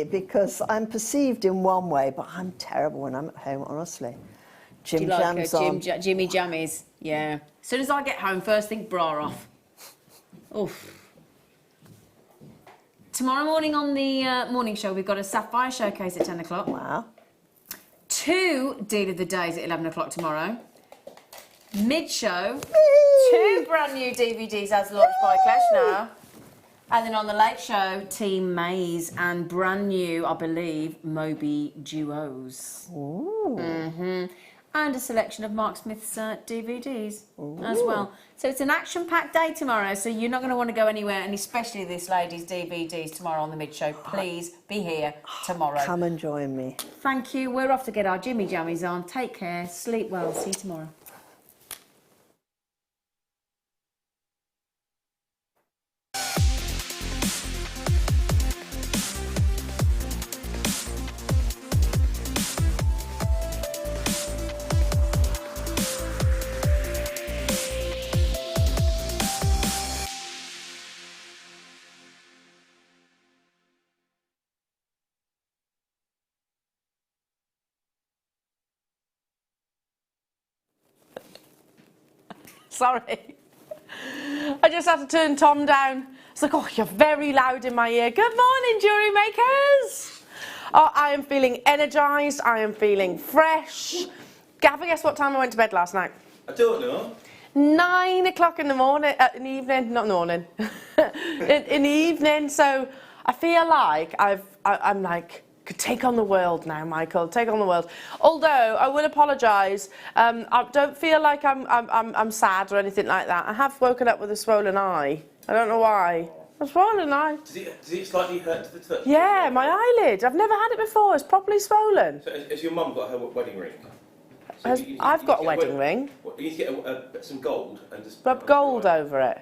because I'm perceived in one way, but I'm terrible when I'm at home, honestly. Jim jams on. Jimmy jammies, yeah. As soon as I get home, first thing, bra off. Oof. Tomorrow morning on the morning show, we've got a Sapphire showcase at 10 o'clock. Wow. 2 Deal of the Days at 11 o'clock tomorrow. Mid-show, 2 brand new DVDs as launched by Clash now. And then on the late show, Team Maze and brand new, I believe, Moby Duos. Ooh. And a selection of Mark Smith's DVDs as well. So it's an action-packed day tomorrow, so you're not going to want to go anywhere, and especially this lady's DVDs tomorrow on the mid-show. Please be here tomorrow. Come and join me. Thank you. We're off to get our Jimmy Jammies on. Take care. Sleep well. See you tomorrow. Sorry. I just had to turn Tom down. It's like, oh, you're very loud in my ear. Good morning, Jewellery Makers. Oh, I am feeling energised. I am feeling fresh. Have a guess what time I went to bed last night? I don't know. 9 o'clock in the morning, in the evening, not in the morning, in the evening. So I feel like I'm like, could take on the world now, Michael. Take on the world. Although I will apologise. I don't feel like I'm sad or anything like that. I have woken up with a swollen eye. I don't know why. A swollen eye. Does it slightly hurt to the touch? Yeah, my eyelid. I've never had it before. It's properly swollen. So has your mum got her wedding ring? So I've got a wedding ring. You need to get some gold and just rub gold over it.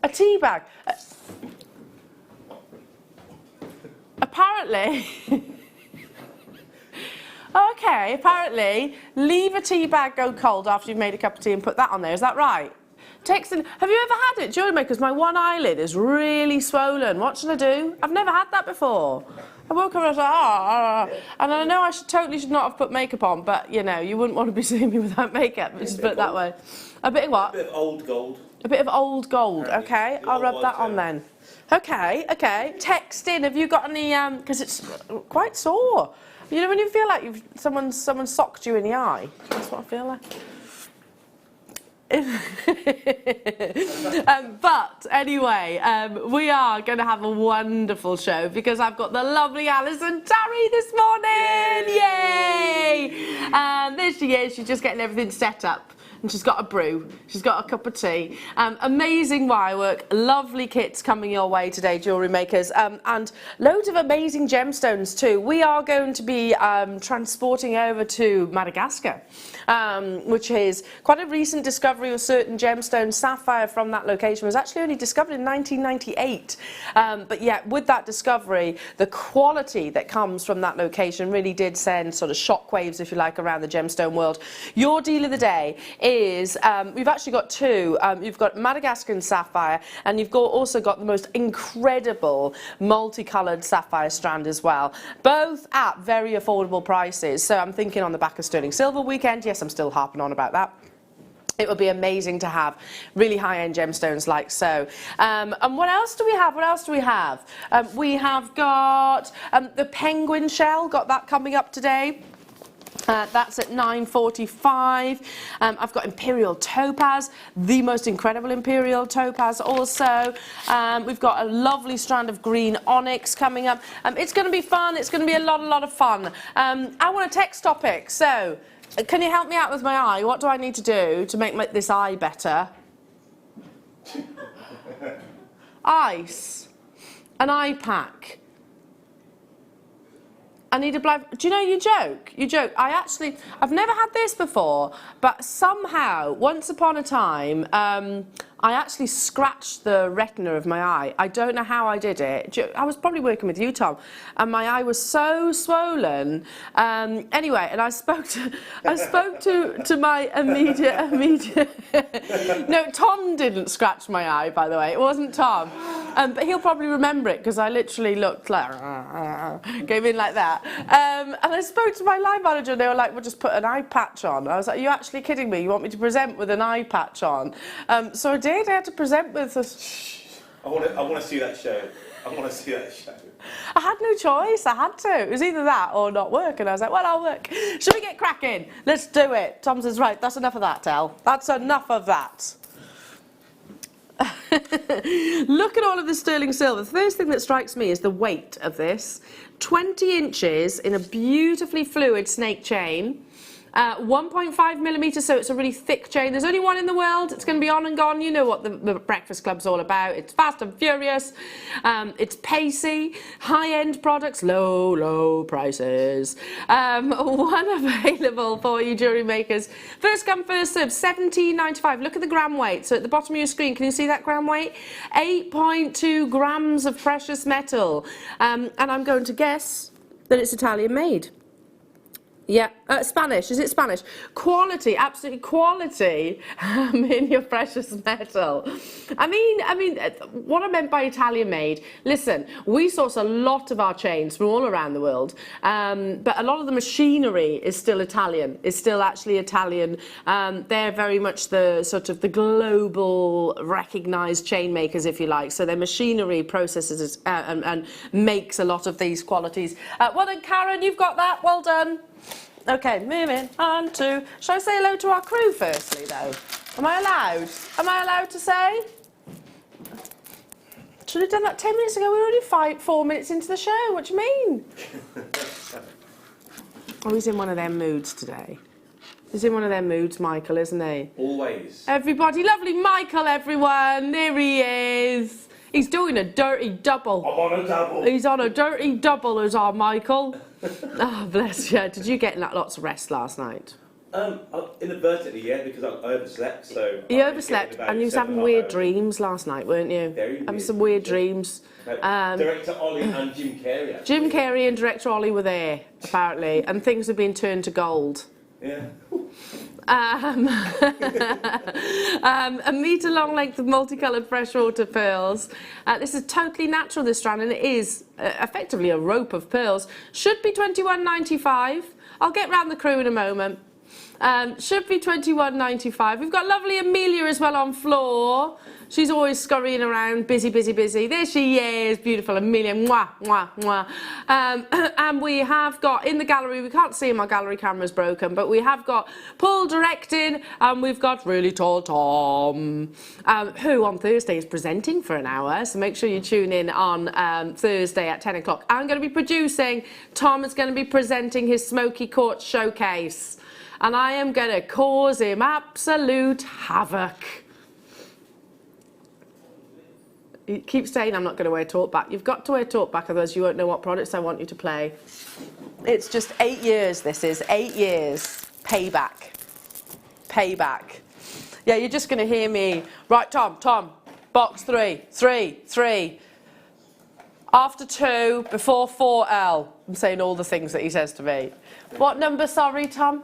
A tea bag. Apparently, okay, apparently, leave a tea bag go cold after you've made a cup of tea and put that on there. Is that right? Texting, have you ever had it, Jewellery Maker? Because my one eyelid is really swollen. What should I do? I've never had that before. I woke up and I was like, and I know I totally should not have put makeup on, but you know, you wouldn't want to be seeing me without makeup. Just put it that way. A bit of what? A bit of old gold. A bit of old gold. Okay, I'll rub that on then. Okay, okay. Text in. Have you got any? Because it's quite sore. You know when you feel like someone socked you in the eye. That's what I feel like. But anyway, we are going to have a wonderful show because I've got the lovely Allison Tarry this morning. Yay! And there she is. She's just getting everything set up. And she's got a brew, she's got a cup of tea. Amazing wire work, lovely kits coming your way today, Jewellery Makers, and loads of amazing gemstones too. We are going to be transporting over to Madagascar, which is quite a recent discovery of certain gemstones. Sapphire from that location was actually only discovered in 1998. But yet, with that discovery, the quality that comes from that location really did send sort of shockwaves, if you like, around the gemstone world. Your deal of the day is, we've actually got two. You've got Madagascar Sapphire, and you've also got the most incredible multicoloured sapphire strand as well. Both at very affordable prices. So I'm thinking on the back of Sterling Silver weekend. Yes, I'm still harping on about that. It would be amazing to have really high-end gemstones like so. And what else do we have? What else do we have? We have got the penguin shell. Got that coming up today. That's at 9.45. I've got Imperial Topaz, the most incredible Imperial Topaz also. We've got a lovely strand of green onyx coming up. It's going to be fun. It's going to be a lot of fun. I want a text topic. So, can you help me out with my eye? What do I need to do to make this eye better? Ice. An eye pack. I need a blood. Do you know, you joke? You joke. I've never had this before, but somehow, once upon a time, I actually scratched the retina of my eye. I don't know how I did it. I was probably working with you, Tom, and my eye was so swollen. Anyway, and I spoke to my immediate. No, Tom didn't scratch my eye, by the way. It wasn't Tom, but he'll probably remember it because I literally looked like gave in like that. And I spoke to my line manager, and they were like, "We'll just put an eye patch on." I was like, "Are you actually kidding me? You want me to present with an eye patch on?" So I did. I had to present with this. I want to see that show. I want to see that show. I had no choice. I had to. It was either that or not work. And I was like, well, I'll work. Should we get cracking? Let's do it. Tom says, right, that's enough of that, Elle. That's enough of that. Look at all of the sterling silver. The first thing that strikes me is the weight of this. 20 inches in a beautifully fluid snake chain. 1.5 millimetres, so it's a really thick chain. There's only one in the world. It's going to be on and gone. You know what the Breakfast Club's all about. It's fast and furious. It's pacey. High-end products, low prices. One available for you, jewellery makers. First come, first served, £17.95. Look at the gram weight. So at the bottom of your screen, can you see that gram weight? 8.2 grams of precious metal. And I'm going to guess that it's Italian made. Yeah, Spanish. Is it Spanish? Quality, absolutely quality in your precious metal. I mean, what I meant by Italian made, listen, we source a lot of our chains from all around the world, but a lot of the machinery is still Italian, is still actually Italian. They're very much the sort of the global recognised chain makers, if you like. So their machinery processes and makes a lot of these qualities. Well done, Karen, you've got that. Well done. Okay, moving on to... Shall I say hello to our crew firstly, though? Am I allowed? Am I allowed to say? Should have done that 10 minutes ago. We're already 4 minutes into the show. What do you mean? Oh, he's in one of their moods today. He's in one of their moods, Michael, isn't he? Always. Everybody, lovely Michael, everyone. There he is. He's doing a dirty double. I'm on a double. He's on a dirty double, is our Michael. Oh, bless you. Did you get lots of rest last night? Inadvertently, yeah, because I overslept, so... You overslept, and you was having weird dreams last night, weren't you? Very weird. Having some weird dreams. Director Ollie and Jim Carrey, actually. Jim Carrey and Director Ollie were there, apparently, and things have been turned to gold. Yeah. A metre long length of multicoloured freshwater pearls. This is totally natural, this strand, and it is effectively a rope of pearls. Should be £21.95. I'll get round the crew in a moment. Should be £21.95. We've got lovely Amelia as well on floor. She's always scurrying around, busy. There she is, beautiful Amelia. Mwah, mwah, mwah. And we have got in the gallery, we can't see, my gallery camera's broken, but we have got Paul directing, and we've got really tall Tom, who on Thursday is presenting for an hour. So make sure you tune in on Thursday at 10 o'clock. I'm going to be producing. Tom is going to be presenting his Smoky Quartz showcase. And I am going to cause him absolute havoc. You keep saying I'm not going to wear talk back. You've got to wear talk back, otherwise you won't know what products I want you to play. It's just 8 years, this is. 8 years. Payback. Payback. Yeah, you're just going to hear me. Right, Tom, box 3. After 2, before 4L. I'm saying all the things that he says to me. What number, sorry, Tom?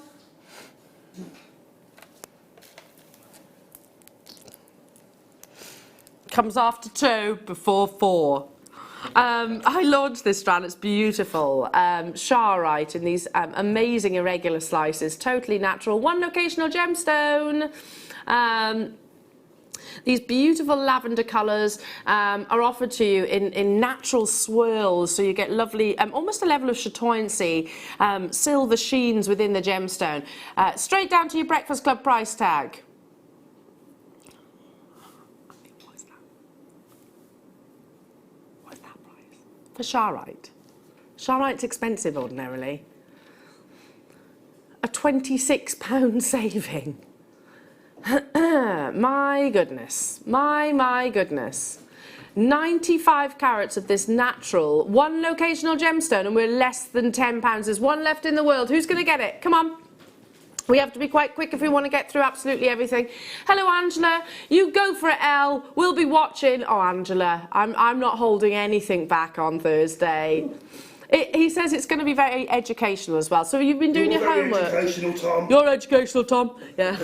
Comes after 2, before 4. I launched this strand, it's beautiful. Charite in these amazing irregular slices, totally natural. One locational gemstone. These beautiful lavender colours are offered to you in natural swirls, so you get lovely, almost a level of chatoyancy, silver sheens within the gemstone. Straight down to your Breakfast Club price tag. For Charite. Charite's expensive ordinarily. A £26 saving. My goodness. My goodness. 95 carats of this natural, one locational gemstone, and we're less than £10. There's one left in the world. Who's going to get it? Come on. We have to be quite quick if we want to get through absolutely everything. Hello, Angela. You go for it, Elle. We'll be watching. Oh, Angela, I'm not holding anything back on Thursday. He says it's going to be very educational as well. So you've been doing your homework. You're educational, Tom. You're educational, Tom. Yeah.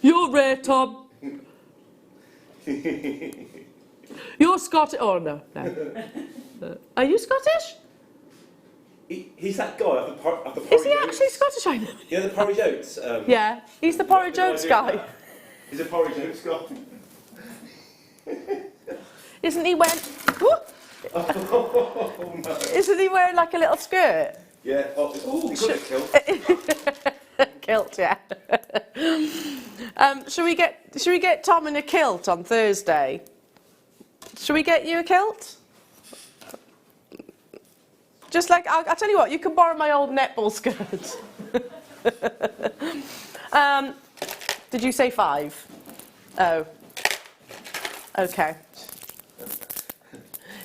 You're rare, Tom. You're Scottish. Oh, no. Are you Scottish? He's that guy off the Porridge Is he Oats. actually Scottish? I know. You know the Porridge Oats? Yeah, he's the Porridge Oats guy. He's a Porridge Oats guy. Isn't he wearing... Oh, no. Isn't he wearing like a little skirt? Yeah. Oh, he's got a kilt. Kilt, yeah. Should we get Tom in a kilt on Thursday? Should we get you a kilt? Just like, I'll tell you what, you can borrow my old netball skirt. Did you say 5? Oh. Okay.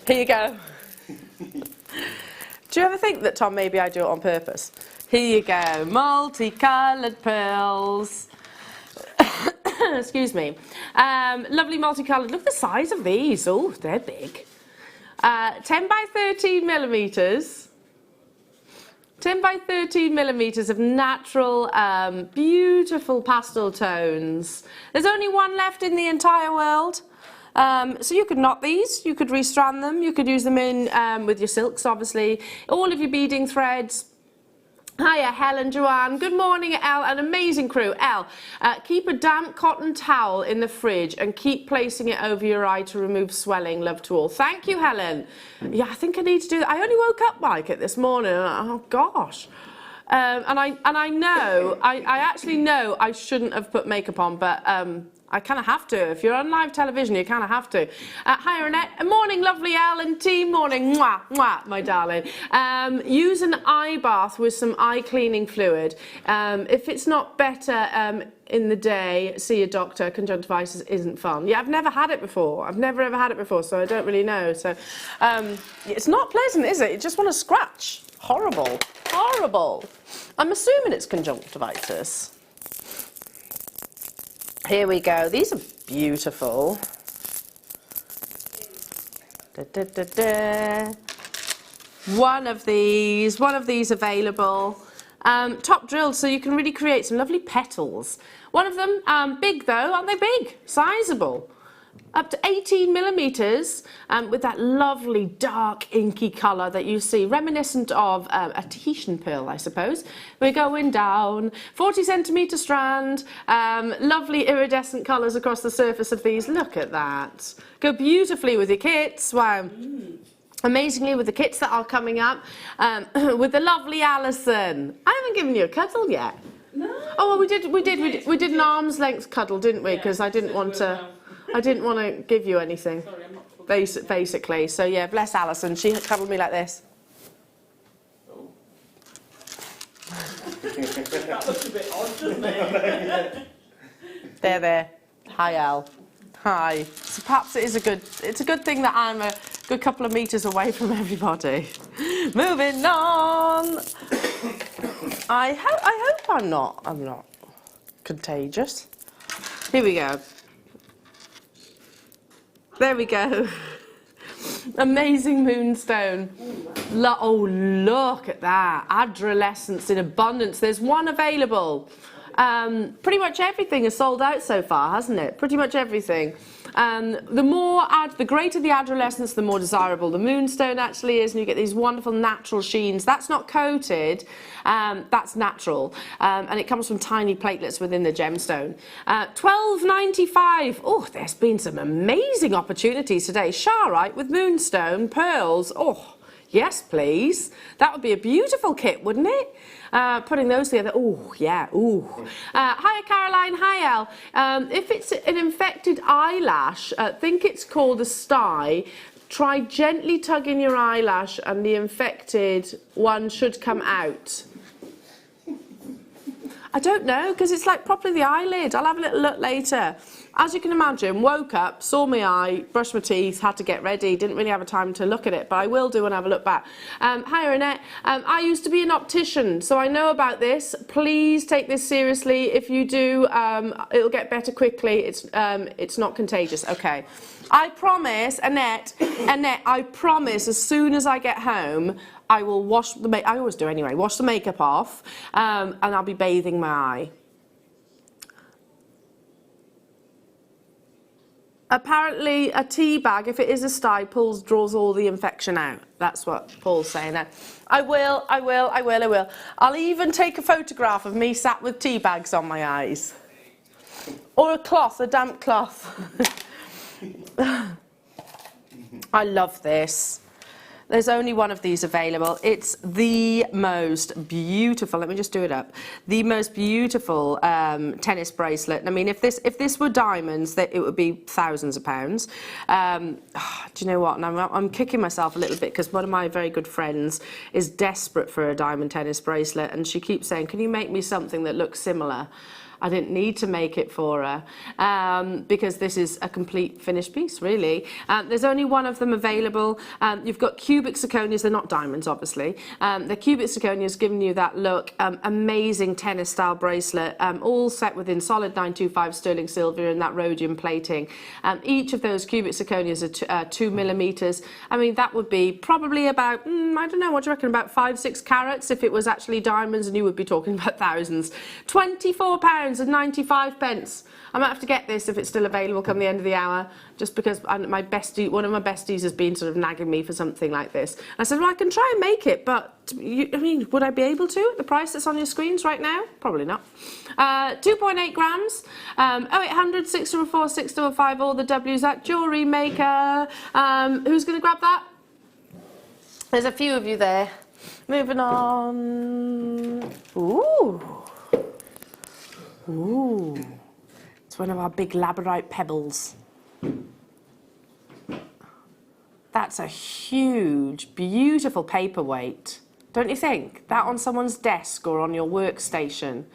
Here you go. Do you ever think that, Tom, maybe I do it on purpose? Here you go, multicoloured pearls. Excuse me. Lovely multicoloured. Look at the size of these. Oh, they're big. 10 by 13 millimetres. 10 by 13 millimetres of natural, beautiful pastel tones. There's only one left in the entire world. So you could knot these, you could restrand them, you could use them in with your silks, obviously. All of your beading threads. Hiya, Helen, Joanne. Good morning, Elle. An amazing crew. Elle, keep a damp cotton towel in the fridge and keep placing it over your eye to remove swelling. Love to all. Thank you, Helen. Yeah, I think I need to do that. I only woke up like it this morning. Oh, gosh. And I know, I actually know I shouldn't have put makeup on, but I kind of have to. If you're on live television, you kind of have to. Hi, Renette. Morning, lovely Elle and team. Morning. Mwah, mwah, my darling. Use an eye bath with some eye cleaning fluid. If it's not better in the day, see a doctor. Conjunctivitis isn't fun. Yeah, I've never had it before. I've never ever had it before, so I don't really know. So it's not pleasant, is it? You just want to scratch. Horrible. Horrible. I'm assuming it's conjunctivitis. Here we go. These are beautiful. Da, da, da, da. One of these available. Top drilled, so you can really create some lovely petals. One of them, big though, aren't they big? Sizable. Up to 18 millimetres with that lovely dark inky colour that you see, reminiscent of a Tahitian pearl, I suppose. We're going down, 40 centimetre strand, lovely iridescent colours across the surface of these. Look at that. Go beautifully with your kits. Wow. Amazingly with the kits that are coming up. With the lovely Allison. I haven't given you a cuddle yet. No. Oh, well, we did an arm's length cuddle, didn't we? Because I didn't want to give you anything. Sorry, I'm not Basically. So yeah, bless Alison. She cuddled me like this. Oh. That looks a bit odd, doesn't it? There. Hi, Al. Hi. So perhaps it's a good thing that I'm a good couple of metres away from everybody. Moving on. I hope I'm not contagious. Here we go. There we go. Amazing moonstone. Oh, look at that. Adolescence in abundance. There's one available. Pretty much everything is sold out so far, hasn't it? Pretty much everything. The greater the adolescence, the more desirable the moonstone actually is, and you get these wonderful natural sheens. That's not coated, that's natural, and it comes from tiny platelets within the gemstone. $12.95. Oh, there's been some amazing opportunities today. Sharite with moonstone pearls. Oh, yes, please. That would be a beautiful kit, wouldn't it? Putting those together. Oh, yeah. Ooh. Hiya, Caroline. Hi, Elle. If it's an infected eyelash, think it's called a sty. Try gently tugging your eyelash and the infected one should come out. I don't know, because it's like properly the eyelid. I'll have a little look later. as you can imagine, woke up, saw my eye, brushed my teeth, had to get ready, didn't really have a time to look at it, but I will do and have a look back. Hi Annette, I used to be an optician, so I know about this. Please take this seriously. If you do, it'll get better quickly. It's not contagious. Okay. I promise, Annette, I promise as soon as I get home, I will wash the I always do anyway, wash the makeup off, and I'll be bathing my eye. Apparently, a tea bag, if it is a sty, draws all the infection out. That's what Paul's saying there. I will. I'll even take a photograph of me sat with tea bags on my eyes. Or a cloth, a damp cloth. I love this. There's only one of these available. It's the most beautiful, let me just do it up, the most beautiful tennis bracelet. I mean, if this were diamonds, it would be thousands of pounds. Do you know what? Now, I'm kicking myself a little bit because one of my very good friends is desperate for a diamond tennis bracelet, and she keeps saying, can you make me something that looks similar? I didn't need to make it for her because this is a complete finished piece, really. There's only one of them available. You've got cubic zirconias, they're not diamonds, obviously. The cubic zirconias giving you that look, amazing tennis-style bracelet, all set within solid 925 sterling silver and that rhodium plating. Each of those cubic zirconias are 2 millimeters. I mean, that would be probably about, I don't know, what do you reckon, about 5-6 carats if it was actually diamonds, and you would be talking about thousands. £24 and 95 pence. I might have to get this if it's still available come the end of the hour, just because one of my besties has been sort of nagging me for something like this. I said, well, I can try and make it, but I mean, would I be able to at the price that's on your screens right now? Probably not. 2.8 grams, 0800 604 655, all the W's at Jewellery Maker. Who's going to grab that? There's a few of you there. Moving on. Ooh, it's one of our big labradorite pebbles. That's a huge, beautiful paperweight, don't you think? That on someone's desk or on your workstation.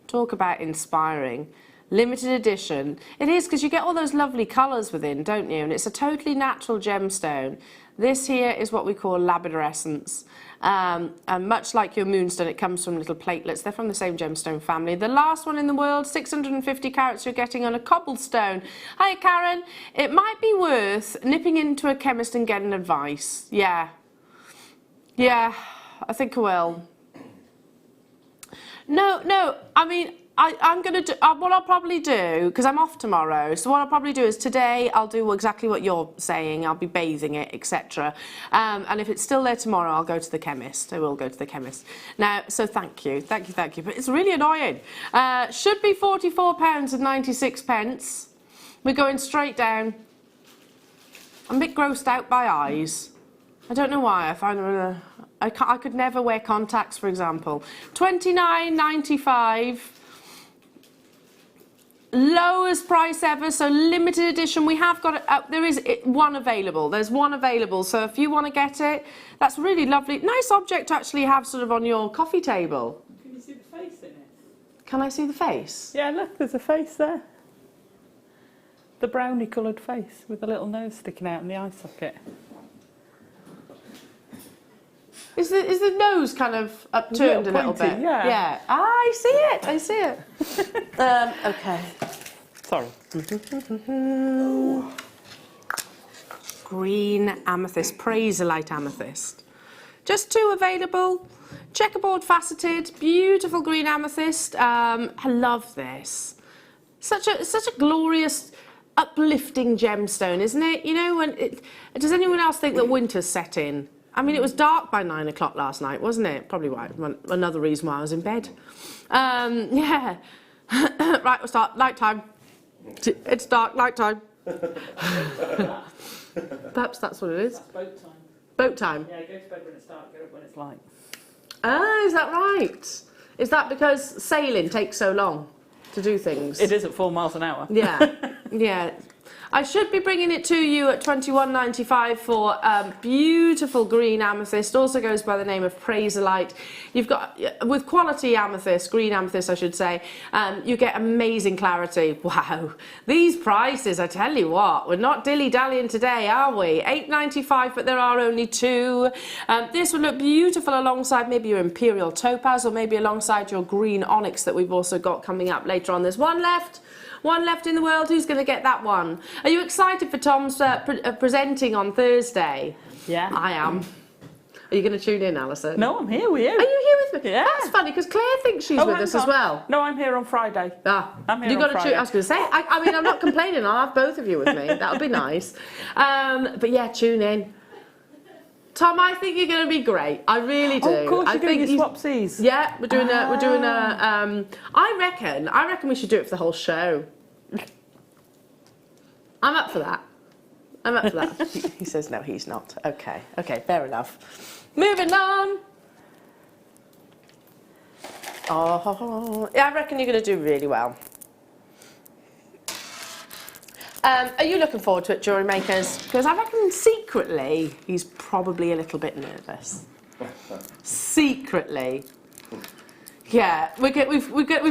Talk about inspiring. Limited edition. It is, because you get all those lovely colours within, don't you? And it's a totally natural gemstone. This here is what we call labyrinth. And much like your moonstone, it comes from little platelets. They're from the same gemstone family. The last one in the world, 650 carats you're getting on a cobblestone. Hi, Karen. It might be worth nipping into a chemist and getting advice. Yeah, I think I will. No, I mean, I'm going to do, what I'll probably do, because I'm off tomorrow, so what I'll probably do is today I'll do exactly what you're saying, I'll be bathing it, etc. And if it's still there tomorrow, I'll go to the chemist. I will go to the chemist. Now, so thank you. But it's really annoying. Should be £44 and 96 pence. We're going straight down. I'm a bit grossed out by eyes. I don't know why. I find them I could never wear contacts, for example. £29.95. Lowest price ever, so limited edition. We have got there is one available. There's one available, so if you want to get it, that's really lovely. Nice object to actually have sort of on your coffee table. Can you see the face in it? Can I see the face? Yeah, look, there's a face there. The brownie coloured face with a little nose sticking out in the eye socket. Is the nose kind of upturned a little bit? Yeah. Ah, I see it. Okay. Sorry. Green amethyst, Praisolite amethyst. Just 2 available. Checkerboard faceted, beautiful green amethyst. I love this. Such a glorious, uplifting gemstone, isn't it? You know, does anyone else think that winter's set in? I mean, it was dark by 9 o'clock last night, wasn't it? Probably why, another reason why I was in bed. Yeah. Right, we'll start. Night time. It's dark, night time. Perhaps that's what it is. That's boat time. Boat time? Yeah, go to bed when it's dark, get up when it's light. Ah, is that right? Is that because sailing takes so long to do things? It is at 4 miles an hour. Yeah, yeah. I should be bringing it to you at $21.95 for beautiful green amethyst. Also goes by the name of Praisalite. You've got, with quality amethyst, green amethyst I should say, you get amazing clarity. Wow, these prices, I tell you what, we're not dilly-dallying today, are we? $8.95, but there are only 2. This would look beautiful alongside maybe your imperial topaz or maybe alongside your green onyx that we've also got coming up later on. There's one left. One left in the world. Who's going to get that one? Are you excited for Tom's presenting on Thursday? Yeah. I am. Are you going to tune in, Alison? No, I'm here with you. Are you here with me? Yeah. That's funny because Claire thinks she's with hang us on. as well. No, I'm here on Friday. Ah, I'm here you on got to Friday. tune. I was going to say. I mean, I'm not complaining. I'll have both of you with me. That would be nice. But yeah, tune in. Tom, I think you're going to be great. I really do. Oh, of course, I you're doing think your swapsies. Yeah, we're doing a. I reckon we should do it for the whole show. I'm up for that. I'm up for that. He says no, he's not. Okay, fair enough. Moving on. Oh, yeah, I reckon you're going to do really well. Are you looking forward to it, Jewellery Makers? Because I reckon secretly he's probably a little bit nervous. Secretly. Yeah, we've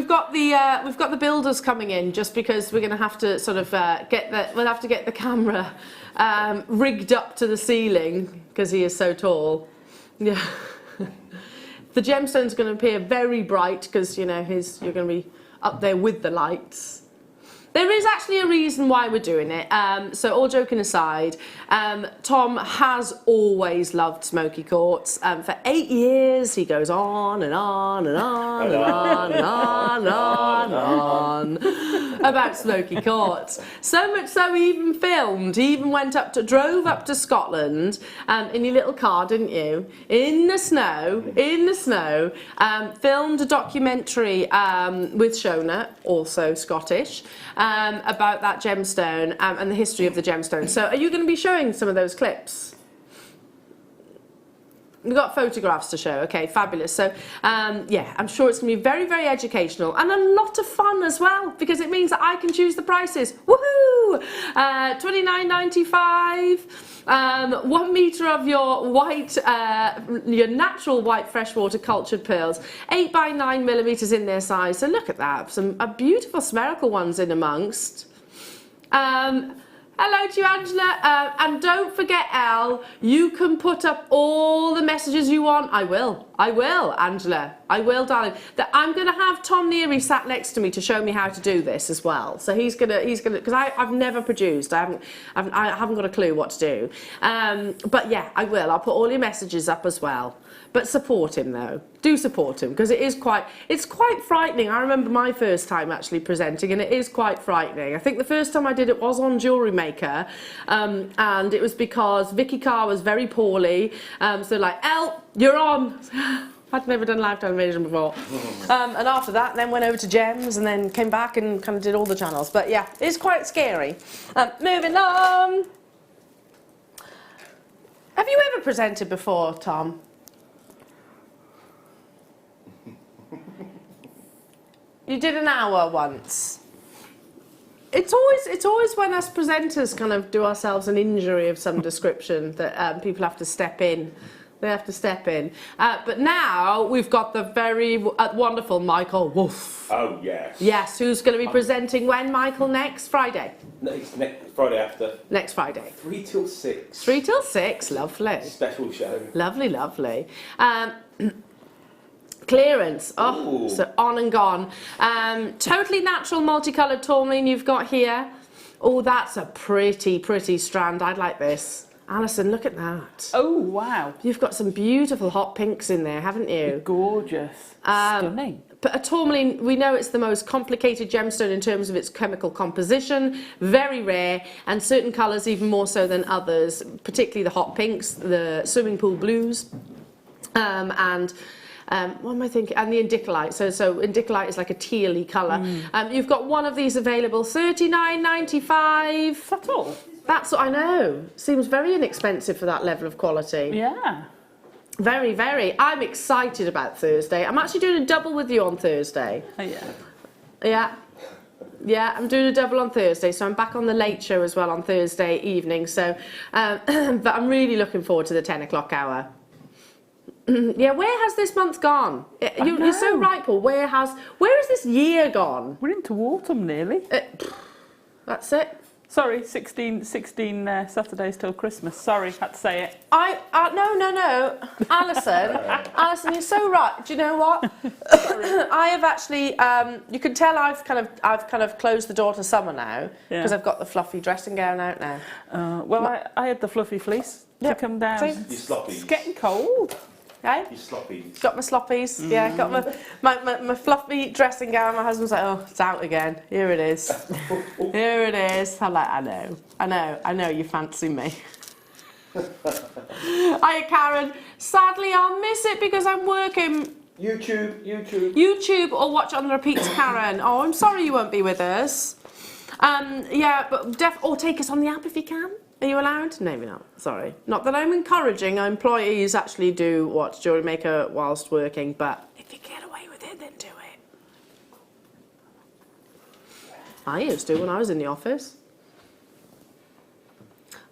got the builders coming in just because we're going to have to sort of we'll have to get the camera rigged up to the ceiling because he is so tall. Yeah, the gemstone's going to appear very bright because you know you're going to be up there with the lights. There is actually a reason why we're doing it. So all joking aside, Tom has always loved smoky quartz. For 8 years, he goes on and on and on and on and on and on and on about smoky quartz. So much so he even filmed. He even drove up to Scotland in your little car, didn't you? In the snow, filmed a documentary with Shona, also Scottish, about that gemstone and the history of the gemstone. So are you going to be showing some of those clips? We've got photographs to show. Okay, fabulous. So yeah, I'm sure it's going to be very, very educational and a lot of fun as well because it means that I can choose the prices. Woohoo! $29.95. 1 metre of your white, your natural white freshwater cultured pearls. 8 by 9 millimetres in their size. So look at that. Some beautiful spherical ones in amongst. Hello to you, Angela. And don't forget, Elle, you can put up all the messages you want. I will, Angela. I will, darling. I'm going to have Tom Neary sat next to me to show me how to do this as well. So he's gonna, because I've never produced. I haven't got a clue what to do. But yeah, I will. I'll put all your messages up as well. But support him though. Do support him because it's quite frightening. I remember my first time actually presenting and it is quite frightening. I think the first time I did it was on Jewellery Maker and it was because Vicky Carr was very poorly. So like, Elle, you're on. I'd never done live television before. And after that, then went over to Gems and then came back and kind of did all the channels. But yeah, it's quite scary. Moving on. Have you ever presented before, Tom? You did an hour once. It's always when us presenters kind of do ourselves an injury of some description that people have to step in. They have to step in. But now we've got the very wonderful Michael Wolf. Oh, yes. Yes, who's going to be presenting when, Michael? Next Friday? Next Friday after. Next Friday. 3 till 6. 3 till 6, lovely. Special show. Lovely, lovely. Clearance, oh, so on and gone. Totally natural multicoloured tourmaline you've got here. Oh, that's a pretty, pretty strand. I'd like this. Alison, look at that. Oh, wow. You've got some beautiful hot pinks in there, haven't you? Gorgeous. Stunning. But a tourmaline, we know it's the most complicated gemstone in terms of its chemical composition, very rare, and certain colours even more so than others, particularly the hot pinks, the swimming pool blues, what am I thinking? And the indicolite. So indicolite is like a tealy colour. You've got one of these available, $39.95. That's all. That's what I know. Seems very inexpensive for that level of quality. Yeah. Very, very. I'm excited about Thursday. I'm actually doing a double with you on Thursday. Oh, yeah. Yeah. Yeah, I'm doing a double on Thursday, so I'm back on the late show as well on Thursday evening. So, but I'm really looking forward to the 10 o'clock hour. Yeah, where has this month gone? You're so right, Paul. Where has this year gone? We're into autumn nearly. That's it. Sorry, 16 Saturdays till Christmas. Sorry, had to say it. No. Alison, you're so right. Do you know what? I have actually, you can tell I've kind of closed the door to summer now because I've got the fluffy dressing gown out now. Well, I had the fluffy fleece to come down. See? You sloppies. It's getting cold. Okay? You sloppies. Got my sloppies, yeah, got my fluffy dressing gown. My husband's like, oh, it's out again. Here it is. Here it is. I'm like, I know you fancy me. Hiya, Karen. Sadly, I'll miss it because I'm working. YouTube or watch it on the repeats, Karen. Oh, I'm sorry you won't be with us. Yeah, but or take us on the app if you can. Are you allowed? No, maybe not. Sorry. Not that I'm encouraging employees actually do watch Jewellery Maker whilst working, but if you get away with it, then do it. I used to when I was in the office.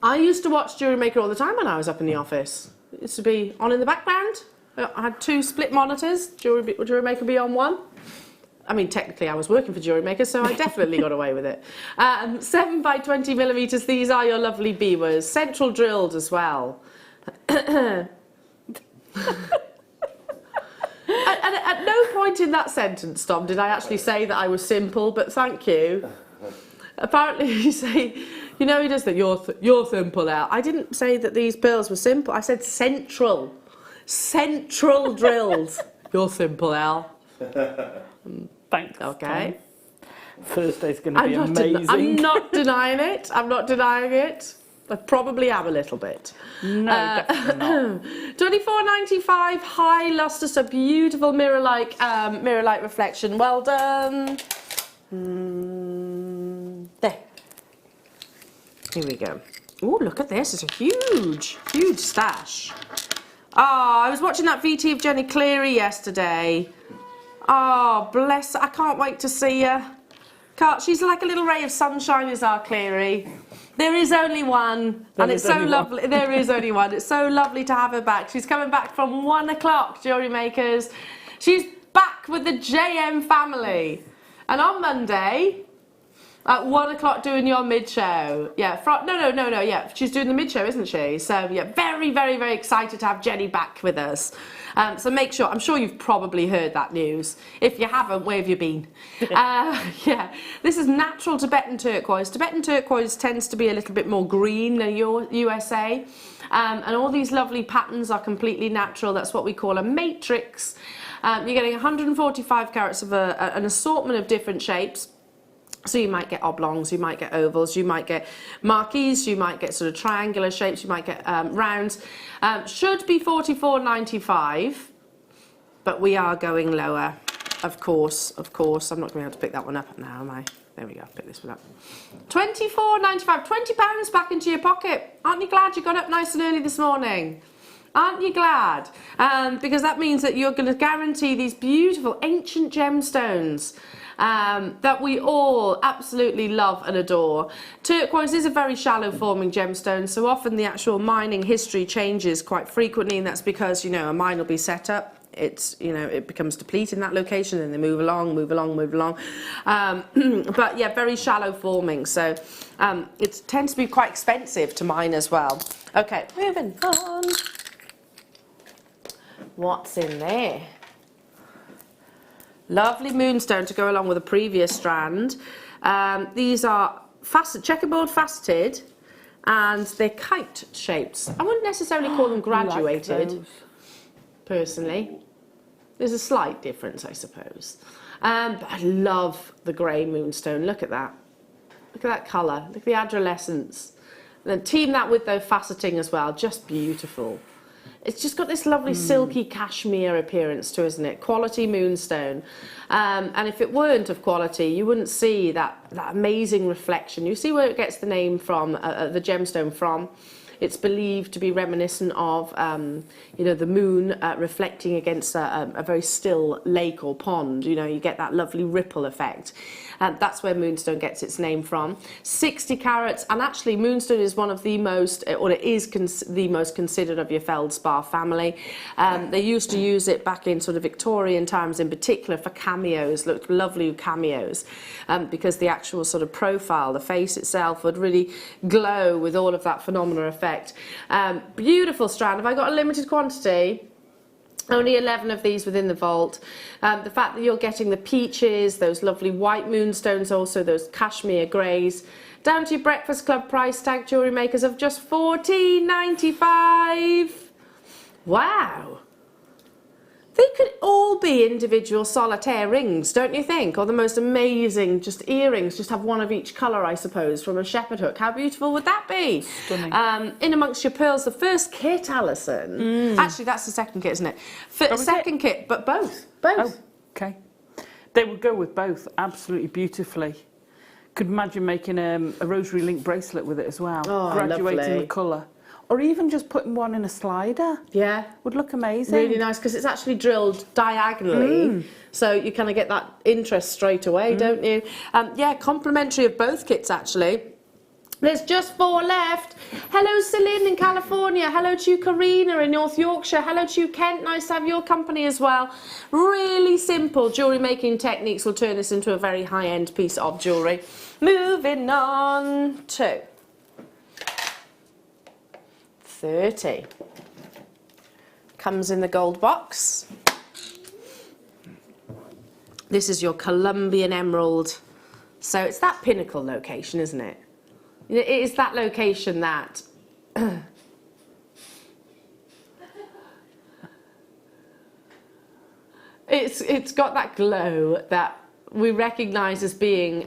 I used to watch Jewellery Maker all the time when I was up in the office. It used to be on in the background. I had 2 split monitors. Jewellery Maker be on one. I mean, technically I was working for Jewellery Maker, so I definitely got away with it. 7 by 20 millimetres, these are your lovely beavers. Central drilled as well. At no point in that sentence, Tom, did I actually say that I was simple, but thank you. Apparently you say, you know he does that, you're simple now. I didn't say that these pearls were simple, I said central. Central drilled. You're simple, Al. Thanks. Okay. Tom. Thursday's going to be amazing. I'm not denying it. I'm not denying it. I probably am a little bit. No, definitely not. $24.95 high luster, so beautiful mirror-like reflection. Well done. There. Here we go. Oh, look at this. It's a huge stash. Oh, I was watching that VT of Jenny Cleary yesterday. Oh, bless her. I can't wait to see her. She's like a little ray of sunshine, is our Cleary. There is only one, and it's so lovely. There is only one. It's so lovely to have her back. She's coming back from 1 o'clock, Jewellery Makers. She's back with the JM family. And on Monday, at 1 o'clock doing your mid-show. Yeah, no, yeah. She's doing the mid-show, isn't she? So, yeah, very, very, very excited to have Jenny back with us. So make sure, I'm sure you've probably heard that news. If you haven't, where have you been? Yeah, this is natural Tibetan turquoise. Tibetan turquoise tends to be a little bit more green than USA. And all these lovely patterns are completely natural. That's what we call a matrix. You're getting 145 carats of an assortment of different shapes. So you might get oblongs, you might get ovals, you might get marquees, you might get sort of triangular shapes, you might get rounds. Should be $44.95, but we are going lower, of course. I'm not going to be able to pick that one up now, am I? There we go, pick this one up. $24.95, £20 back into your pocket. Aren't you glad you got up nice and early this morning? Aren't you glad? Because that means that you're going to guarantee these beautiful ancient gemstones that we all absolutely love and adore. Turquoise is a very shallow forming gemstone, so often the actual mining history changes quite frequently, and that's because, you know, a mine will be set up, it's, you know, it becomes depleted in that location, and they move along. But yeah, very shallow forming, so it tends to be quite expensive to mine as well. Okay, moving on. What's in there? Lovely moonstone to go along with the previous strand. These are checkerboard faceted, and they're kite shapes. I wouldn't necessarily call them graduated, like personally. There's a slight difference, I suppose. But I love the grey moonstone. Look at that. Look at that colour. Look at the adolescence. And then team that with the faceting as well. Just beautiful. It's just got this lovely silky cashmere appearance to it, isn't it? Quality moonstone. And if it weren't of quality, you wouldn't see that amazing reflection. You see where it gets the name from, the gemstone from. It's believed to be reminiscent of, you know, the moon reflecting against a very still lake or pond. You know, you get that lovely ripple effect. That's where moonstone gets its name from. 60 carats, and actually moonstone is one of the most, or it is the most considered of your feldspar family. They used to use it back in sort of Victorian times in particular for cameos, looked lovely cameos, because the actual sort of profile, the face itself would really glow with all of that phenomenal effect. Beautiful strand. Have I got a limited quantity? Only 11 of these within the vault. The fact that you're getting the peaches, those lovely white moonstones, also those cashmere greys, down to your breakfast club price tag, jewellery makers, of just $14.95. Wow. They could all be individual solitaire rings, don't you think? Or the most amazing just earrings, just have one of each colour, I suppose, from a shepherd hook. How beautiful would that be? Stunning. In amongst your pearls, the first kit, Alison. Actually, that's the second kit, isn't it? Second kit, but both. Both. Oh, okay. They would go with both absolutely beautifully. Could imagine making a rosary link bracelet with it as well. Oh, graduating lovely. the colour. Or even just putting one in a slider. Yeah. Would look amazing. Really nice, because it's actually drilled diagonally, so you kind of get that interest straight away, don't you? Yeah, complimentary of both kits, actually. There's just 4 left. Hello, Celine in California. Hello to you, Karina in North Yorkshire. Hello to you, Kent. Nice to have your company as well. Really simple jewellery making techniques will turn this into a very high-end piece of jewellery. Moving on to 30. Comes in the gold box. This is your Colombian emerald. So it's that pinnacle location, isn't it? It is that location that it's got that glow that we recognise as being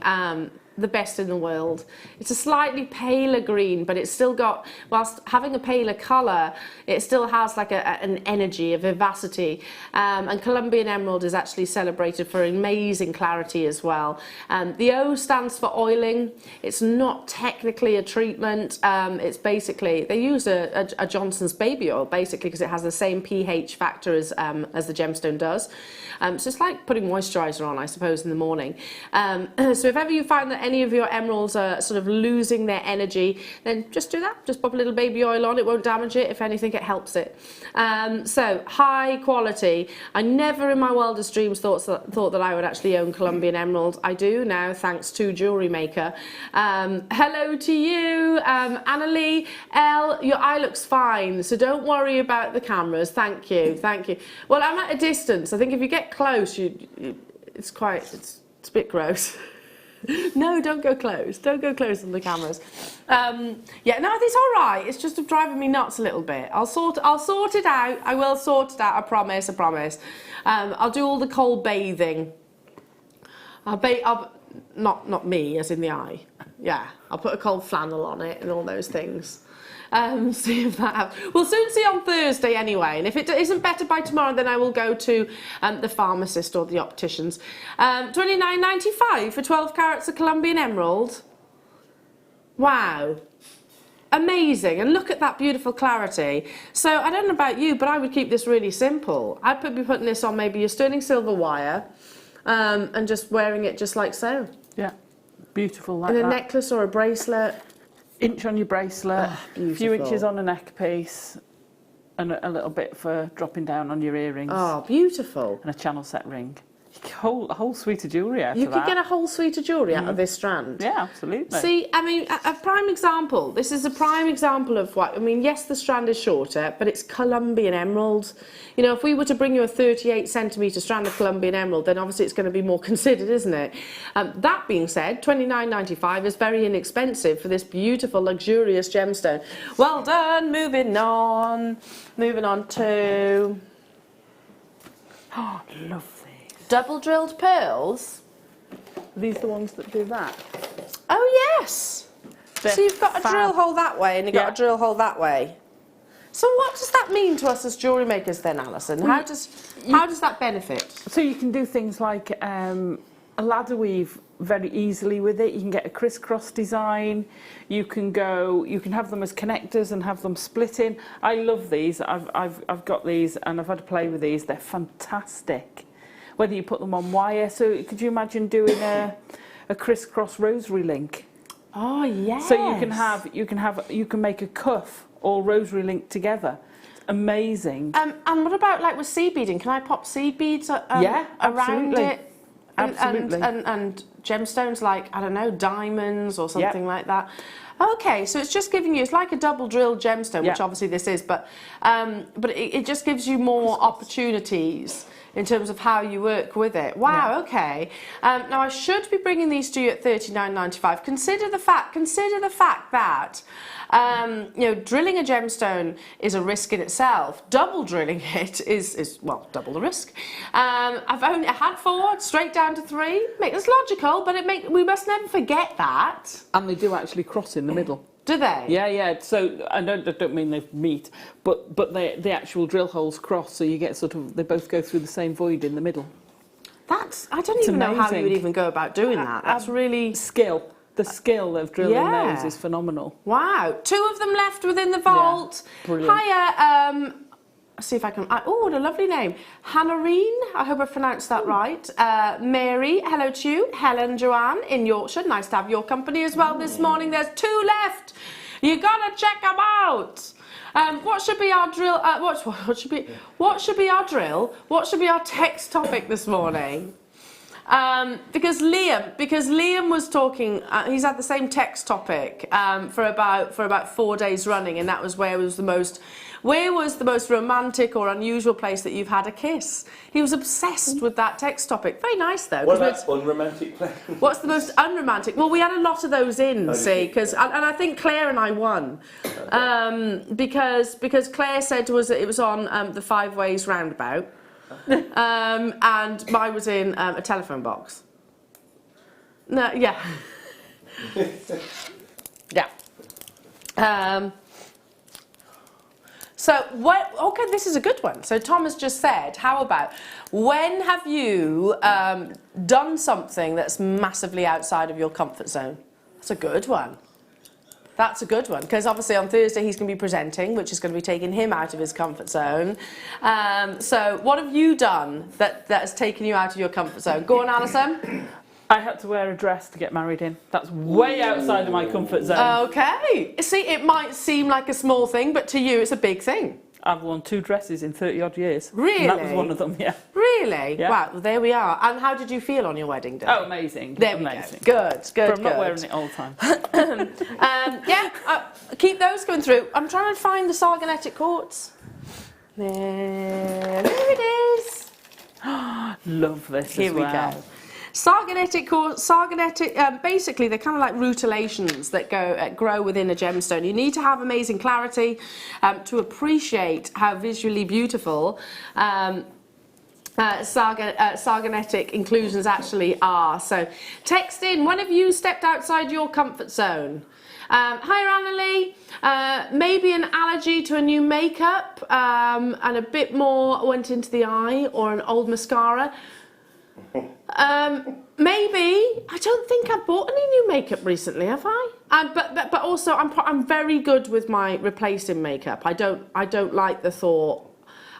the best in the world. It's a slightly paler green, but it's still got, whilst having a paler colour, it still has like an energy, a vivacity. And Colombian emerald is actually celebrated for amazing clarity as well. The O stands for oiling. It's not technically a treatment. It's basically, they use a Johnson's baby oil basically because it has the same pH factor as the gemstone does. So it's like putting moisturiser on, I suppose, in the morning. So if ever you find that any of your emeralds are sort of losing their energy, then just do that. Just pop a little baby oil on. It won't damage it. If anything, it helps it. So high quality. I never in my wildest dreams thought that I would actually own Colombian emerald. I do now, thanks to Jewellery Maker. Hello to you, Annalie L. Your eye looks fine, so don't worry about the cameras. Thank you, thank you. Well, I'm at a distance. I think if you get close, it's a bit gross. No, don't go close. Don't go close on the cameras. Yeah, no, it's all right. It's just driving me nuts a little bit. I'll sort it out. I will sort it out. I promise. I promise. I'll do all the cold bathing. Not me, as in the eye. Yeah, I'll put a cold flannel on it and all those things. See if that happens. We'll soon see on Thursday anyway, and if it isn't better by tomorrow, then I will go to the pharmacist or the opticians. $29.95 for 12 carats of Colombian emerald. Wow. Amazing, and look at that beautiful clarity. So I don't know about you, but I would keep this really simple. I'd be putting this on maybe your sterling silver wire and just wearing it just like so. Yeah, beautiful like in a that. necklace or a bracelet. Inch on your bracelet, a few inches on a neck piece, and a little bit for dropping down on your earrings. Oh, beautiful. And a channel set ring. You could get a whole suite of jewellery out of that. You could get a whole suite of jewellery out of this strand. Yeah, absolutely. See, I mean, a prime example. This is a prime example of what, I mean, yes, the strand is shorter, but it's Colombian emerald. You know, if we were to bring you a 38 centimetre strand of Colombian emerald, then obviously it's going to be more considered, isn't it? That being said, $29.95 is very inexpensive for this beautiful, luxurious gemstone. Well done. Moving on. Moving on to... Oh, lovely. Double drilled pearls. Are these the ones that do that? Oh, yes. They're So you've got a fab. drill hole that way and you've got a drill hole that way. So what does that mean to us as jewellery makers then, Alison? How does that benefit? So you can do things like a ladder weave very easily with it. You can get a crisscross design. You can have them as connectors and have them split in. I love these. I've got these and I've had to play with these. They're fantastic. Whether you put them on wire, so could you imagine doing a crisscross rosary link? Oh yes. So you can make a cuff all rosary linked together. It's amazing. And what about like with seed beading? Can I pop seed beads Yeah, around absolutely. it? Absolutely. And gemstones like, I don't know, diamonds or something like that. Okay, so it's just giving you, it's like a double drilled gemstone, which obviously this is, but it just gives you more opportunities in terms of how you work with it. Wow, okay. Now I should be bringing these to you at $39.95. Consider the fact that you know, drilling a gemstone is a risk in itself. Double drilling it is well, double the risk. I've only had 4, straight down to 3. It's logical, but we must never forget that. And they do actually cross in the middle. Do they? Yeah, yeah. So I don't mean they meet, but the actual drill holes cross, so you get they both go through the same void in the middle. I don't even know how you would even go about doing that. That's really skill. The skill of drilling those is phenomenal. Wow. 2 of them left within the vault. Yeah, brilliant. Hiya. See if I can. Oh, what a lovely name. Hannarine. I hope I pronounced that right. Mary. Hello to you. Helen Joanne in Yorkshire. Nice to have your company as well this morning. There's 2 left. You gotta check them out. What should be our drill? What should be our drill? What should be our text topic this morning? Because Liam was talking. He's had the same text topic for about 4 days running, and that was where was the most romantic or unusual place that you've had a kiss. He was obsessed with that text topic. Very nice though. What about unromantic place? What's the most unromantic? Well, we had a lot of those in, because and I think Claire and I won, because Claire said to us that it was on the 5 Ways Roundabout. And mine was in a telephone box. No, yeah. Yeah. So, okay, this is a good one. So Tom has just said, how about, when have you done something that's massively outside of your comfort zone? That's a good one. That's a good one, because obviously on Thursday he's going to be presenting, which is going to be taking him out of his comfort zone. So what have you done that has taken you out of your comfort zone? Go on, Allison. I had to wear a dress to get married in. That's way outside of my comfort zone. Okay. See, it might seem like a small thing, but to you it's a big thing. I've worn 2 dresses in 30 odd years. Really? And that was one of them, yeah. Really? Yeah. Wow, well, there we are. And how did you feel on your wedding day? Oh, amazing. There amazing. we go. Good. But I'm not wearing it all the time. Keep those going through. I'm trying to find the sargonetic quartz. There it is. Love this Here as well. we go. Sargonetic quartz, basically they're kind of like rutilations that grow within a gemstone. You need to have amazing clarity to appreciate how visually beautiful sargonetic inclusions actually are. So text in, when have you stepped outside your comfort zone? Hi Annalie, maybe an allergy to a new makeup and a bit more went into the eye, or an old mascara. Maybe. I don't think I've bought any new makeup recently, have I? But also I'm very good with my replacing makeup. I don't like the thought.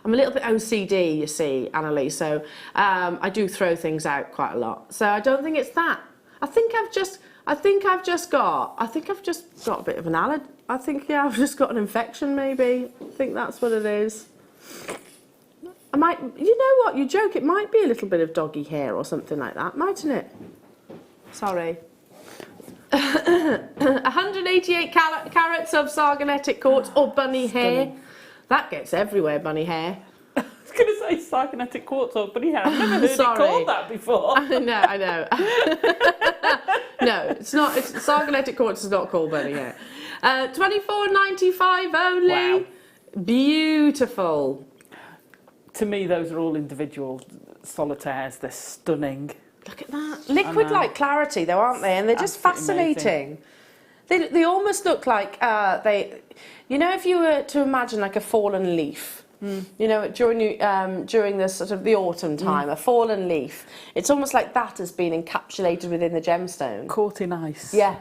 I'm a little bit OCD, you see, Annalie, so I do throw things out quite a lot. So I don't think it's that. I think I've just got a bit of an allergy. I think, yeah, I've just got an infection, maybe. I think that's what it is. I might, you know what, you joke, it might be a little bit of doggy hair or something like that, mightn't it? Sorry. 188 carats of sargonetic quartz or bunny hair. That gets everywhere, bunny hair. I was going to say sargonetic quartz or bunny hair. I've never heard it called that before. I know. No, it's not. Sargonetic quartz is not called bunny hair. $24.95 only. Wow. Beautiful. To me, those are all individual solitaires. They're stunning. Look at that. Liquid-like clarity, though, aren't they? And they're just fascinating. They almost look like you know, if you were to imagine like a fallen leaf, You know, during the sort of the autumn time, a fallen leaf. It's almost like that has been encapsulated within the gemstone. Caught in ice. Yeah,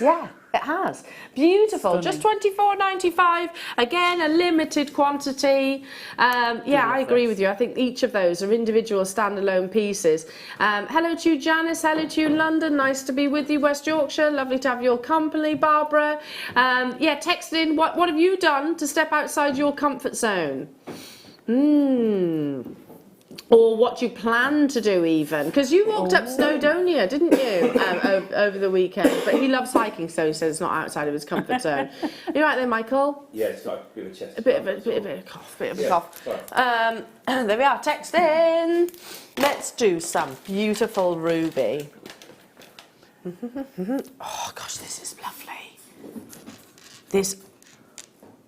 yeah, it has. Beautiful. Stunning. Just $24.95. Again, a limited quantity. Yeah, I agree with you. I think each of those are individual standalone pieces. Hello to you, Janice. Hello to you, London. Nice to be with you, West Yorkshire. Lovely to have your company, Barbara. Yeah, text in. What have you done to step outside your comfort zone? Or what you plan to do even, because you walked up Snowdonia, didn't you, over the weekend? But he loves hiking, so he says it's not outside of his comfort zone. You right there, Michael? Yeah, it's got a bit of a chest. A bit of a cough, bit of a cough. Sorry. There we are, text in. Let's do some beautiful ruby. Oh gosh, this is lovely.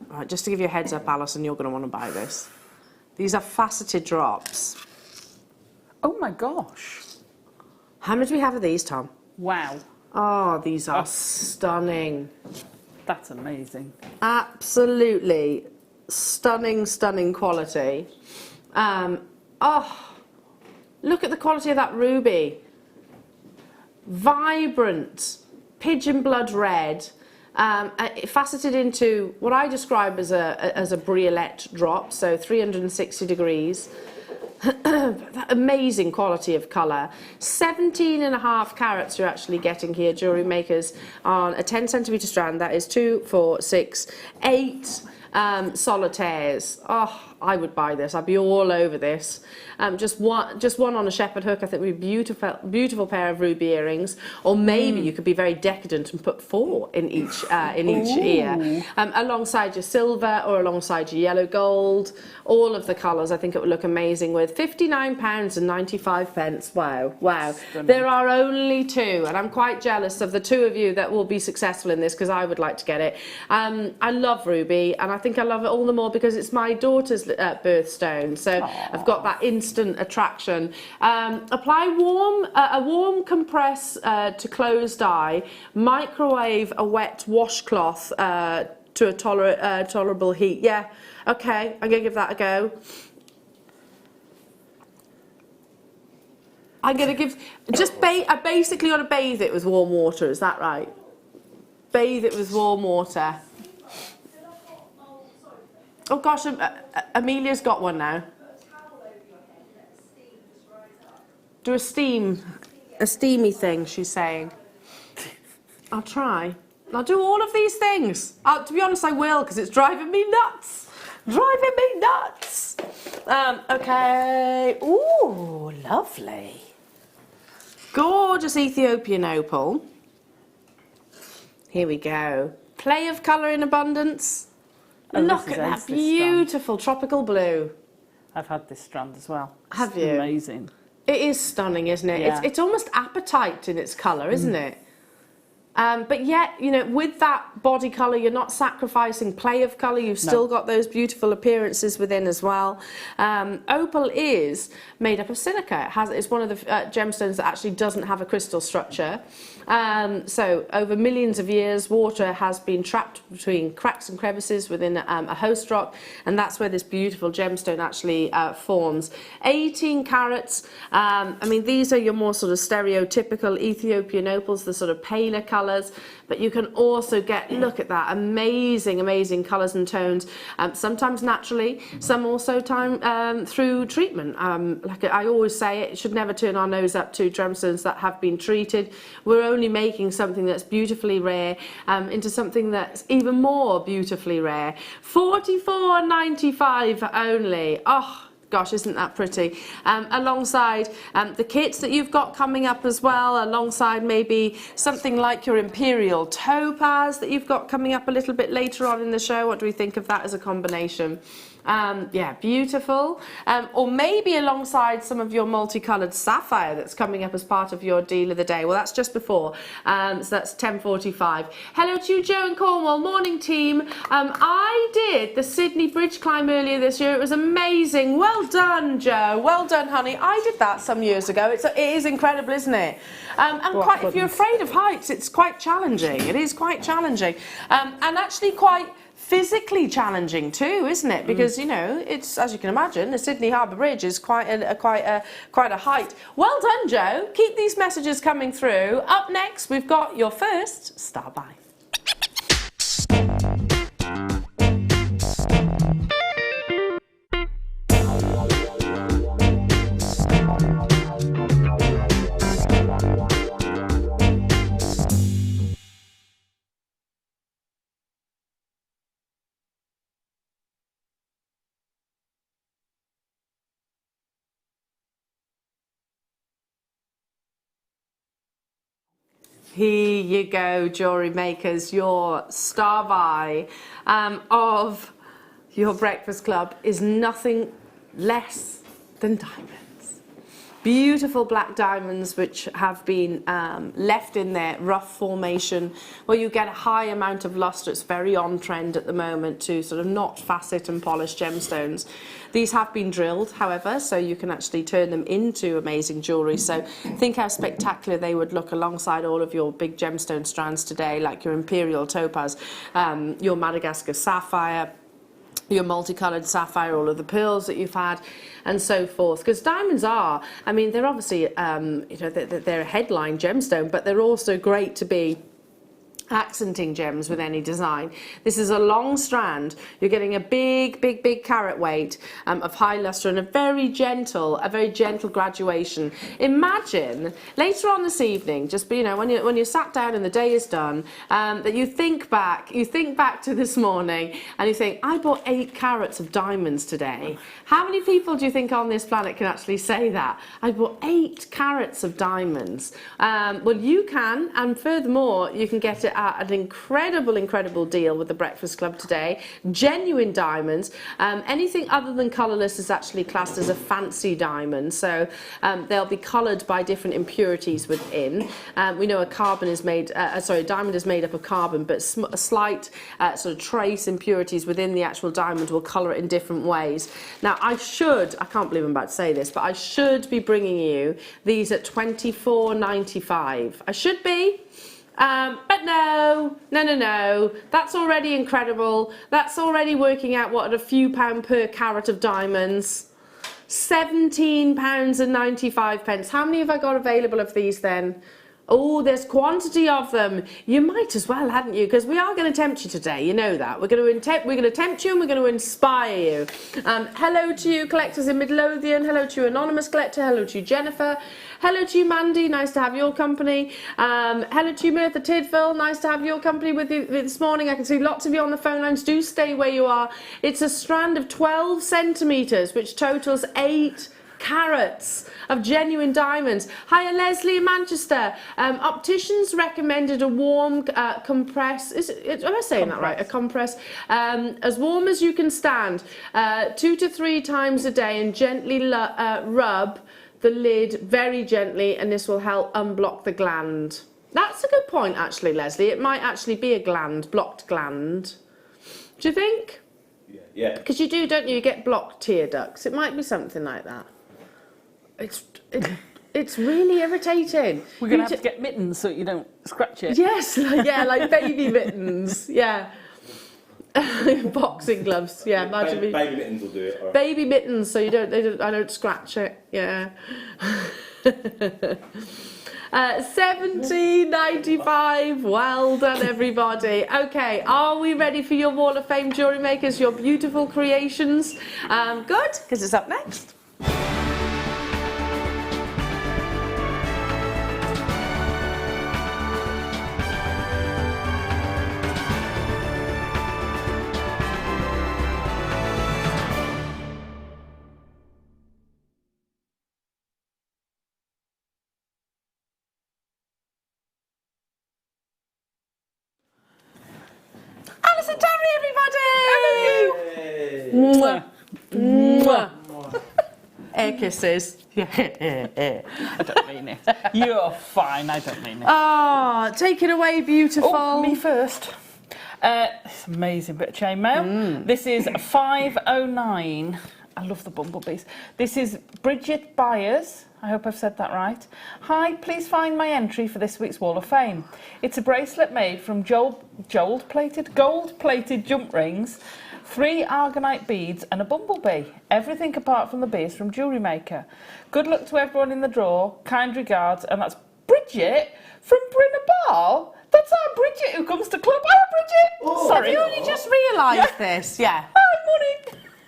Right, just to give you a heads up, Alison, you're going to want to buy this. These are faceted drops. Oh my gosh. How many do we have of these, Tom? Wow. Oh, these are stunning. That's amazing. Absolutely stunning, stunning quality. Oh, look at the quality of that ruby. Vibrant, pigeon blood red. Faceted into what I describe as a briolette drop, so 360 degrees. That amazing quality of colour. 17.5 carats you're actually getting here, Jewellery Makers, on a 10 centimetre strand. That is 2, 4, 6, 8 solitaires. Oh, I would buy this. I'd be all over this. Just one on a shepherd hook. I think would be beautiful pair of ruby earrings. Or maybe you could be very decadent and put 4 in each ear, alongside your silver or alongside your yellow gold. All of the colours, I think it would look amazing with £59.95. Wow, wow. Stunning. There are only 2, and I'm quite jealous of the 2 of you that will be successful in this because I would like to get it. I love ruby, and I think I love it all the more because it's my daughter's birthstone, so I've got that instant attraction. Apply a warm compress to closed dye, microwave a wet washcloth to a tolerable heat. Yeah, okay, I'm gonna give that a go. I'm gonna give I basically ought to bathe it with warm water. Is that right? Bathe it with warm water. Oh gosh, Amelia's got one now. Do a steamy thing, she's saying. I'll try. I'll do all of these things. To be honest, I will, because it's driving me nuts. Driving me nuts. Okay. Ooh, lovely. Gorgeous Ethiopian opal. Here we go. Play of colour in abundance. Oh, look at that beautiful tropical blue. I've had this strand as well. Have It's you? Amazing. It is stunning, isn't it? Yeah. It's almost apatite in its colour, isn't it? But yet, you know, with that body colour, you're not sacrificing play of colour. You've still got those beautiful appearances within as well. Opal is made up of silica. It's one of the gemstones that actually doesn't have a crystal structure. So over millions of years, water has been trapped between cracks and crevices within a host rock, and that's where this beautiful gemstone actually forms. 18 carats. I mean, these are your more sort of stereotypical Ethiopian opals, the sort of paler colours, but you can also get, look at that, amazing colours and tones, sometimes naturally, some also through treatment. Like I always say, it should never turn our nose up to gemstones that have been treated. We're only making something that's beautifully rare into something that's even more beautifully rare. $44.95 only. Oh, gosh, isn't that pretty? Alongside the kits that you've got coming up as well, alongside maybe something like your Imperial Topaz that you've got coming up a little bit later on in the show. What do we think of that as a combination? Yeah, beautiful. Or maybe alongside some of your multicoloured sapphire that's coming up as part of your deal of the day. Well, that's just before, so that's $10.45. Hello to you, Joe in Cornwall. Morning, team. I did the Sydney Bridge climb earlier this year. It was amazing. Well done, Joe. Well done, honey. I did that some years ago. It is incredible, isn't it? And if you're afraid of heights, it's quite challenging. It is quite challenging. And actually quite physically challenging too, isn't it? Because you know, it's, as you can imagine, the Sydney Harbour Bridge is quite a height. Well done, Joe. Keep these messages coming through. Up next, we've got your first star buy. Here you go, Jewellery Makers. Your star buy of your breakfast club is nothing less than diamonds. Beautiful black diamonds which have been left in their rough formation where you get a high amount of luster. It's very on trend at the moment to sort of not facet and polish gemstones. These have been drilled, however, so you can actually turn them into amazing jewellery. So think how spectacular they would look alongside all of your big gemstone strands today, like your imperial topaz, your Madagascar sapphire, your multicoloured sapphire, all of the pearls that you've had, and so forth. Because diamonds are, I mean, they're obviously, you know, they're a headline gemstone, but they're also great to be accenting gems with any design. This is a long strand. You're getting a big carat weight of high luster and a very gentle graduation. Imagine later on this evening, just you know, when you're sat down and the day is done, that you think back to this morning and you think, I bought 8 carats of diamonds today. How many people do you think on this planet can actually say that? I bought 8 carats of diamonds. Well, you can, and furthermore, you can get it at an incredible deal with the Breakfast Club today. Genuine diamonds. Anything other than colourless is actually classed as a fancy diamond, so they'll be coloured by different impurities within. We know a diamond is made up of carbon, but a slight sort of trace impurities within the actual diamond will colour it in different ways. Now, I can't believe I'm about to say this, but I should be bringing you these at $24.95. I should be. But no, that's already incredible. That's already working out what, at a few pound per carat of diamonds. £17.95. How many have I got available of these then? Oh, there's quantity of them. You might as well, hadn't you? Because we are going to tempt you today. You know that. We're going to tempt you and we're going to inspire you. Hello to you, collectors in Midlothian. Hello to you, anonymous collector. Hello to you, Jennifer. Hello to you, Mandy. Nice to have your company. Hello to you, Mertha Tidville. Nice to have your company with you this morning. I can see lots of you on the phone lines. Do stay where you are. It's a strand of 12 centimetres, which totals 8 carats of genuine diamonds. Hiya, Leslie in Manchester. Opticians recommended a warm compress. Am I saying that right? A compress. As warm as you can stand, 2 to 3 times a day, and gently rub the lid very gently, and this will help unblock the gland. That's a good point, actually, Leslie. It might actually be a gland, blocked gland. Do you think? Yeah. Because you do, don't you? You get blocked tear ducts. It might be something like that. It's really irritating. We're going to have to get mittens so you don't scratch it. Yes, like baby mittens. Yeah. Boxing gloves. Yeah, imagine me. Baby mittens will do it. Right. Baby mittens, so I don't scratch it. Yeah. $17.95. Well done, everybody. Okay, are we ready for your Wall of Fame Jewellery Makers? Your beautiful creations. Good, because it's up next. Allison, Tarry, everybody! Mwah. Mwah. Air kisses. I don't mean it. You're fine, I don't mean it. Oh, take it away, beautiful. Oh, me first. This amazing bit of chainmail. This is 509 I love the bumblebees. This is Bridget Byers. I hope I've said that right. Hi, please find my entry for this week's Wall of Fame. It's a bracelet made from gold-plated jump rings, 3 argonite beads and a bumblebee. Everything apart from the bees from Jewellery Maker. Good luck to everyone in the draw. Kind regards. And that's Bridget from Brinabal. That's our Bridget who comes to club. Hi, Bridget. Oh, Sorry. Have you only just realised this? Yeah. Hi, morning.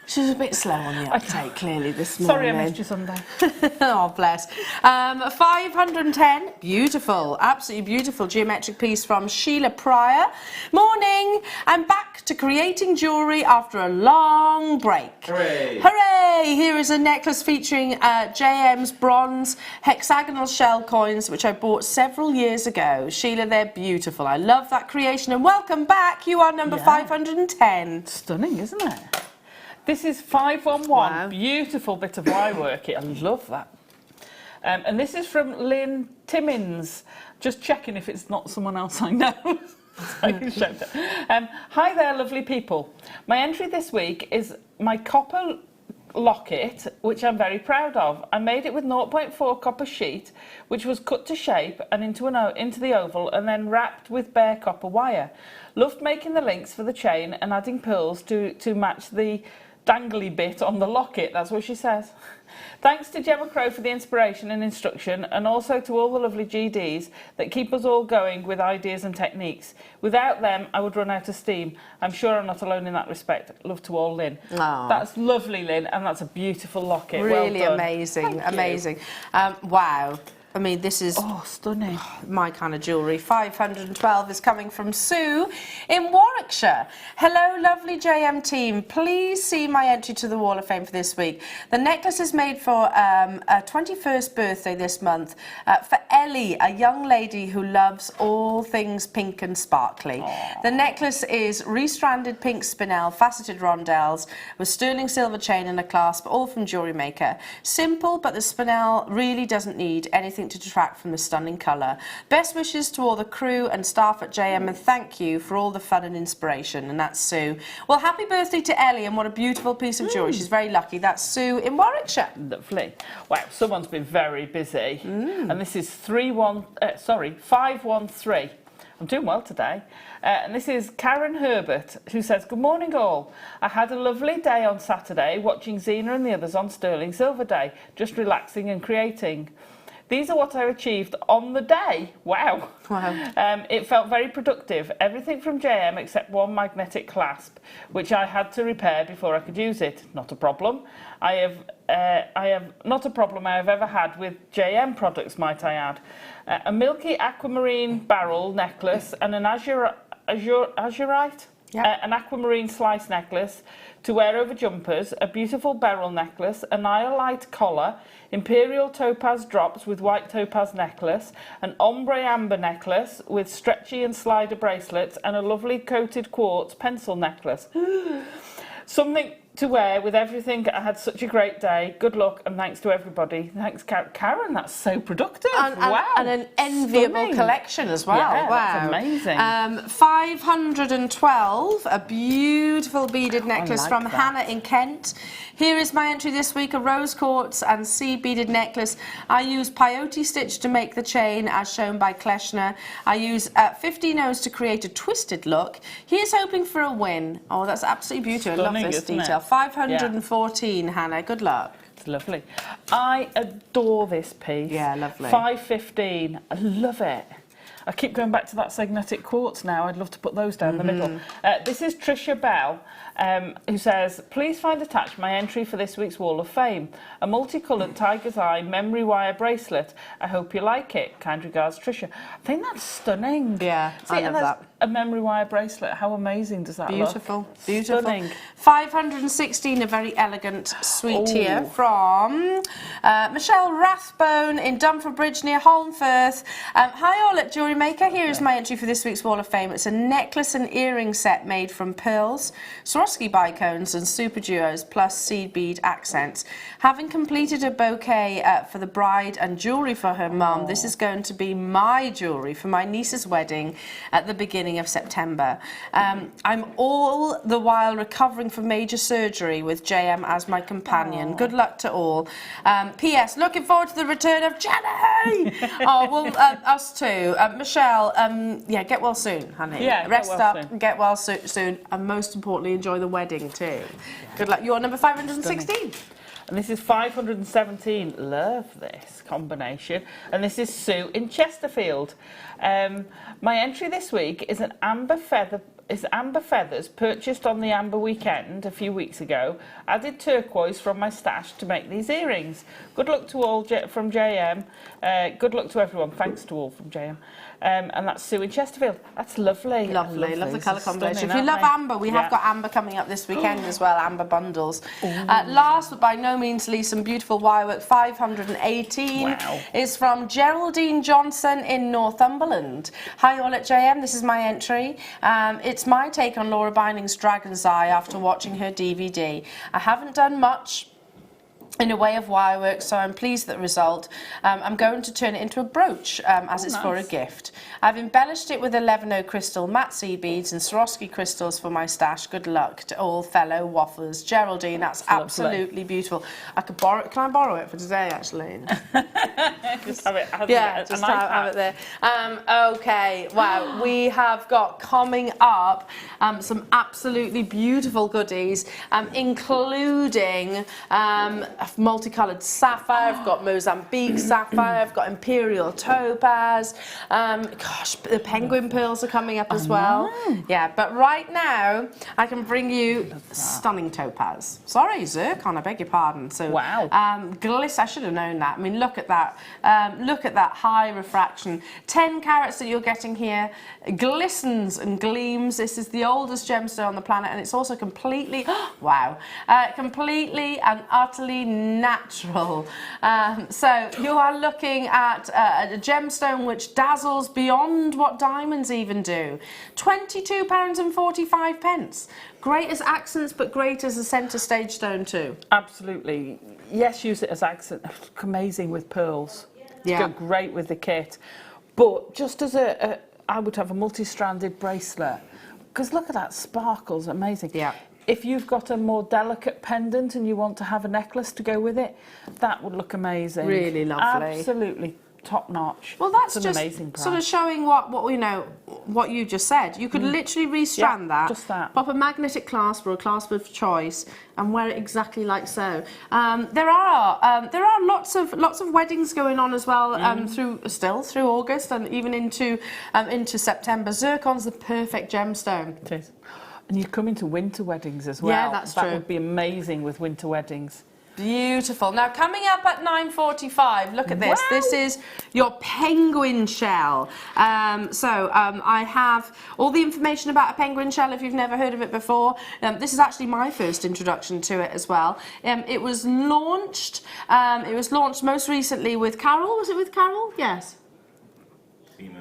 She's a bit slow on the uptake, clearly, this Sorry I morning. missed you Sunday. Oh, bless. 510. Beautiful. Absolutely beautiful geometric piece from Sheila Pryor. Morning. I'm back to creating jewellery after a long break. Hooray. Hooray! Here is a necklace featuring JM's bronze hexagonal shell coins, which I bought several years ago. Sheila, they're beautiful. I love that creation. And welcome back. You are number 510. Stunning, isn't it? This is 511. Wow. Beautiful bit of wire work. I love that. And this is from Lynn Timmins. Just checking if it's not someone else I know. Hi there, lovely people. My entry this week is my copper locket, which I'm very proud of. I made it with 0.4 copper sheet, which was cut to shape and into the oval and then wrapped with bare copper wire. Loved making the links for the chain and adding pearls to match the dangly bit on the locket. That's what she says. Thanks to Gemma Crow for the inspiration and instruction, and also to all the lovely GDs that keep us all going with ideas and techniques. Without them, I would run out of steam. I'm sure I'm not alone in that respect. Love to all, Lynn. Aww. That's lovely, Lynn, and that's a beautiful locket. Really well done. amazing. Thank you. Amazing. Wow. I mean, this is stunning. my kind of jewellery. 512 is coming from Sue in Warwickshire. Hello, lovely JM team. Please see my entry to the Wall of Fame for this week. The necklace is made for a 21st birthday this month for Ellie, a young lady who loves all things pink and sparkly. Aww. The necklace is restranded pink spinel, faceted rondelles with sterling silver chain and a clasp, all from Jewellery Maker. Simple, but the spinel really doesn't need anything to detract from the stunning colour. Best wishes to all the crew and staff at JM, and thank you for all the fun and inspiration. And that's Sue. Well, happy birthday to Ellie, and what a beautiful piece of jewellery. She's very lucky. That's Sue in Warwickshire. Lovely. Wow, someone's been very busy. And this is 513. I'm doing well today. And this is Karen Herbert, who says, good morning all. I had a lovely day on Saturday watching Zena and the others on Sterling Silver Day, just relaxing and creating. These are what I achieved on the day. Wow. It felt very productive. Everything from JM except one magnetic clasp, which I had to repair before I could use it. Not a problem. I have not a problem I have ever had with JM products, might I add. A milky aquamarine barrel necklace and an azurite? Yep. An aquamarine slice necklace to wear over jumpers, a beautiful beryl necklace, a niolite collar, imperial topaz drops with white topaz necklace, an ombre amber necklace with stretchy and slider bracelets, and a lovely coated quartz pencil necklace. Something to wear with everything. I had such a great day. Good luck and thanks to everybody. Thanks, Karen. That's so productive. Wow. And an enviable Stunning. Collection as well. Yeah, wow. that's amazing. 512, a beautiful beaded necklace like from that. Hannah in Kent. Here is my entry this week, a rose quartz and sea beaded necklace. I use peyote stitch to make the chain as shown by Kleshner. I use 15 O's to create a twisted look. Here's hoping for a win. Oh, that's absolutely beautiful. Stunning, I love this isn't detail. it? 514, Hannah. Good luck. It's lovely. I adore this piece. Yeah, lovely. 515. I love it. I keep going back to that magnetic quartz now. I'd love to put those down the middle. This is Trisha Bell, who says, please find attached my entry for this week's Wall of Fame. A multicoloured tiger's eye memory wire bracelet. I hope you like it. Kind regards, Trisha. I think that's stunning. Yeah, I love that. A memory wire bracelet. How amazing does that look? Beautiful, beautiful. Stunning. 516, a very elegant suite here from Michelle Rathbone in Dumford Bridge near Holmfirth. Hi all at Jewellery Maker. Here is my entry for this week's Wall of Fame. It's a necklace and earring set made from pearls, Swarovski Swarovski bicones and super duos plus seed bead accents. Having completed a bouquet for the bride and jewellery for her mum, this is going to be my jewellery for my niece's wedding at the beginning of September. I'm all the while recovering from major surgery with JM as my companion. Good luck to all. P.S. Looking forward to the return of Jenny! Oh, well, us too. Michelle, yeah, get well soon, honey. Yeah, rest get well up, soon. get well soon, and most importantly, enjoy the wedding too. Good luck. You're number 516. And this is 517. Love this combination. And this is Sue in Chesterfield. My entry this week is an amber feathers purchased on the Amber Weekend a few weeks ago. Added turquoise from my stash to make these earrings. Good luck to all from JM. Good luck to everyone. Thanks to all from JM. And that's Sue in Chesterfield. That's lovely. Lovely, love the colour combination. If Stunning, you love aren't amber, we have got amber coming up this weekend as well, amber bundles. Last but by no means least, some beautiful wirework. 518 Wow. is from Geraldine Johnson in Northumberland. Hi all at JM, this is my entry. It's my take on Laura Binding's Dragon's Eye after watching her DVD. I haven't done much in a way of wirework, so I'm pleased with the result. I'm going to turn it into a brooch as it's for a gift. I've embellished it with 11O crystal matte seed beads and Swarovski crystals for my stash. Good luck to all fellow wafflers. Geraldine, that's absolutely beautiful. I could borrow it. Can I borrow it for today, actually? Just have it. Yeah, just have it there. Okay, wow, we have got coming up some absolutely beautiful goodies, including multicoloured sapphire. I've got Mozambique sapphire. I've got imperial topaz. Gosh, the penguin pearls are coming up as well. Yeah, but right now I can bring you stunning topaz. Sorry, zircon. I beg your pardon. So wow. Gliss. I should have known that. I mean, look at that. Look at that high refraction. 10 carats that you're getting here glistens and gleams. This is the oldest gemstone on the planet, and it's also completely wow, completely and utterly natural. So you are looking at a gemstone which dazzles beyond what diamonds even do. £22.45. Great as accents, but great as a centre stage stone too. Absolutely. Yes, use it as accent. Amazing with pearls. Yeah. Go great with the kit. But just as I would have a multi-stranded bracelet. Because look at that, sparkles, amazing. Yeah. If you've got a more delicate pendant and you want to have a necklace to go with it, that would look amazing. Really lovely. Absolutely top notch. Well, that's it's an amazing price. sort of showing what you know, what you just said. You could literally restrand that, just that. pop a magnetic clasp or a clasp of choice, and wear it exactly like so. There are lots of weddings going on as well through August and even into September. Zircon's the perfect gemstone. It is. And you come into winter weddings as well. Yeah, that's true. That would be amazing with winter weddings. Beautiful. Now coming up at 9:45, look at this. Wow. This is your penguin shell. I have all the information about a penguin shell if you've never heard of it before. This is actually my first introduction to it as well. It was launched most recently with Carol. Was it with Carol? Yes.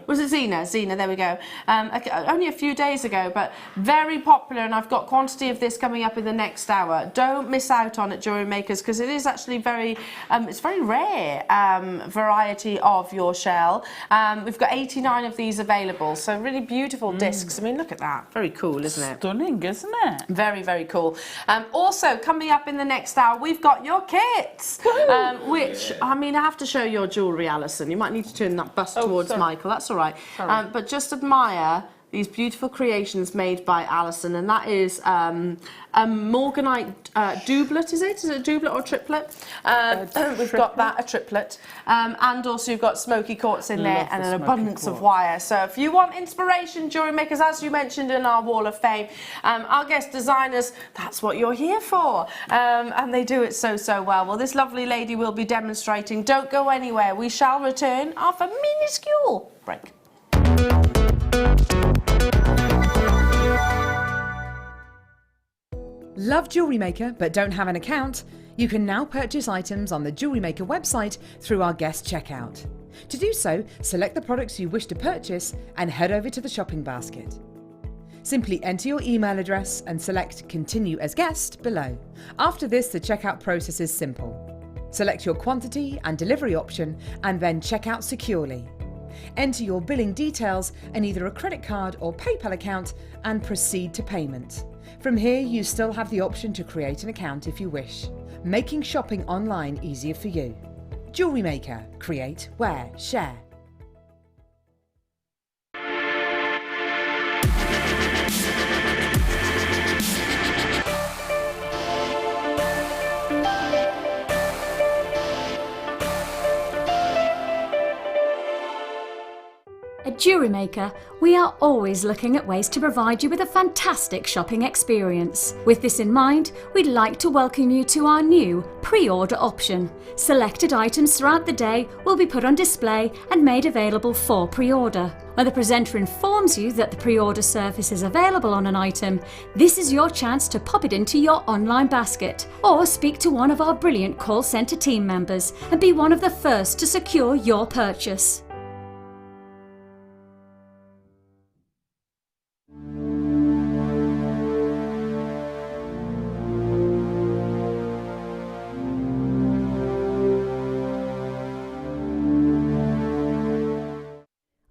Was it Zena? Zena, there we go. Only a few days ago, but very popular, and I've got quantity of this coming up in the next hour. Don't miss out on it, Jewellery Makers, because it is actually it's very rare variety of your shell. We've got 89 of these available, so really beautiful discs. I mean, look at that. Very cool, isn't it? Stunning, isn't it? Very, very cool. Also, coming up in the next hour, we've got your kits, which, I mean, I have to show your jewellery, Alison. You might need to turn that bust towards sorry. Michael. That's all right. But just admire these beautiful creations made by Allison, and that is a morganite doublet, is it? Is it a doublet or a triplet? We've got that, a triplet. And also you've got smoky quartz in there and an abundance of wire. So if you want inspiration, Jewellery Makers, as you mentioned in our Wall of Fame, our guest designers, that's what you're here for. And they do it so, so well. Well, this lovely lady will be demonstrating. Don't go anywhere. We shall return after a minuscule break. Love Jewellery Maker but don't have an account? You can now purchase items on the Jewellery Maker website through our guest checkout. To do so, select the products you wish to purchase and head over to the shopping basket. Simply enter your email address and select Continue as Guest below. After this, the checkout process is simple. Select your quantity and delivery option and then check out securely. Enter your billing details and either a credit card or PayPal account and proceed to payment. From here, you still have the option to create an account if you wish, making shopping online easier for you. Jewellery Maker. Create, wear, share. At Jewellery Maker, we are always looking at ways to provide you with a fantastic shopping experience. With this in mind, we'd like to welcome you to our new pre-order option. Selected items throughout the day will be put on display and made available for pre-order. When the presenter informs you that the pre-order service is available on an item, this is your chance to pop it into your online basket or speak to one of our brilliant call centre team members and be one of the first to secure your purchase.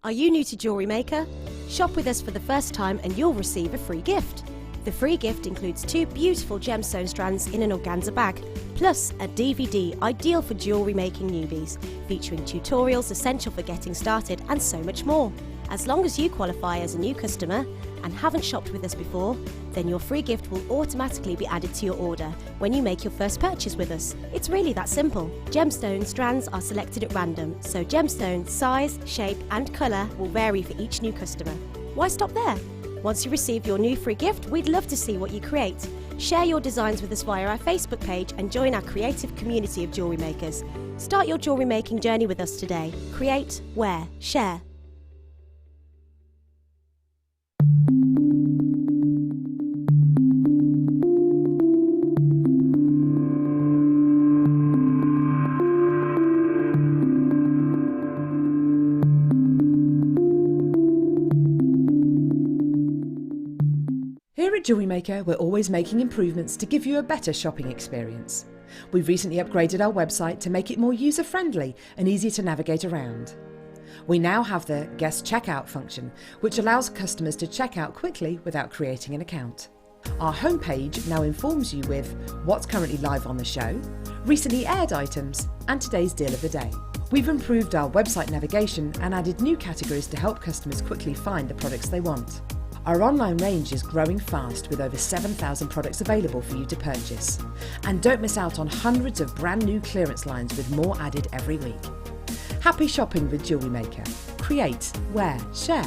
Are you new to Jewellery Maker? Shop with us for the first time and you'll receive a free gift. The free gift includes 2 beautiful gemstone strands in an organza bag, plus a DVD ideal for jewellery making newbies, featuring tutorials essential for getting started and so much more. As long as you qualify as a new customer and haven't shopped with us before, then your free gift will automatically be added to your order when you make your first purchase with us. It's really that simple. Gemstone strands are selected at random, so gemstone size, shape and colour will vary for each new customer. Why stop there? Once you receive your new free gift, we'd love to see what you create. Share your designs with us via our Facebook page and join our creative community of jewellery makers. Start your jewellery making journey with us today. Create, wear, share. Here at Jewellery Maker, we're always making improvements to give you a better shopping experience. We've recently upgraded our website to make it more user-friendly and easy to navigate around. We now have the guest checkout function, which allows customers to check out quickly without creating an account. Our homepage now informs you with what's currently live on the show, recently aired items, and today's deal of the day. We've improved our website navigation and added new categories to help customers quickly find the products they want. Our online range is growing fast with over 7,000 products available for you to purchase. And don't miss out on hundreds of brand new clearance lines with more added every week. Happy shopping with Jewellery Maker. Create, wear, share.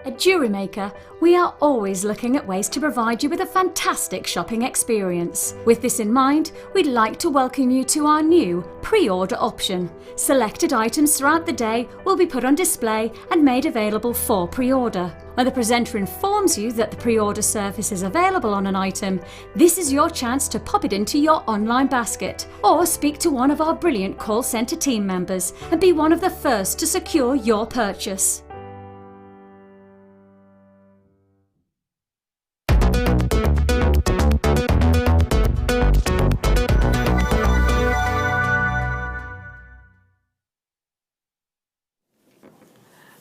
At Jewellery Maker, we are always looking at ways to provide you with a fantastic shopping experience. With this in mind, we'd like to welcome you to our new pre-order option. Selected items throughout the day will be put on display and made available for pre-order. When the presenter informs you that the pre-order service is available on an item, this is your chance to pop it into your online basket or speak to one of our brilliant call centre team members and be one of the first to secure your purchase.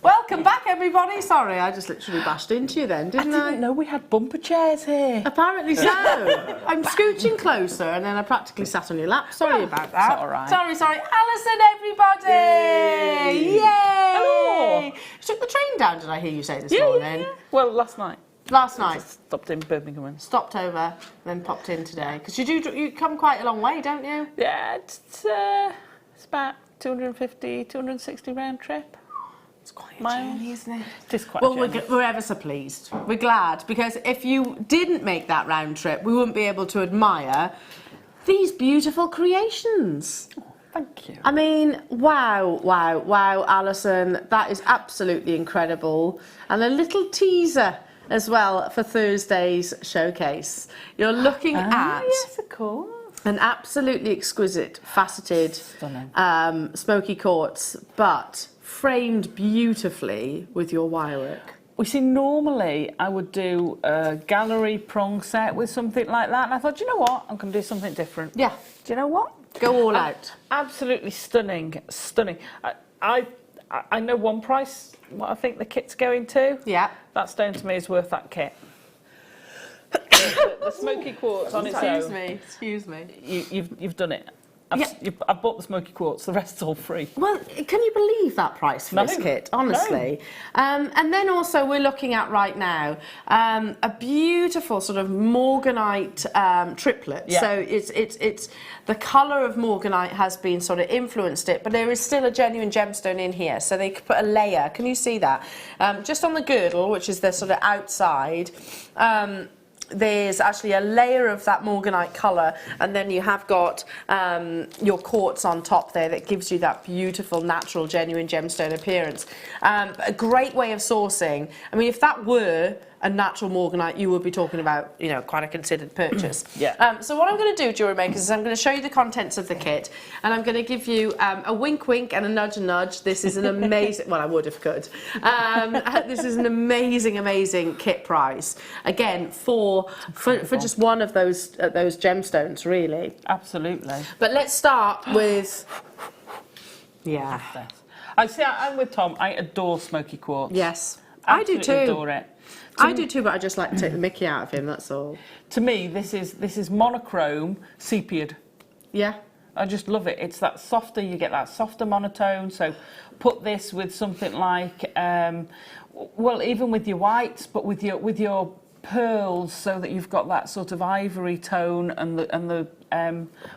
Welcome back, everybody. Sorry, I just literally bashed into you then, didn't I? I didn't know we had bumper chairs here. Apparently so. I'm scooching closer and then I practically sat on your lap. Sorry about that. It's all right. Sorry. Allison, everybody! Yay! Hello. You took the train down, did I hear you say this morning? Yeah. Well, last night. Last night. Stopped in Birmingham. And... Stopped over, then popped in today. Because you come quite a long way, don't you? Yeah, it's about 250, 260 round trip. It's quite a journey, isn't it? It is quite well, a journey. we're ever so pleased. We're glad, because if you didn't make that round trip, we wouldn't be able to admire these beautiful creations. Thank you. I mean, wow, wow, wow, Alison. That is absolutely incredible. And a little teaser as well for Thursday's showcase. You're looking at Yes, of course. an absolutely exquisite, faceted, Stunning. smoky quartz, but framed beautifully with your wire work. We see, normally I would do a gallery prong set with something like that, and I thought, you know what, I'm going to do something different. Yeah, Do you know what? go all out. Absolutely stunning, stunning. I know one price, what I think the kit's going to. Yeah. That stone to me is worth that kit. The smoky quartz on its own. Excuse me. You've done it. Yeah. I've bought the smoky quartz, the rest's all free. Well, can you believe that price for this No. kit? Honestly. And then also we're looking at right now a beautiful sort of morganite triplet. Yeah. So it's the colour of morganite has been sort of influenced it, but there is still a genuine gemstone in here. So they could put a layer. Can you see that? Just on the girdle, which is the sort of outside. There's actually a layer of that morganite colour, and then you have got your quartz on top there that gives you that beautiful, natural, genuine gemstone appearance. A great way of sourcing. I mean, if that were a natural morganite, you would be talking about, you know, quite a considered purchase. Yeah. So what I'm going to do, Jewellery Makers, is I'm going to show you the contents of the kit, and I'm going to give you a wink wink and a nudge nudge. This is an amazing, well, I would if could. This is an amazing kit price. Again, for just one of those gemstones, really. Absolutely. But let's start with, yeah. I see. I'm with Tom. I adore smoky quartz. Yes. I do Absolutely too. adore it. I do too, but I just like to take the mickey out of him, that's all. To me, this is monochrome sepiaed. Yeah. I just love it. It's that softer. You get that softer monotone. So, put this with something like, well, even with your whites, but with your pearls, so that you've got that sort of ivory tone and the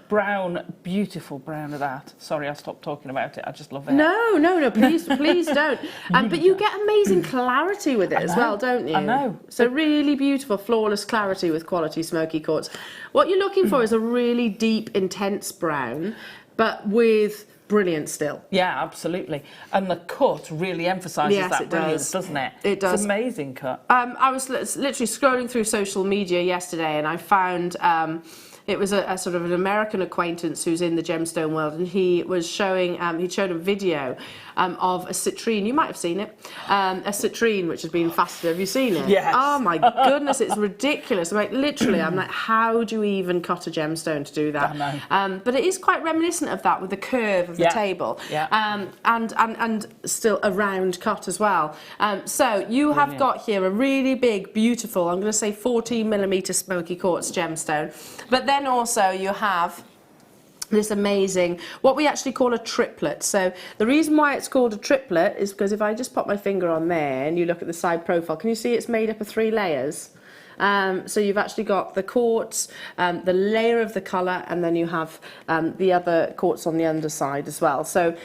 brown, beautiful brown of that. Sorry, I stopped talking about it. I just love it. No, please don't. But you get amazing clarity with it as well, don't you? I know. So really beautiful, flawless clarity with quality smoky quartz. What you're looking for is a really deep, intense brown, but with brilliance still. Yeah, absolutely. And the cut really emphasises Yes, that it brilliance, does. doesn't it? It does. It's an amazing cut. I was literally scrolling through social media yesterday, and I found it was a sort of an American acquaintance who's in the gemstone world, and he was showing, he showed a video of a citrine. You might have seen it. A citrine which has been faceted. Have you seen it? Yes. Oh my goodness, it's ridiculous. I'm like, how do you even cut a gemstone to do that? I know. But it is quite reminiscent of that with the curve of the table. Yeah. And still a round cut as well. So you have got here a really big, beautiful, I'm going to say 14mm smoky quartz gemstone. But then also you have this amazing, what we actually call a triplet. So the reason why it's called a triplet is because if I just pop my finger on there and you look at the side profile, can you see it's made up of 3 layers? So you've actually got the quartz, the layer of the colour, and then you have the other quartz on the underside as well. So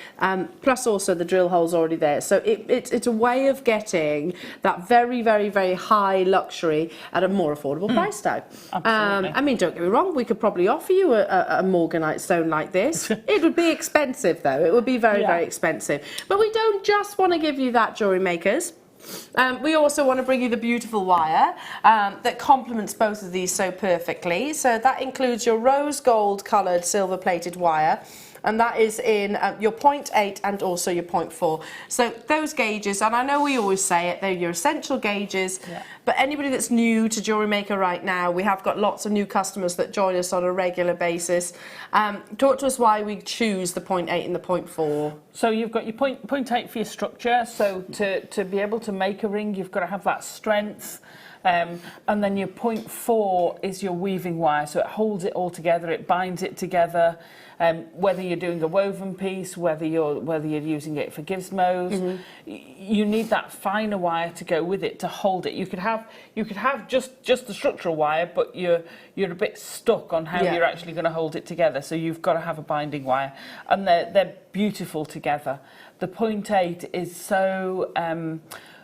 plus also the drill holes already there. So it's a way of getting that very, very, very high luxury at a more affordable price tag. Absolutely. I mean, don't get me wrong, we could probably offer you a morganite stone like this. It would be expensive though. It would be very, very expensive. But we don't just want to give you that, Jewellery Makers. We also want to bring you the beautiful wire that complements both of these so perfectly. So that includes your rose gold coloured silver plated wire, and that is in your 0.8 and also your 0.4. So those gauges, and I know we always say it, they're your essential gauges, but anybody that's new to Jewellery Maker right now, we have got lots of new customers that join us on a regular basis. Talk to us why we choose the 0.8 and the 0.4. So you've got your 0.8 for your structure. So to be able to make a ring, you've got to have that strength. And then your 0.4 is your weaving wire, so it holds it all together, it binds it together. Whether you're doing a woven piece, whether you're using it for gizmos, you need that finer wire to go with it to hold it. You could have just the structural wire, but you're a bit stuck on how you're actually going to hold it together. So you've got to have a binding wire, and they're beautiful together. The 0.8 is so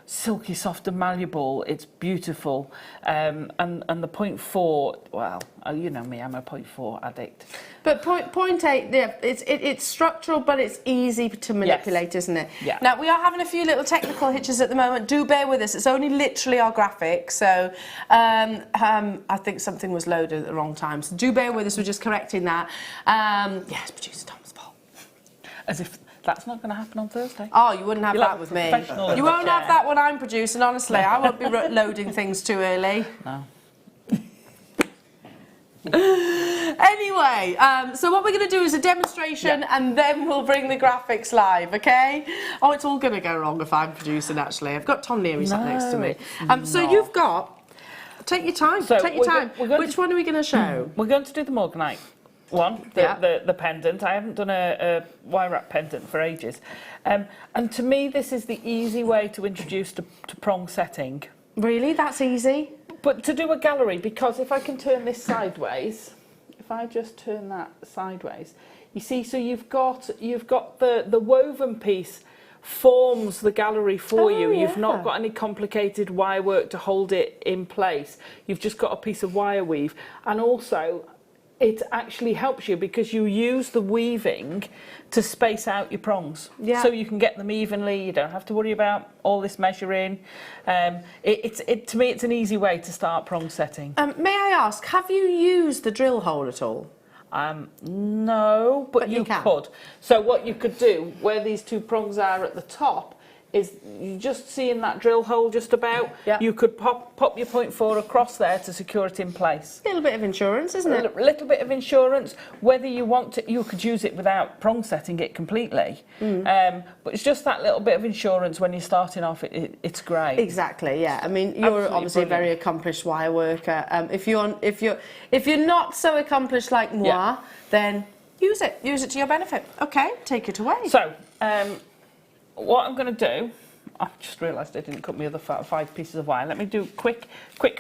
silky soft and malleable. It's beautiful. And the 0.4, well, you know me, I'm a 0.4 addict. But 0.8, yeah, it's structural, but it's easy to manipulate, isn't it? Yeah. Now, we are having a few little technical hitches at the moment. Do bear with us. It's only literally our graphics, so I think something was loaded at the wrong time. So do bear with us. We're just correcting that. Yes, producer Tom's fault. As if that's not going to happen on Thursday. Oh, you wouldn't have You'll that have with a me. professional in You the won't have chair. that when I'm producing, honestly. I won't be loading things too early. No. Anyway, so what we're going to do is a demonstration and then we'll bring the graphics live, okay? Oh, it's all going to go wrong if I'm producing, actually. I've got Tom Leary sat next to me. So you've got... Take your time, So take your time. Which one are we going to show? We're going to do the Morganite one, the pendant. I haven't done a wire wrap pendant for ages. And to me, this is the easy way to introduce to prong setting. Really? That's easy? But to do a gallery, because if I can turn this sideways, if I just turn that sideways, you see, so you've got the woven piece forms the gallery for you. You've not got any complicated wire work to hold it in place. You've just got a piece of wire weave, and also it actually helps you because you use the weaving to space out your prongs, so you can get them evenly. You don't have to worry about all this measuring. To me, it's an easy way to start prong setting. May I ask, have you used the drill hole at all? No, but you could. So what you could do, where these two prongs are at the top, is you just see in that drill hole just about, you could pop your 0.4 across there to secure it in place. A little bit of insurance, isn't it? A little bit of insurance. Whether you want to, you could use it without prong setting it completely. But it's just that little bit of insurance when you're starting off. It's great. Exactly. Yeah. I mean, you're obviously a very accomplished wire worker. If you're not so accomplished like moi, then use it. Use it to your benefit. Okay. Take it away. So. What I'm going to do, I've just realised I didn't cut my other 5 pieces of wire. Let me do quick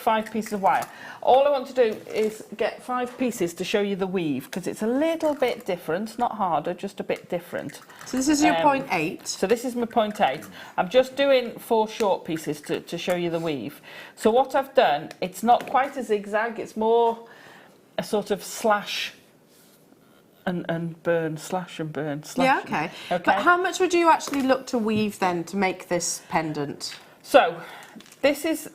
5 pieces of wire. All I want to do is get 5 pieces to show you the weave, because it's a little bit different, not harder, just a bit different. So this is your 0.8. So this is my 0.8. I'm just doing 4 short pieces to show you the weave. So what I've done, it's not quite a zigzag, it's more a sort of slash and burn, slash and burn, slash. Yeah, okay. But how much would you actually look to weave then to make this pendant? So this is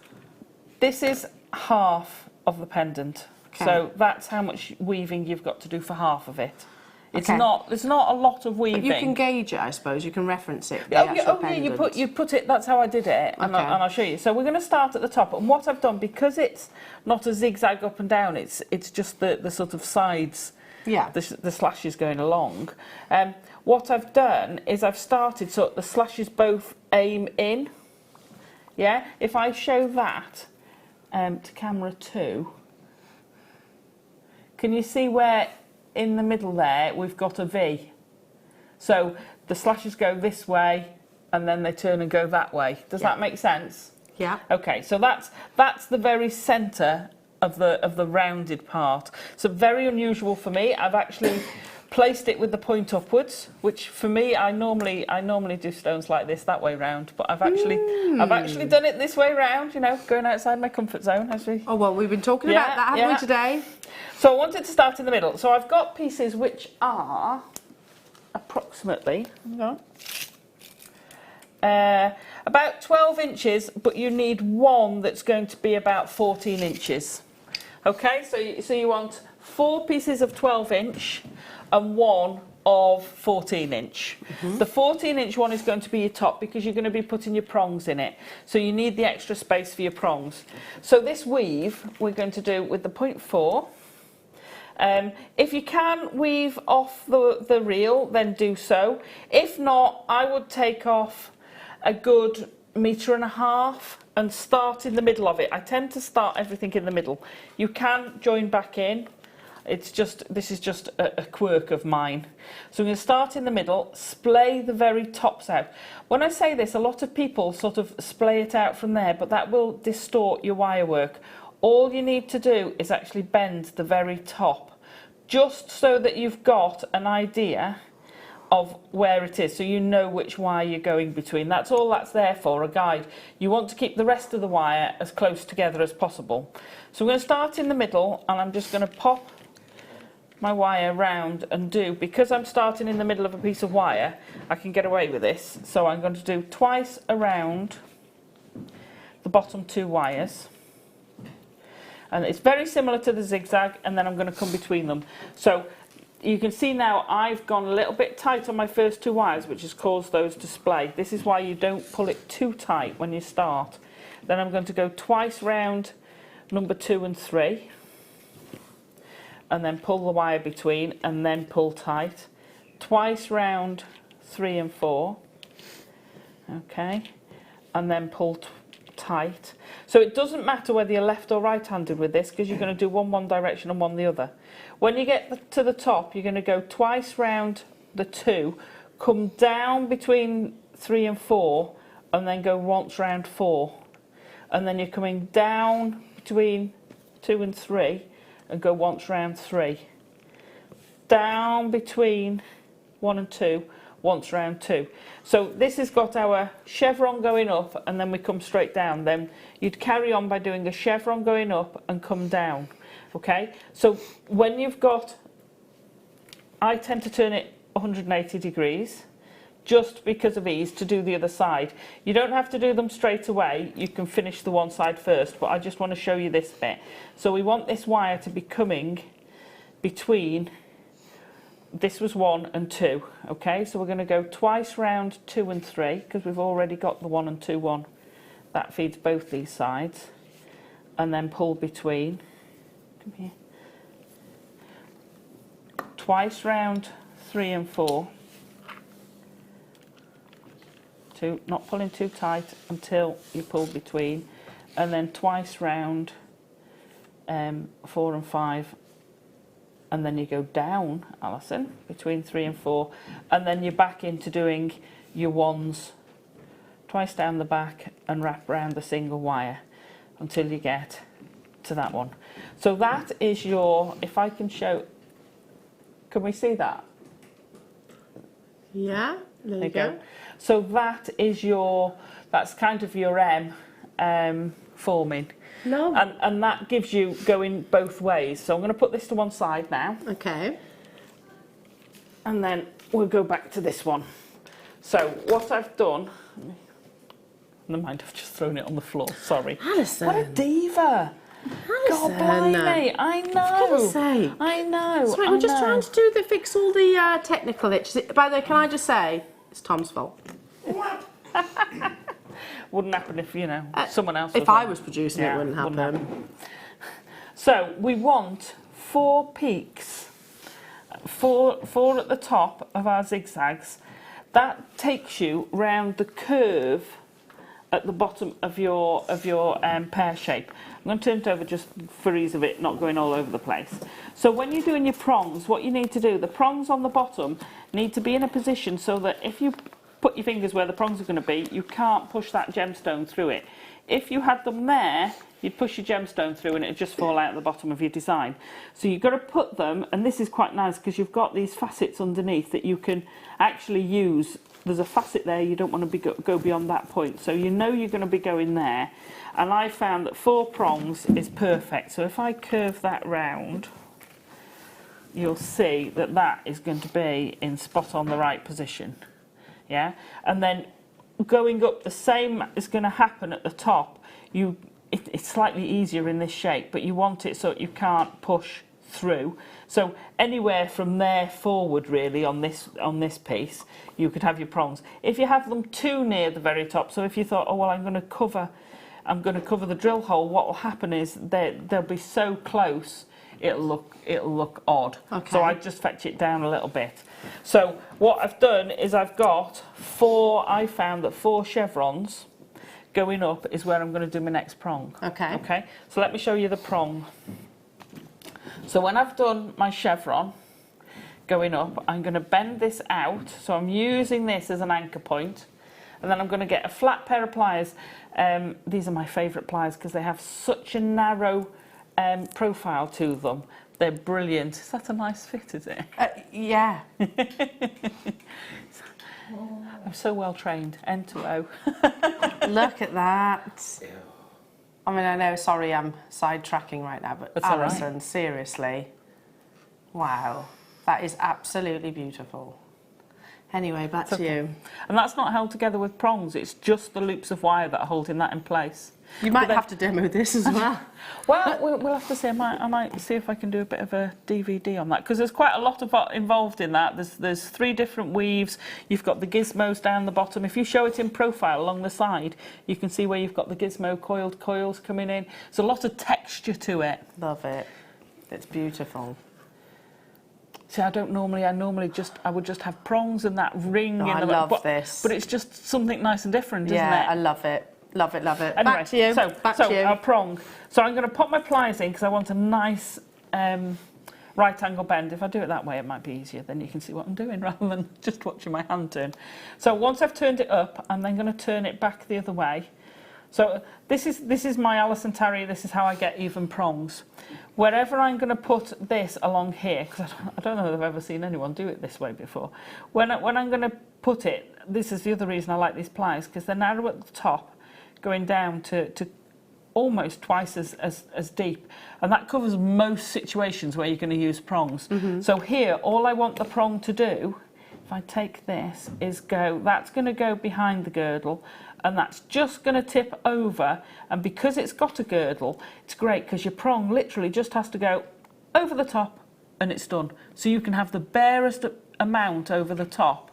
half of the pendant. Okay. So that's how much weaving you've got to do for half of it. It's not. There's not a lot of weaving. But you can gauge it, I suppose. You can reference it. You put it. That's how I did it, and I'll show you. So we're going to start at the top. And what I've done, because it's not a zigzag up and down, it's just the sort of sides. Yeah, the slashes going along. What I've done is I've started so the slashes both aim in. Yeah, if I show that to camera 2, can you see where in the middle there we've got a V? So the slashes go this way and then they turn and go that way. Does that make sense? Yeah. Okay, so that's the very centre of the rounded part. So very unusual for me. I've actually placed it with the point upwards, which for me I normally do stones like this that way round, but I've actually done it this way round, you know, going outside my comfort zone as we. Oh well, we've been talking about that, haven't we, today? So I wanted to start in the middle. So I've got pieces which are approximately about 12 inches, but you need one that's going to be about 14 inches. Okay, so you want 4 pieces of 12 inch and 1 of 14 inch. The 14 inch one is going to be your top because you're going to be putting your prongs in it. So you need the extra space for your prongs. So this weave we're going to do with the 0.4. If you can weave off the reel, then do so. If not, I would take off a good 1.5 meters and start in the middle of it. I tend to start everything in the middle. You can join back in. This is just a quirk of mine. So I'm going to start in the middle, splay the very tops out. When I say this, a lot of people sort of splay it out from there, but that will distort your wire work. All you need to do is actually bend the very top, just so that you've got an idea of where it is, so you know which wire you're going between. That's all that's there for, a guide. You want to keep the rest of the wire as close together as possible. So I'm going to start in the middle, and I'm just going to pop my wire round and do, because I'm starting in the middle of a piece of wire, I can get away with this. So I'm going to do twice around the bottom 2 wires. And it's very similar to the zigzag, and then I'm going to come between them. So you can see now I've gone a little bit tight on my first 2 wires, which has caused those to splay. This is why you don't pull it too tight when you start. Then I'm going to go twice round number 2 and 3, and then pull the wire between, and then pull tight. Twice round 3 and 4, okay, and then pull tight. So it doesn't matter whether you're left or right-handed with this, because you're going to do one direction and one the other. When you get to the top, you're going to go twice round the 2, come down between 3 and 4, and then go once round 4. And then you're coming down between 2 and 3, and go once round 3. Down between 1 and 2, once round 2. So this has got our chevron going up, and then we come straight down. Then you'd carry on by doing a chevron going up and come down. Okay, so when you've got, I tend to turn it 180 degrees just because of ease to do the other side. You don't have to do them straight away, you can finish the one side first, but I just want to show you this bit. So we want this wire to be coming between, this was 1 and 2, okay, so we're going to go twice round 2 and 3, because we've already got the 1 and 2 one. That feeds both these sides, and then pull between. Come here. Twice round 3 and 4. 2, not pulling too tight until you pull between, and then twice round 4 and 5, and then you go down, Alison, between 3 and 4, and then you're back into doing your ones twice down the back and wrap around the single wire until you get to that one. So that is your, if I can show, can we see that? Yeah, there you go. So that is your, that's kind of your M forming. No. And that gives you going both ways. So I'm going to put this to one side now. Okay. And then we'll go back to this one. So what I've done, never mind, I've just thrown it on the floor, sorry. Alison. What a diva. God blimey, I know. For goodness sake. I know. Sorry, we're just trying to fix all the technical itches. By the way, can I just say, it's Tom's fault. Wouldn't happen if, you know, someone else If I was producing it, wouldn't happen. Wouldn't happen. So we want 4 peaks, four at the top of our zigzags. That takes you round the curve at the bottom of your pear shape. I'm going to turn it over just for ease of it not going all over the place. So when you're doing your prongs, what you need to do, the prongs on the bottom need to be in a position so that if you put your fingers where the prongs are going to be, you can't push that gemstone through it. If you had them there, you'd push your gemstone through and it'd just fall out at the bottom of your design. So you've got to put them, and this is quite nice because you've got these facets underneath that you can actually use. There's a facet there, you don't want to go beyond that point. So you know you're going to be going there. And I found that 4 prongs is perfect. So if I curve that round, you'll see that that is going to be in spot on the right position. Yeah, and then going up, the same is going to happen at the top. It's slightly easier in this shape, but you want it so you can't push through. So anywhere from there forward, really, on this piece, you could have your prongs. If you have them too near the very top, so if you thought, oh well, I'm going to cover the drill hole, what will happen is they'll be so close, it'll look odd. Okay. So I just fetch it down a little bit. So what I've done is I've got 4. I found that 4 chevrons going up is where I'm going to do my next prong. Okay. Okay. So let me show you the prong. So when I've done my chevron going up, I'm going to bend this out. So I'm using this as an anchor point, and then I'm going to get a flat pair of pliers. These are my favourite pliers because they have such a narrow profile to them They're brilliant. Is that a nice fit, is it? Yeah. I'm so well trained, N to O. Look at that. Yeah. I mean, I know, sorry, I'm sidetracking right now, but That's all right. Alison, seriously. Wow. That is absolutely beautiful. Anyway, back to you. And that's not held together with prongs, it's just the loops of wire that are holding that in place. You might have to demo this as well. Well, we'll have to see. I might see if I can do a bit of a DVD on that, because there's quite a lot of involved in that. There's 3 different weaves. You've got the gizmos down the bottom. If you show it in profile along the side, you can see where you've got the gizmo coiled coils coming in. There's a lot of texture to it. Love it. It's beautiful. See, I would just have prongs and that ring. I love this. But it's just something nice and different, isn't it? Yeah, I love it. Love it, love it. Anyway, back to you. So to you. our prong. So I'm going to pop my pliers in because I want a nice right angle bend. If I do it that way, it might be easier. Then you can see what I'm doing rather than just watching my hand turn. So once I've turned it up, I'm then going to turn it back the other way. So this is my Allison Tarry. This is how I get even prongs. Wherever I'm going to put this along here, because I don't know if I've ever seen anyone do it this way before. When I'm going to put it, this is the other reason I like these pliers, because they're narrow at the top, going down to almost twice as deep, and that covers most situations where you're going to use prongs. So here, all I want the prong to do, if I take this, is that's going to go behind the girdle, and that's just going to tip over, and because it's got a girdle, it's great because your prong literally just has to go over the top and it's done. So you can have the barest amount over the top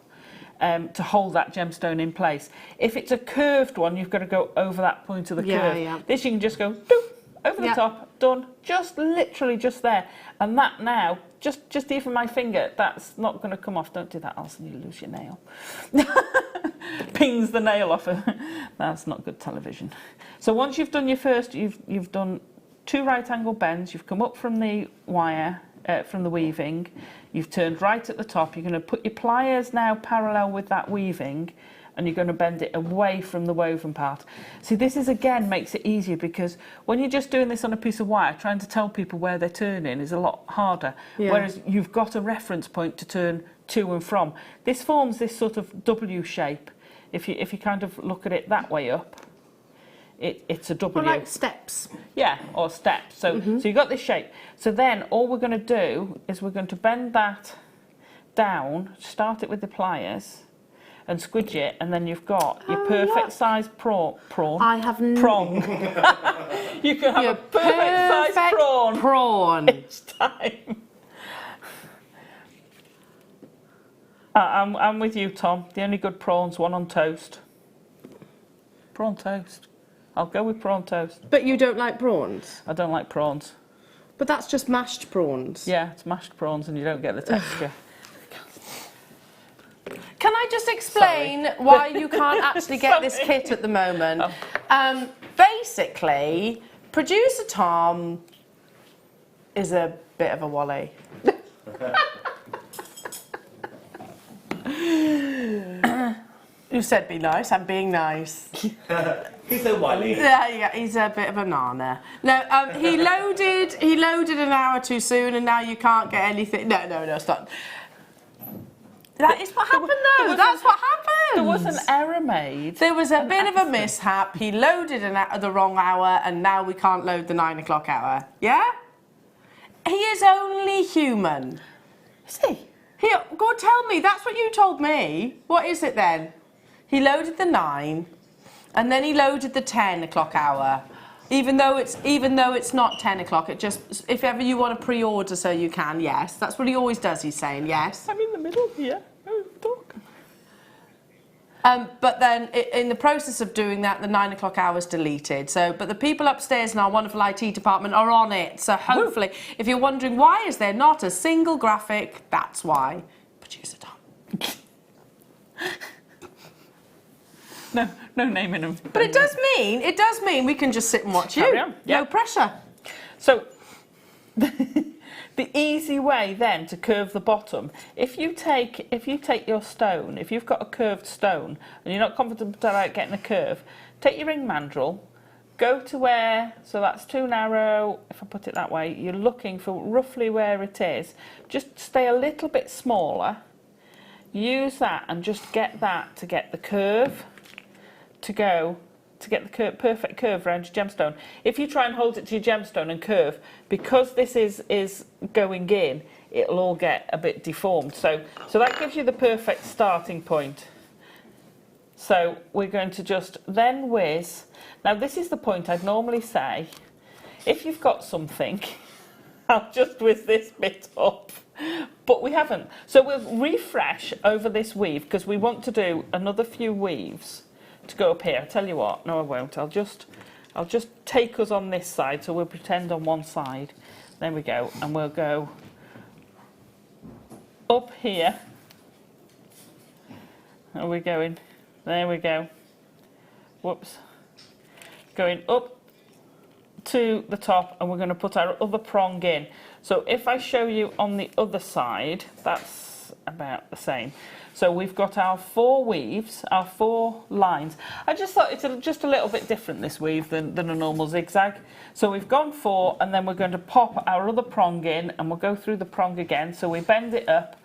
to hold that gemstone in place. If it's a curved one, you've got to go over that point of the curve. Yeah. This you can just go doop, over the top, done, just literally just there. And that now, just even my finger, that's not going to come off. Don't do that, Alison, you lose your nail. Pings the nail off. That's not good television. So once you've done your first, you've done 2 right angle bends, you've come up from the wire, from the weaving, you've turned right at the top, you're going to put your pliers now parallel with that weaving, and you're going to bend it away from the woven part. See, this is again makes it easier, because when you're just doing this on a piece of wire, trying to tell people where they're turning is a lot harder. Yeah. Whereas you've got a reference point to turn to and from. This forms this sort of W shape. If you kind of look at it that way up, it's a W. Well, like steps. Yeah, or steps. So so you've got this shape. So then all we're going to do is we're going to bend that down, start it with the pliers, and squidge it, and then you've got your perfect size prawn. I have prong. You can have a perfect size prawn each time. I'm with you, Tom. The only good prawns, one on toast. Prawn toast. I'll go with prawn toast. But you don't like prawns? I don't like prawns. But that's just mashed prawns. Yeah, it's mashed prawns and you don't get the texture. Can I just explain why you can't actually get this kit at the moment? Basically, producer Tom is a bit of a wally. You said be nice. I'm being nice. He's so wily. Yeah, he's a bit of a nana. No, he loaded an hour too soon, and now you can't get anything. No, stop. That is what happened, though. That's what happened. There was an error made. There was a bit of a mishap. He loaded the wrong hour, and now we can't load the 9 o'clock hour. Yeah? He is only human. Is he? Here, go tell me. That's what you told me. What is it then? He loaded the 9, and then he loaded the 10 o'clock hour. Even though it's not 10 o'clock, it just, if ever you want to pre-order so you can, yes. That's what he always does, he's saying, yes. I'm in the middle here. Talk. But then, in the process of doing that, the 9 o'clock hour's deleted. So, but the people upstairs in our wonderful IT department are on it. So hopefully, if you're wondering why is there not a single graphic, that's why. Producer Tom. No naming them. But it does mean we can just sit and watch Carry you. on. Yeah. No pressure. So, the easy way then to curve the bottom, if you take your stone, if you've got a curved stone and you're not confident about getting a curve, take your ring mandrel, go to where, so that's too narrow, if I put it that way, you're looking for roughly where it is. Just stay a little bit smaller, use that and just get that to get the curve to go, to get the perfect curve around your gemstone. If you try and hold it to your gemstone and curve, because this is going in, it'll all get a bit deformed. So that gives you the perfect starting point. So we're going to just then whiz. Now this is the point I'd normally say, if you've got something, I'll just whiz this bit up, but we haven't. So we'll refresh over this weave because we want to do another few weaves to go up here. I tell you what, no I won't, I'll just take us on this side, so we'll pretend on one side. There we go, and we'll go up here. Are we going? There we go. Whoops. Going up to the top, and we're going to put our other prong in. So if I show you on the other side, that's about the same. So we've got our 4 weaves, our 4 lines. I just thought it's just a little bit different, this weave, than a normal zigzag. So we've gone 4, and then we're going to pop our other prong in, and we'll go through the prong again. So we bend it up.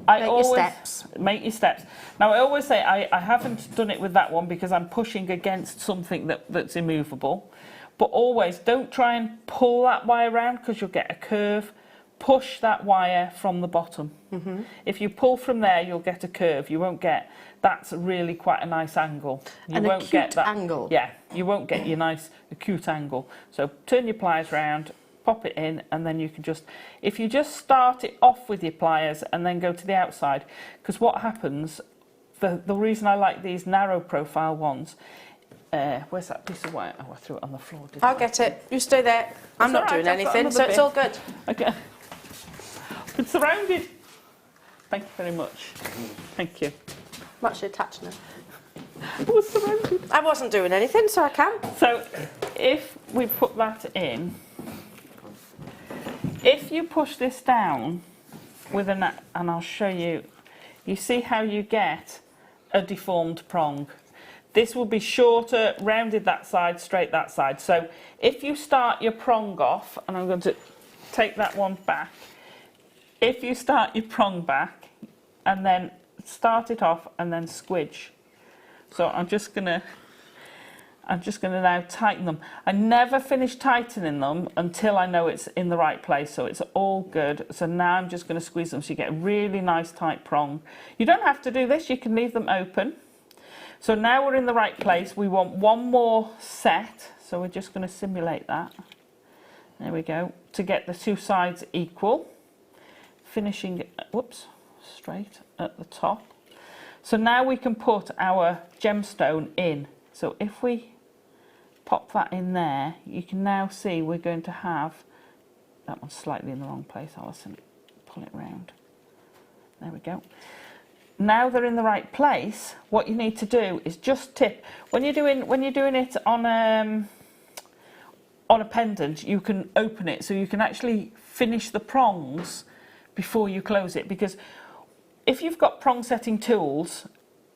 Make your steps. Make your steps. Now I always say I haven't done it with that one because I'm pushing against something that's immovable. But always don't try and pull that wire around because you'll get a curve. Push that wire from the bottom. Mm-hmm. If you pull from there, you'll get a curve. You won't get, that's really quite a nice angle. You An won't acute get that angle. Yeah, you won't get your nice acute angle. So turn your pliers round, pop it in, and then you can just, if you just start it off with your pliers and then go to the outside, because what happens, the reason I like these narrow profile ones, where's that piece of wire? Oh, I threw it on the floor, didn't I? I'll get it. You stay there. I'm not doing anything, so it's all good. Okay. It's surrounded. Thank you very much. Thank you. I'm actually attached now. I was surrounded. I wasn't doing anything, so I can. So if we put that in, if you push this down with a nut, and I'll show you, you see how you get a deformed prong. This will be shorter, rounded that side, straight that side. So if you start your prong off, and I'm going to take that one back, if you start your prong back and then start it off and then squidge. So I'm just gonna now tighten them. I never finish tightening them until I know it's in the right place, so it's all good. So now I'm just going to squeeze them so you get a really nice tight prong. You don't have to do this, you can leave them open. So now we're in the right place. We want one more set, so we're just going to simulate that. There we go, to get the 2 sides equal. Finishing, whoops, straight at the top. So now we can put our gemstone in. So if we pop that in there, you can now see we're going to have, that one's slightly in the wrong place, Allison, pull it round. There we go. Now they're in the right place, what you need to do is just tip. When you're doing it on a pendant, you can open it so you can actually finish the prongs before you close it, because if you've got prong setting tools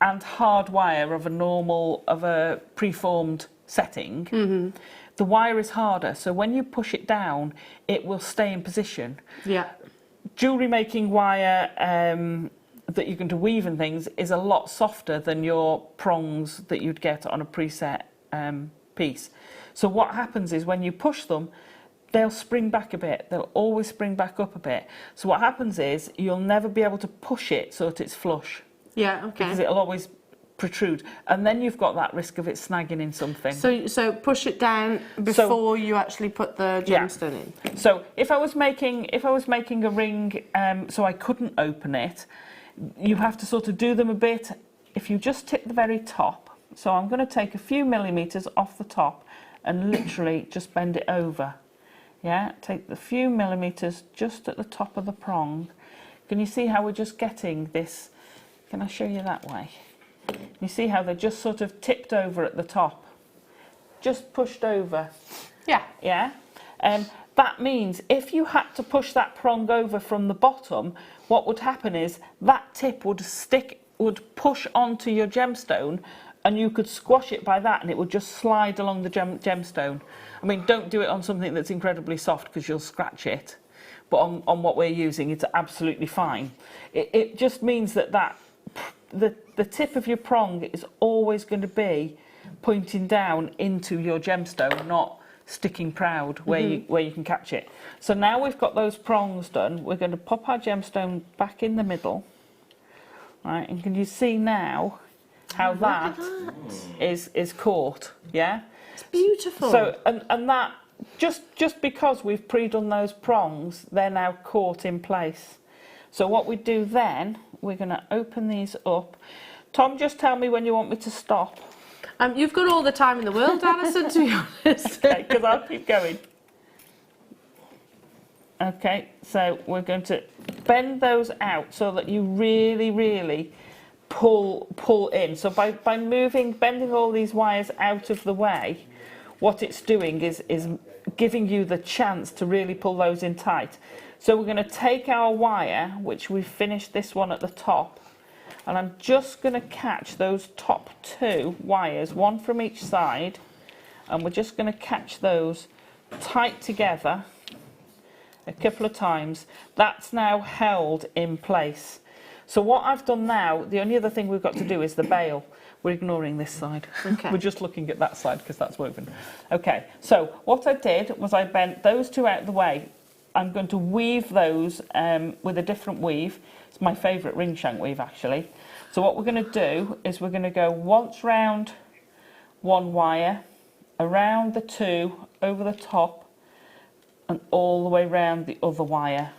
and hard wire of a preformed setting, mm-hmm. the wire is harder, so when you push it down it will stay in position. Yeah. Jewellery making wire that you can do weave and things is a lot softer than your prongs that you'd get on a preset piece. So what happens is when you push them, they'll spring back a bit. They'll always spring back up a bit. So what happens is you'll never be able to push it so that it's flush. Yeah, okay. Because it'll always protrude. And then you've got that risk of it snagging in something. So push it down before you actually put the gemstone in. So if I was making a ring so I couldn't open it, you have to sort of do them a bit. If you just tip the very top, so I'm going to take a few millimetres off the top and literally just bend it over. Yeah, take the few millimetres just at the top of the prong. Can you see how we're just getting this? Can I show you that way? You see how they're just sort of tipped over at the top? Just pushed over. Yeah. Yeah? That means if you had to push that prong over from the bottom, what would happen is that tip would push onto your gemstone and you could squash it by that and it would just slide along the gemstone. I mean, don't do it on something that's incredibly soft because you'll scratch it, but on what we're using, it's absolutely fine. It just means that the tip of your prong is always going to be pointing down into your gemstone, not sticking proud where you can catch it. So now we've got those prongs done, we're going to pop our gemstone back in the middle, right? And can you see now how that is caught? Yeah, it's beautiful. So and that just because we've pre-done those prongs, they're now caught in place. So what we do then, we're going to open these up. Tom, just tell me when you want me to stop. You've got all the time in the world, Alison, to be honest. Okay, because I'll keep going. Okay, so we're going to bend those out so that you really, really pull in. So by bending all these wires out of the way, what it's doing is giving you the chance to really pull those in tight. So we're going to take our wire, which we've finished this one at the top, and I'm just going to catch those top two wires, one from each side, and we're just going to catch those tight together a couple of times. That's now held in place. So what I've done now, the only other thing we've got to do is the bail. We're ignoring this side. Okay. We're just looking at that side because that's woven. Okay, so what I did was I bent those two out of the way. I'm going to weave those with a different weave. It's my favourite ring shank weave, actually. So what we're going to do is we're going to go once round one wire, around the two, over the top, and all the way round the other wire.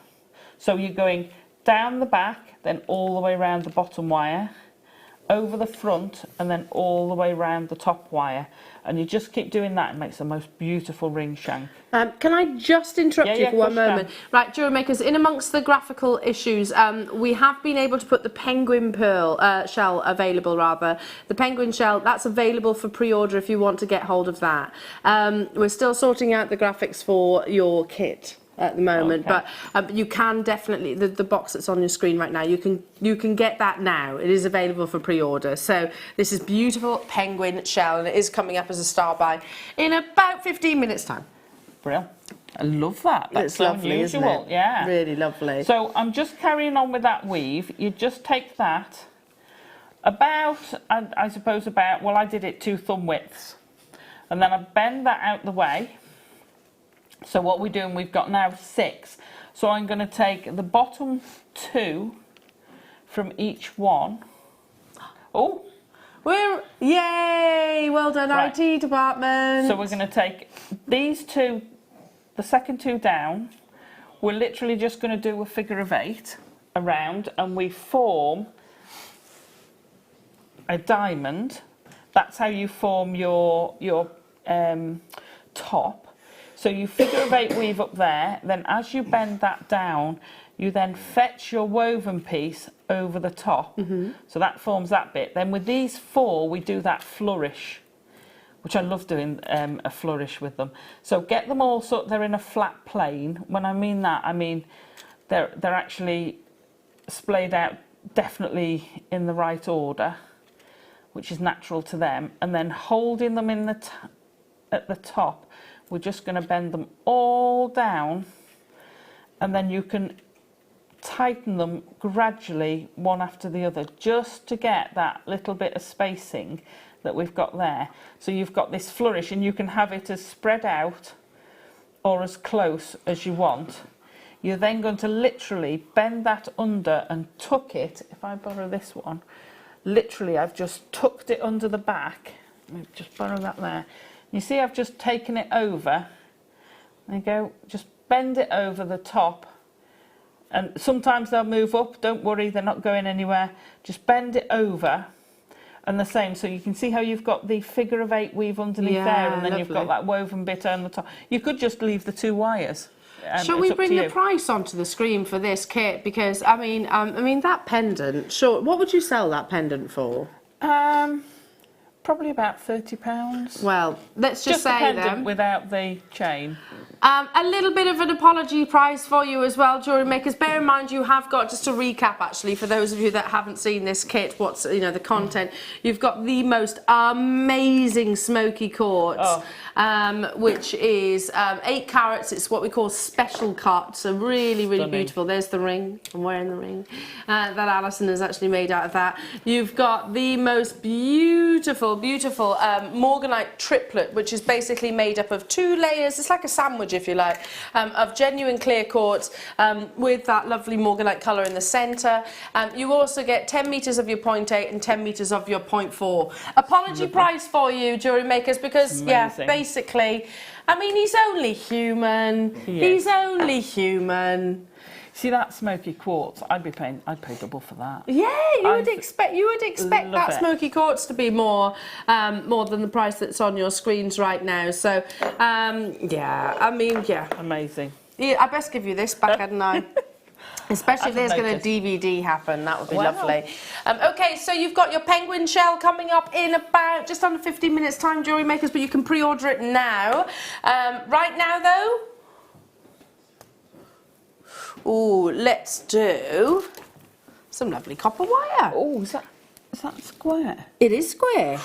So you're going down the back, then all the way round the bottom wire, over the front, and then all the way round the top wire. And you just keep doing that. It makes the most beautiful ring shank. Can I just interrupt you for one moment? Right, Jewellery Makers, in amongst the graphical issues, we have been able to put the penguin pearl shell available, rather. The penguin shell, that's available for pre-order if you want to get hold of that. We're still sorting out the graphics for your kit at the moment, okay. But you can definitely, the box that's on your screen right now, you can get that now. It is available for pre-order. So this is beautiful penguin shell, and it is coming up as a star buy in about 15 minutes time. Brilliant. I love that. That's It's so lovely, unusual. isn't it? Yeah. Really lovely. So I'm just carrying on with that weave. You just take that about, I suppose about, well, I did it 2 thumb widths. And then I bend that out the way. So what we're doing, we've got now 6. So I'm going to take the bottom 2 from each one. Oh, Yay! Well done, Right. IT department. so we're going to take these 2, the second 2 down. We're literally just going to do a figure of 8 around, and we form a diamond. That's how you form your top. So you figure of 8 weave up there, then as you bend that down, you then fetch your woven piece over the top. So that forms that bit. Then with these 4, we do that flourish, which I love doing a flourish with them. So get them all so they're in a flat plane. When I mean that, I mean they're actually splayed out definitely in the right order, which is natural to them. And then holding them in at the top, we're just going to bend them all down, and then you can tighten them gradually one after the other, just to get that little bit of spacing that we've got there. So you've got this flourish, and you can have it as spread out or as close as you want. You're then going to literally bend that under and tuck it. If I borrow this one, literally I've just tucked it under the back. Let me just borrow that there. You see, I've just taken it over. There you go. Just bend it over the top. And sometimes they'll move up. Don't worry, they're not going anywhere. Just bend it over. And the same. So you can see how you've got the figure of 8 weave underneath there, and then you've got that woven bit on the top. You could just leave the 2 wires. Shall we bring the price onto the screen for this kit? Because I mean that pendant. Sure. What would you sell that pendant for? Probably about £30. Well, let's just the say pendant then. without the chain. A little bit of an apology price for you as well, Jewellery Makers. Bear in mind you have got, just to recap actually, for those of you that haven't seen this kit, what's, you know, the content, you've got the most amazing smoky quartz, which is 8 carats. It's what we call special cut, so really, really beautiful. There's the ring. I'm wearing the ring that Allison has actually made out of that. You've got the most beautiful, beautiful morganite triplet, which is basically made up of 2 layers. It's like a sandwich, if you like, of genuine clear quartz with that lovely morganite colour in the centre. You also get 10 metres of your 0.8 and 10 metres of your 0.4. Apology price for you, Jewellery Makers, because, yeah, basically, I mean, he's only human. He's only human. See that smoky quartz? I'd pay double for that. Yeah, you would expect that smoky quartz to be more than the price that's on your screens right now. So, yeah, I mean, yeah, amazing. Yeah, I best give you this back, hadn't I? Especially if there's going to DVD happen, that would be lovely. Okay, so you've got your penguin shell coming up in about just under 15 minutes time, Jewellery Makers, but you can pre-order it now. Right now, though. Oh, let's do some lovely copper wire. Oh, is that square? It is square.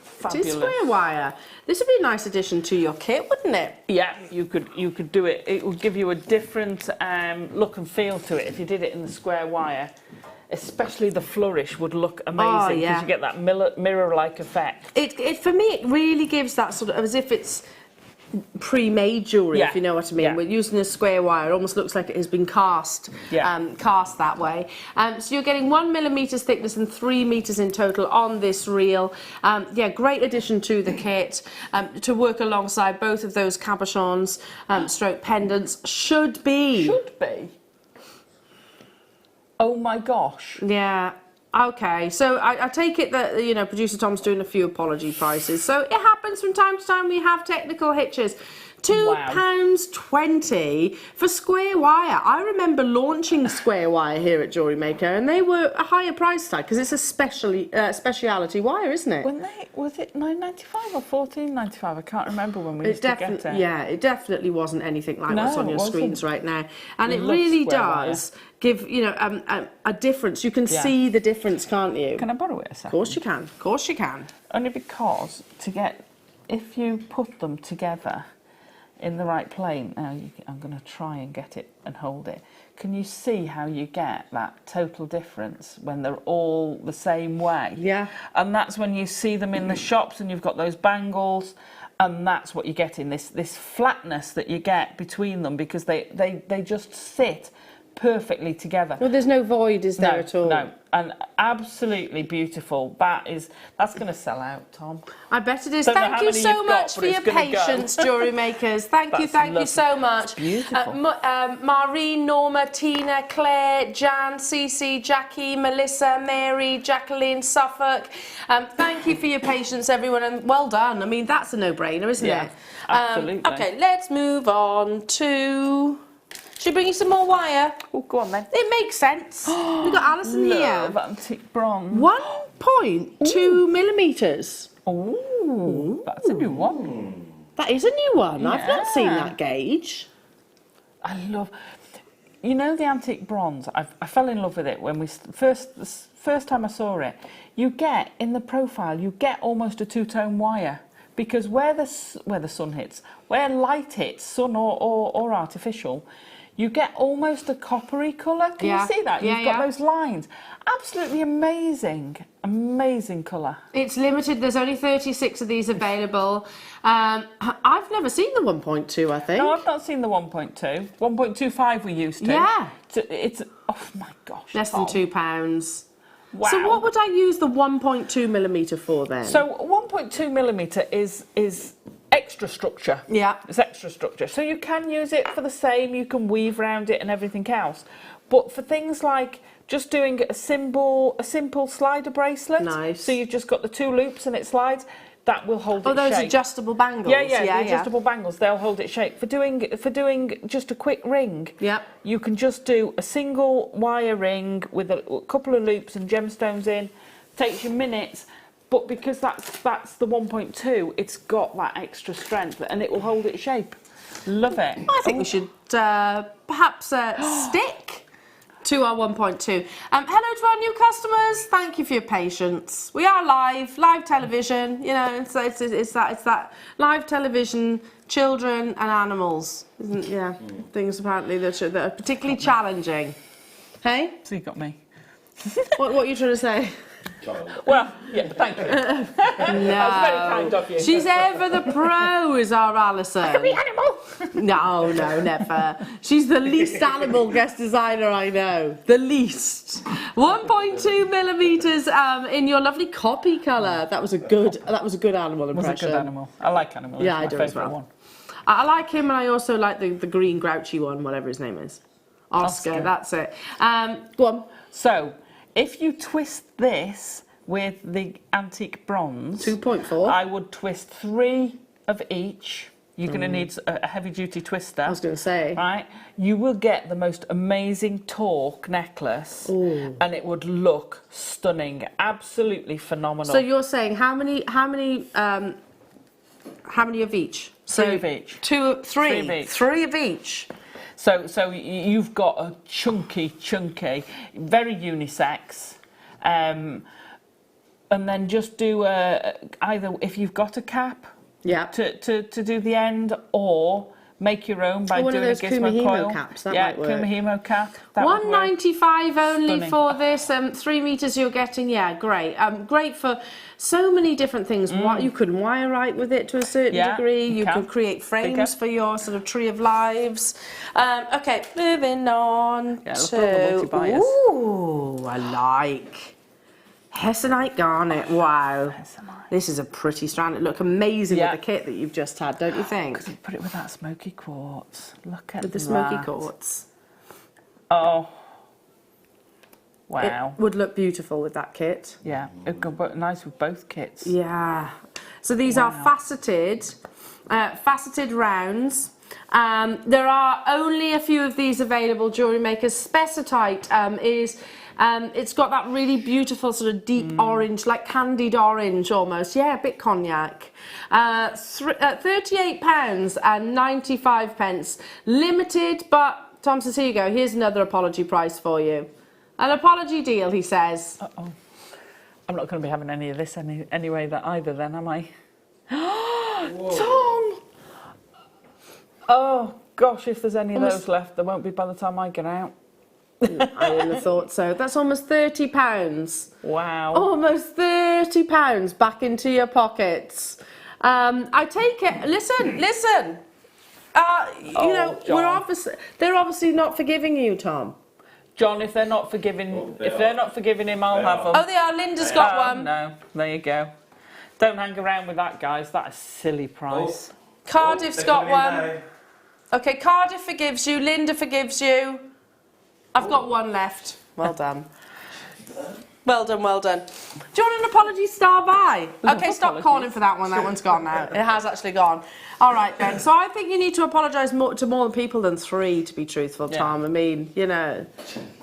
Fabulous. It is square wire. This would be a nice addition to your kit, wouldn't it? Yeah, you could do it. It would give you a different look and feel to it if you did it in the square wire. Especially the flourish would look amazing because you get that mirror-like effect. It for me, it really gives that sort of, as if it's pre-made jewellery, if you know what I mean. We're using a square wire. It almost looks like it has been cast that way. So you're getting 1 millimetre thickness and 3 metres in total on this reel. Yeah, great addition to the kit to work alongside both of those cabochons, stroke pendants. Should be. Oh my gosh. Yeah. Okay, so I take it that, you know, producer Tom's doing a few apology prices. So it happens from time to time. We have technical hitches. £2.20 for square wire. I remember launching square wire here at Jewellery Maker, and they were a higher price tag because it's a speciality wire, isn't it? Was it £9.95 or £14.95? I can't remember when we used to get it. Yeah, it definitely wasn't anything like what's on your screens right now, and it really does give, you know, a difference. You can see the difference, can't you? Can I borrow it a second? Of course you can. Of course you can. Only because if you put them together in the right plane, I'm going to try and get it and hold it. Can you see how you get that total difference when they're all the same way? Yeah. And that's when you see them in the shops and you've got those bangles, and that's what you get in this flatness that you get between them, because they just sit perfectly together. Well, there's no void, is there, at all? No, and absolutely beautiful. That's going to sell out, Tom. I bet it is. Thank you so much for your patience, Jewellery Makers. Thank you so much. It's beautiful. Maureen, Norma, Tina, Claire, Jan, Cece, Jackie, Melissa, Mary, Jacqueline, Suffolk. Thank you for your patience, everyone, and well done. I mean, that's a no-brainer, isn't it? Absolutely. Okay, let's move on to... Should we bring you some more wire? Oh, go on then. It makes sense. We've got Allison here. Antique bronze. 1.2 millimetres. Oh, that's a new one. That is a new one. I've not seen that gauge. I love... You know the antique bronze? I fell in love with it when we first time I saw it. You get, in the profile, you get almost a two-tone wire. Because where the sun hits, where light hits, sun or artificial, you get almost a coppery colour. Can you see that? You've got those lines. Absolutely amazing, amazing colour. It's limited. There's only 36 of these available. I've never seen the 1.2, I think. No, I've not seen the 1.2. 1.25 we used to. Yeah. It's oh my gosh. Less than £2. Wow. So what would I use the 1.2 millimetre for then? So 1.2 millimetre is extra structure. Yeah. It's extra structure. So you can use it for the same, you can weave around it and everything else. But for things like just doing a simple slider bracelet. Nice. So you've just got the 2 loops and it slides. That will hold it shape. Oh, those adjustable bangles. Yeah, the adjustable bangles. They'll hold it shape. For doing just a quick ring. Yeah. You can just do a single wire ring with a couple of loops and gemstones in. Takes you minutes. but because that's the 1.2, it's got that extra strength and it will hold its shape. Love it. I think we should perhaps stick to our 1.2. Hello to our new customers. Thank you for your patience. We are live television. You know, it's that live television. Children and animals, isn't things apparently that are particularly challenging. Hey, So you got me. what are you trying to say? Well, yeah, thank you. No, That's very kind of you. She's ever the pro, is our Allison. Animal. No, never. She's the least animal guest designer I know. The least. 1.2 millimeters in your lovely copy colour. That was a good animal impression. Was a good animal. I like animals. Yeah, It's I my do as favourite well. one. I like him, and I also like the green grouchy one, whatever his name is. Oscar. That's it. Go on. So, if you twist this with the antique bronze, 2.4. I would twist 3 of each. You're going to need a heavy-duty twister. I was going to say. Right? You will get the most amazing torque necklace, and it would look stunning, absolutely phenomenal. So you're saying how many of each? 3 of each. 2, 3. 3 of each. 3 of each. So you've got a chunky, very unisex, and then just do either if you've got a cap, to do the end, or make your own by one doing of those a gizmo Kumihimo coil. caps, that might work. Kumihimo cap. That would work. $195 only Stunning. for this. 3 meters you're getting. Yeah, great. Great for so many different things. What you could wire right with it to a certain degree. You could create frames for your sort of tree of lives. Okay, moving on to. Ooh, I like. Hessonite garnet, wow. This is a pretty strand. It look amazing with the kit that you've just had, don't you think? Could you put it with that smoky quartz? Look at With the smoky quartz. Oh. Wow. It would look beautiful with that kit. Yeah, it would go nice with both kits. Yeah. So these are faceted rounds. There are only a few of these available. Jewellery Maker Specitite is... it's got that really beautiful sort of deep orange, like candied orange almost. Yeah, a bit cognac. £38 and 95 pence. Limited, but Tom says, here you go. Here's another apology price for you. An apology deal, he says. Uh-oh. I'm not going to be having any of this anyway either then, am I? Tom! Oh, gosh, if there's any of those left, there won't be by the time I get out. I wouldn't have thought so. That's almost £30. Wow. Almost £30 back into your pockets. I take it. Listen. You know, John. they're obviously not forgiving you, Tom. John, if they're not forgiving him, I'll have them. Oh, they are. Linda's got one. No, there you go. Don't hang around with that, guys. That's a silly price. Cardiff's got one. Okay, Cardiff forgives you. Linda forgives you. I've got one left. Well done. Well done. Do you want an apology star by? Okay, stop calling for that one. That one's gone now. It has actually gone. All right, then. So I think you need to apologise to more people than 3, to be truthful, Tom. I mean, you know,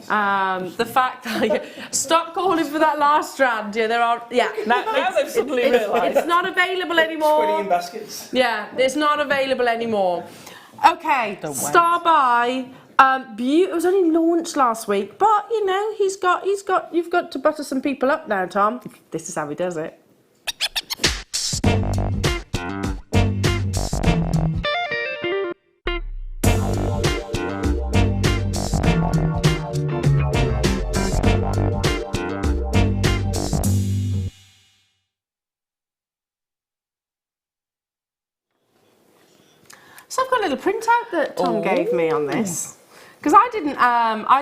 the fact that stop calling for that last strand. Yeah, there are. Yeah. Now they've suddenly realised. It's not available anymore. 20 in baskets. Yeah, it's not available anymore. Okay, star by. It was only launched last week, but you know you've got to butter some people up now, Tom. This is how he does it. So I've got a little printout that Tom gave me on this. Because I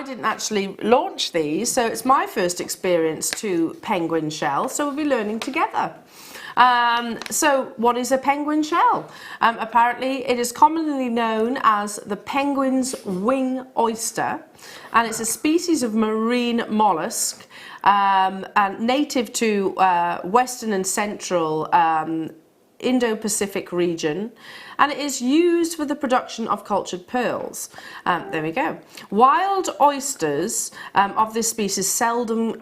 didn't actually launch these, so it's my first experience to penguin shell, so we'll be learning together. So what is a penguin shell? Apparently it is commonly known as the penguin's wing oyster, and it's a species of marine mollusk and native to Western and Central Indo-Pacific region, and it is used for the production of cultured pearls. There we go. Wild oysters of this species seldom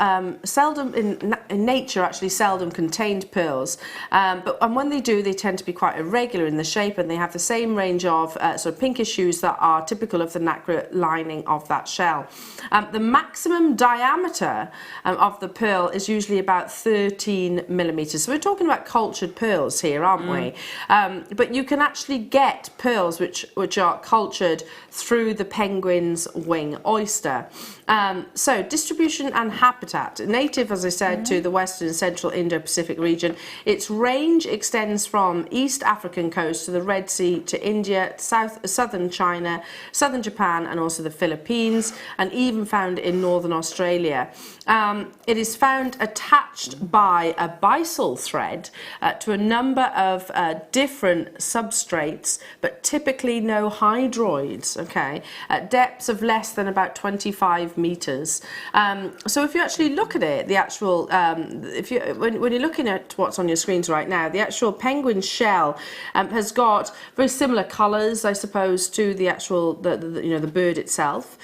in nature actually seldom contained pearls, and when they do, they tend to be quite irregular in the shape, and they have the same range of sort of pinkish hues that are typical of the nacre lining of that shell. The maximum diameter of the pearl is usually about 13 millimeters. So we're talking about cultured pearls here, aren't we? But you can actually get pearls which are cultured through the penguin's wing oyster. So distribution and habitat. Native, as I said, to the western and central Indo-Pacific region. Its range extends from East African coast to the Red Sea to India, southern China, southern Japan, and also the Philippines, and even found in northern Australia. It is found attached by a byssal thread to a number of different substrates, but typically no hydroids, okay, at depths of less than about 25 meters. So if you actually look at it, the actual, when you're looking at what's on your screens right now, the actual penguin shell has got very similar colours, I suppose, to the actual, the bird itself.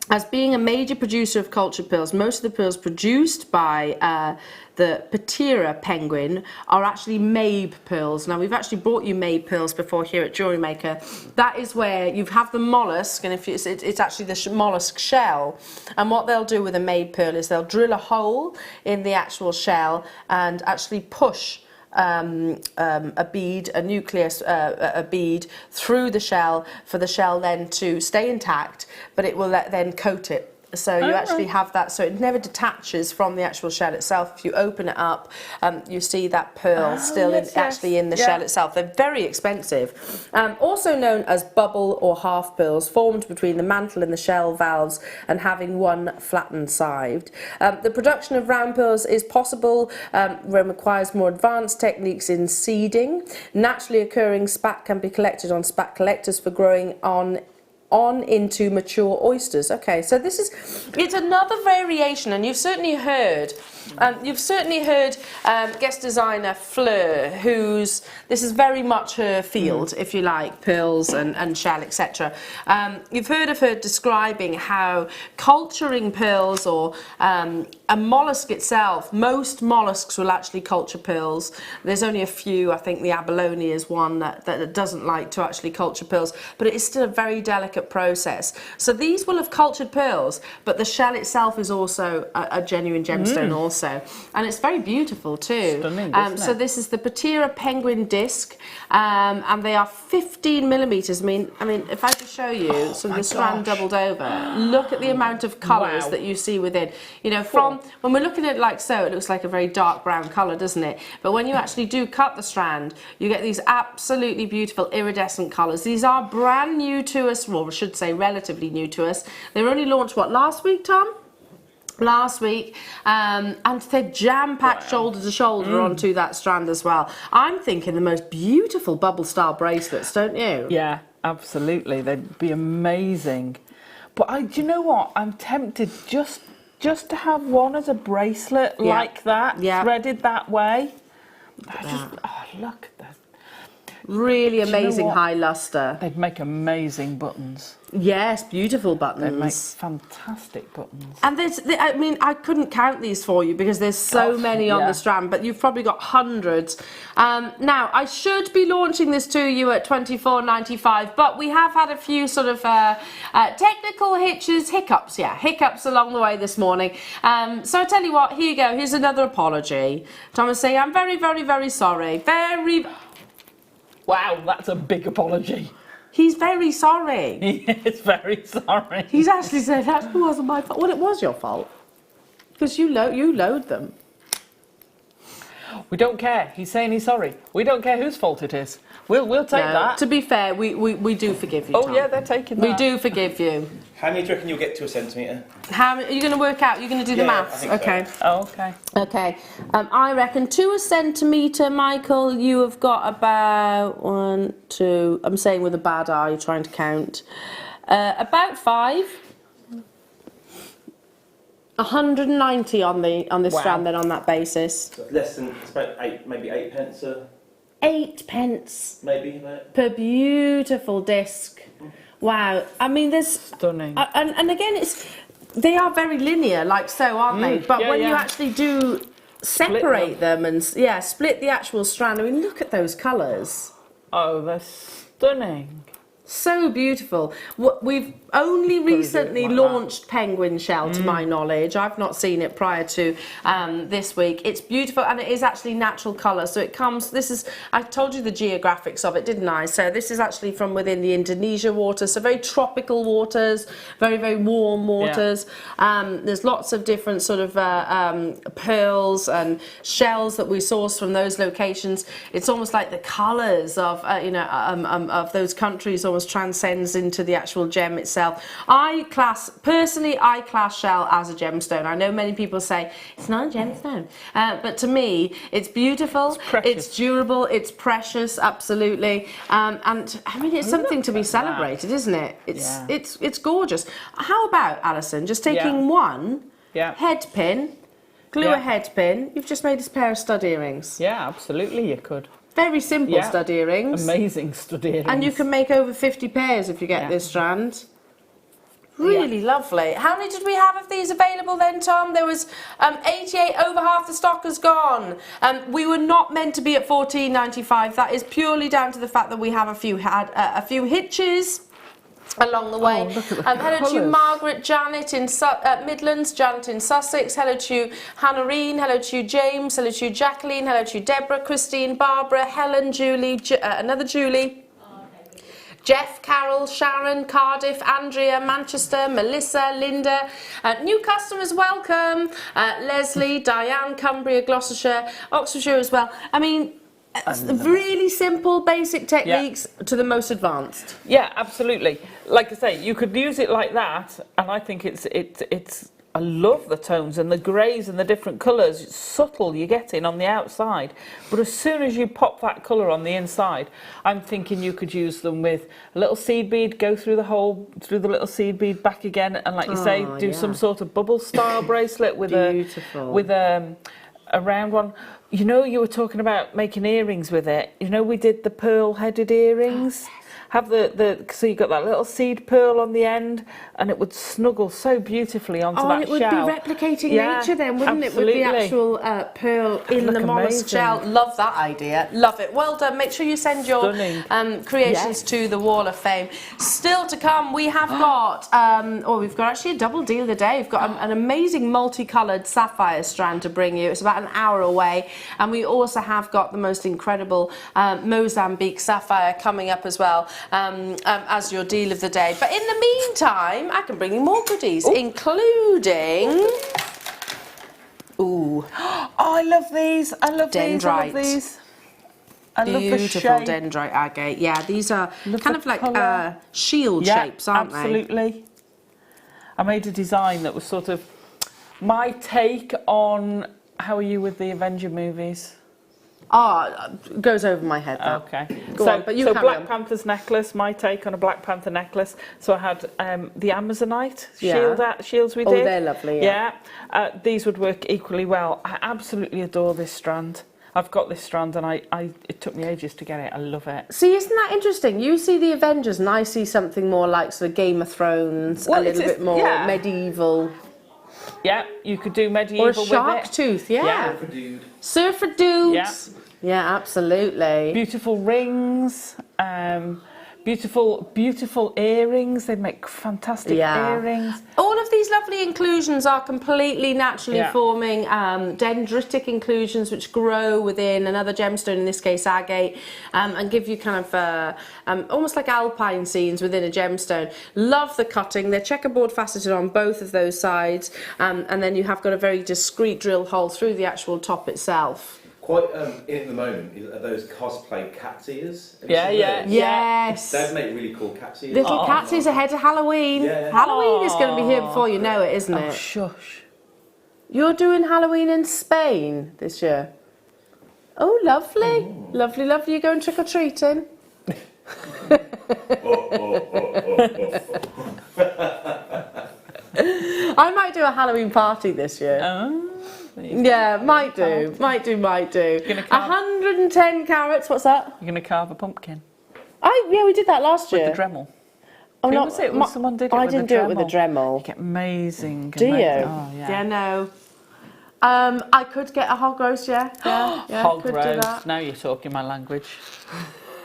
As being a major producer of cultured pearls, most of the pearls produced by the Patera penguin are actually Mabe pearls. Now, we've actually brought you Mabe pearls before here at Jewellery Maker. That is where you have the mollusk, and if it's actually the mollusk shell. And what they'll do with a Mabe pearl is they'll drill a hole in the actual shell and actually push a bead, a nucleus, a bead through the shell for the shell then to stay intact, but it will then coat it. So you actually have that, so it never detaches from the actual shell itself. If you open it up, you see that pearl still actually in the shell itself. They're very expensive. Also known as bubble or half pearls, formed between the mantle and the shell valves and having one flattened side. The production of round pearls is possible when requires more advanced techniques in seeding. Naturally occurring spat can be collected on spat collectors for growing on into mature oysters. Okay, so it's another variation, and you've certainly heard guest designer Fleur, this is very much her field, if you like, pearls and shell, etc. You've heard of her describing how culturing pearls or a mollusk itself, most mollusks will actually culture pearls. There's only a few, I think the abalone is one that doesn't like to actually culture pearls, but it is still a very delicate process. So these will have cultured pearls, but the shell itself is also a genuine gemstone also. And it's very beautiful too. Stunning, so this is the Patera penguin disc, and they are 15 millimeters. I mean, if I could show you the strand doubled over, look at the amount of colours that you see within. You know, from when we're looking at it like so, it looks like a very dark brown colour, doesn't it? But when you actually do cut the strand, you get these absolutely beautiful iridescent colours. These are brand new to us, well, I should say relatively new to us. They were only launched, what, last week, Tom? Last week, and they're jam-packed shoulder to shoulder onto that strand as well. I'm thinking the most beautiful bubble style bracelets, don't you? Yeah, absolutely. They'd be amazing. But do you know what? I'm tempted just to have one as a bracelet like that, threaded that way. Look at that. Really amazing high luster. They'd make amazing buttons. Yes, beautiful buttons. They'd make fantastic buttons. And I couldn't count these for you because there's so many on the strand, but you've probably got hundreds. Now, I should be launching this to you at $24.95, but we have had a few sort of technical hiccups along the way this morning. So I tell you what, here you go. Here's another apology. Thomas saying, I'm very, very, very sorry. Wow, that's a big apology. He's very sorry. He is very sorry. He's actually said that wasn't my fault. Well, it was your fault because you load them. We don't care. He's saying he's sorry. We don't care whose fault it is. We'll take that. To be fair, we do forgive you. Oh, Tom. yeah, they're taking that. We do forgive you. How many do you reckon you'll get to a centimetre? How are you going to work out? You're going to do the maths? I think Okay. so. Oh, okay. Okay. I reckon to a centimetre, Michael, you have got about 1, 2. I'm saying with a bad eye, trying to count. About 5. 190 on this strand then on that basis. So less than, it's about 8, maybe 8 pence a... £8 Maybe, mate. per beautiful disc. Wow. I mean, there's Stunning. and again, they are very linear, like so, aren't they? But yeah, when you yeah. actually do separate them and split the actual strand, I mean, look at those colours. Oh, they're stunning. So beautiful. We've only recently launched Penguin Shell, to my knowledge. I've not seen it prior to this week. It's beautiful, and it is actually natural colour. So it comes, I told you the geographics of it, didn't I? So this is actually from within the Indonesia waters, so very tropical waters, very, very warm waters. There's lots of different sort of pearls and shells that we source from those locations. It's almost like the colours of those countries almost transcends into the actual gem itself. I class shell as a gemstone. I know many people say it's not a gemstone, but to me it's beautiful, it's durable, it's precious, absolutely, and I mean it's something to be celebrated, isn't it? It's gorgeous. How about, Alison, just taking one head pin, glue a head pin, you've just made this pair of stud earrings. Yeah, absolutely you could. Very simple stud earrings. Amazing stud earrings. And you can make over 50 pairs if you get this strand. Really lovely. How many did we have of these available then, Tom? There was 88, over half the stock has gone. We were not meant to be at $14.95. That is purely down to the fact that we have a few hitches along the way. Hello to Margaret, Janet in Midlands, Janet in Sussex, hello to Hannah-Reen, hello to James, hello to Jacqueline, hello to Deborah, Christine, Barbara, Helen, Julie, another Julie, Jeff, Carol, Sharon, Cardiff, Andrea, Manchester, Melissa, Linda, new customers welcome, Leslie, Diane, Cumbria, Gloucestershire, Oxfordshire as well. I mean, really simple, basic techniques to the most advanced. Yeah, absolutely. Like I say, you could use it like that, and I think it's. I love the tones and the greys and the different colours. It's subtle you're getting on the outside, but as soon as you pop that colour on the inside, I'm thinking you could use them with a little seed bead, go through the hole, through the little seed bead back again, and like you say, do some sort of bubble style bracelet with a round one. You know, you were talking about making earrings with it. You know, we did the pearl-headed earrings. Have so you got that little seed pearl on the end, and it would snuggle so beautifully onto that shell. It would be replicating nature then, wouldn't it? With the actual pearl in the mollusk shell. Love that idea. Love it. Well done. Make sure you send your creations to the Wall of Fame. Still to come, we have got, we've got actually a double deal of the day. We've got an amazing multicoloured sapphire strand to bring you. It's about an hour away. And we also have got the most incredible Mozambique sapphire coming up as well. As your deal of the day. But in the meantime, I can bring you more goodies, including... Ooh. Oh, I love these. I love these. I love these. I love the beautiful shape. dendrite agate. Yeah, these are kind of like shield shapes, aren't they? Absolutely. I made a design that was sort of my take on... How are you with the Avenger movies? Goes over my head now. Okay. Go on, but you Black Panther's necklace, my take on a Black Panther necklace. So I had the Amazonite shields we did. Oh, they're lovely, yeah. These would work equally well. I absolutely adore this strand. I've got this strand and it took me ages to get it. I love it. See, isn't that interesting? You see the Avengers and I see something more like sort of Game of Thrones, a little bit more medieval. Yeah, you could do medieval with it. Or a shark tooth, Surfer dude. Surfer dudes. Yeah, absolutely. Beautiful rings, beautiful earrings. They make fantastic earrings. All of these lovely inclusions are completely naturally forming dendritic inclusions which grow within another gemstone, in this case agate, and give you kind of almost like alpine scenes within a gemstone. Love the cutting. They're checkerboard faceted on both of those sides, and then you have got a very discreet drill hole through the actual top itself. Quite in at the moment are those cosplay cat's ears. Yes. They'd make really cool cat's ears. Little cat's ears ahead of Halloween. Yeah. Halloween is going to be here before you know it, isn't it? Shush. You're doing Halloween in Spain this year. Oh, lovely. Lovely, lovely. You're going trick-or-treating? I might do a Halloween party this year. Yeah, might do. 100 110 carats. What's that? You're going to carve a pumpkin Yeah, we did that last year. with the Dremel. Oh, Who no, was it? Someone did it I with didn't the do it with the Dremel. Dremel. You get amazing. Do you? Oh, yeah. Yeah, no. I could get a hog roast, yeah. Hog could do roast. that. Now you're talking my language.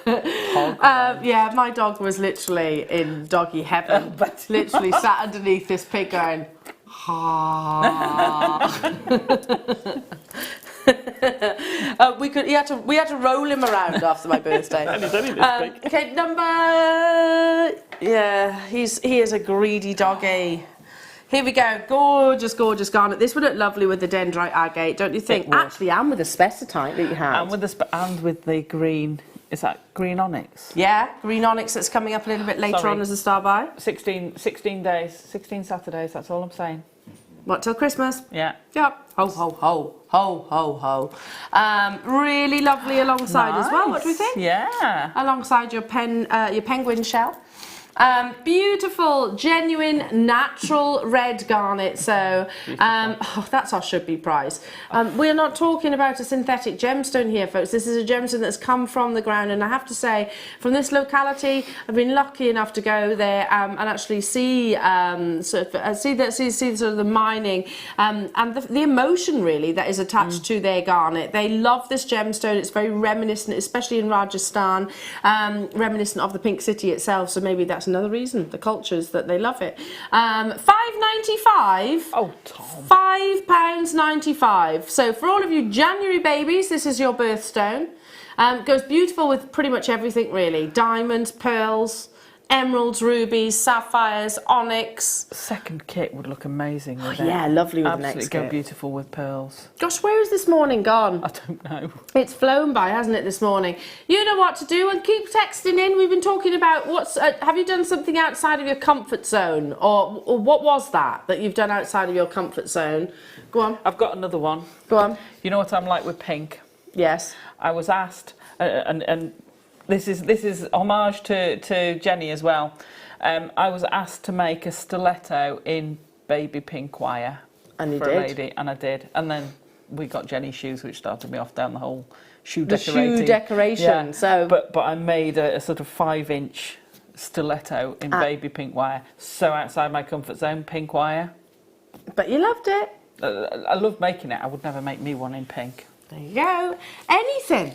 Yeah, my dog was literally in doggy heaven. Literally sat underneath this pig going, we had to roll him around after my birthday. Okay, he is a greedy doggy. Here we go, gorgeous, gorgeous garnet. This would look lovely with the dendrite agate, don't you think? Actually, and with the spessitite that you have. And with the green. Is that green onyx? Yeah, green onyx that's coming up a little bit later on as a star buy. 16 days, 16 Saturdays, that's all I'm saying. What, till Christmas? Yeah. Yep. Ho, ho, ho, ho, ho, ho. Really lovely alongside as well, what do we think? Yeah. Alongside your penguin shell. Beautiful, genuine, natural red garnet. So that's our should-be price. We're not talking about a synthetic gemstone here, folks. This is a gemstone that's come from the ground, and I have to say, from this locality, I've been lucky enough to go there and actually see sort of the mining and the emotion really that is attached to their garnet. They love this gemstone. It's very reminiscent, especially in Rajasthan, reminiscent of the Pink City itself. So maybe that's another reason, the cultures that they love it. £5.95. Oh, Tom. £5.95. So for all of you January babies, this is your birthstone. Goes beautiful with pretty much everything really. Diamonds, pearls, emeralds, rubies, sapphires, onyx. Second kit would look amazing with it. Yeah, lovely with the next Absolutely go kit. beautiful with pearls. Gosh, where is this morning gone? I don't know. It's flown by, hasn't it, this morning? You know what to do, and keep texting in. We've been talking about have you done something outside of your comfort zone? Or what was that you've done outside of your comfort zone? Go on. I've got another one. Go on. You know what I'm like with pink? Yes. I was asked, and this is homage to Jenny as well. I was asked to make a stiletto in baby pink wire a lady, and I did. And then we got Jenny's shoes, which started me off down the whole shoe decorating. Shoe decoration. Yeah. So, but I made a sort of 5-inch stiletto in baby pink wire. So outside my comfort zone, pink wire. But you loved it. I love making it. I would never make me one in pink. There you go. Anything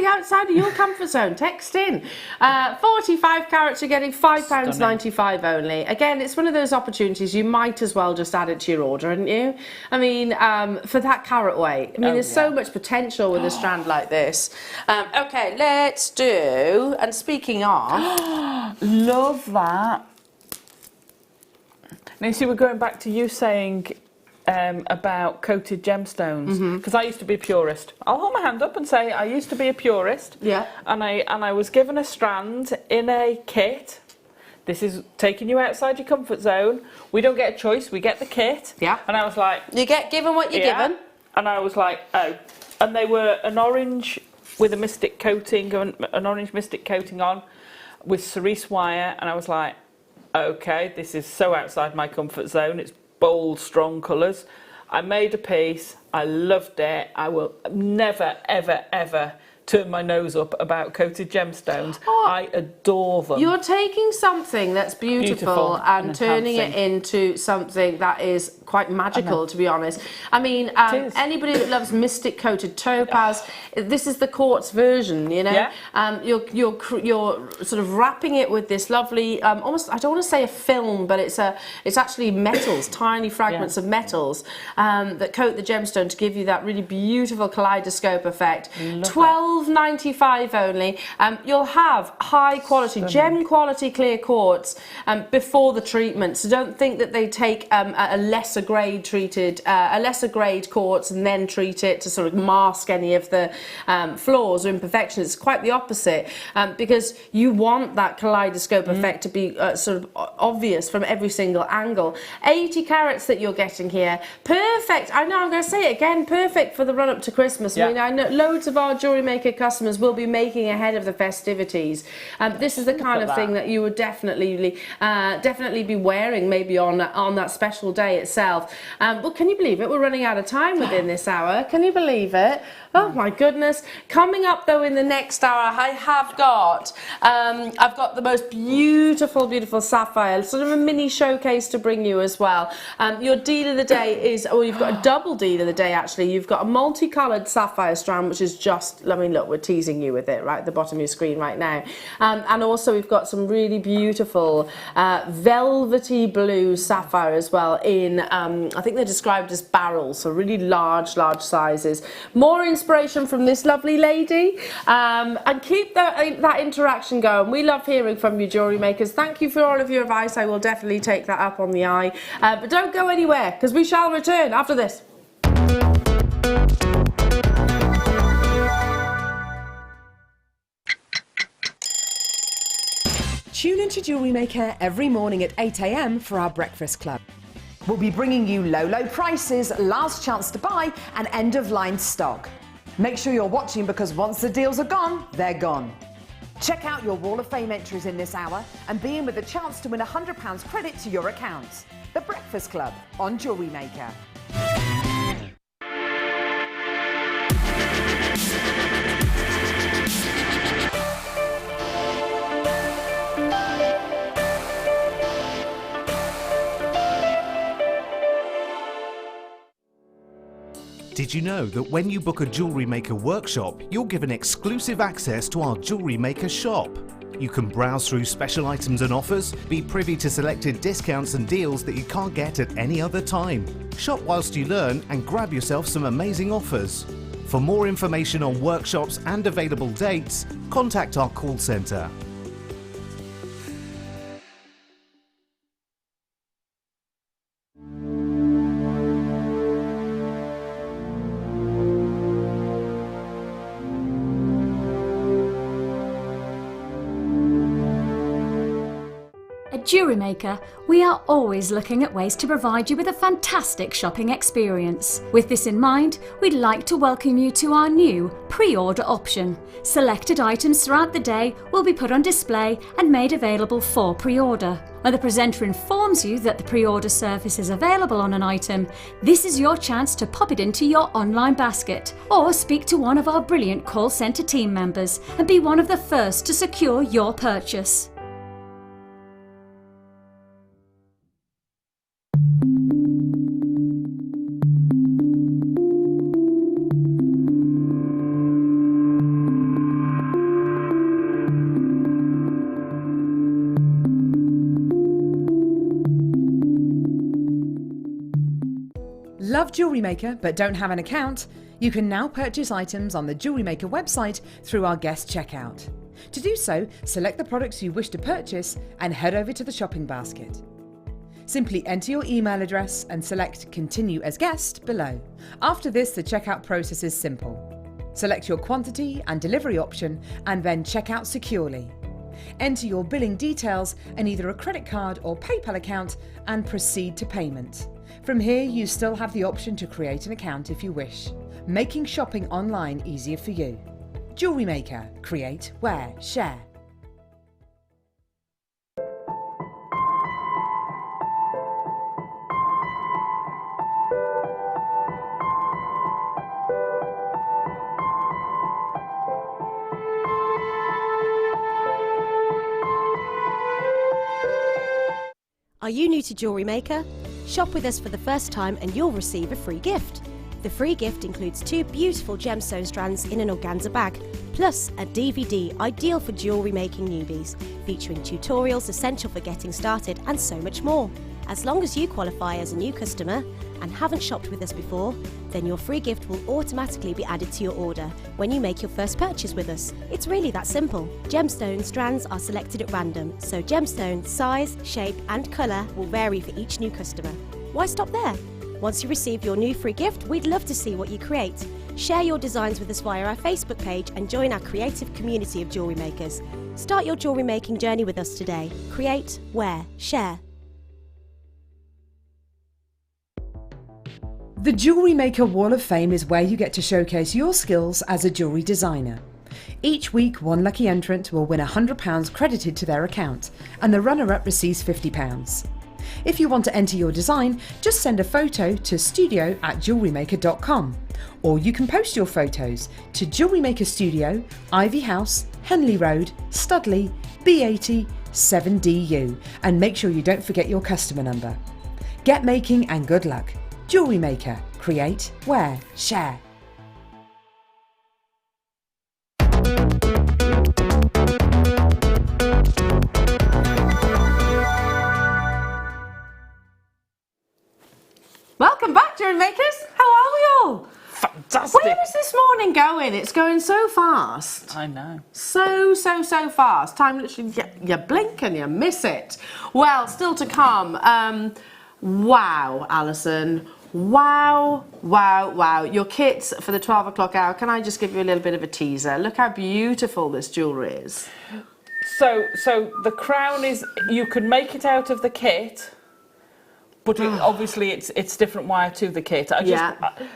outside of your comfort zone, text in. 45 carats, you're getting £5.95 only. Again, it's one of those opportunities, you might as well just add it to your order, hadn't you? I mean, for that carat weight. I mean, there's so much potential with a strand like this. Okay, let's do, and speaking of... Love that. Now, you see, we're going back to you saying... about coated gemstones, because I used to be a purist. I'll hold my hand up and say I used to be a purist. Yeah. And I was given a strand in a kit. This is taking you outside your comfort zone. We don't get a choice. We get the kit. Yeah. And I was like, you get given what you're given. And I was like, oh. And they were an orange with a mystic coating, an orange mystic coating on, with cerise wire. And I was like, okay, this is so outside my comfort zone. It's bold, strong colours. I made a piece. I loved it. I will never, ever, ever turn my nose up about coated gemstones. I adore them. You're taking something that's beautiful and turning it into something that is quite magical, to be honest. I mean, anybody that loves mystic coated topaz, this is the quartz version, you know. Yeah. You're sort of wrapping it with this lovely, almost, I don't want to say a film, but it's actually metals, tiny fragments of metals that coat the gemstone to give you that really beautiful kaleidoscope effect. £12.95 only. You'll have high quality, gem quality clear quartz before the treatment. So don't think that they take a lesser grade quartz and then treat it to sort of mask any of the flaws or imperfections. It's quite the opposite, because you want that kaleidoscope effect to be sort of obvious from every single angle. 80 carats that you're getting here. Perfect. I know I'm going to say it again. Perfect for the run up to Christmas. I mean, I know loads of our Jewellery Maker customers will be making ahead of the festivities. This is the kind of thing that you would definitely be wearing maybe on that special day itself. yourself. But can you believe it? We're running out of time within this hour. Can you believe it? Oh my goodness. Coming up though in the next hour, I have got, I've got the most beautiful, beautiful sapphire, sort of a mini showcase to bring you as well. Your deal of the day is, or you've got a double deal of the day actually. You've got a multicoloured sapphire strand, which is just, I mean, look, we're teasing you with it right at the bottom of your screen right now. And also we've got some really beautiful velvety blue sapphire as well in, I think they're described as barrels, so really large sizes. More inspiration from this lovely lady, and keep that interaction going. We love hearing from you, jewellery makers. Thank you for all of your advice. I will definitely take that up on the eye. But don't go anywhere, because we shall return after this. Tune into Jewellery Maker every morning at 8 AM for our breakfast club. We'll be bringing you low prices, last chance to buy, and end-of-line stock. Make sure you're watching because once the deals are gone, they're gone. Check out your Wall of Fame entries in this hour and be in with a chance to win £100 credit to your account. The Breakfast Club on Jewellery Maker. Did you know that when you book a Jewellery Maker workshop, you're given exclusive access to our Jewellery Maker shop? You can browse through special items and offers, be privy to selected discounts and deals that you can't get at any other time. Shop whilst you learn and grab yourself some amazing offers. For more information on workshops and available dates, contact our call centre. At Jewellery Maker, we are always looking at ways to provide you with a fantastic shopping experience. With this in mind, we'd like to welcome you to our new pre-order option. Selected items throughout the day will be put on display and made available for pre-order. When the presenter informs you that the pre-order service is available on an item, this is your chance to pop it into your online basket or speak to one of our brilliant call centre team members and be one of the first to secure your purchase. Love Jewellery Maker but don't have an account? You can now purchase items on the Jewellery Maker website through our guest checkout. To do so, select the products you wish to purchase and head over to the shopping basket. Simply enter your email address and select Continue as Guest below. After this, the checkout process is simple. Select your quantity and delivery option and then check out securely. Enter your billing details and either a credit card or PayPal account and proceed to payment. From here, you still have the option to create an account if you wish, making shopping online easier for you. Jewellery Maker. Create, wear, share. Are you new to Jewellery Maker? Shop with us for the first time and you'll receive a free gift. The free gift includes 2 beautiful gemstone strands in an organza bag, plus a DVD ideal for jewellery making newbies, featuring tutorials essential for getting started and so much more. As long as you qualify as a new customer and haven't shopped with us before, then your free gift will automatically be added to your order when you make your first purchase with us. It's really that simple. Gemstone strands are selected at random, so gemstone size, shape and colour will vary for each new customer. Why stop there? Once you receive your new free gift, we'd love to see what you create. Share your designs with us via our Facebook page and join our creative community of jewellery makers. Start your jewellery making journey with us today. Create, wear, share. The Jewellery Maker Wall of Fame is where you get to showcase your skills as a jewellery designer. Each week, one lucky entrant will win £100 credited to their account, and the runner-up receives £50. If you want to enter your design, just send a photo to studio@jewellerymaker.com, or you can post your photos to Jewellery Maker Studio, Ivy House, Henley Road, Studley, B80 7DU, and make sure you don't forget your customer number. Get making and good luck. Jewellery Maker. Create, wear, share. Welcome back, Jewellery Makers. How are we all? Fantastic. Where is this morning going? It's going so fast. I know. So fast. Time literally, you blink and you miss it. Well, still to come. Wow, Alison. Wow. Your kits for the 12 o'clock hour. Can I just give you a little bit of a teaser? Look how beautiful this jewellery is. So the crown is, you can make it out of the kit, but obviously it's different wire to the kit.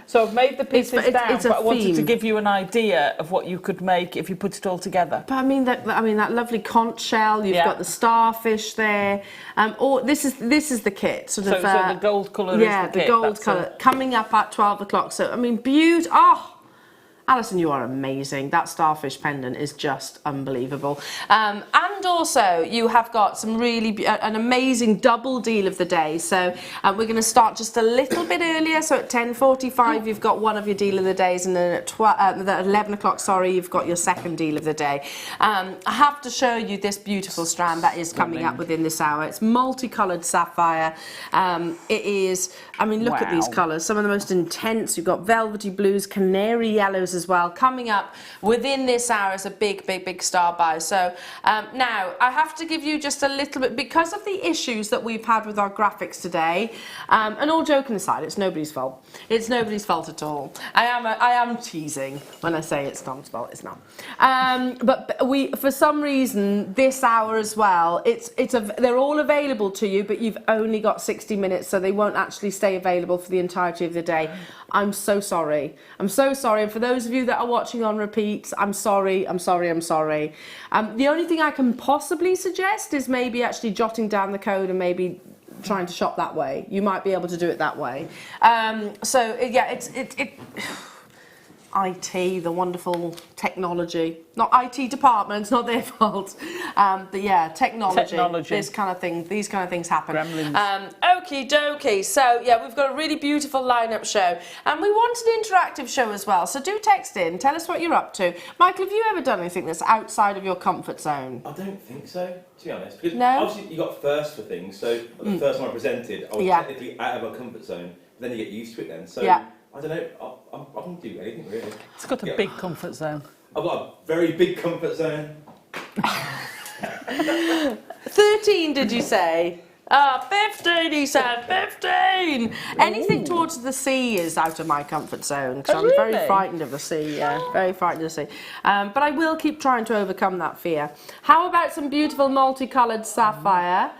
So I've made the pieces down, it's a but I wanted to theme. give you an idea of what you could make if you put it all together. But I mean that lovely conch shell. You've got the starfish there. This is the kit. So the gold colour is the kit. The gold colour coming up at 12 o'clock. So I mean, beautiful. Oh, Alison, you are amazing. That starfish pendant is just unbelievable. And also, you have got some really an amazing double deal of the day. So we're going to start just a little bit earlier. So at 10:45, you've got one of your deal of the days, and then at 11 o'clock, you've got your second deal of the day. I have to show you this beautiful strand that is coming up within this hour. It's multicoloured sapphire. It is. I mean, look at these colours. Some of the most intense. You've got velvety blues, canary yellows as well. Coming up within this hour is a big star buy. So now I have to give you just a little bit, because of the issues that we've had with our graphics today, and all joking aside, it's nobody's fault. It's nobody's fault at all. I am teasing when I say it's Tom's fault. It's not. But we, for some reason, this hour as well, they're all available to you, but you've only got 60 minutes, so they won't actually stay available for the entirety of the day. I'm so sorry. I'm so sorry. And for those of you that are watching on repeat, I'm sorry. The only thing I can possibly suggest is maybe actually jotting down the code and maybe trying to shop that way. You might be able to do it that way. IT, the wonderful technology. Not IT departments, not their fault. But yeah, technology. These kind of things happen. Okie dokie. So yeah, we've got a really beautiful lineup show. And we want an interactive show as well. So do text in, tell us what you're up to. Michael, have you ever done anything that's outside of your comfort zone? I don't think so, to be honest. Because no? obviously you got first for things, so the first one I presented, I was technically out of my comfort zone. Then you get used to it then. So I don't know, I can do anything really. It's got a big comfort zone. I've got a very big comfort zone. 13, did you say? 15, he said, 15! Anything towards the sea is out of my comfort zone, because I'm very frightened of the sea, very frightened of the sea. But I will keep trying to overcome that fear. How about some beautiful multicoloured sapphire?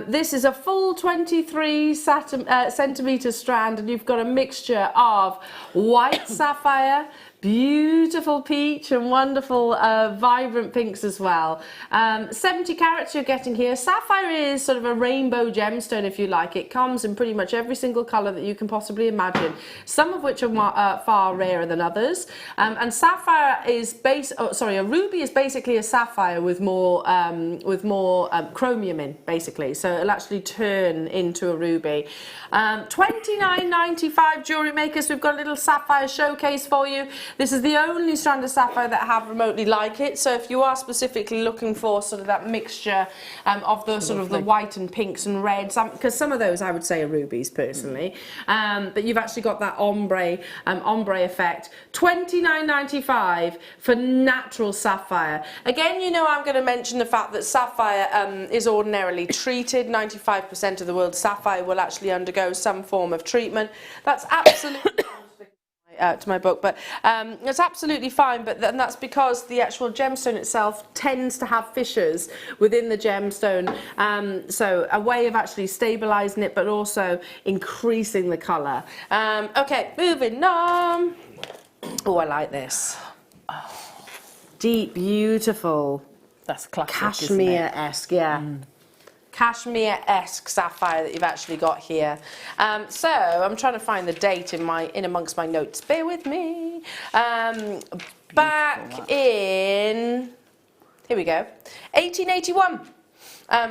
This is a full 23 centimetre strand, and you've got a mixture of white sapphire, beautiful peach, and wonderful vibrant pinks as well. 70 carats you're getting here. Sapphire is sort of a rainbow gemstone, if you like. It comes in pretty much every single colour that you can possibly imagine, some of which are far rarer than others. And sapphire is a ruby is basically a sapphire with more chromium in, basically. So it'll actually turn into a ruby. $29.95 Jewellery Makers. We've got a little sapphire showcase for you. This is the only strand of sapphire that I have remotely like it. So if you are specifically looking for sort of that mixture of the sort of the white and pinks and reds, because some of those I would say are rubies personally, but you've actually got that ombre effect. $29.95 for natural sapphire. Again, you know, I'm going to mention the fact that sapphire is ordinarily treated. 95% of the world's sapphire will actually undergo some form of treatment. That's absolutely to my book, but it's absolutely fine, but that's because the actual gemstone itself tends to have fissures within the gemstone, so a way of actually stabilizing it but also increasing the color. Okay, moving on. Oh, I like this. Deep, beautiful. That's classic, cashmere-esque, yeah. cashmere-esque sapphire that you've actually got here. So I'm trying to find the date in amongst my notes. Bear with me. Back in, here we go, 1881.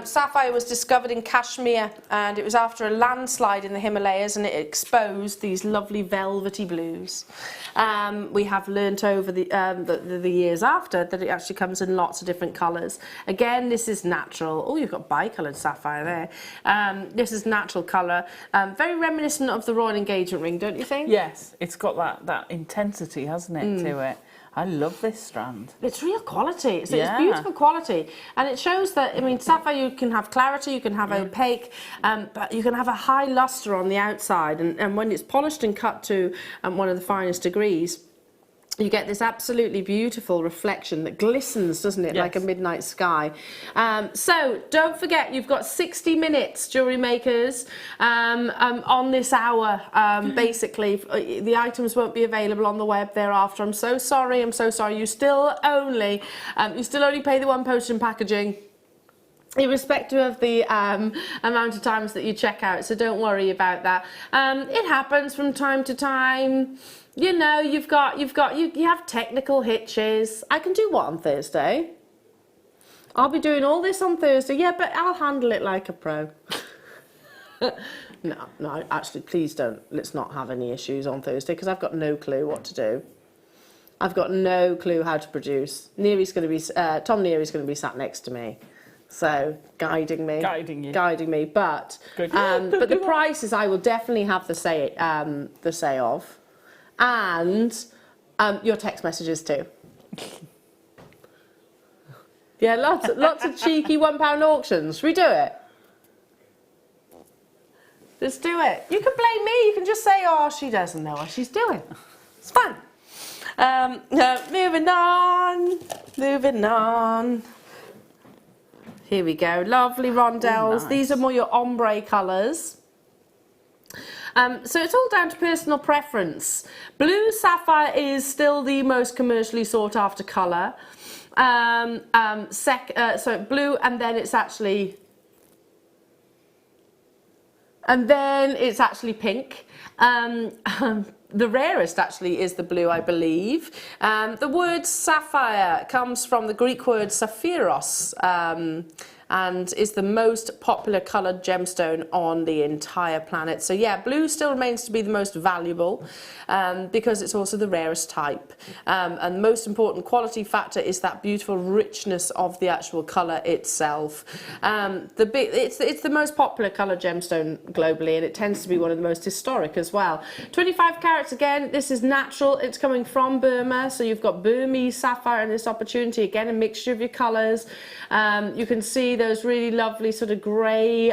Sapphire was discovered in Kashmir, and it was after a landslide in the Himalayas, and it exposed these lovely velvety blues. We have learnt over the years after that it actually comes in lots of different colours. Again, this is natural. Oh, you've got bicoloured sapphire there. This is natural colour, very reminiscent of the royal engagement ring, don't you think? Yes, it's got that intensity, hasn't it, to it? I love this strand. It's real quality. It's beautiful quality. And it shows that, I mean, sapphire, you can have clarity, you can have opaque, but you can have a high lustre on the outside. And when it's polished and cut to one of the finest degrees, you get this absolutely beautiful reflection that glistens, doesn't it, like a midnight sky. So don't forget, you've got 60 minutes, jewellery makers, on this hour. Basically, the items won't be available on the web thereafter. I'm so sorry. You still only pay the one postage and packaging, irrespective of the amount of times that you check out. So don't worry about that. It happens from time to time. You know, you have technical hitches. I can do what on Thursday? I'll be doing all this on Thursday. Yeah, but I'll handle it like a pro. No, actually, please don't. Let's not have any issues on Thursday because I've got no clue what to do. I've got no clue how to produce. Tom Neary's going to be sat next to me. So, guiding me. Guiding me. But the prices I will definitely have the say of. And your text messages too. Yeah, lots of cheeky £1 auctions. Should we do it? Let's do it. You can blame me. You can just say, oh, she doesn't know what she's doing. It's fine. Moving on. Here we go. Lovely rondelles. Nice. These are more your ombre colours. So it's all down to personal preference. Blue sapphire is still the most commercially sought after colour. So blue, and then it's actually pink. The rarest actually is the blue, I believe. The word sapphire comes from the Greek word saphiros, and is the most popular coloured gemstone on the entire planet. So yeah, blue still remains to be the most valuable because it's also the rarest type. And the most important quality factor is that beautiful richness of the actual colour itself. It's the most popular coloured gemstone globally, and it tends to be one of the most historic as well. 25 carats again, this is natural, it's coming from Burma, so you've got Burmese sapphire in this opportunity, again a mixture of your colours. You can see those really lovely sort of grey,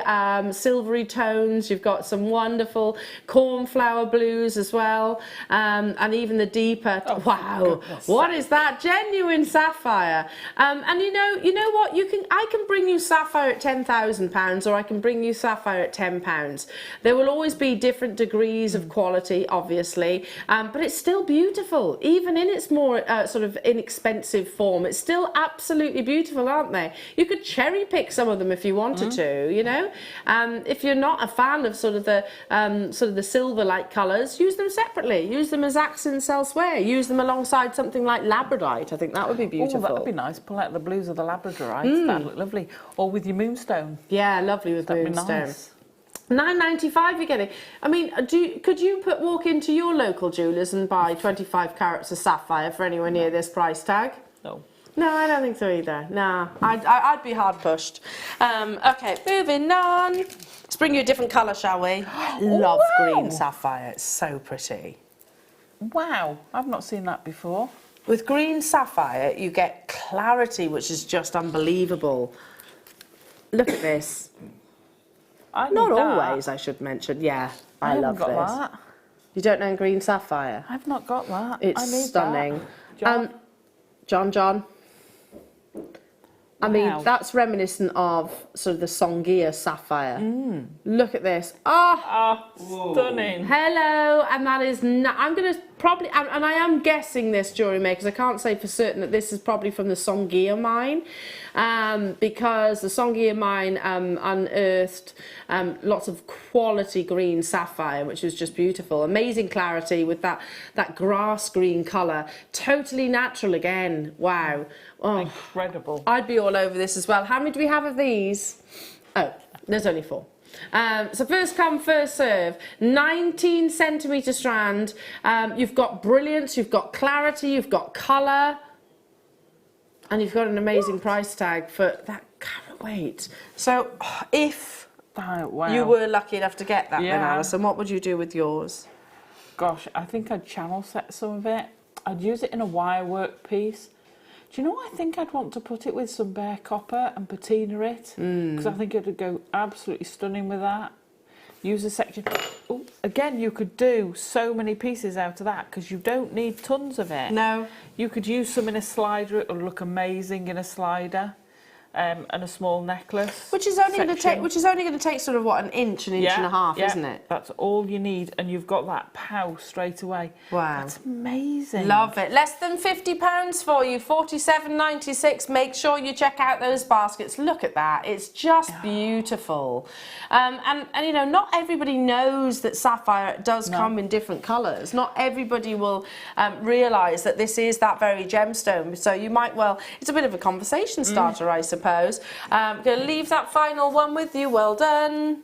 silvery tones. You've got some wonderful cornflower blues as well, and even the deeper. Oh, wow, what is that? Genuine sapphire. And you know what? I can bring you sapphire at £10,000, or I can bring you sapphire at £10. There will always be different degrees of quality, obviously, but it's still beautiful, even in its more sort of inexpensive form. It's still absolutely beautiful, aren't they? You could cherry pick some of them if you wanted to, you know. If you're not a fan of sort of the silver-like colours, use them separately. Use them as accents elsewhere. Use them alongside something like labradorite. I think that would be beautiful. Oh, that would be nice. Pull out the blues of the labradorite. That'd look lovely. Or with your moonstone. Yeah, lovely with moonstone. Nice. £9.95 you're getting. I mean, could you walk into your local jewellers and buy 25 carats of sapphire for anywhere near this price tag? No. No, I don't think so either. No, I'd be hard pushed. Okay, moving on. Let's bring you a different colour, shall we? I love green sapphire. It's so pretty. Wow, I've not seen that before. With green sapphire, you get clarity, which is just unbelievable. Look at this. Not always, I should mention. Yeah, I love this. That. You don't know green sapphire? I've not got that. It's stunning. That. John. I mean, that's reminiscent of sort of the Songhia sapphire. Look at this. Oh, stunning. Hello, and that is. I'm going to probably, and I am guessing this, Jewellery Makers, I can't say for certain that this is probably from the Songea mine, because the Songea mine unearthed lots of quality green sapphire, which was just beautiful. Amazing clarity with that grass green colour. Totally natural again. Wow. Oh, incredible. I'd be all over this as well. How many do we have of these? Oh, there's only 4. So first come, first serve. 19 centimetre strand. You've got brilliance, you've got clarity, you've got colour, and you've got an amazing price tag for that carat weight. So if you were lucky enough to get that, then Alison, what would you do with yours? Gosh, I think I'd channel set some of it. I'd use it in a wire work piece. Do you know what? I think I'd want to put it with some bare copper and patina it, because I think it would go absolutely stunning with that. Use a section. Ooh, again, you could do so many pieces out of that because you don't need tons of it. No. You could use some in a slider. It will look amazing in a slider. And a small necklace. Which is only going to take sort of what, an inch and a half, isn't it? That's all you need, and you've got that pow straight away. Wow, that's amazing. Love it. Less than £50 for you, £47.96. Make sure you check out those baskets. Look at that; it's just beautiful. And you know, not everybody knows that sapphire does come in different colours. Not everybody will realise that this is that very gemstone. So you might it's a bit of a conversation starter, I suppose. I'm going to leave that final one with you. Well done.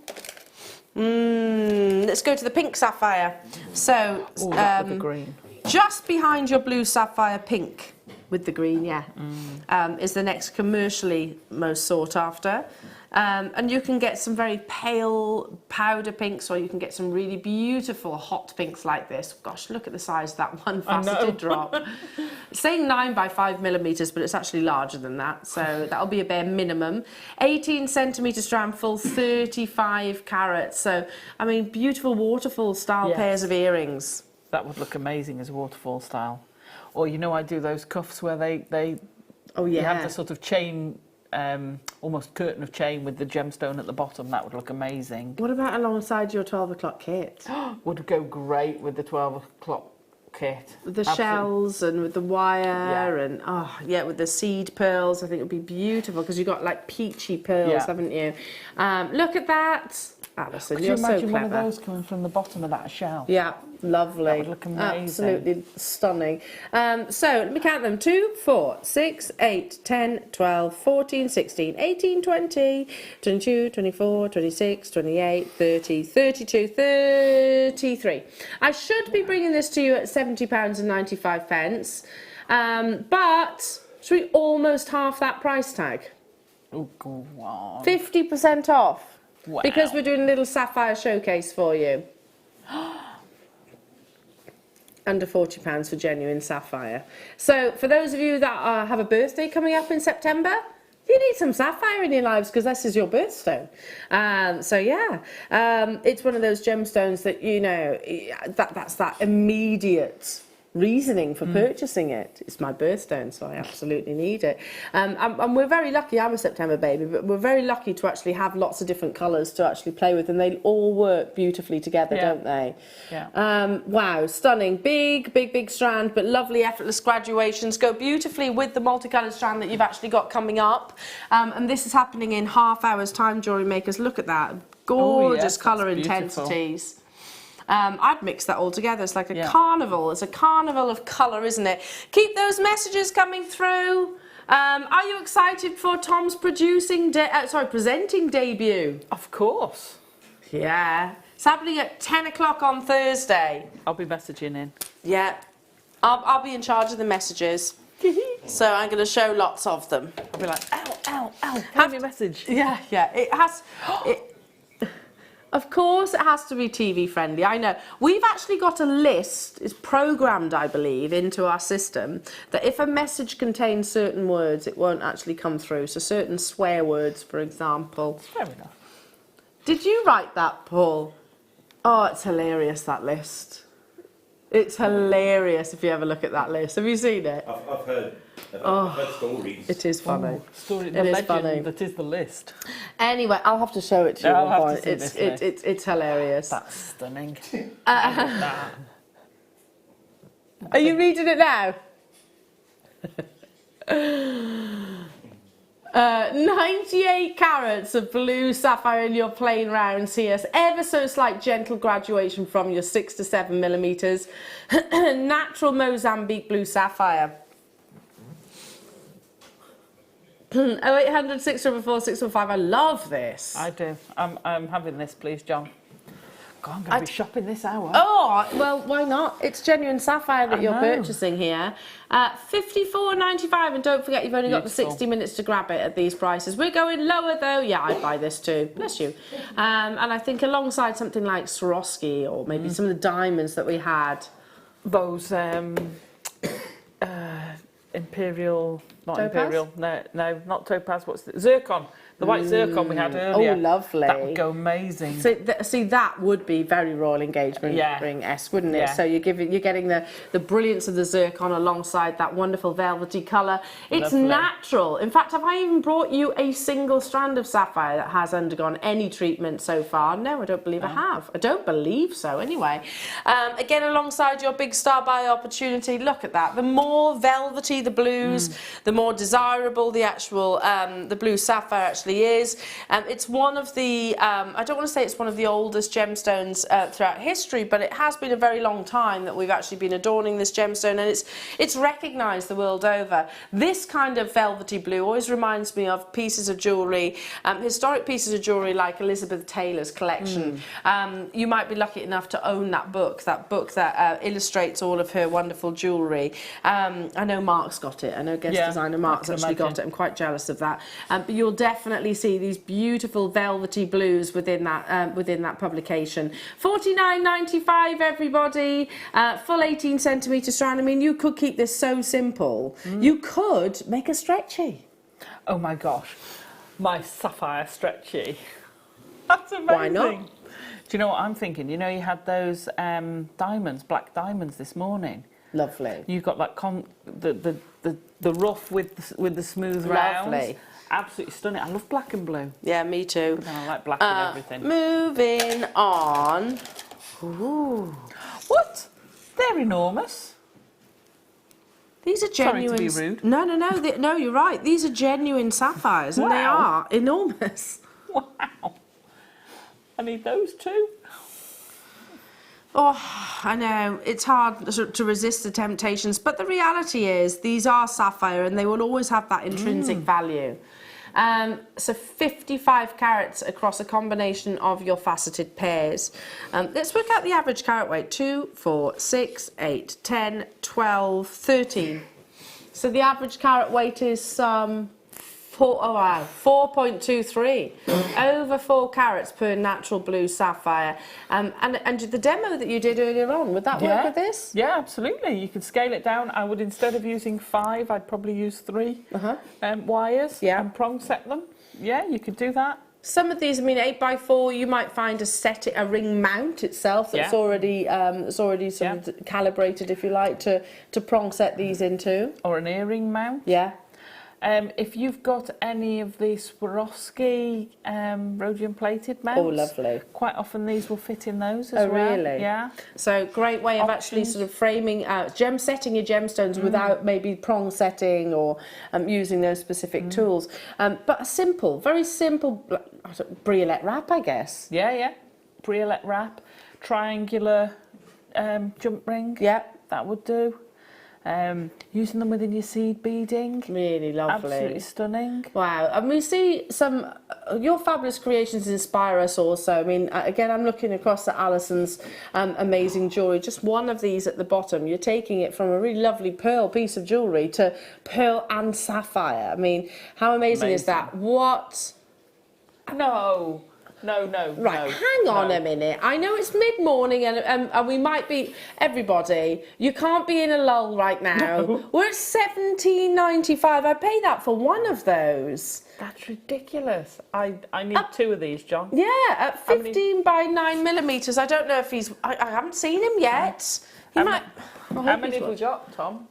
Let's go to the pink sapphire. So, with the green. Just behind your blue sapphire, pink with the green, is the next commercially most sought after. And you can get some very pale powder pinks, or you can get some really beautiful hot pinks like this. Gosh, look at the size of that one faceted drop. It's saying 9 by 5 millimetres, but it's actually larger than that. So that'll be a bare minimum. 18 centimetre strand full, 35 carats. So, I mean, beautiful waterfall style pairs of earrings. That would look amazing as a waterfall style. Or, you know, I do those cuffs where they you have the sort of chain, almost curtain of chain with the gemstone at the bottom. That would look amazing. What about alongside your 12 o'clock kit? Would go great with the 12 o'clock kit. With the shells and with the wire and with the seed pearls. I think it would be beautiful because you've got like peachy pearls, haven't you? Look at that. Alison, you're so clever. Could you imagine one of those coming from the bottom of that shell? Yeah, lovely. That would look amazing. Absolutely stunning. So let me count them. 2, 4, 6, 8, 10, 12, 14, 16, 18, 20, 22, 24, 26, 28, 30, 32, 33. I should be bringing this to you at £70.95. But should we almost half that price tag? Oh, go on. 50% off. Wow. Because we're doing a little sapphire showcase for you. Under £40 for genuine sapphire. So for those of you that have a birthday coming up in September, you need some sapphire in your lives because this is your birthstone. It's one of those gemstones that, you know, that's that immediate reasoning for purchasing it. It's my birthstone, so I absolutely need it. And we're very lucky. I'm a September baby, but we're very lucky to actually have lots of different colours to actually play with, and they all work beautifully together, don't they? Yeah. Wow, stunning. Big strand, but lovely, effortless graduations. Go beautifully with the multicoloured strand that you've actually got coming up. And this is happening in half hour's time, Jewellery Makers. Look at that. Gorgeous colour intensities. I'd mix that all together. It's like a carnival. It's a carnival of colour, isn't it? Keep those messages coming through. Are you excited for Tom's presenting debut? Of course. Yeah. It's happening at 10 o'clock on Thursday. I'll be messaging in. Yeah. I'll be in charge of the messages. So I'm going to show lots of them. I'll be like, ow. Have me a message. Yeah. It has... Of course it has to be TV friendly, I know. We've actually got a list, it's programmed, I believe, into our system, that if a message contains certain words, it won't actually come through. So certain swear words, for example. Fair enough. Did you write that, Paul? Oh, it's hilarious, that list. It's hilarious if you ever look at that list. Have you seen it? I've heard stories. It is funny. The legend that is the list. Anyway, I'll have to show it to you at one point. It's hilarious. That's stunning. Are you reading it now? 98 carats of blue sapphire in your plain rounds here. Ever so slight gentle graduation from your 6 to 7 millimeters. Natural Mozambique blue sapphire. 0800 644 615. I love this. I do. I'm having this, please, John. God, I'm going to be shopping this hour. Oh, well, why not? It's genuine sapphire that you're purchasing here. $54.95, and don't forget you've only got the 60 minutes to grab it at these prices. We're going lower though. Yeah, I'd buy this too. Bless you. And I think alongside something like Swarovski or maybe some of the diamonds that we had. Those imperial, not Topaz? imperial, no, not topaz. What's the zircon? The white zircon we had earlier. Oh, lovely. That would go amazing. So, see, that would be very royal engagement ring-esque, wouldn't it? Yeah. So you're getting the brilliance of the zircon alongside that wonderful velvety colour. It's Lovely. Natural. In fact, have I even brought you a single strand of sapphire that has undergone any treatment so far? No, I don't believe I have. I don't believe so, anyway. Again, alongside your big star buy opportunity, look at that. The more velvety the blues, the more desirable the actual, the blue sapphire actually is. It's one of the, I don't want to say it's one of the oldest gemstones throughout history, but it has been a very long time that we've actually been adorning this gemstone, and it's recognised the world over. This kind of velvety blue always reminds me of pieces of jewellery, historic pieces of jewellery like Elizabeth Taylor's collection. You might be lucky enough to own that book that illustrates all of her wonderful jewellery. I know Mark's got it. I know guest designer Mark's actually got it. I'm quite jealous of that. But you'll definitely see these beautiful velvety blues within that publication. $49.95, everybody. Full 18 centimetre strand. I mean, you could keep this so simple. You could make a stretchy. Oh my gosh, my sapphire stretchy. That's amazing. Why not? Do you know what I'm thinking? You know, you had those diamonds, black diamonds this morning. Lovely. You've got like the rough with the smooth rounds. Lovely. Absolutely stunning. I love black and blue. Yeah, me too. But then I like black and everything. Moving on. Ooh. What? They're enormous. These are genuine. Sorry to be rude. No, no, you're right. These are genuine sapphires, and they are enormous. Wow. I need those too. Oh, I know, it's hard to resist the temptations, but the reality is these are sapphire and they will always have that intrinsic value. So 55 carats across a combination of your faceted pairs. Let's work out the average carat weight. 2, 4, 6, 8, 10, 12, 13. So the average carat weight is 4.23. Over 4 carats per natural blue sapphire. And the demo that you did earlier on, would that work with this? Yeah, absolutely. You could scale it down. I would, instead of using 5, I'd probably use 3 wires and prong set them. Yeah, you could do that. Some of these, I mean, 8x4, you might find a ring mount itself that's already sort of calibrated, if you like, to prong set these into. Or an earring mount. Yeah. If you've got any of the Swarovski rhodium plated mounts, oh, lovely. Quite often these will fit in those as well. Oh, really? Yeah. So great way of actually sort of framing setting your gemstones without maybe prong setting or using those specific tools. But a simple, very simple briolette wrap, I guess. Yeah, yeah. Briolette wrap, triangular jump ring. Yeah. That would do. Using them within your seed beading. Really lovely. Absolutely stunning. Wow. And we see some, your fabulous creations inspire us also. I mean, again, I'm looking across at Allison's amazing jewellery. Just one of these at the bottom. You're taking it from a really lovely pearl piece of jewellery to pearl and sapphire. I mean, how amazing is that? What? No. Right, hang on a minute. I know it's mid-morning and we might be... Everybody, you can't be in a lull right now. No. We're at $17.95. I pay that for one of those. That's ridiculous. I need 2 of these, John. Yeah, at 15 by 9 millimetres. I don't know if he's... I haven't seen him yet. He might... How many have we got, Tom?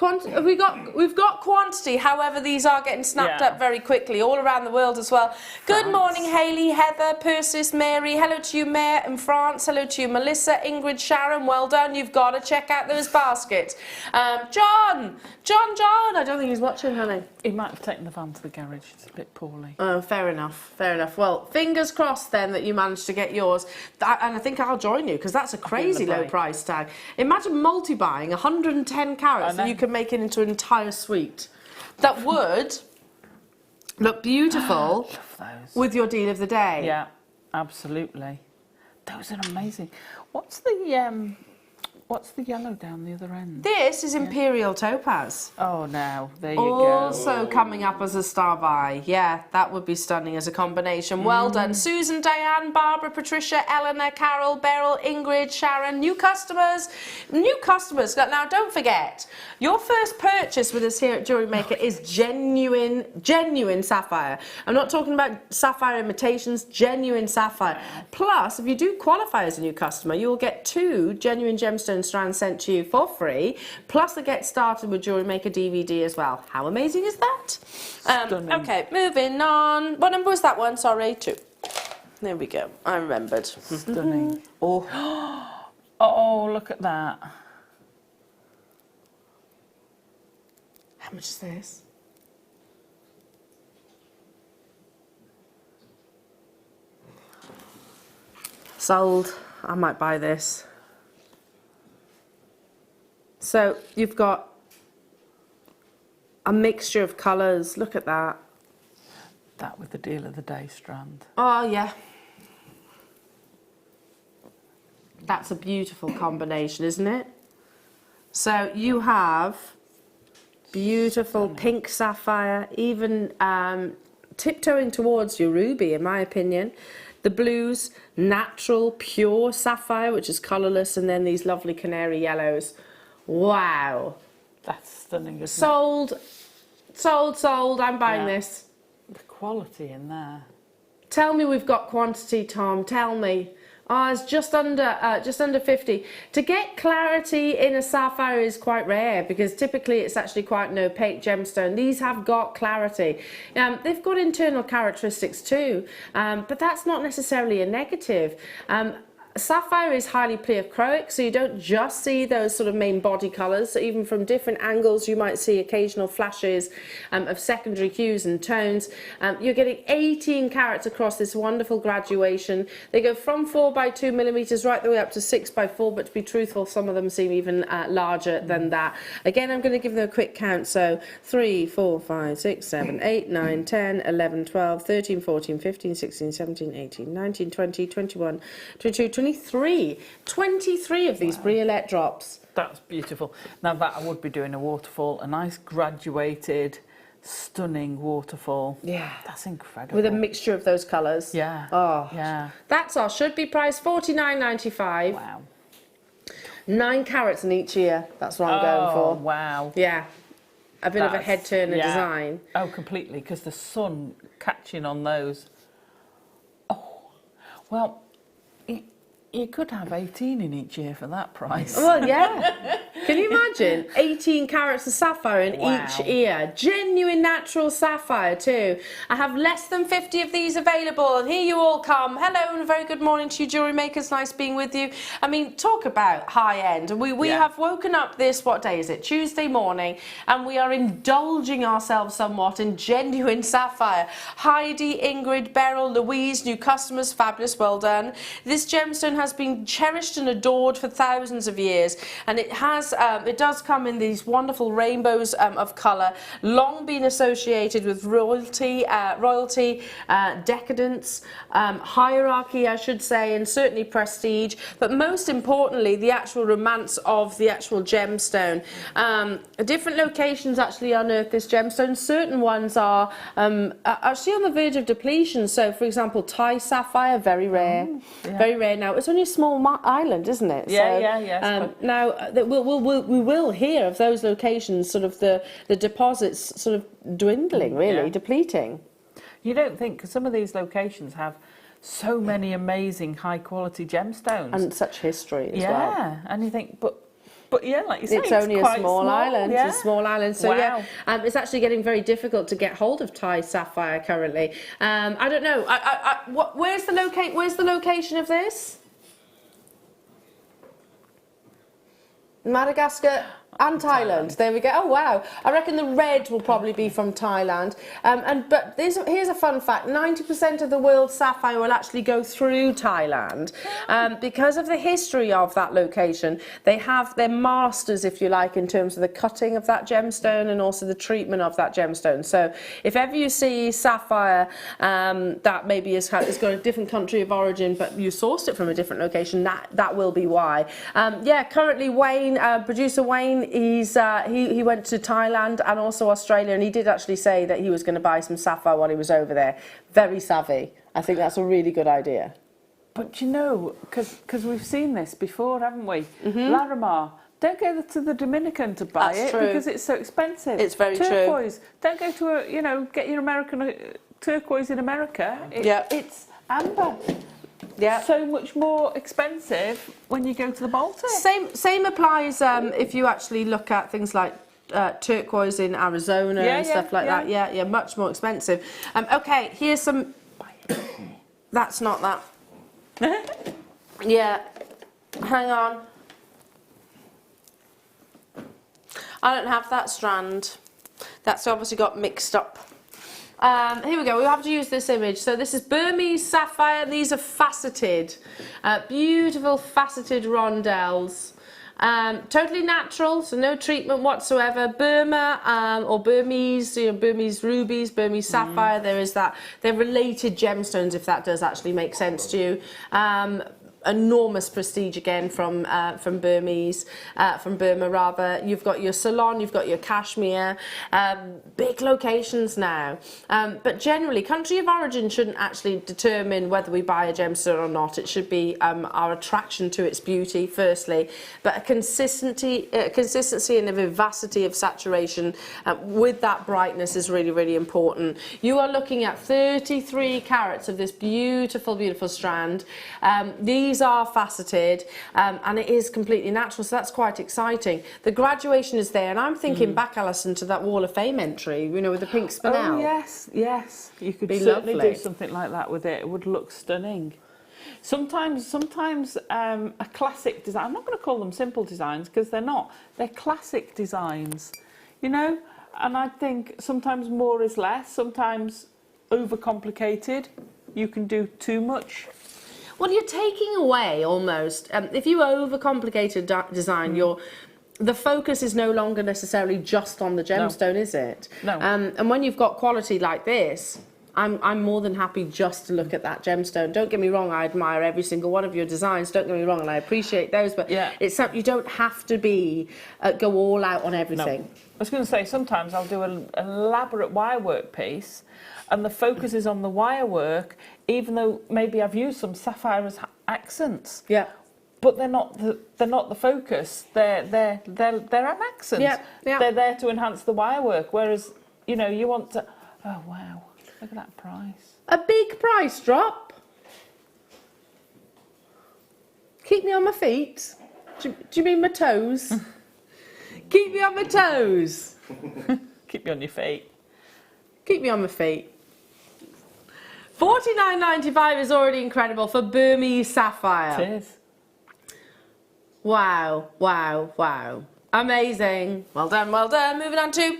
We've got quantity, however these are getting snapped up very quickly all around the world as well. Good morning, Hayley, Heather, Persis, Mary. Hello to you, Mare in France. Hello to you, Melissa, Ingrid, Sharon. Well done. You've got to check out those baskets. John. I don't think he's watching, honey. He might have taken the van to the garage. It's a bit poorly. Oh, fair enough. Well, fingers crossed then that you managed to get yours. And I think I'll join you because that's a crazy low price tag. Imagine multi-buying 110 carats and you can make it into an entire suite. That would look beautiful with your deal of the day. Yeah, absolutely. Those are amazing. What's the yellow down the other end? This is Imperial Topaz. Oh, now, there you go. Also coming up as a star buy. Yeah, that would be stunning as a combination. Well done. Susan, Diane, Barbara, Patricia, Eleanor, Carol, Beryl, Ingrid, Sharon. New customers. Now, don't forget, your first purchase with us here at Jewellery Maker is genuine sapphire. I'm not talking about sapphire imitations, genuine sapphire. Plus, if you do qualify as a new customer, you will get 2 genuine gemstone strands sent to you for free, plus a Get Started with Jewellery Maker DVD as well. How amazing is that? Okay, moving on. What number was that one? Sorry, 2. There we go. I remembered. Stunning. Oh. Oh, look at that. How much is this? Sold. I might buy this. So you've got a mixture of colours. Look at that. That with the deal of the day strand. Oh, yeah. That's a beautiful combination, isn't it? So you have beautiful pink sapphire, even tiptoeing towards your ruby, in my opinion. The blues, natural, pure sapphire, which is colourless, and then these lovely canary yellows. Wow. That's stunning, isn't Sold. I'm buying this. The quality in there. Tell me we've got quantity, Tom. Tell me. Oh, it's just under 50. To get clarity in a sapphire is quite rare because typically it's actually quite an opaque gemstone. These have got clarity. They've got internal characteristics too, but that's not necessarily a negative. Sapphire is highly pleochroic, so you don't just see those sort of main body colours. So even from different angles, you might see occasional flashes of secondary hues and tones. You're getting 18 carats across this wonderful graduation. They go from 4x2 millimetres right the way up to 6x4, but to be truthful, some of them seem even larger than that. Again, I'm going to give them a quick count. So 3, 4, 5, 6, 7, 8, 9, 10, 11, 12, 13, 14, 15, 16, 17, 18, 19, 20, 21, 22, 23 of these briolette drops. That's beautiful. Now that I would be doing a waterfall, a nice graduated, stunning waterfall. Yeah. That's incredible. With a mixture of those colours. Yeah. Oh. Yeah. That's our should-be price, $49.95. Wow. 9 carats in each ear. That's what I'm going for. Wow. Yeah. A bit of a head turner design. Oh, completely, because the sun catching on those. Oh, well, you could have 18 in each ear for that price. Well, yeah. Can you imagine? 18 carats of sapphire in each ear. Genuine natural sapphire too. I have less than 50 of these available, and here you all come. Hello and a very good morning to you, Jewellery Makers. Nice being with you. I mean, talk about high end. We have woken up this, what day is it? Tuesday morning, and we are indulging ourselves somewhat in genuine sapphire. Heidi, Ingrid, Beryl, Louise, new customers, fabulous, well done. This gemstone has been cherished and adored for thousands of years, and it has it does come in these wonderful rainbows of colour, long been associated with royalty, decadence, hierarchy, I should say, and certainly prestige, but most importantly the actual romance of the actual gemstone. Different locations actually unearth this gemstone. Certain ones are actually on the verge of depletion, so for example Thai sapphire, very rare. Very rare now. It's only a small island, isn't it? Now we will hear of those locations, sort of the deposits sort of dwindling, really, depleting. You don't think, because some of these locations have so many amazing high quality gemstones. And such history as well. Yeah, and you think, but But yeah, like you say, it's only a quite small island. Yeah? It's a small island. So Wow. yeah, it's actually getting very difficult to get hold of Thai sapphire currently. I don't know. Where's the location of this? Madagascar and Thailand. There we go. Oh wow! I reckon the red will probably be from Thailand. But here's a fun fact: 90% of the world's sapphire will actually go through Thailand because of the history of that location. They're masters, if you like, in terms of the cutting of that gemstone and also the treatment of that gemstone. So if ever you see sapphire that maybe has got a different country of origin, but you sourced it from a different location, that will be why. Currently Wayne, producer Wayne, he went to Thailand and also Australia, and he did actually say that he was going to buy some sapphire while he was over there. Very savvy. I think that's a really good idea. But you know, because we've seen this before, haven't we? Larimar. Don't go to the Dominican to buy it because it's so expensive. It's very turquoise. true. Don't go to get your American turquoise in America. It's amber. Yeah. So much more expensive when you go to the Baltic. Same applies if you actually look at things like turquoise in Arizona and stuff like that. Yeah, much more expensive. Okay, here's some. That's not that. Yeah, hang on. I don't have that strand. That's obviously got mixed up. Here we go, we have to use this image. So this is Burmese sapphire. These are faceted, beautiful faceted rondelles. Totally natural, so no treatment whatsoever. Burma or Burmese, Burmese rubies, Burmese sapphire, there is that. They're related gemstones, if that does actually make sense to you. Enormous prestige again from Burmese, from Burma rather. You've got your Ceylon, you've got your Kashmir, big locations now. But generally, country of origin shouldn't actually determine whether we buy a gemstone or not. It should be our attraction to its beauty, firstly, but a consistency and a vivacity of saturation with that brightness is really, really important. You are looking at 33 carats of this beautiful, beautiful strand. These are faceted and it is completely natural, so that's quite exciting. The graduation is there, and I'm thinking back, Alison, to that Wall of Fame entry, with the pink spinel. Oh yes, you could Be certainly lovely. do something like that with it. It would look stunning. Sometimes a classic design. I'm not going to call them simple designs because they're not. They're classic designs, And I think sometimes more is less. Sometimes overcomplicated. You can do too much. Well, you're taking away almost, if you overcomplicate a design, the focus is no longer necessarily just on the gemstone, is it? No. And when you've got quality like this, I'm more than happy just to look at that gemstone. Don't get me wrong, I admire every single one of your designs, don't get me wrong, and I appreciate those, but it's something you don't have to go all out on everything. No. I was going to say, sometimes I'll do an elaborate wirework piece, and the focus is on the wirework, even though maybe I've used some sapphire as accents. Yeah. But they're not the focus. They're an accent. Yeah. They're there to enhance the wirework. Whereas, you want to. Oh wow! Look at that price. A big price drop. Keep me on my feet. Do you mean my toes? Keep me on my toes. Keep me on your feet. Keep me on my feet. $49.95 is already incredible for Burmese sapphire. It is. Wow, wow, wow. Amazing. Well done, well done. Moving on to...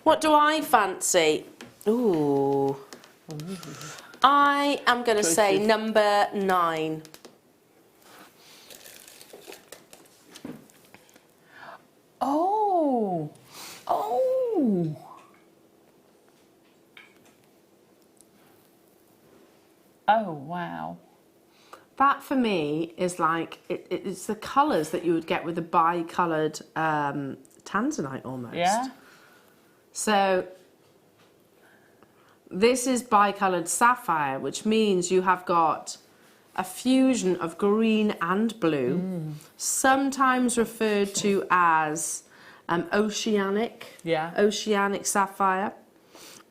What do I fancy? Ooh. I am going to say number 9. Oh. Oh. Oh, wow. That for me is like, it's the colours that you would get with the bi-coloured tanzanite almost. Yeah. So this is bi-coloured sapphire, which means you have got a fusion of green and blue, sometimes referred to as oceanic sapphire,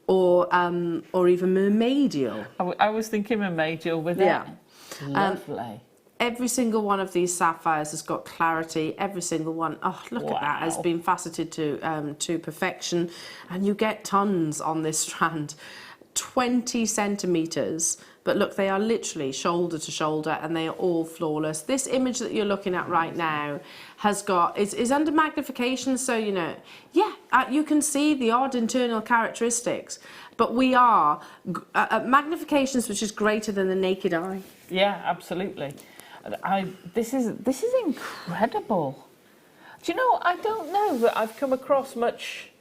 or even mermaidial. I was thinking mermaidial with it. Lovely. Every single one of these sapphires has got clarity. Every single one. Oh, look at that. Has been faceted to perfection. And you get tons on this strand. 20 centimetres. But look, they are literally shoulder to shoulder and they are all flawless. This image that you're looking at right now has got, is under magnification. So, you know, yeah, you can see the odd internal characteristics. But we are at magnifications which is greater than the naked eye. Yeah, absolutely. This is incredible. Do you know, I don't know that I've come across much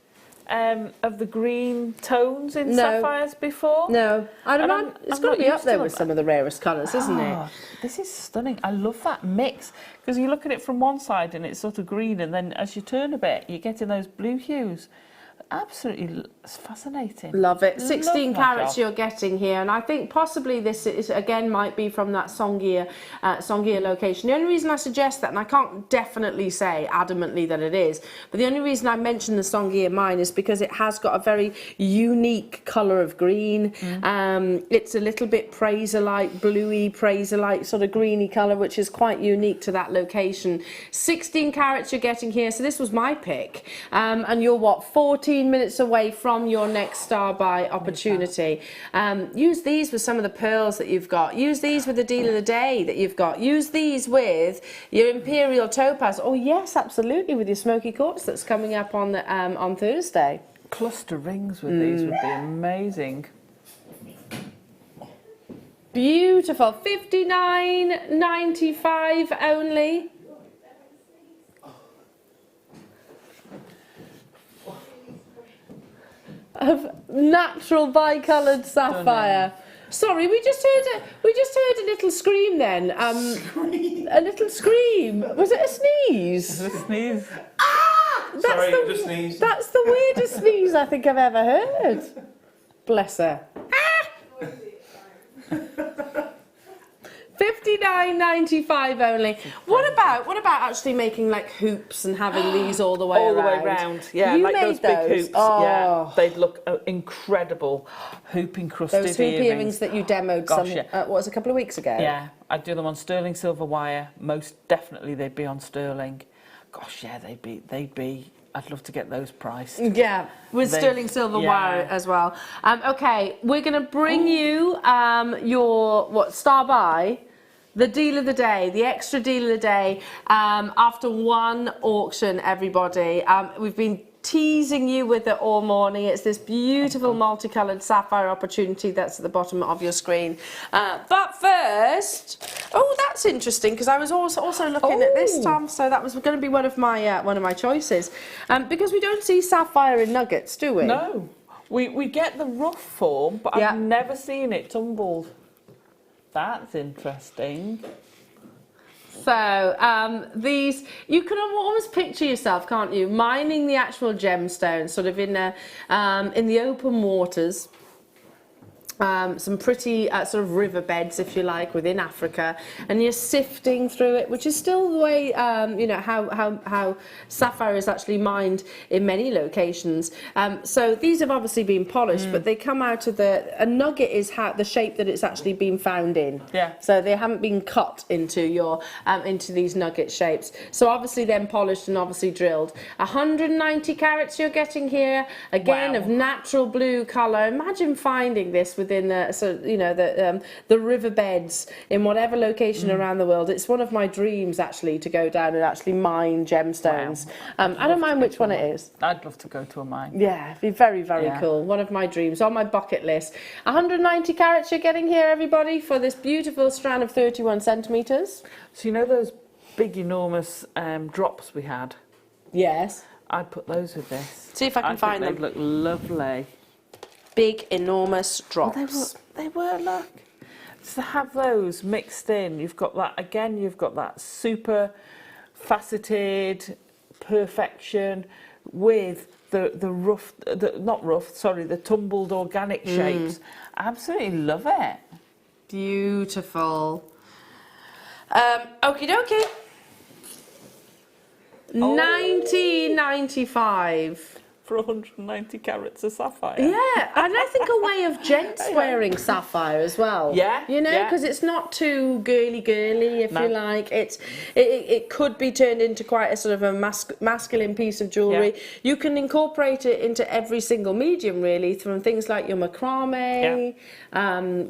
of the green tones in sapphires before. No, I don't know. It's got to be up there with some of the rarest colours, isn't it? This is stunning. I love that mix because you look at it from one side and it's sort of green, and then as you turn a bit, you're getting those blue hues. Absolutely fascinating. Love it. 16 carats you're getting here, and I think possibly this is again might be from that Songea location. The only reason I suggest that, and I can't definitely say adamantly that it is, but the only reason I mention the Songea mine is because it has got a very unique colour of green. It's a little bit Praiser-like, bluey Praiser-like sort of greeny colour, which is quite unique to that location. 16 carats you're getting here, so this was my pick, and you're what, 14 minutes away from your next star buy opportunity. Use these with some of the pearls that you've got. Use these with the deal of the day that you've got. Use these with your imperial topaz. Oh yes, absolutely, with your smoky quartz that's coming up on Thursday. Cluster rings with these would be amazing. Beautiful. $59.95 only. Of natural bicoloured sapphire. Sorry, we just heard a little scream then. A little scream. Was it a sneeze? A sneeze. Ah! Sorry, just sneezed. That's the weirdest sneeze I think I've ever heard. Bless her. $59.95 only. What about actually making like hoops and having these all the way around? All the way around, yeah, You like made those big hoops. Oh. Yeah, they'd look incredible. Hoop encrusted Those hoop earrings that you demoed what was a couple of weeks ago? Yeah, I'd do them on sterling silver wire. Most definitely they'd be on sterling. Gosh, yeah, they'd be. I'd love to get those priced. Yeah, with sterling silver wire as well. Okay, we're going to bring you your star buy, the deal of the day, the extra deal of the day, after one auction, everybody. We've been teasing you with it all morning. It's this beautiful multicoloured sapphire opportunity that's at the bottom of your screen. But first, that's interesting because I was also looking at this, Tom. So that was going to be one of my choices, because we don't see sapphire in nuggets, do we? No, we get the rough form, but I've never seen it tumbled. That's interesting. So these, you can almost picture yourself, can't you, mining the actual gemstone, sort of in the open waters. Some pretty sort of riverbeds, if you like, within Africa, and you're sifting through it, which is still the way how sapphire is actually mined in many locations. So these have obviously been polished, but they come out of a nugget is the shape that it's actually been found in. Yeah. So they haven't been cut into into these nugget shapes. So obviously then polished and obviously drilled. 190 carats you're getting here, again of natural blue colour. Imagine finding this within the riverbeds in whatever location around the world. It's one of my dreams actually to go down and actually mine gemstones. I don't mind which one it is. I'd love to go to a mine. Yeah, it'd be very, very cool. One of my dreams on my bucket list. 190 carats you're getting here, everybody, for this beautiful strand of 31 centimetres. So you know those big, enormous drops we had? Yes. I'd put those with this. See if I can find them. They'd look lovely. Big, enormous drops. They were, look. To have those mixed in, you've got that, again, you've got that super faceted perfection with the tumbled organic shapes. Absolutely love it. Beautiful. Okie dokie. $19.95. for 190 carats of sapphire. Yeah, and I think a way of gents wearing sapphire as well. Yeah, you know, yeah. because it's not too girly, if you like. It could be turned into quite a sort of a masculine piece of jewellery. Yeah. You can incorporate it into every single medium, really, from things like your macrame,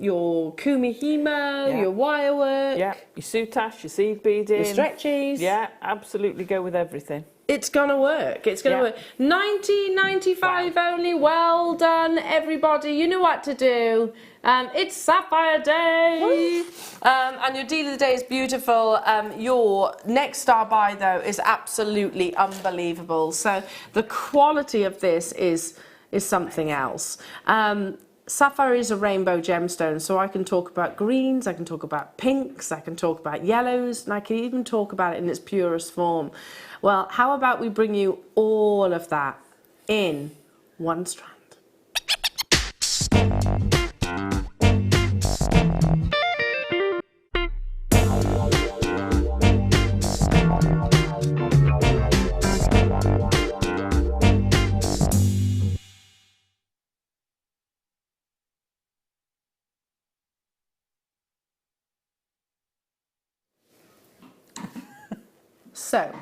your kumihimo, your wire work. Yeah, your soutache, your seed beading. Your stretchies. Yeah, absolutely go with everything. It's gonna work. It's gonna work. 19.95 only. Well done, everybody. You know what to do. It's Sapphire Day, and your deal of the day is beautiful. Your next star buy though is absolutely unbelievable. So the quality of this is something else. Sapphire is a rainbow gemstone, so I can talk about greens, I can talk about pinks, I can talk about yellows, and I can even talk about it in its purest form. Well, how about we bring you all of that in one strand? So,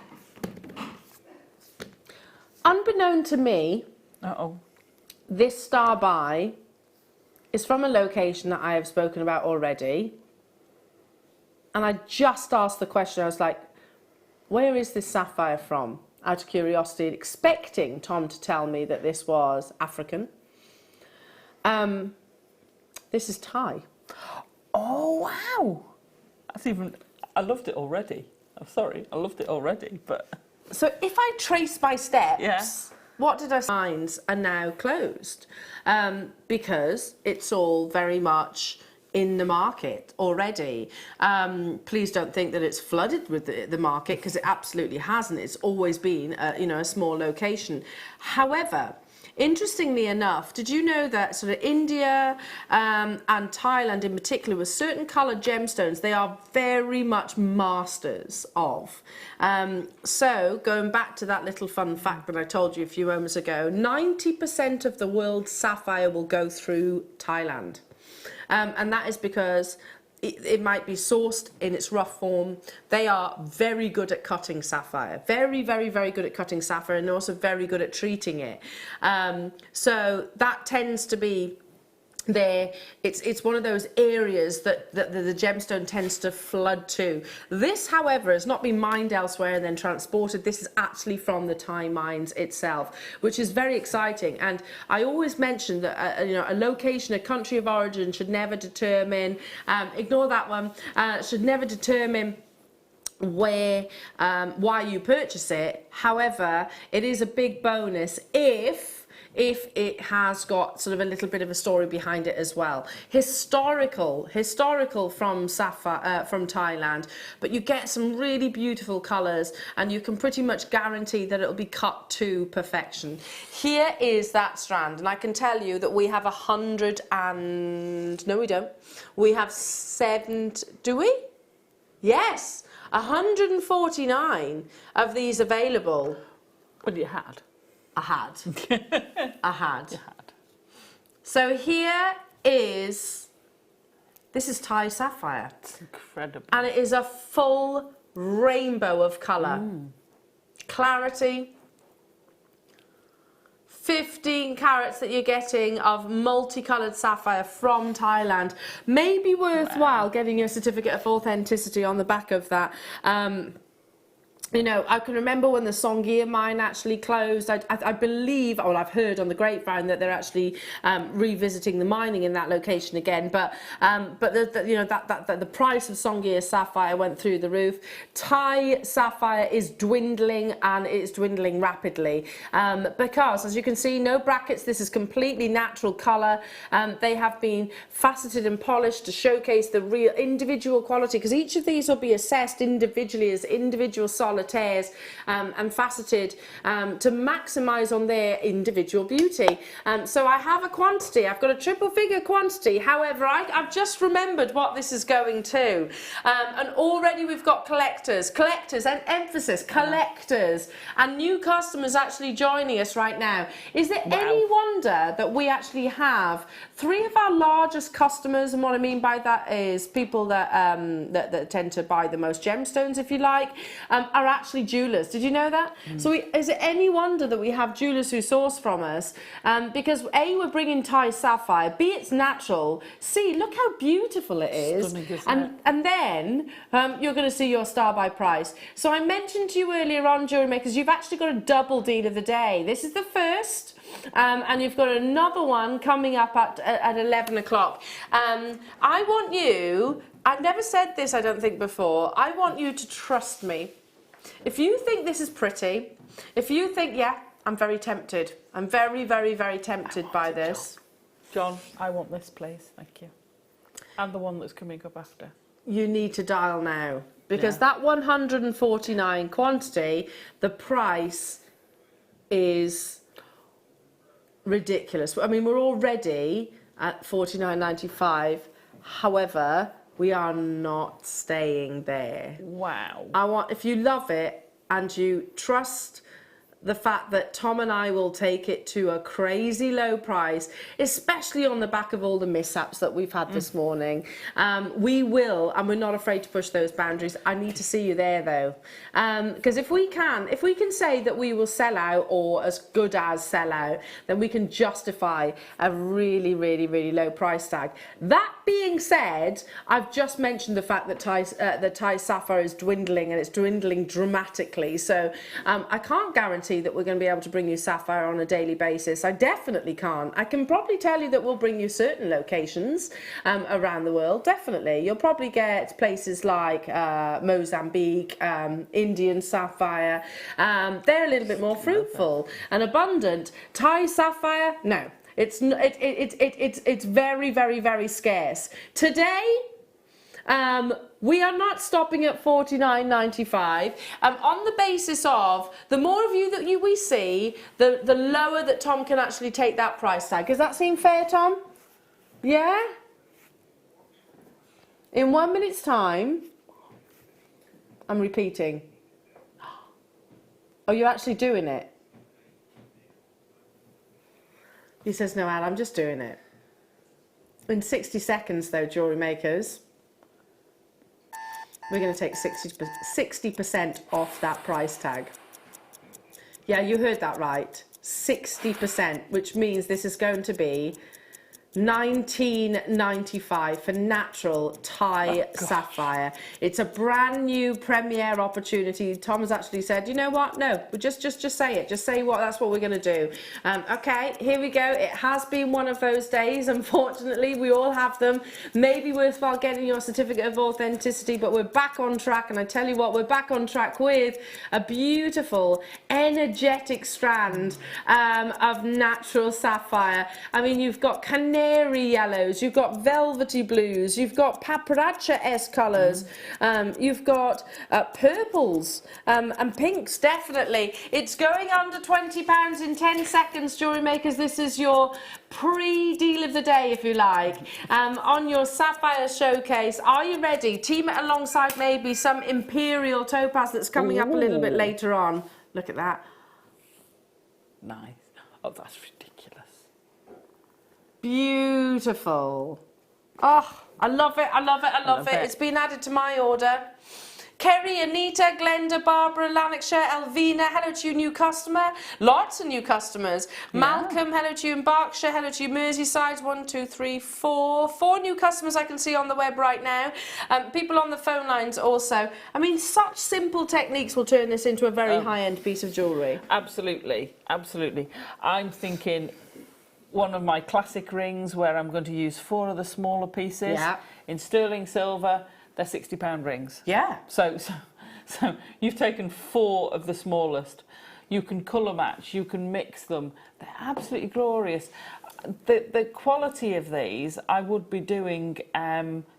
unbeknown to me, this star buy is from a location that I have spoken about already. And I just asked the question, I was like, where is this sapphire from? Out of curiosity, expecting Tom to tell me that this was African. This is Thai. Oh, wow. That's even, I loved it already. I'm sorry, I loved it already, but... So if I trace my steps, what did I find are now closed? Because it's all very much in the market already. Please don't think that it's flooded with the market, because it absolutely hasn't. It's always been a small location. However, interestingly enough, did you know that sort of India and Thailand in particular, with certain coloured gemstones, they are very much masters of. So going back to that little fun fact that I told you a few moments ago, 90% of the world's sapphire will go through Thailand. And that is because it might be sourced in its rough form. They are very good at cutting sapphire. Very, very, very good at cutting sapphire, and also very good at treating it. So that tends to be there. It's one of those areas that the gemstone tends to flood to. This, however, has not been mined elsewhere and then transported. This is actually from the Thai mines itself, which is very exciting. And I always mention that a location, a country of origin should never determine, ignore that one, should never determine where why you purchase it. However, it is a big bonus if it has got sort of a little bit of a story behind it as well. Historical from Sapphire, from Thailand, but you get some really beautiful colours, and you can pretty much guarantee that it'll be cut to perfection. Here is that strand, and I can tell you that we have 100 and... no, we don't. We have 7... do we? Yes, 149 of these available. Well, you had. I had. So here is, this is Thai sapphire. It's incredible. And it is a full rainbow of colour. Clarity. 15 carats that you're getting of multicoloured sapphire from Thailand. May be worthwhile getting your certificate of authenticity on the back of that. You know, I can remember when the Songea mine actually closed. I believe, well, I've heard on the grapevine that they're actually revisiting the mining in that location again. But the price of Songea sapphire went through the roof. Thai sapphire is dwindling, and it's dwindling rapidly because, as you can see, no brackets. This is completely natural colour. They have been faceted and polished to showcase the real individual quality, because each of these will be assessed individually as individual solids solitaires and faceted to maximise on their individual beauty. So I have a quantity. I've got a triple figure quantity. However, I've just remembered what this is going to. And already we've got collectors, and emphasis, collectors, and new customers actually joining us right now. Is there any wonder that we actually have 3 of our largest customers, and what I mean by that is people that that tend to buy the most gemstones, if you like, are actually jewellers. Did you know that? So is it any wonder that we have jewellers who source from us? Because A, we're bringing Thai sapphire, B, it's natural, C, look how beautiful it is. Stunning, isn't it? And then you're going to see your star by price. So I mentioned to you earlier on, Jewellery Makers, you've actually got a double deal of the day. This is the first, and you've got another one coming up at 11 o'clock. I want you, I've never said this, I don't think, before. I want you to trust me. If you think this is pretty, if you think, yeah, I'm very tempted. I'm very, very, very tempted by this. John, I want this, please. Thank you. And the one that's coming up after. You need to dial now, because that 149 quantity, the price is ridiculous. I mean, we're already at $49.95. However, we are not staying there. Wow. I want, if you love it and you trust the fact that Tom and I will take it to a crazy low price, especially on the back of all the mishaps that we've had this morning. We will, and we're not afraid to push those boundaries. I need to see you there though. Because if we can say that we will sell out or as good as sell out, then we can justify a really, really, really low price tag. That being said, I've just mentioned the fact that Thai sapphire is dwindling, and it's dwindling dramatically. So I can't guarantee that we're going to be able to bring you sapphire on a daily basis. I definitely can't. I can probably tell you that we'll bring you certain locations around the world, definitely. You'll probably get places like Mozambique, Indian sapphire. They're a little bit more fruitful and abundant. Thai sapphire, no. It's very, very, very scarce. Today, we are not stopping at $49.95 on the basis of the more of you that we see, the lower that Tom can actually take that price tag. Does that seem fair, Tom? Yeah? In 1 minute's time, I'm repeating. Are you actually doing it? He says, no, Al, I'm just doing it. In 60 seconds, though, Jewellery Makers, we're going to take 60% off that price tag. Yeah, you heard that right. 60%, which means this is going to be $19.95 for natural Thai sapphire. It's a brand new premiere opportunity. Tom has actually said, you know what? No, just say it. Just say what. That's what we're going to do. Okay, here we go. It has been one of those days. Unfortunately, we all have them. Maybe worthwhile getting your certificate of authenticity, but we're back on track. And I tell you what, we're back on track with a beautiful, energetic strand of natural sapphire. I mean, you've got canary yellows, you've got velvety blues, you've got paprika-esque colours, you've got purples and pinks, definitely. It's going under £20 in 10 seconds, Jewellery Makers. This is your pre-deal of the day, if you like, on your sapphire showcase. Are you ready? Team it alongside maybe some imperial topaz that's coming up a little bit later on. Look at that. Nice. Oh, that's ridiculous. Beautiful. Oh, I love it, I love it, I love it. It's been added to my order. Kerry, Anita, Glenda, Barbara, Lanarkshire, Elvina, hello to you, new customer. Lots of new customers. Yeah. Malcolm, hello to you in Berkshire, hello to you, Merseyside. 1, 2, 3, 4. 4 new customers I can see on the web right now. People on the phone lines also. I mean, such simple techniques will turn this into a very high-end piece of jewellery. Absolutely, absolutely. I'm thinking one of my classic rings where I'm going to use 4 of the smaller pieces in sterling silver. They're £60 rings. Yeah. So you've taken 4 of the smallest. You can colour match. You can mix them. They're absolutely glorious. The quality of these, I would be doing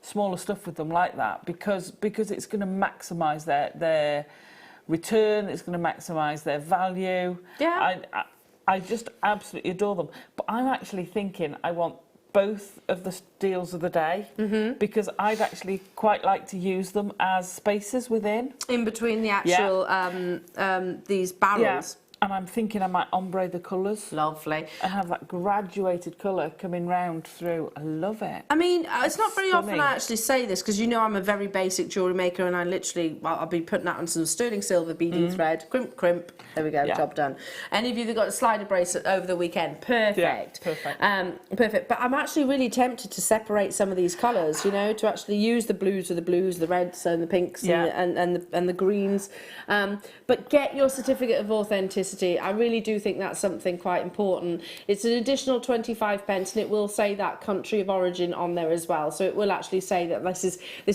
smaller stuff with them like that because it's going to maximise their return. It's going to maximise their value. Yeah. I just absolutely adore them. But I'm actually thinking I want both of the deals of the day because I'd actually quite like to use them as spaces within. In between the actual, these barrels. Yeah. And I'm thinking I might ombre the colours. Lovely. And have that graduated colour coming round through. I love it. I mean, it's not very often I actually say this because you know I'm a very basic jewellery maker and I literally, well, I'll be putting that on some sterling silver beading thread, crimp, there we go, job done. Any of you that got a slider bracelet over the weekend, perfect. Yeah, perfect. Perfect. But I'm actually really tempted to separate some of these colours, you know, to actually use the blues with the blues, the reds and the pinks and the greens. But get your certificate of authenticity. I really do think that's something quite important. It's an additional 25 pence and it will say that country of origin on there as well. So it will actually say that this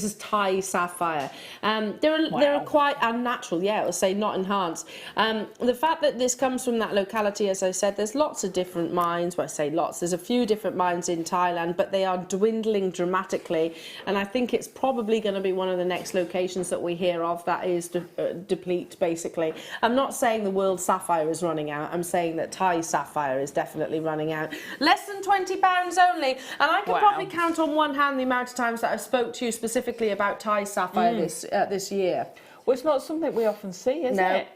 is Thai sapphire. They're quite unnatural, yeah, it will say not enhanced. The fact that this comes from that locality, as I said, there's lots of different mines. Well, I say lots, there's a few different mines in Thailand, but they are dwindling dramatically. And I think it's probably going to be one of the next locations that we hear of that is deplete, basically. I'm not saying the world sapphire is running out. I'm saying that Thai sapphire is definitely running out. Less than £20 only. And I can probably count on one hand the amount of times that I've spoke to you specifically about Thai sapphire this year. Well, it's not something we often see, is it?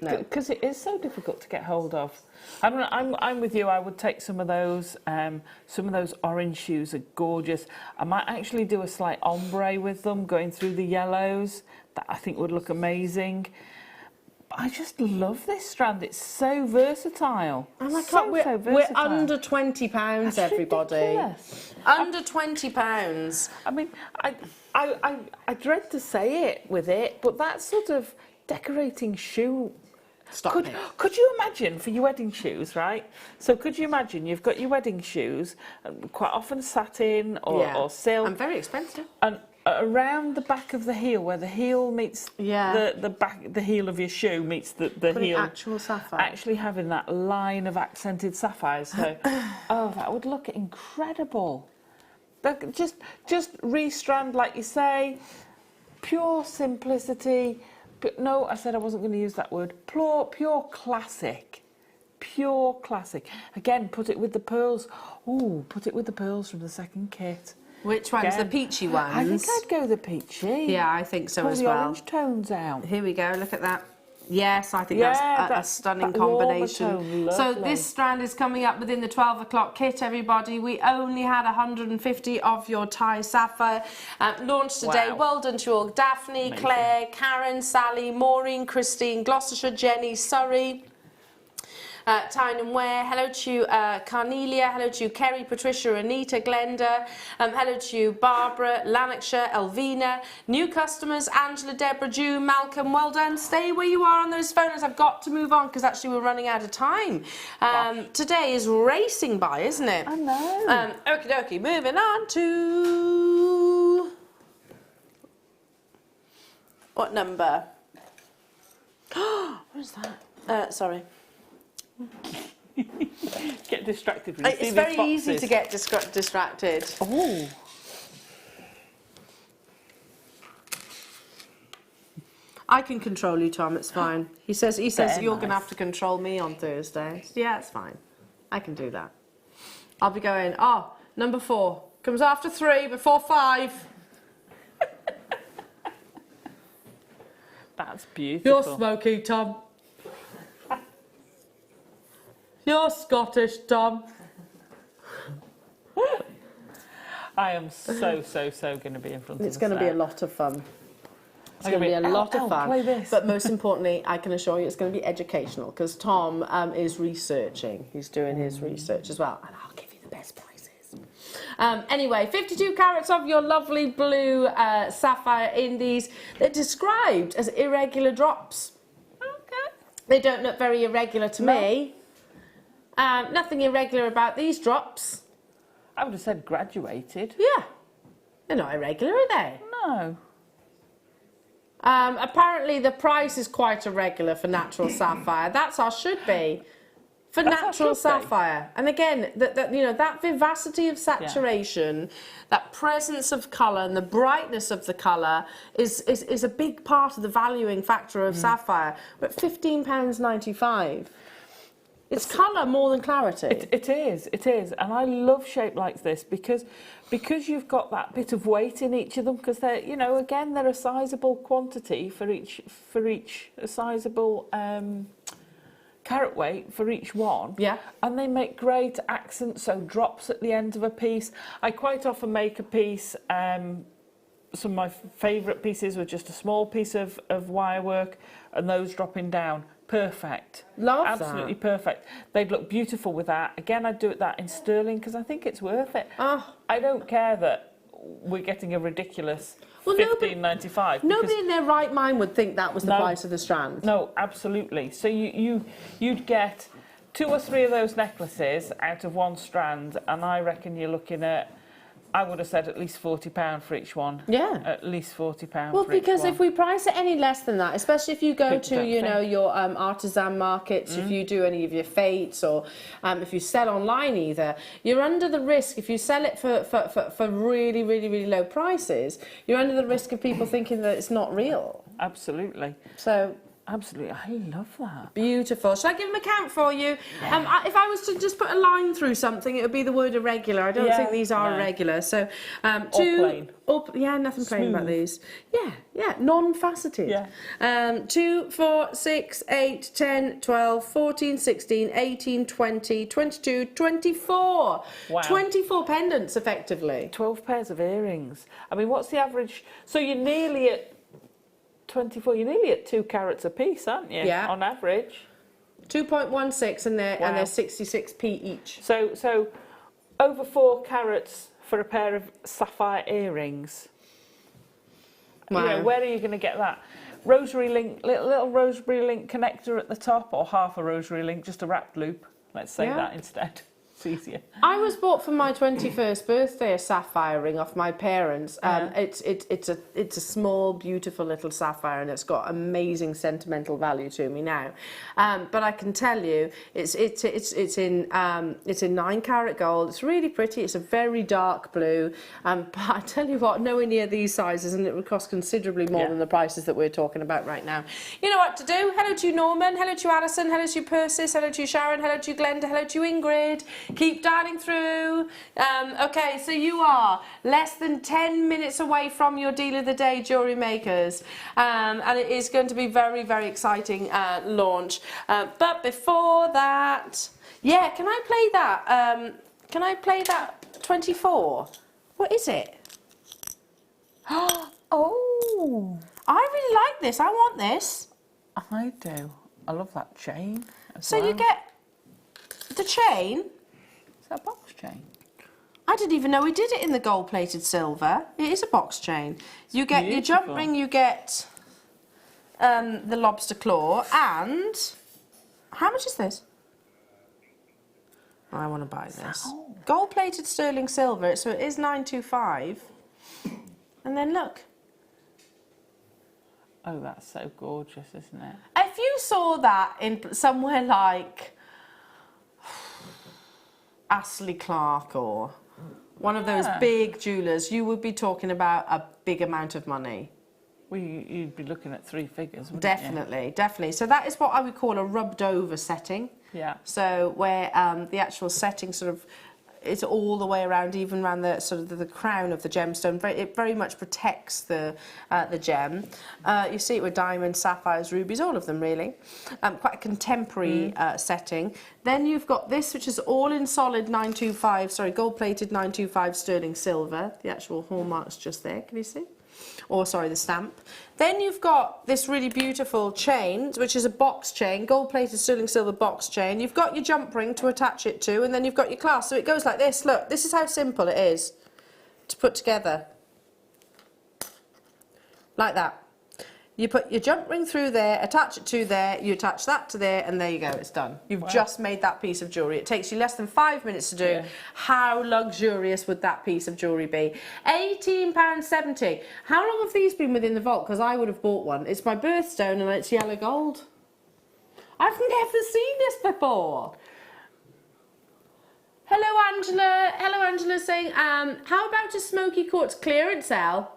No. Because it is so difficult to get hold of. I'm with you. I would take some of those. Some of those orange shoes are gorgeous. I might actually do a slight ombre with them, going through the yellows. That I think would look amazing. I just love this strand. It's so versatile. Oh my God, we're under £20, That's everybody. Ridiculous. Under £20. I mean, I dread to say it with it, but that sort of decorating shoe. Could you imagine for your wedding shoes, right? So could you imagine you've got your wedding shoes, quite often satin or silk. And very expensive. And around the back of the heel, where the heel meets the heel of your shoe meets the heel. Actual sapphire. Actually having that line of accented sapphires. So, oh, that would look incredible. But just restrand, like you say, pure simplicity. But no, I said I wasn't going to use that word. Pure classic. Pure classic. Again, put it with the pearls. Ooh, put it with the pearls from the second kit. Which ones? The peachy ones? I think I'd go the peachy. Yeah, I think so as well. Pull the orange tones out. Here we go, look at that. Yes, I think that's a stunning combination. So this strand is coming up within the 12 o'clock kit, everybody. We only had 150 of your Thai sapphire launched today. Well done to you all. Daphne, Claire, Karen, Sally, Maureen, Christine, Gloucestershire, Jenny, Surrey. Tyne and Ware, hello to you, Carnelia, hello to you, Kerry, Patricia, Anita, Glenda, hello to you, Barbara, Lanarkshire, Elvina, new customers, Angela, Deborah, Jew, Malcolm, well done, stay where you are on those phones. I've got to move on because actually we're running out of time. Today is racing by, isn't it? I know. Okie dokie, moving on to... What number? What is that? Sorry. Get distracted when you see It's these very boxes. easy to get distracted. Oh. I can control you, Tom. It's fine. He says Very you're going to nice. have to control me on Thursday. Yeah, it's fine. I can do that. I'll be going. Oh, number 4 comes after 3 before 5. That's beautiful. You're smoky, Tom. You're Scottish, Tom. I am so going to be in front of It's going to be a lot of fun. It's going to be a lot of fun. Play this. But most importantly, I can assure you it's going to be educational because Tom is researching. He's doing his research as well. And I'll give you the best prices. Anyway, 52 carats of your lovely blue sapphire in these. They're described as irregular drops. Okay. They don't look very irregular to me. Nothing irregular about these drops. I would have said graduated. Yeah. They're not irregular, are they? No. Apparently the price is quite irregular for natural sapphire. That's how it should be. For That's how it natural should be. sapphire. And again, that vivacity of saturation, that presence of colour and the brightness of the colour is a big part of the valuing factor of sapphire. But £15.95. It's colour more than clarity. It is, and I love shape like this because you've got that bit of weight in each of them, because they're, again, they're a sizable quantity for each a sizable carat weight for each one. Yeah. And they make great accents, so drops at the end of a piece. I quite often make a piece. Some of my favourite pieces were just a small piece of wire work, and those dropping down. Perfect. Love Absolutely that. perfect. They'd look beautiful with that. Again, I'd do that in sterling because I think it's worth it. Oh. I don't care that we're getting a ridiculous Well, $15.95. Nobody in their right mind would think that was the price of the strand. No, absolutely. So you'd get 2 or 3 of those necklaces out of one strand, and I reckon you're looking at, I would have said at least £40 for each one. Yeah. At least £40 Well, for each because one. if we price it any less than that, especially if you go People to, don't think. your artisan markets, if you do any of your fates, or if you sell online either, you're under the risk, if you sell it for really, really, really low prices, you're under the risk of people thinking that it's not real. Absolutely. So... Absolutely. I love that. Beautiful. Shall I give them a count for you? If I was to just put a line through something, it would be the word irregular. I don't think these are irregular. So, 2... plain. Nothing plain about these. Yeah, non-faceted. Yeah. 2, 4, 6, 8, 10, 12, 14, 16, 18, 20, 22, 24. Wow. 24 pendants, effectively. 12 pairs of earrings. I mean, what's the average? So you're nearly at 24, you're nearly at 2 carats a piece, aren't you? Yeah. On average. 2.16 and they're 66p each. So over 4 carats for a pair of sapphire earrings. Wow. Where are you going to get that? Rosary link, little rosary link connector at the top, or half a rosary link, just a wrapped loop. Let's say that instead. It's easier. I was bought for my 21st birthday a sapphire ring off my parents. It's a small, beautiful little sapphire, and it's got amazing sentimental value to me now. But I can tell you, it's in 9 carat gold. It's really pretty. It's a very dark blue. But I tell you what, nowhere near these sizes, and it would cost considerably more than the prices that we're talking about right now. You know what to do. Hello to you, Norman. Hello to you, Allison. Hello to you, Persis. Hello to you, Sharon. Hello to you, Glenda. Hello to you, Ingrid. Keep dialing through. Okay, so you are less than 10 minutes away from your deal of the day, Jewellery Makers. And it is going to be very, very exciting launch. But before that, can I play that? Can I play that 24? What is it? Oh, I really like this. I want this. I do. I love that chain. So you get the chain. Is that a box chain? I didn't even know we did it in the gold-plated silver. It is a box chain. You get your jump ring, you get the lobster claw, and how much is this? I want to buy this. Oh. Gold-plated sterling silver, so it is 925. And then look. Oh, that's so gorgeous, isn't it? If you saw that in somewhere like Astley Clark or one of those big jewellers, you would be talking about a big amount of money. Well, you'd be looking at 3 figures, wouldn't Definitely, definitely. So that is what I would call a rubbed over setting. Yeah. So where the actual setting sort of is all the way around, even around the sort of the crown of the gemstone. It very much protects the gem. You see it with diamonds, sapphires, rubies, all of them really. Quite a contemporary setting. Then you've got this, which is all in solid 925, sorry, gold-plated 925 sterling silver. The actual hallmark's just there. Can you see? Or sorry, the stamp. Then you've got this really beautiful chain, which is a box chain, gold-plated sterling silver box chain. You've got your jump ring to attach it to, and then you've got your clasp. So it goes like this. Look, this is how simple it is to put together. Like that. You put your jump ring through there, attach it to there, you attach that to there, and there you go, it's done. You've just made that piece of jewellery. It takes you less than 5 minutes to do. Yeah. How luxurious would that piece of jewellery be? £18.70. How long have these been within the vault? Because I would have bought one. It's my birthstone and it's yellow gold. I've never seen this before. Angela. Hello, Angela, saying, how about a smoky quartz clearance sale?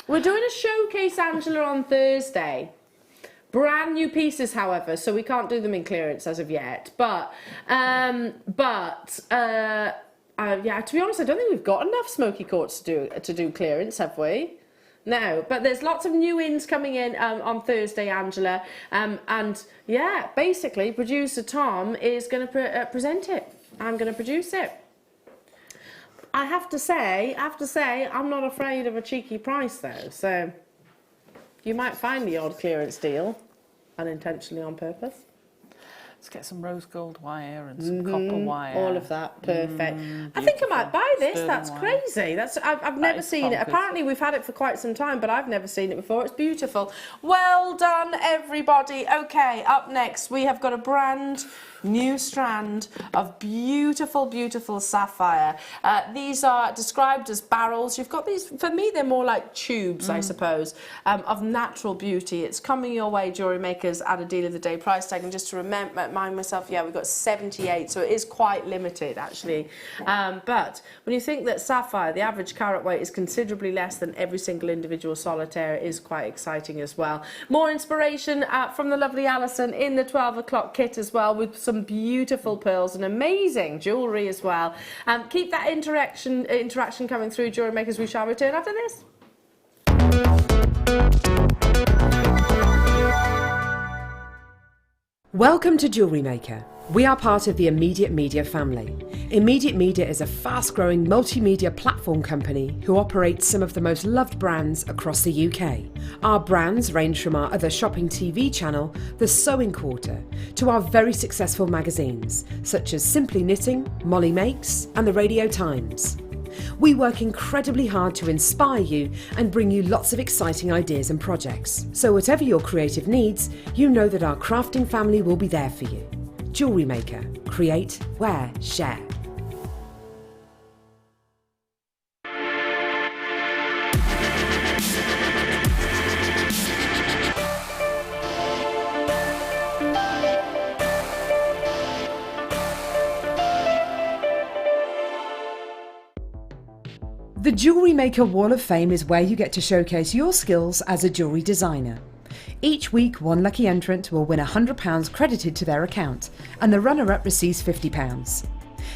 We're doing a showcase, Angela, on Thursday. Brand new pieces, however, so we can't do them in clearance as of yet. But yeah, to be honest, I don't think we've got enough smoky quartz to do clearance, have we? No, but there's lots of new ins coming in on Thursday, Angela. And yeah, basically, producer Tom is going to present it. I'm going to produce it. I have to say, I'm not afraid of a cheeky price though. So you might find the odd clearance deal, unintentionally on purpose. Let's get some rose gold wire and some copper wire. All of that, perfect. I think I might buy this. Sterling That's wire. crazy. I've never seen it. bonkers. Apparently we've had it for quite some time, but I've never seen it before. It's beautiful. Well done, everybody. Okay, up next we have got a brand new strand of beautiful, beautiful sapphire. These are described as barrels. You've got these, for me, they're more like tubes, I suppose, of natural beauty. It's coming your way, Jewellery Makers, at a deal of the day price tag. And just to remind myself, yeah, we've got 78, so it is quite limited, actually. But when you think that sapphire, the average carat weight is considerably less than every single individual solitaire, it is quite exciting as well. More inspiration from the lovely Allison in the 12 o'clock kit as well, with some beautiful pearls and amazing jewellery as well. Keep that interaction coming through, Jewellery Makers. We shall return after this. Welcome to Jewellery Maker. We are part of the Immediate Media family. Immediate Media is a fast-growing multimedia platform company who operates some of the most loved brands across the UK. Our brands range from our other shopping TV channel, The Sewing Quarter, to our very successful magazines, such as Simply Knitting, Molly Makes, and The Radio Times. We work incredibly hard to inspire you and bring you lots of exciting ideas and projects. So whatever your creative needs, you know that our crafting family will be there for you. Jewellery Maker. Create, wear, share. The Jewellery Maker Wall of Fame is where you get to showcase your skills as a jewellery designer. Each week, one lucky entrant will win £100 credited to their account, and the runner-up receives £50.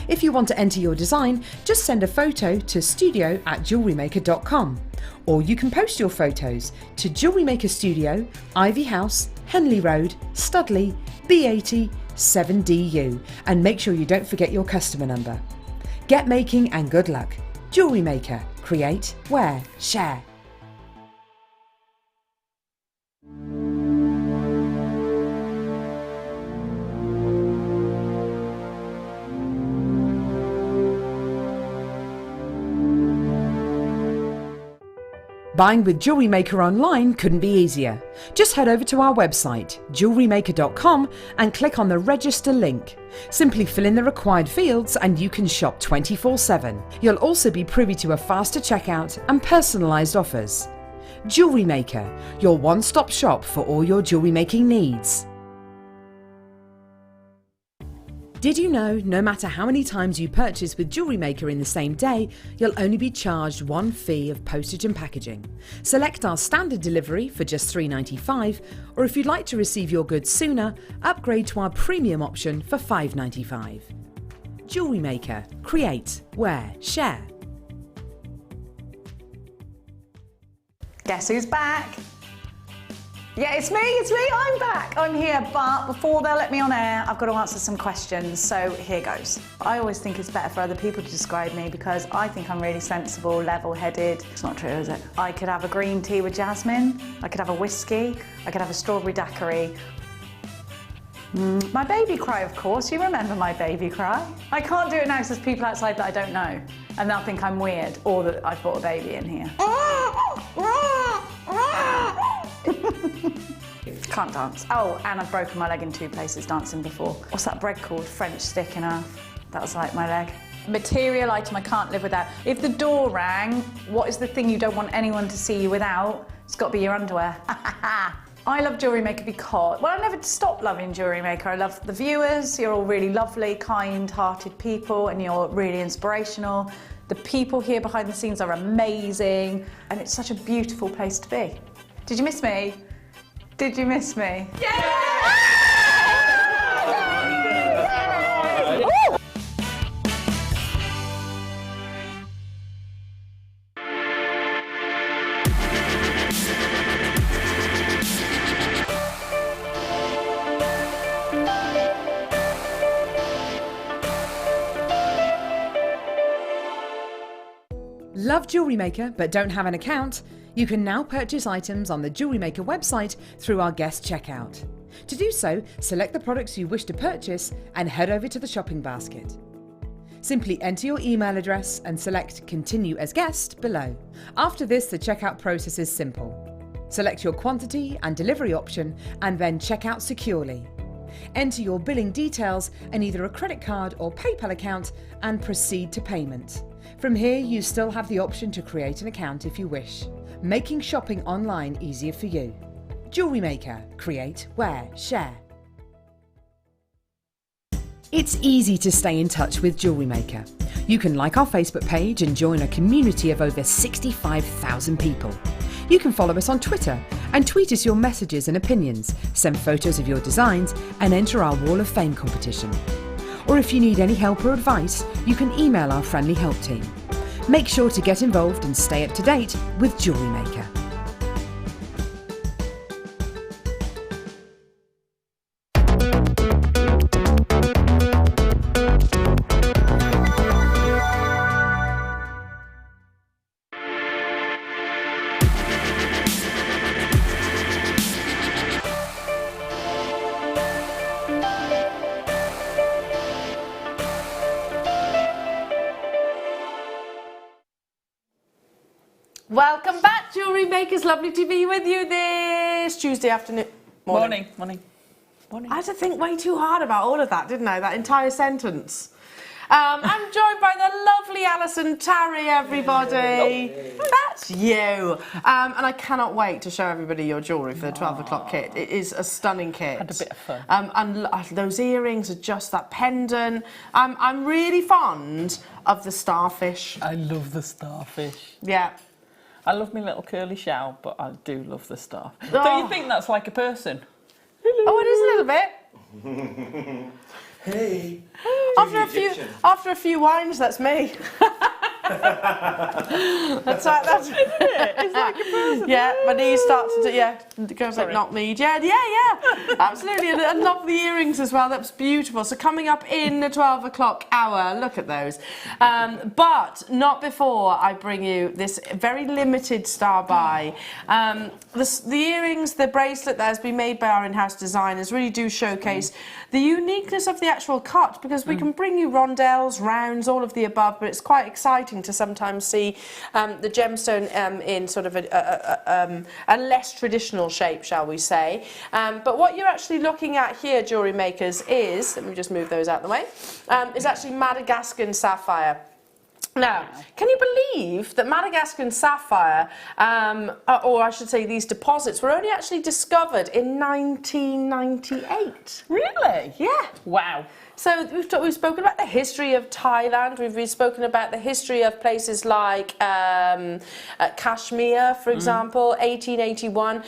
If you want to enter your design, just send a photo to studio@jewellerymaker.com, or you can post your photos to Jewellery Maker Studio, Ivy House, Henley Road, Studley, B80 7DU, and make sure you don't forget your customer number. Get making and good luck. Jewellery Maker. Create, wear, share. Buying with Jewellery Maker online couldn't be easier. Just head over to our website, jewellerymaker.com, and click on the register link. Simply fill in the required fields and you can shop 24/7. You'll also be privy to a faster checkout and personalised offers. Jewellery Maker, your one-stop shop for all your jewellery making needs. Did you know, no matter how many times you purchase with Jewellery Maker in the same day, you'll only be charged one fee of postage and packaging. Select our standard delivery for just £3.95, or if you'd like to receive your goods sooner, upgrade to our premium option for £5.95. Jewellery Maker. Create, wear, share. Guess who's back? Yeah, it's me, I'm back. I'm here, but before they'll let me on air, I've got to answer some questions, so here goes. I always think it's better for other people to describe me because I think I'm really sensible, level-headed. It's not true, is it? I could have a green tea with jasmine, I could have a whiskey, I could have a strawberry daiquiri. My baby cry, of course. You remember my baby cry. I can't do it now because there's people outside that I don't know, and they'll think I'm weird or that I've brought a baby in here. Can't dance. Oh, and I've broken my leg in 2 places dancing before. What's that bread called? French stick and half. That was like my leg. Material item I can't live without. If the door rang, what is the thing you don't want anyone to see you without? It's got to be your underwear. I love Jewellery Maker because, well, I never stopped loving Jewellery Maker. I love the viewers. You're all really lovely, kind-hearted people, and you're really inspirational. The people here behind the scenes are amazing, and it's such a beautiful place to be. Did you miss me? Did you miss me? Yeah! Love Jewellery Maker but don't have an account? You can now purchase items on the Jewellery Maker website through our guest checkout. To do so, select the products you wish to purchase and head over to the shopping basket. Simply enter your email address and select Continue as Guest below. After this, the checkout process is simple. Select your quantity and delivery option and then check out securely. Enter your billing details and either a credit card or PayPal account and proceed to payment. From here, you still have the option to create an account if you wish, making shopping online easier for you. Jewellery Maker. Create, wear, share. It's easy to stay in touch with Jewellery Maker. You can like our Facebook page and join a community of over 65,000 people. You can follow us on Twitter and tweet us your messages and opinions, send photos of your designs and enter our Wall of Fame competition. Or if you need any help or advice, you can email our friendly help team. Make sure to get involved and stay up to date with Jewellery Maker. Welcome back, Jewellery Makers. Lovely to be with you this Tuesday afternoon. Morning. I had to think way too hard about all of that, didn't I? That entire sentence. I'm joined by the lovely Allison, Tarry, everybody. That's you. And I cannot wait to show everybody your jewellery for the 12 o'clock kit. It is a stunning kit. Had a bit of fun. And those earrings are just that pendant. I'm really fond of the starfish. I love the starfish. Yeah. I love my little curly shell, but I do love the star. Oh. Don't you think that's like a person? Oh, it is a little bit. Hey. After a few wines, that's me. That's Isn't it? It's like a person. Yeah, my knees start to goes like knock me. Yeah, absolutely. And I love the earrings as well. That's beautiful. So coming up in the 12 o'clock hour, look at those. But not before I bring you this very limited star buy. The earrings, the bracelet that has been made by our in-house designers really do showcase the uniqueness of the actual cut, because we can bring you rondelles, rounds, all of the above, but it's quite exciting to sometimes see the gemstone in sort of a less traditional shape, shall we say. But what you're actually looking at here, Jewellery Makers, is, let me just move those out of the way, is actually Madagascan sapphire. Now, can you believe that Madagascan sapphire, or I should say these deposits, were only actually discovered in 1998? Really? Yeah. Wow. So we've spoken about the history of Thailand, we've spoken about the history of places like Kashmir, for example, 1881.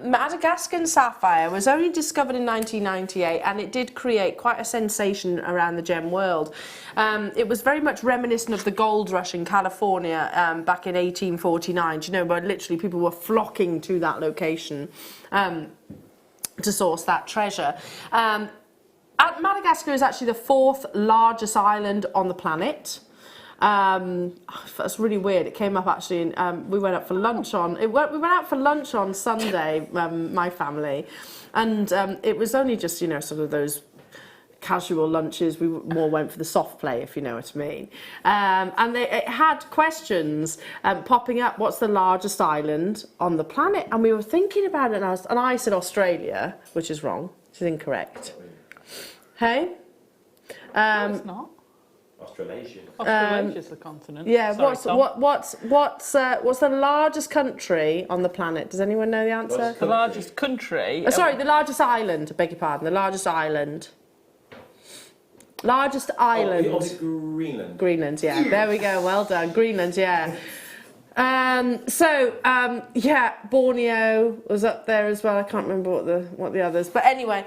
Madagascan sapphire was only discovered in 1998, and it did create quite a sensation around the gem world. It was very much reminiscent of the gold rush in California back in 1849, you know, where literally people were flocking to that location to source that treasure. Madagascar is actually the 4th largest island on the planet. That's really weird. It came up actually. We went out for lunch on. We went out for lunch on Sunday, my family, and it was only just sort of those casual lunches. We more went for the soft play, if you know what I mean. And it had questions popping up. What's the largest island on the planet? And we were thinking about it, and I said Australia, which is wrong. Which is incorrect. Hey? No, it's not. Australasia. Australasia's the continent. Yeah, Sorry, Tom. what's the largest country on the planet? Does anyone know the answer? The largest country. Sorry, the largest island. Beg your pardon. The largest island. Largest island. Oh, it's Greenland. Greenland, yeah. There we go. Well done. Greenland, yeah. Yeah, Borneo was up there as well. I can't remember what the others. But anyway,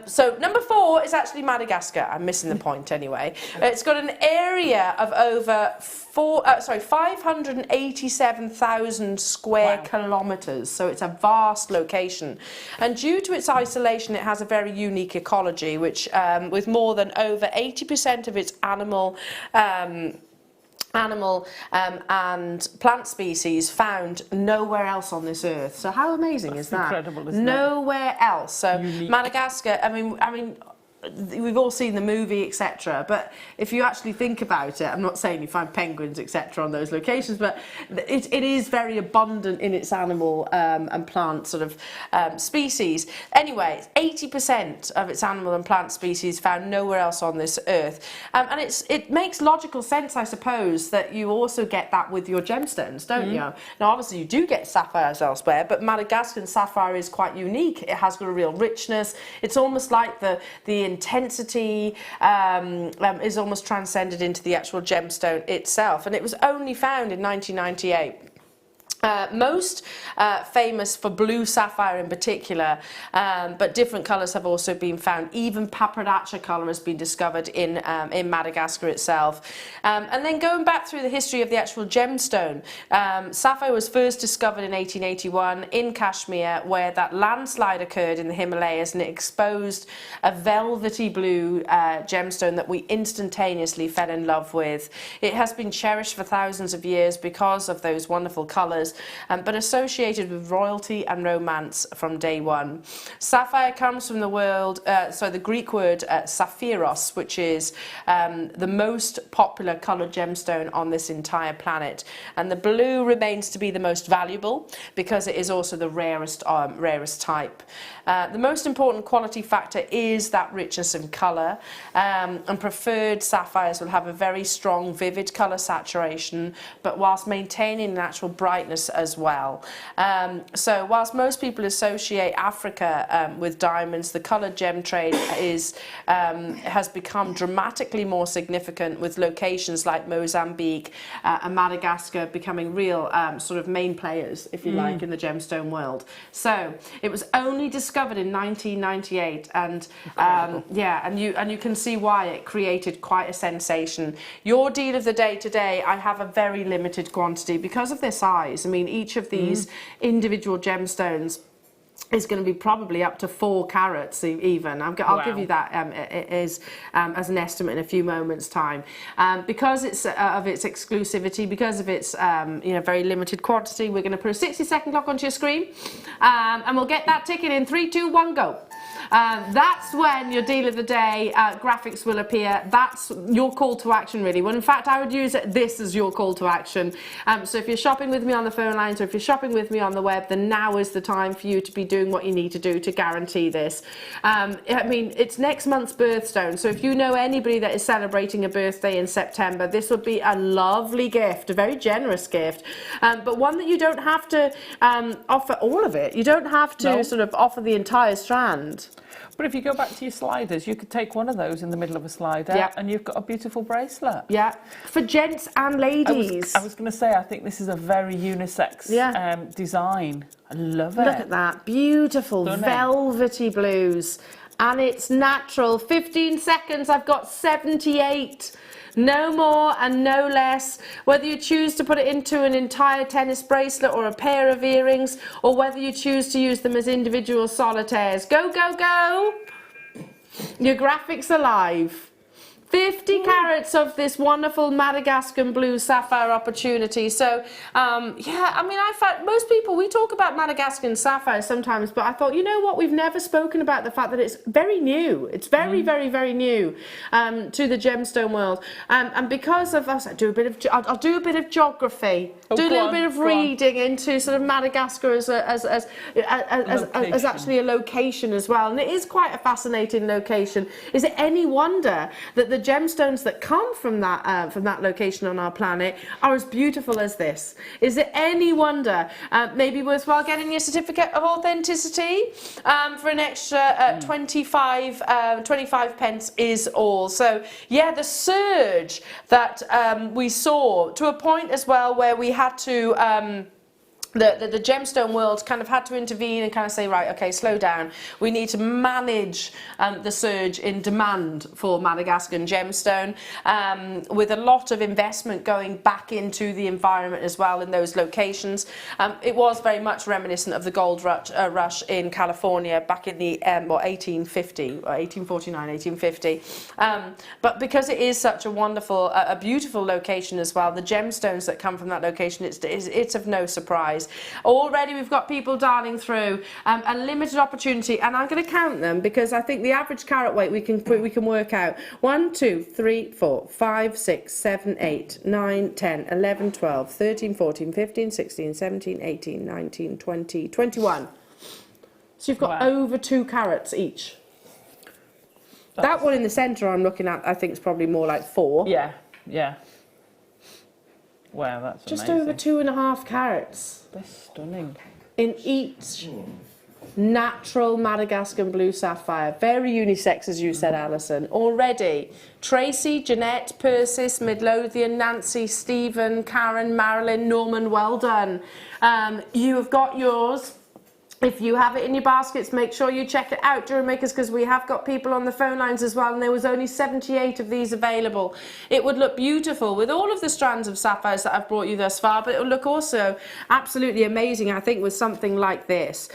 so number 4 is actually Madagascar. I'm missing the point anyway. It's got an area of over 587,000 square kilometres. So it's a vast location. And due to its isolation, it has a very unique ecology, which with more than over 80% of its animal and plant species found nowhere else on this earth. So how amazing is that? Incredible, isn't it? Nowhere else. So Unique. Madagascar, I mean, we've all seen the movie, etc. But if you actually think about it, I'm not saying you find penguins, etc. on those locations, but it is very abundant in its animal and plant sort of species. Anyway, 80% of its animal and plant species found nowhere else on this earth. And it makes logical sense, I suppose, that you also get that with your gemstones, don't you? Now, obviously, you do get sapphires elsewhere, but Madagascan sapphire is quite unique. It has got a real richness. It's almost like the intensity is almost transcended into the actual gemstone itself, and it was only found in 1998. Most famous for blue sapphire in particular, but different colours have also been found. Even papradacha colour has been discovered in Madagascar itself. And then going back through the history of the actual gemstone, sapphire was first discovered in 1881 in Kashmir, where that landslide occurred in the Himalayas, and it exposed a velvety blue gemstone that we instantaneously fell in love with. It has been cherished for thousands of years because of those wonderful colours, but associated with royalty and romance from day one. Sapphire comes from the Greek word saphiros, which is the most popular coloured gemstone on this entire planet. And the blue remains to be the most valuable because it is also the rarest type. The most important quality factor is that richness in colour, and preferred sapphires will have a very strong, vivid colour saturation, but whilst maintaining natural brightness as well. So whilst most people associate Africa with diamonds, the coloured gem trade has become dramatically more significant, with locations like Mozambique and Madagascar becoming real sort of main players, if you like, in the gemstone world. So it was only discovered in 1998, and and you can see why it created quite a sensation. Your deal of the day today, I have a very limited quantity because of their size. I mean, each of these individual gemstones is going to be probably up to 4 carats even. I'll give you that as an estimate in a few moments' time. Because it's of its exclusivity, because of its very limited quantity, we're going to put a 60-second clock onto your screen, and we'll get that ticket in 3, 2, 1, go. That's when your deal of the day graphics will appear. That's your call to action, really. Well, in fact, I would use this as your call to action. So if you're shopping with me on the phone lines, or if you're shopping with me on the web, then now is the time for you to be doing what you need to do to guarantee this. I mean, it's next month's birthstone, so if you know anybody that is celebrating a birthday in September, this would be a lovely gift, a very generous gift, but one that you don't have to offer all of it. You don't have to sort of offer the entire strand. But if you go back to your sliders, you could take one of those in the middle of a slider, and you've got a beautiful bracelet. Yeah, for gents and ladies. I was going to say, I think this is a very unisex design. I love it. Look at that, beautiful velvety blues, and it's natural. 15 seconds, I've got 78. No more and no less. Whether you choose to put it into an entire tennis bracelet or a pair of earrings, or whether you choose to use them as individual solitaires. Go, go, go. Your graphics are live. 50 carats of this wonderful Madagascan blue sapphire opportunity. So, I mean, I found most people, we talk about Madagascan sapphire sometimes, but I thought, you know what, we've never spoken about the fact that it's very new. It's very, very, very new to the gemstone world. And because of us, I'll do a bit of geography, do a little bit of reading into sort of Madagascar as actually a location as well. And it is quite a fascinating location. Is it any wonder that the gemstones that come from that location on our planet are as beautiful as this. Is it any wonder? Maybe worthwhile getting your certificate of authenticity for an extra 25 pence is all. So yeah, the surge that we saw, to a point as well where we had to the gemstone world kind of had to intervene and kind of say, right, okay, slow down. We need to manage the surge in demand for Madagascan gemstone, with a lot of investment going back into the environment as well in those locations. It was very much reminiscent of the gold rush in California back in the 1850 or 1849, 1850. But because it is such a wonderful, a beautiful location as well, the gemstones that come from that location, it's of no surprise. Already we've got people dialing through, a limited opportunity, and I'm going to count them because I think the average carat weight we can work out. 1, 2, 3, 4, 5, 6, 7, 8, 9, 10, 11, 12, 13, 14, 15, 16, 17, 18, 19, 20, 21. So you've got over 2 carats each. That one in the centre I'm looking at, I think, is probably more like 4. Yeah, yeah. Wow, that's just amazing. Over 2.5 carats. They're stunning. In each natural Madagascan blue sapphire. Very unisex, as you said, Alison. Already, Tracy, Jeanette, Persis, Midlothian, Nancy, Stephen, Karen, Marilyn, Norman, well done. You have got yours. If you have it in your baskets, make sure you check it out, Jewellery Makers, because we have got people on the phone lines as well, and there was only 78 of these available. It would look beautiful with all of the strands of sapphires that I've brought you thus far, but it would look also absolutely amazing, I think, with something like this.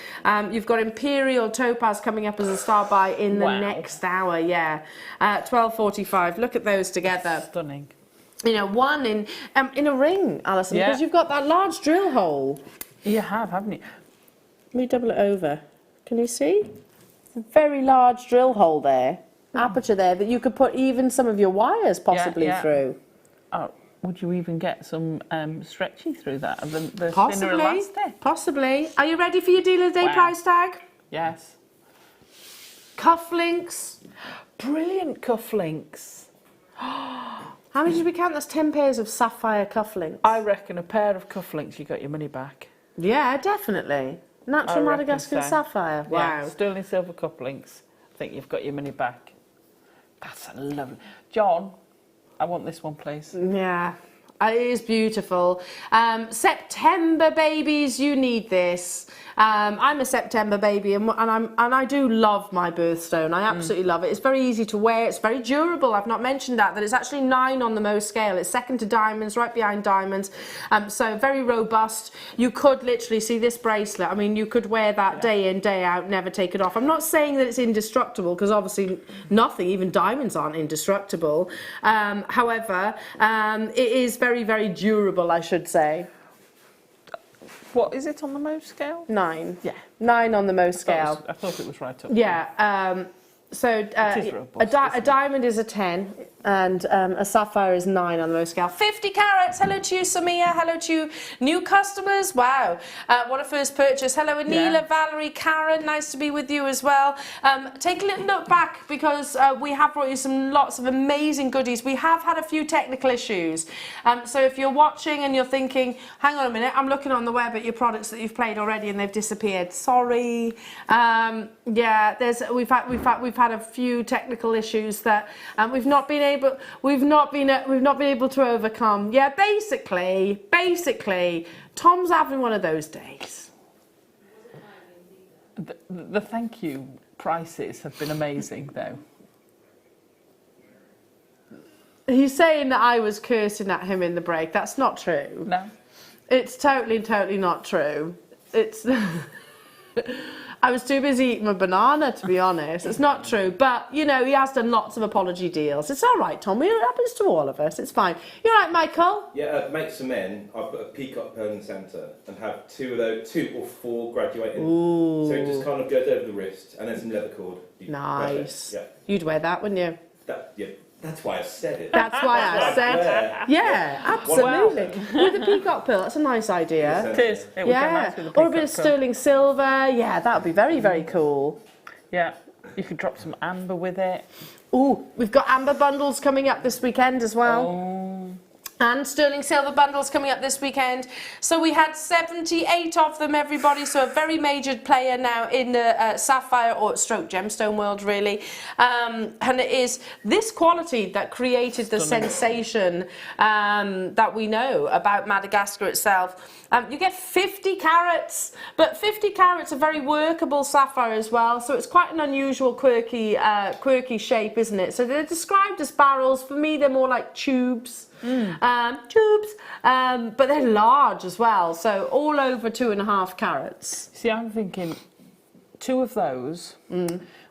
You've got Imperial Topaz coming up as a star buy in the next hour, yeah. 12.45. Look at those together. Stunning. You know, one in a ring, Alison, because you've got that large drill hole. You have, haven't you? Let me double it over. Can you see? It's a very large drill hole there, aperture there, that you could put even some of your wires possibly through. Oh, would you even get some stretchy through that? The Possibly. thinner elastic? Possibly. Are you ready for your dealer day price tag? Yes. Cufflinks. Brilliant cufflinks. How many did we count? That's 10 pairs of sapphire cufflinks. I reckon a pair of cufflinks, you got your money back. Yeah, definitely. Natural Madagascan sapphire. Wow. Yeah, sterling silver cufflinks. I think you've got your money back. That's a lovely. John, I want this one, please. Yeah, it is beautiful. September babies, you need this. I'm a September baby, and I do love my birthstone. I absolutely love it. It's very easy to wear. It's very durable. I've not mentioned that it's actually 9 on the Mohs scale. It's second to diamonds, right behind diamonds. So very robust. You could literally see this bracelet. I mean, you could wear that day in, day out, never take it off. I'm not saying that it's indestructible, because obviously nothing, even diamonds, aren't indestructible. However, it is very, very durable, I should say. What is it on the Mohs scale? 9. Yeah. 9 on the Mohs scale. I thought it was right up. Yeah. So a diamond is a 10, and a sapphire is 9 on the Mohs scale. 50 carats. Hello to you, Samia. Hello to you, new customers. Wow, what a first purchase. Hello, Anila, Valerie, Karen. Nice to be with you as well. Take a little look back, because we have brought you lots of amazing goodies. We have had a few technical issues. So if you're watching and you're thinking, hang on a minute, I'm looking on the web at your products that you've played already and they've disappeared. Sorry. Yeah, we've had a few technical issues that we've not been able to overcome. Yeah, basically, Tom's having one of those days. The thank you prices have been amazing, though. He's saying that I was cursing at him in the break. That's not true. No. It's totally not true. It's I was too busy eating my banana, to be honest. It's not true. But, you know, he has done lots of apology deals. It's all right, Tom. It happens to all of us. It's fine. You all right, Michael? Yeah, make some men. I've got a peacock pearl in the centre and have 2 or 4 graduating. Ooh. So it just kind of goes over the wrist and then some leather cord. Nice. Yeah. You'd wear that, wouldn't you? Yeah. That's why I said it. That's why I said. Yeah, absolutely. With a peacock pearl, that's a nice idea. It is. It would go nice with a or a bit of peacock pearl. sterling silver. Yeah, that would be very, very cool. Yeah. You could drop some amber with it. Ooh, we've got amber bundles coming up this weekend as well. Oh. And sterling silver bundles coming up this weekend. So we had 78 of them, everybody. So a very major player now in the Sapphire or stroke gemstone world, really. And it is this quality that created the sensation that we know about Madagascar itself. You get 50 carats, but 50 carats are very workable sapphire as well. So it's quite an unusual, quirky shape, isn't it? So they're described as barrels. For me, they're more like tubes. But they're large as well, so all over 2.5 carats. See, I'm thinking 2 of those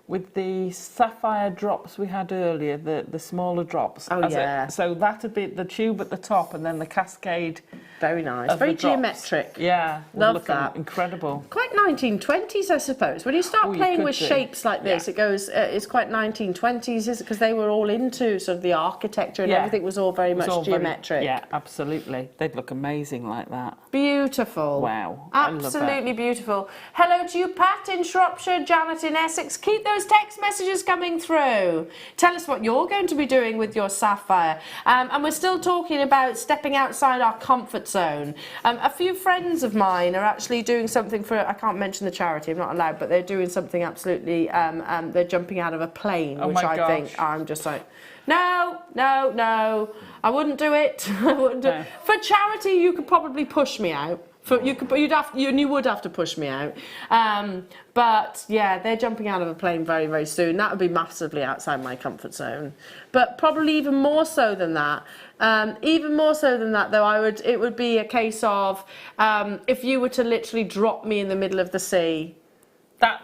with the sapphire drops we had earlier, the smaller drops. Oh, yeah. So that'd be the tube at the top and then the cascade. Very nice. Very geometric. Yeah. Love that. Incredible. Quite 1920s, I suppose. When you start playing with shapes like this, it goes. It's quite 1920s, is it? Because they were all into sort of the architecture and everything was all very much geometric. Yeah, absolutely. They'd look amazing like that. Beautiful. Wow. Absolutely beautiful. Hello to you, Pat in Shropshire, Janet in Essex. Keep those text messages coming through. Tell us what you're going to be doing with your sapphire. And we're still talking about stepping outside our comfort zone. A few friends of mine are actually doing something for, I can't mention the charity, I'm not allowed, but they're doing something absolutely, they're jumping out of a plane, which I think I'm just like, no, I wouldn't do it. I wouldn't do it. For charity, you could probably push me out. You would have to push me out. But yeah, they're jumping out of a plane very, very soon. That would be massively outside my comfort zone. But probably even more so than that. Though, it would be a case of if you were to literally drop me in the middle of the sea. That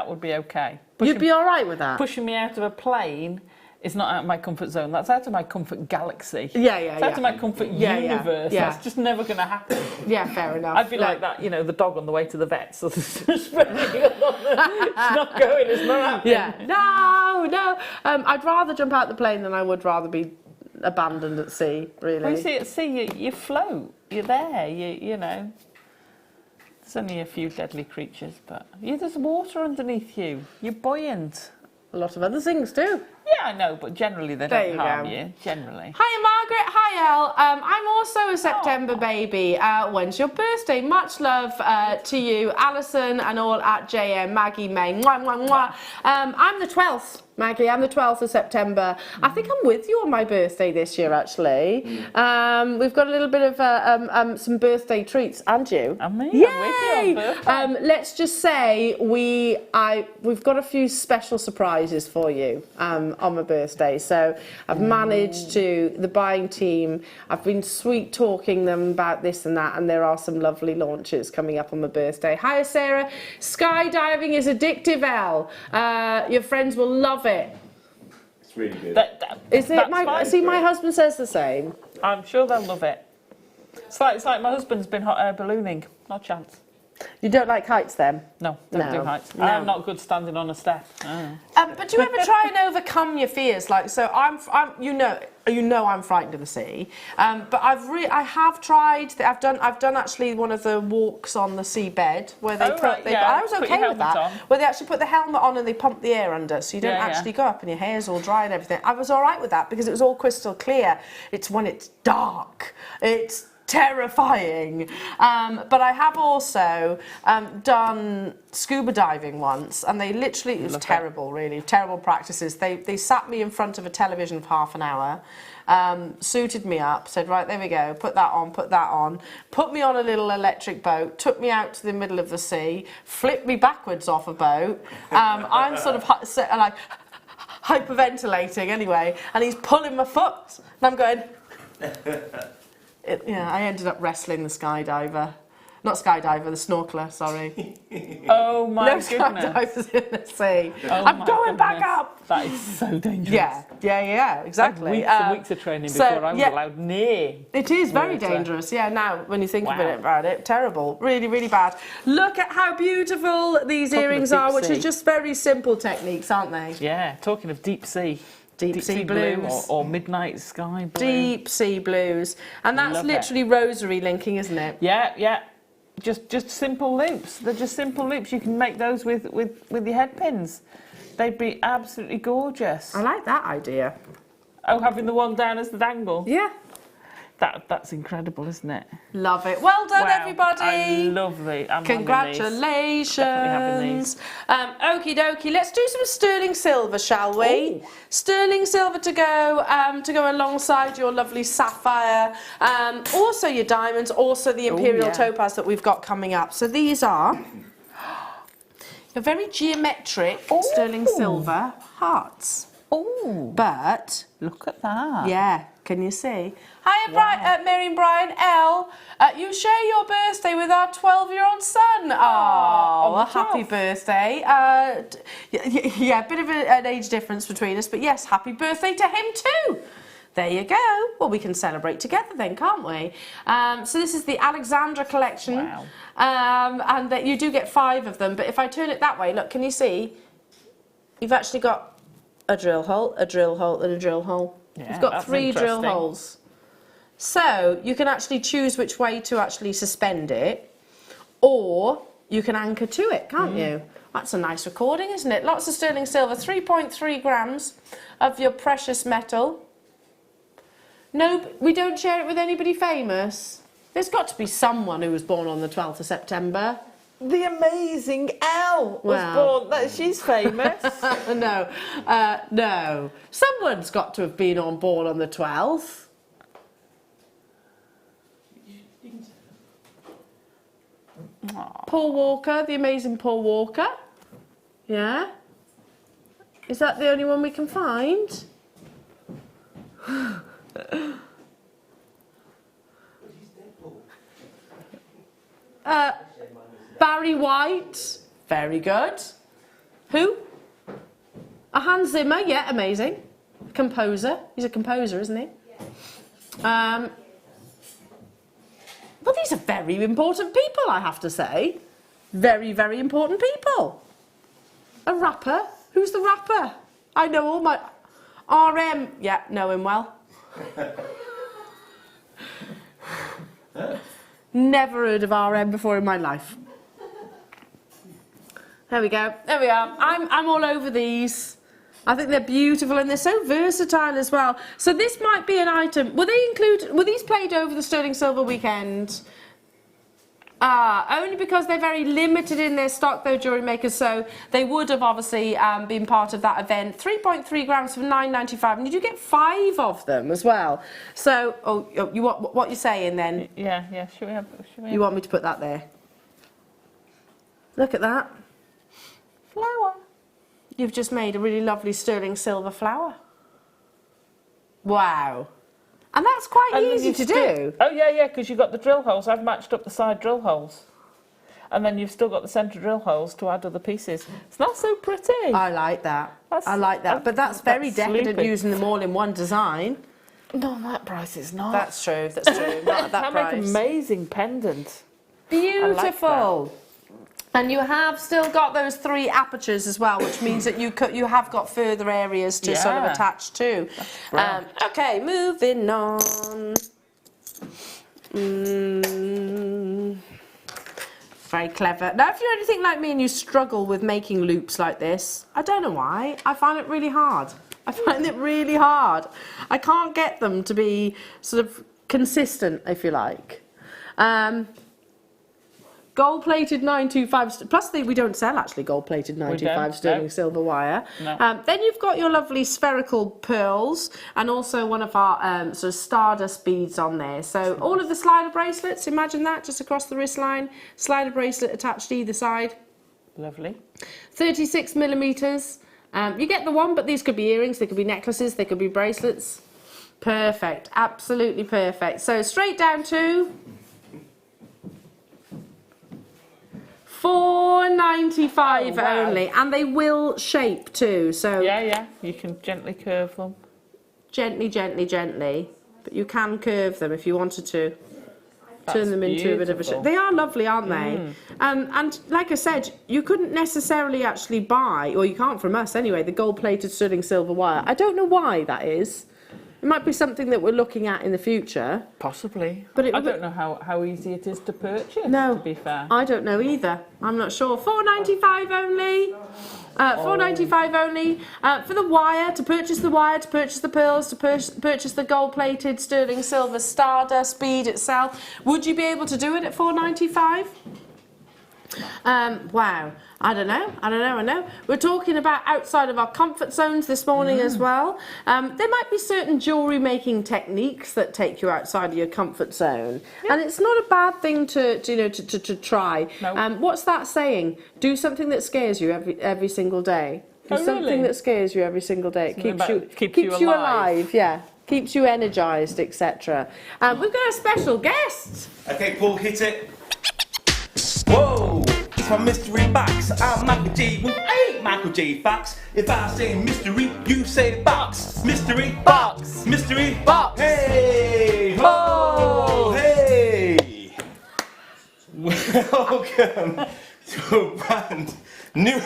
would be okay. You'd be all right with that. Pushing me out of a plane is not out of my comfort zone. That's out of my comfort galaxy. It's out of my comfot universe. Yeah. That's just never going to happen. Yeah, fair enough. I'd be like that, you know, the dog on the way to the vet. So it's not going. It's not happening. Yeah. No. I'd rather jump out the plane than I would rather be abandoned at sea. Really. Well, you see, at sea, you float. You're there. You know. There's only a few deadly creatures, but there's water underneath you. You're buoyant. A lot of other things too. Yeah, I know, but generally they don't harm you. Generally. Hiya, Margaret. Hi, Elle. I'm also a September baby. When's your birthday? Much love to you, Allison, and all at JM. Maggie May. Mwah, mwah, mwah. I'm the 12th. Maggie, I'm the 12th of September. I think I'm with you on my birthday this year, actually. We've got a little bit of some birthday treats, and you. And me? Yay! I'm with you on birthday. Let's just say we've got a few special surprises for you on my birthday. So I've managed the buying team, I've been sweet talking them about this and that, and there are some lovely launches coming up on my birthday. Hiya, Sarah. Skydiving is addictive, Elle. Your friends will love it. It's really good. Is it? My husband says the same. I'm sure they'll love it. It's like my husband's been hot air ballooning. No chance. You don't like heights then? No, don't do heights. No. I'm not good standing on a step. Oh. But do you ever try and overcome your fears? Like, so I'm I'm frightened of the sea. But I have tried. I've done actually one of the walks on the seabed where they I was okay with that. Where they actually put the helmet on and they pump the air under, so you don't actually go up and your hair's all dry and everything. I was all right with that because it was all crystal clear. It's when it's dark. It's terrifying. But I have also done scuba diving once, and they literally, it was terrible, really terrible practices. They sat me in front of a television for half an hour, suited me up, said, right, there we go, put that on, put me on a little electric boat, took me out to the middle of the sea, flipped me backwards off a boat. I'm sort of like hyperventilating anyway, and he's pulling my foot, and I'm going I ended up wrestling the skydiver. Not skydiver, the snorkeler, sorry. Oh my goodness. No skydivers in the sea. Oh I'm going back up. That is so dangerous. Yeah, exactly. Weeks and weeks of training before I was allowed near. It is very dangerous, now when you think about it, terrible. Really, really bad. Look at how beautiful these earrings are, which are just very simple techniques, aren't they? Yeah, talking of deep sea. Deep sea blues. Or midnight sky blue. Deep sea blues. And that's literally rosary linking, isn't it? Yeah. Just simple loops. They're just simple loops. You can make those with your head pins. They'd be absolutely gorgeous. I like that idea. Oh, having the one down as the dangle. Yeah. That's incredible, isn't it? Love it. Well done, Wow, everybody. I love these. I'm Congratulations. Definitely having these. Okie dokie. Let's do some sterling silver, shall we? Ooh. Sterling silver to go alongside your lovely sapphire. Also your diamonds. Also the imperial topaz that we've got coming up. So these are a very geometric sterling silver hearts. Oh, But look at that. yeah, can you see? Hiya, Mary and Brian L. You share your birthday with our 12-year-old son. Oh, happy birthday. Yeah, a bit of an age difference between us, but yes, happy birthday to him too. There you go. Well, we can celebrate together then, can't we? So this is the Alexandra collection. Wow. And that you do get 5 of them, but if I turn it that way, look, can you see? You've actually got a drill hole, a drill hole, and a drill hole. Yeah, You've got that's 3 drill interesting. holes. So you can actually choose which way to actually suspend it, or you can anchor to it, can't you? That's a nice recording, isn't it? Lots of sterling silver, 3.3 grams of your precious metal. No, we don't share it with anybody famous. There's got to be someone who was born on the 12th of September. The amazing Elle was Wow. born. She's famous. No. Someone's got to have been on board on the 12th. Paul Walker, the amazing Paul Walker. Yeah? Is that the only one we can find? Barry White. Very good. Who? Hans Zimmer. Yeah, amazing. Composer. He's a composer, isn't he? Well, these are very important people, I have to say. Very, very important people. A rapper. Who's the rapper? I know all my... RM. Yeah, know him well. Never heard of RM before in my life. There we go. There we are. I'm all over these. I think they're beautiful and they're so versatile as well. So this might be an item. Were these played over the sterling silver weekend? Only because they're very limited in their stock though, Jewellery Makers, so they would have obviously been part of that event. 3.3 grams for £9.95, and you do get 5 of them as well. So, you what you're saying then? Yeah. Should we have? You want me to put that there? Look at that. Flower. You've just made a really lovely sterling silver flower. Wow. And that's quite easy to do. Oh, yeah, because you've got the drill holes. I've matched up the side drill holes. And then you've still got the centre drill holes to add other pieces. It's not so pretty. I like that. I like that. But that's very decadent using them all in one design. No, that price is not. That's true. That's true. Not at that price. Make an amazing pendant. Beautiful. And you have still got those 3 apertures as well, which means that you have got further areas to sort of attach to. Okay, moving on. Very clever. Now, if you're anything like me and you struggle with making loops like this, I don't know why, I find it really hard. I find it really hard. I can't get them to be sort of consistent, if you like. Gold-plated 925, plus we don't sell actually gold-plated 925 sterling silver wire. No. Then you've got your lovely spherical pearls and also one of our sort of stardust beads on there. So all of the slider bracelets, imagine that, just across the wrist line. Slider bracelet attached either side. Lovely. 36 millimetres. You get the one, but these could be earrings, they could be necklaces, they could be bracelets. Perfect, absolutely perfect. So straight down to... £4.95 only, and they will shape too. So yeah, you can gently curve them. Gently, but you can curve them if you wanted to. Turn them into a bit of a shape. They are lovely, aren't they? And like I said, you couldn't necessarily actually buy, or you can't from us anyway, the gold-plated sterling silver wire. I don't know why that is. It might be something that we're looking at in the future. Possibly. But I don't know how easy it is to purchase, no, to be fair. I don't know either. I'm not sure. £4.95 only. $4.95 only for the wire, to purchase the pearls, to purchase the gold-plated sterling silver stardust bead itself. Would you be able to do it at $4.95? Wow, I don't know. We're talking about outside of our comfort zones this morning as well. There might be certain jewellery making techniques that take you outside of your comfort zone, and it's not a bad thing to try. No. What's that saying? Do something that scares you every single day. Do something really? that scares you every single day. It Keeps keeps you you alive. alive. Yeah. Keeps you energised, etc. We've got a special guest. Okay, Paul, hit it. Whoa! It's my mystery box. I'm Michael G. Well, I ain't Michael J. Fox. If I say mystery, you say box. Mystery box. Mystery box. Hey! Ho! Hey! Welcome to a brand new.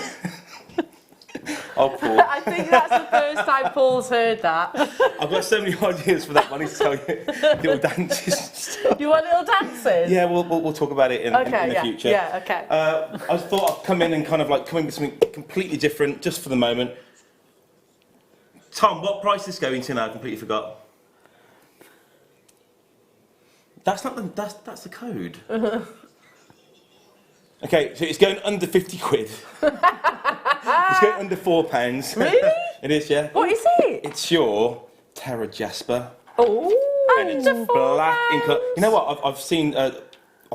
Oh, Paul. I think that's the first time Paul's heard that. I've got so many ideas for that one. I need to tell you. Little dances and stuff. You want little dances? Yeah, we'll talk about it in the future. Yeah, okay. I thought I'd come in and come in with something completely different just for the moment. Tom, what price is this going to now? I completely forgot. That's not that's the code. Okay, so it's going under 50 quid. It's going under £4. Really? It is, yeah. What is it? It's your Terra Jasper. Oh, And it's black in colour. You know what? I've seen, I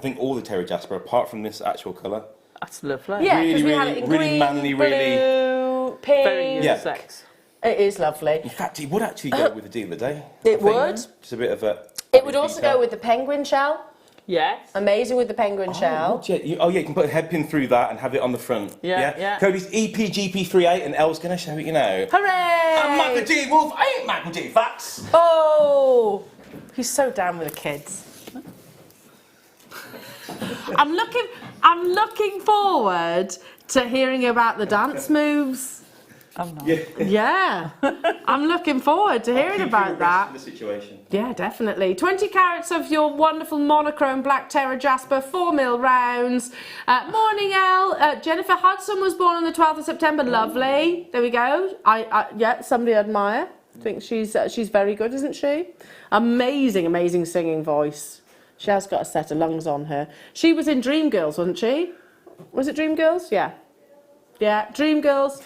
think all the Terra Jasper, apart from this actual colour. That's lovely. Yeah, Really, because we had it in really green, manly, blue, really- pink. Very Yeah. unisex. It is lovely. In fact, it would actually go with the deal of the day. It would. Just a bit of a... It would also go with the penguin shell. Yes. Amazing with the penguin shell. Yeah, you can put a head pin through that and have it on the front. Yeah. Cody's EPGP38 and Elle's going to show it, you know. Hooray! I'm Michael G. Wolf. I ain't Michael J. Fox. Oh, he's so down with the kids. I'm looking forward to hearing about the dance moves. Oh, no. Yeah, I'm looking forward to hearing about that. The situation. Yeah, definitely. 20 carats of your wonderful monochrome black Terra Jasper, 4mm rounds. Morning, Elle. Jennifer Hudson was born on the 12th of September. Lovely. There we go. Yeah, somebody I admire. I think she's very good, isn't she? Amazing singing voice. She has got a set of lungs on her. She was in Dreamgirls, wasn't she? Was it Dreamgirls? Yeah. Yeah, Dreamgirls.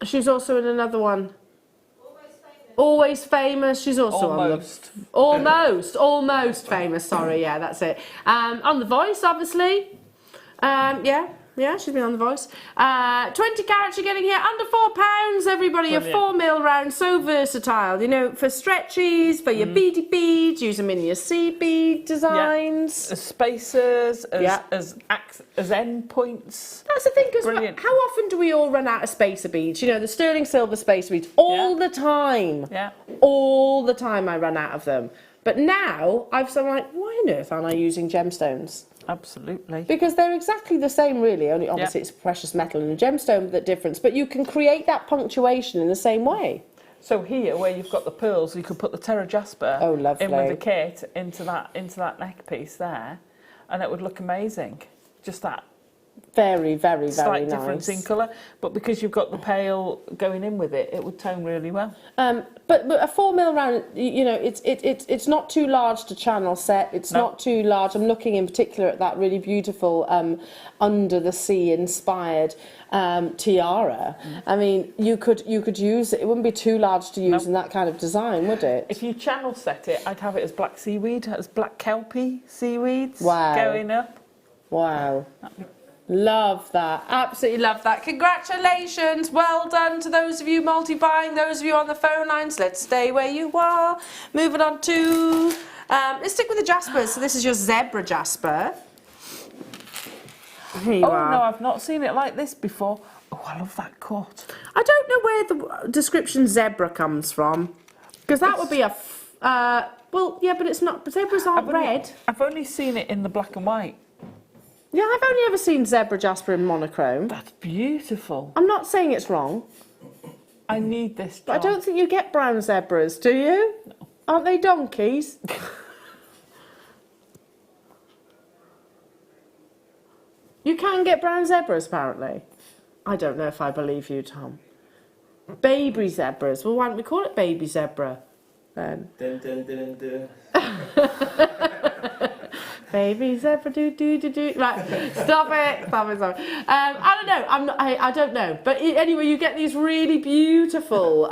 She's also in another one. Always Famous. She's also almost famous. Sorry, yeah, that's it. On The Voice, obviously. Yeah, she's been on The Voice. 20 carats you're getting here, under £4, everybody. Brilliant. A 4mm round, so versatile. You know, for stretchies, for your beady beads, use them in your seed bead designs. As spacers, as end points. That's the thing, because Brilliant. how often do we all run out of spacer beads? You know, the sterling silver spacer beads, all the time. Yeah. All the time I run out of them. But now, I'm like, why on earth aren't I using gemstones? Absolutely. Because they're exactly the same, really, only obviously it's a precious metal and a gemstone that difference, but you can create that punctuation in the same way. So here, where you've got the pearls, you could put the Terra Jasper Oh, lovely. in with the kit into that neck piece there, and it would look amazing. Just that Very, very slight nice. difference in colour, but because you've got the pale going in with it, it would tone really well. But a 4mm round, you know, it's not too large to channel set. It's not too large. I'm looking in particular at that really beautiful under the sea inspired tiara. I mean, you could use it. It wouldn't be too large to use in that kind of design, would it? If you channel set it, I'd have it as black seaweed, as black kelpie seaweeds going up. Wow. Love that. Absolutely love that. Congratulations. Well done to those of you multi-buying, those of you on the phone lines. Let's stay where you are. Moving on to... let's stick with the Jaspers. So this is your zebra Jasper. Here you are. No, I've not seen it like this before. Oh, I love that cut. I don't know where the description zebra comes from. Because that would be a... well, yeah, but it's not... Zebras aren't red. I've only seen it in the black and white. Yeah, I've only ever seen zebra Jasper in monochrome. That's beautiful. I'm not saying it's wrong. I need this But I job. don't think you get brown zebras, do you? No. Aren't they donkeys? can get brown zebras, apparently. I don't know if I believe you, Tom. Baby zebras. Well, why don't we call it baby zebra then? Dun, dun, dun, dun. Baby zebra, do. Right, stop it. I don't know. I don't know. But anyway, you get these really beautiful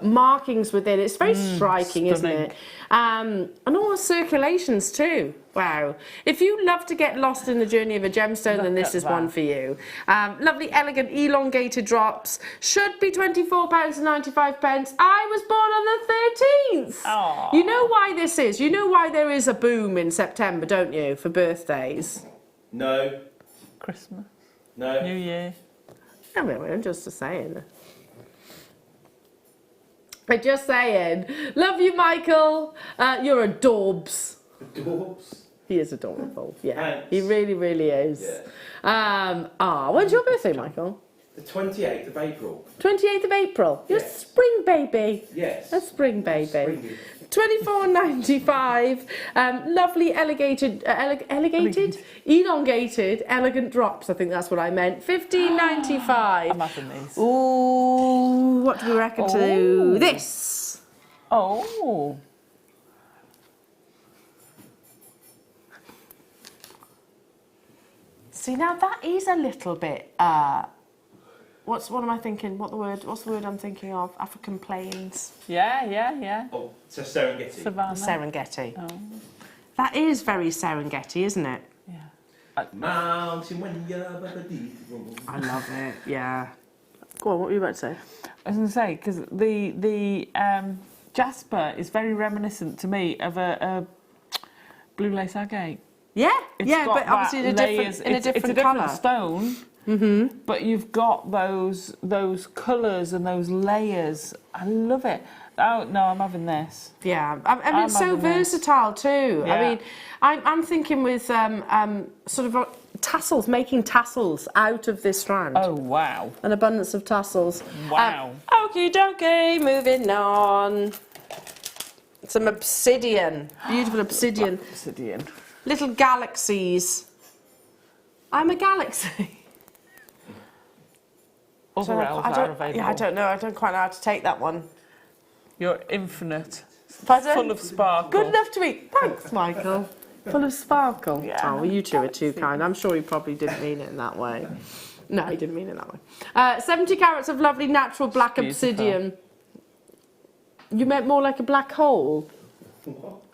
markings within. It's very striking, isn't it? And all the circulations too. Wow. If you love to get lost in the journey of a gemstone, then this is one for you. Lovely, elegant, elongated drops. Should be £24.95. I was born on the 13th. Aww. You know why this is? You know why there is a boom in September, don't you, for birthdays? No. Christmas. No. New Year. I mean, I'm just saying. I'm just saying. Love you, Michael. You're adorbs. Adorbs. He is adorable. Yeah, Thanks. he really, really is. Yeah. When's your birthday, Michael? The 28th of April. 28th of April. You're a Yes. spring baby. Yes. A spring baby. Springy. £24.95. Lovely, elongated, elegant drops. I think that's what I meant. £15.95. I'm having these. Ooh, what do we reckon to this? Oh. See, now that is a little bit. What am I thinking? What's the word I'm thinking of? African plains. Yeah. Oh, it's a Serengeti. Savannah. Serengeti. Oh. That is very Serengeti, isn't it? Yeah. Mountain when you're I love it. Yeah. Go on. What were you about to say? I was going to say, because the jasper is very reminiscent to me of a blue lace agate. Yeah, It's yeah, got but obviously in a layers. different It's a different colour. stone, but you've got those colours and those layers. I love it. Oh no, I'm having this. Yeah, I mean it's so having this. versatile too. Yeah. I mean, I'm thinking with sort of tassels, making tassels out of this strand. Oh wow! An abundance of tassels. Wow. Okie dokie, moving on. Some obsidian, beautiful obsidian. Obsidian. Little galaxies. I'm a galaxy. Other elves are available. Yeah, I don't know. I don't quite know how to take that one. You're infinite. Pardon? Full of sparkle. Good enough to eat. Thanks, Michael. Full of sparkle. Yeah. Oh, well, you two are too kind. I'm sure he probably didn't mean it in that way. No, he didn't mean it that way. 70 carats of lovely natural black obsidian. You meant more like a black hole?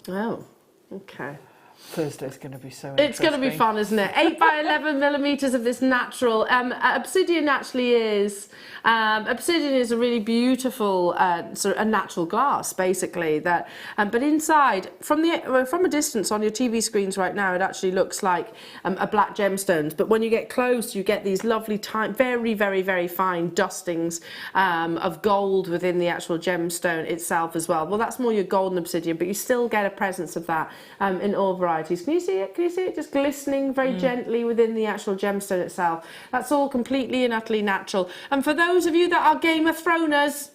Oh, okay. Thursday's going to be so interesting. It's going to be fun, isn't it? 8 by 11 millimetres of this natural. Obsidian actually is. Obsidian is a really beautiful sort of a natural glass, basically. That, but inside, from a distance on your TV screens right now, it actually looks like a black gemstones. But when you get close, you get these lovely, very, very, very fine dustings of gold within the actual gemstone itself as well. Well, that's more your golden obsidian, but you still get a presence of that in all varieties. Can you see it? Can you see it? Just glistening very gently within the actual gemstone itself. That's all completely and utterly natural. And for those of you that are Game of Throners,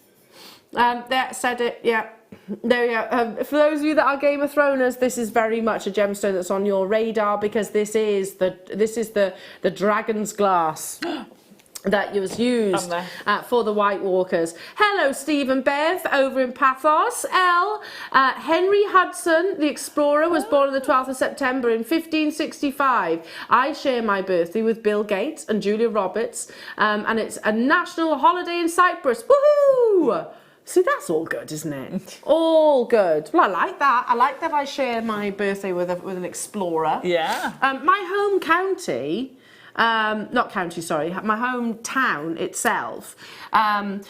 that said it, yeah. There we go. For those of you that are Game of Throners, this is very much a gemstone that's on your radar because this is the dragon's glass. That was used for the White Walkers. Hello, Stephen Bev over in Pathos. Henry Hudson, the explorer, was born on the 12th of September in 1565. I share my birthday with Bill Gates and Julia Roberts, and it's a national holiday in Cyprus. Woohoo! See, that's all good, isn't it? All good. Well, I like that. I like that I share my birthday with an explorer. Yeah. My home county... not county, sorry, my hometown itself. I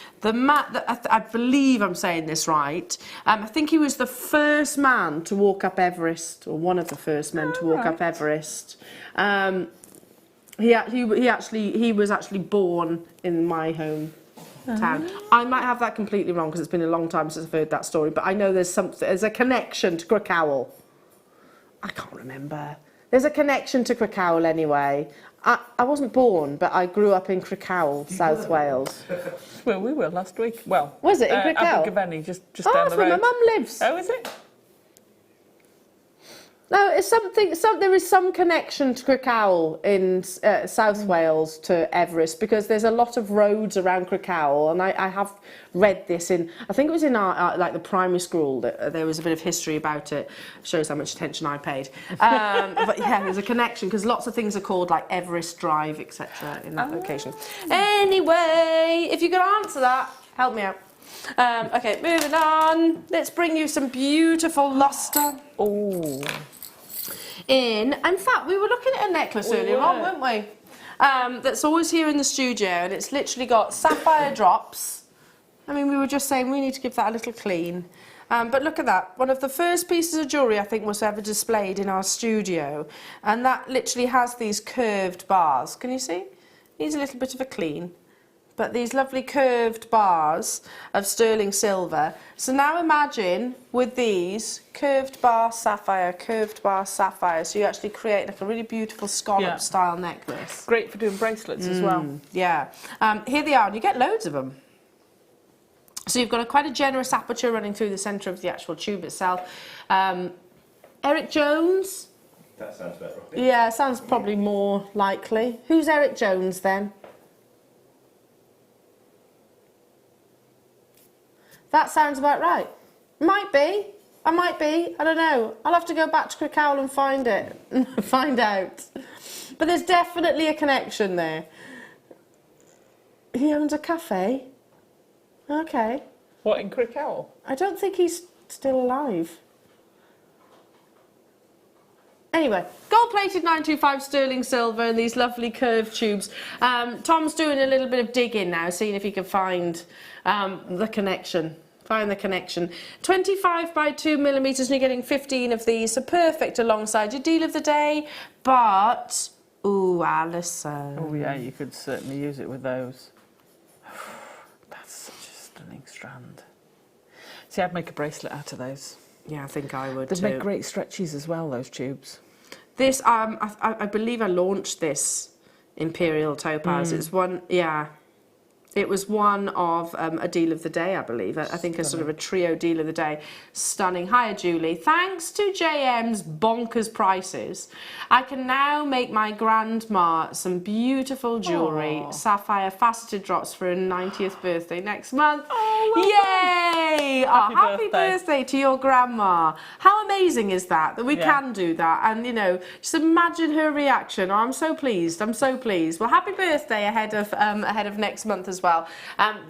believe I'm saying this right. I think he was the first man to walk up Everest, or one of the first men to walk up Everest. He was actually born in my hometown. I might have that completely wrong because it's been a long time since I've heard that story, but I know there's a connection to Crickhowell. I can't remember. There's a connection to Crickhowell anyway. I wasn't born, but I grew up in Crickhowell, South Wales. Well, we were last week. Well, was it in Crickhowell? Abergavenny, just Oh, down that's the road. where my mum lives. Oh, is it? No, it's something. There is some connection to Crickhowell in South Wales to Everest because there's a lot of roads around Crickhowell, and I have read this in. I think it was in our like the primary school that there was a bit of history about it. Shows how much attention I paid. But yeah, there's a connection because lots of things are called like Everest Drive, etc. in that location. Anyway, if you can answer that, help me out. Okay, moving on. Let's bring you some beautiful luster. Oh. In fact, we were looking at a necklace earlier on, weren't we? That's always here in the studio, and it's literally got sapphire drops. I mean, we were just saying we need to give that a little clean. But look at that. One of the first pieces of jewellery I think was ever displayed in our studio, and that literally has these curved bars. Can you see? Needs a little bit of a clean. But these lovely curved bars of sterling silver. So now imagine with these curved bar sapphire, so you actually create like a really beautiful scallop style necklace. Great for doing bracelets as well. Yeah. Here they are, and you get loads of them. So you've got quite a generous aperture running through the centre of the actual tube itself. Eric Jones? That sounds better. Yeah, sounds probably more likely. Who's Eric Jones then? That sounds about right. Might be. I might be. I don't know. I'll have to go back to Crickhowell and find it. Find out. But there's definitely a connection there. He owns a cafe? Okay. What, in Crickhowell? I don't think he's still alive. Anyway, gold-plated 925 sterling silver and these lovely curved tubes. Tom's doing a little bit of digging now, seeing if he can find the connection. Find the connection. 25 by 2 millimetres, and you're getting 15 of these, so perfect alongside your deal of the day. But, ooh, Allison. Oh yeah, you could certainly use it with those. That's such a stunning strand. See, I'd make a bracelet out of those. Yeah, I think I would They'd too. make great stretchies as well, those tubes. This, I believe I launched this Imperial Topaz. It's one, yeah. It was one of a deal of the day, I believe. I think a sort of a trio deal of the day. Stunning. Hiya, Julie. Thanks to JM's bonkers prices, I can now make my grandma some beautiful jewellery. Sapphire faceted drops for her 90th birthday next month. Oh, yay! Happy birthday to your grandma. How amazing is that we can do that? And, you know, just imagine her reaction. Oh, I'm so pleased. I'm so pleased. Well, happy birthday ahead of next month as well.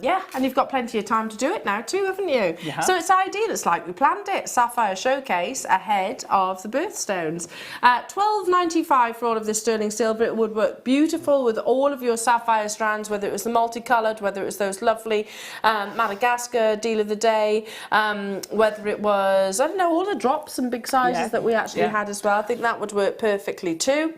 Yeah, and you've got plenty of time to do it now too, haven't you? Yeah. So it's ideal. It's like we planned it. Sapphire showcase ahead of the birthstones. $12.95 for all of this sterling silver. It would work beautiful with all of your sapphire strands, whether it was the multicoloured, whether it was those lovely Madagascar deal of the day, whether it was, I don't know, all the drops and big sizes that we actually had as well. I think that would work perfectly too.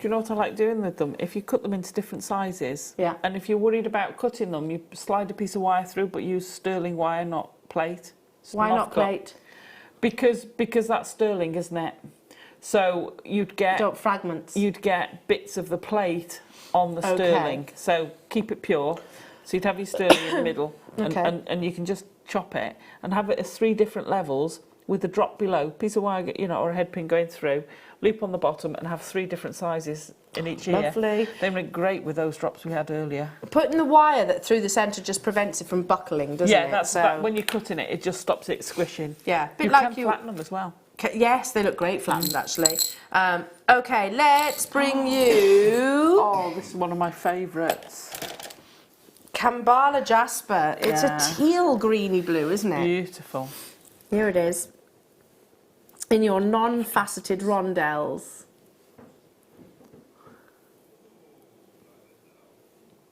Do you know what I like doing with them? If you cut them into different sizes, and if you're worried about cutting them, you slide a piece of wire through, but use sterling wire, not plate. Why not plate? Because that's sterling, isn't it? So you'd get fragments. You'd get bits of the plate on the sterling. So keep it pure. So you'd have your sterling in the middle, and you can just chop it and have it as 3 different levels with the drop below, piece of wire, you know, or a head pin going through, loop on the bottom, and have 3 different sizes in each ear. Lovely. They make great with those drops we had earlier. Putting the wire that through the centre just prevents it from buckling, doesn't it? Yeah, that's about, when you're cutting it, it just stops it squishing. Yeah, you can flatten them as well. Yes, they look great flattened actually. Okay, let's bring you. Oh, this is one of my favourites. Kambala Jasper. It's a teal greeny blue, isn't it? Beautiful. Here it is. In your non-faceted rondelles.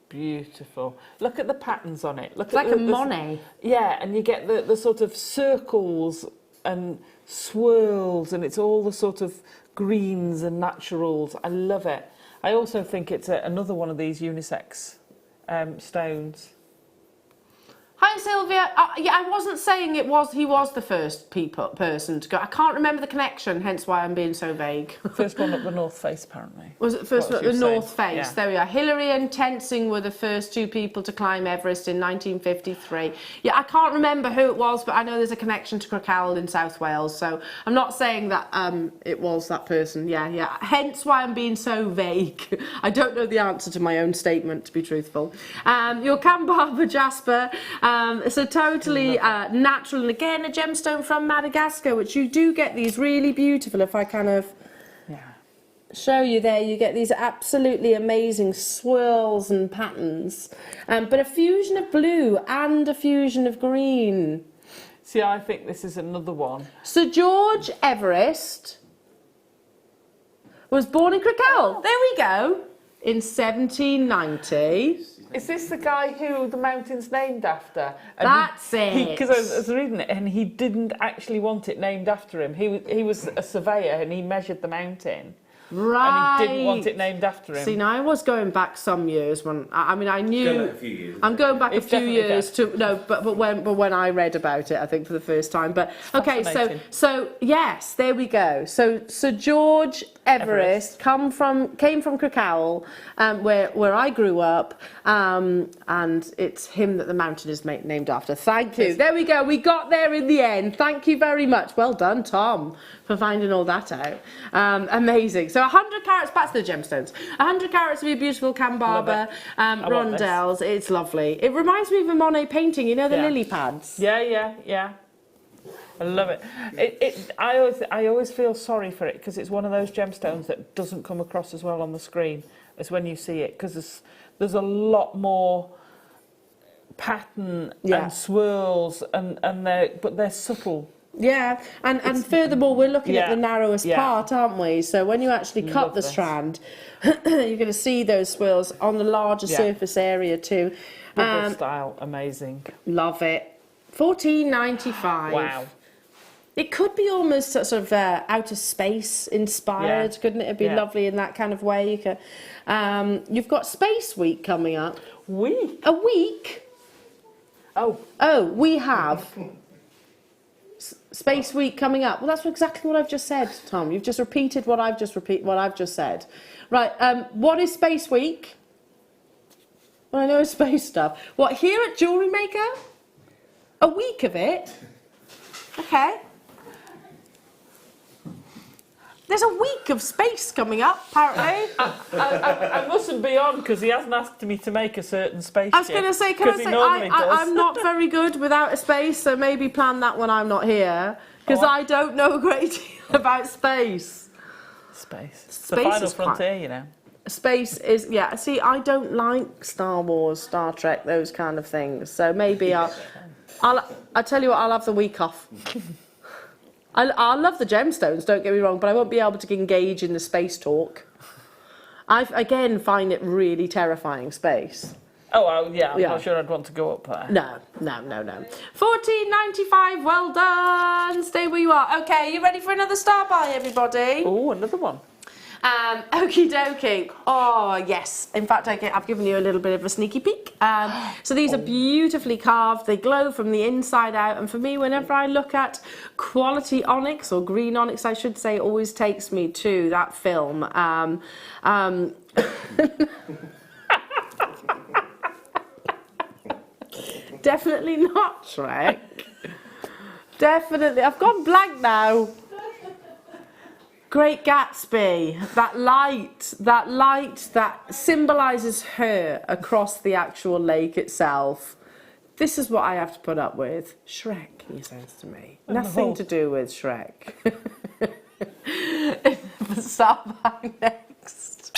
Beautiful. Look at the patterns on it. Look it's like a Monet. Yeah, and you get the sort of circles and swirls, and it's all the sort of greens and naturals. I love it. I also think it's another one of these unisex stones. Hi Sylvia. Yeah, I wasn't saying he was the first person to go. I can't remember the connection, hence why I'm being so vague. First one up the North Face, apparently. Was it the first one What at the she was North saying. Face? Yeah. There we are. Hillary and Tenzing were the first 2 people to climb Everest in 1953. Yeah, I can't remember who it was, but I know there's a connection to Crocowell in South Wales, so I'm not saying that it was that person. Yeah. Hence why I'm being so vague. I don't know the answer to my own statement, to be truthful. Your Cambarber Jasper, so totally natural, and again a gemstone from Madagascar, which you do get these really beautiful. If I kind of show you there, you get these absolutely amazing swirls and patterns, but a fusion of blue and a fusion of green. See, I think this is another one. Sir George Everest was born in Crocowell. There we go. In 1790. Is this the guy who the mountain's named after? And That's it. Because I was reading it, and he didn't actually want it named after him. He was a surveyor, and he measured the mountain. Right. And he didn't want it named after him. See, now I was going back some years when I mean I knew. Going back a few years. I'm going back It's a few definitely years to but when I read about it, I think for the first time. But okay, fascinating. so yes, there we go. So Sir George Everest came from Crocowell, where I grew up, and it's him that the mountain is named after. Thank you. There we go. We got there in the end. Thank you very much. Well done, Tom, for finding all that out. Amazing. So 100 carats, back to the gemstones. 100 carats of your beautiful Cambarber rondelles. It's lovely. It reminds me of a Monet painting, you know, the lily pads. Yeah. I love it. I always feel sorry for it because it's one of those gemstones that doesn't come across as well on the screen as when you see it, because there's a lot more pattern and swirls but they're subtle. Yeah, and furthermore, we're looking at the narrowest part, aren't we? So when you actually cut the strand, you're going to see those swirls on the larger surface area too. Bubble style, amazing. Love it. $14.95. Wow. It could be almost sort of outer space inspired, couldn't it? It'd be lovely in that kind of way. You could, you've got Space Week coming up. Week? A week? Oh, we have Space Week coming up. Well, that's exactly what I've just said, Tom. You've just repeated what I've just said. Right. What is Space Week? Well, I know it's space stuff. What, here at Jewellery Maker? A week of it? Okay. There's a week of space coming up, apparently. I mustn't be on because he hasn't asked me to make a certain spaceship. I was going to say, I'm not very good without a space, so maybe plan that when I'm not here, because I don't know a great deal about space. Space. The final frontier, you know. Space is, see, I don't like Star Wars, Star Trek, those kind of things, so maybe I'll tell you what, I'll have the week off. I love the gemstones, don't get me wrong, but I won't be able to engage in the space talk. I, again, find it really terrifying, space. Oh, yeah, I'm not sure I'd want to go up there. No. $14.95, well done. Stay where you are. Okay, you ready for another star buy, everybody? Oh, another one. Okie dokie. Oh, yes. In fact, I've given you a little bit of a sneaky peek. So these are beautifully carved. They glow from the inside out. And for me, whenever I look at quality onyx, or green onyx, I should say, it always takes me to that film. Definitely not Shrek. Definitely. I've gone blank now. Great Gatsby, that light that symbolises her across the actual lake itself. This is what I have to put up with. Shrek, he says to me. Nothing to do with Shrek. Sapphire next.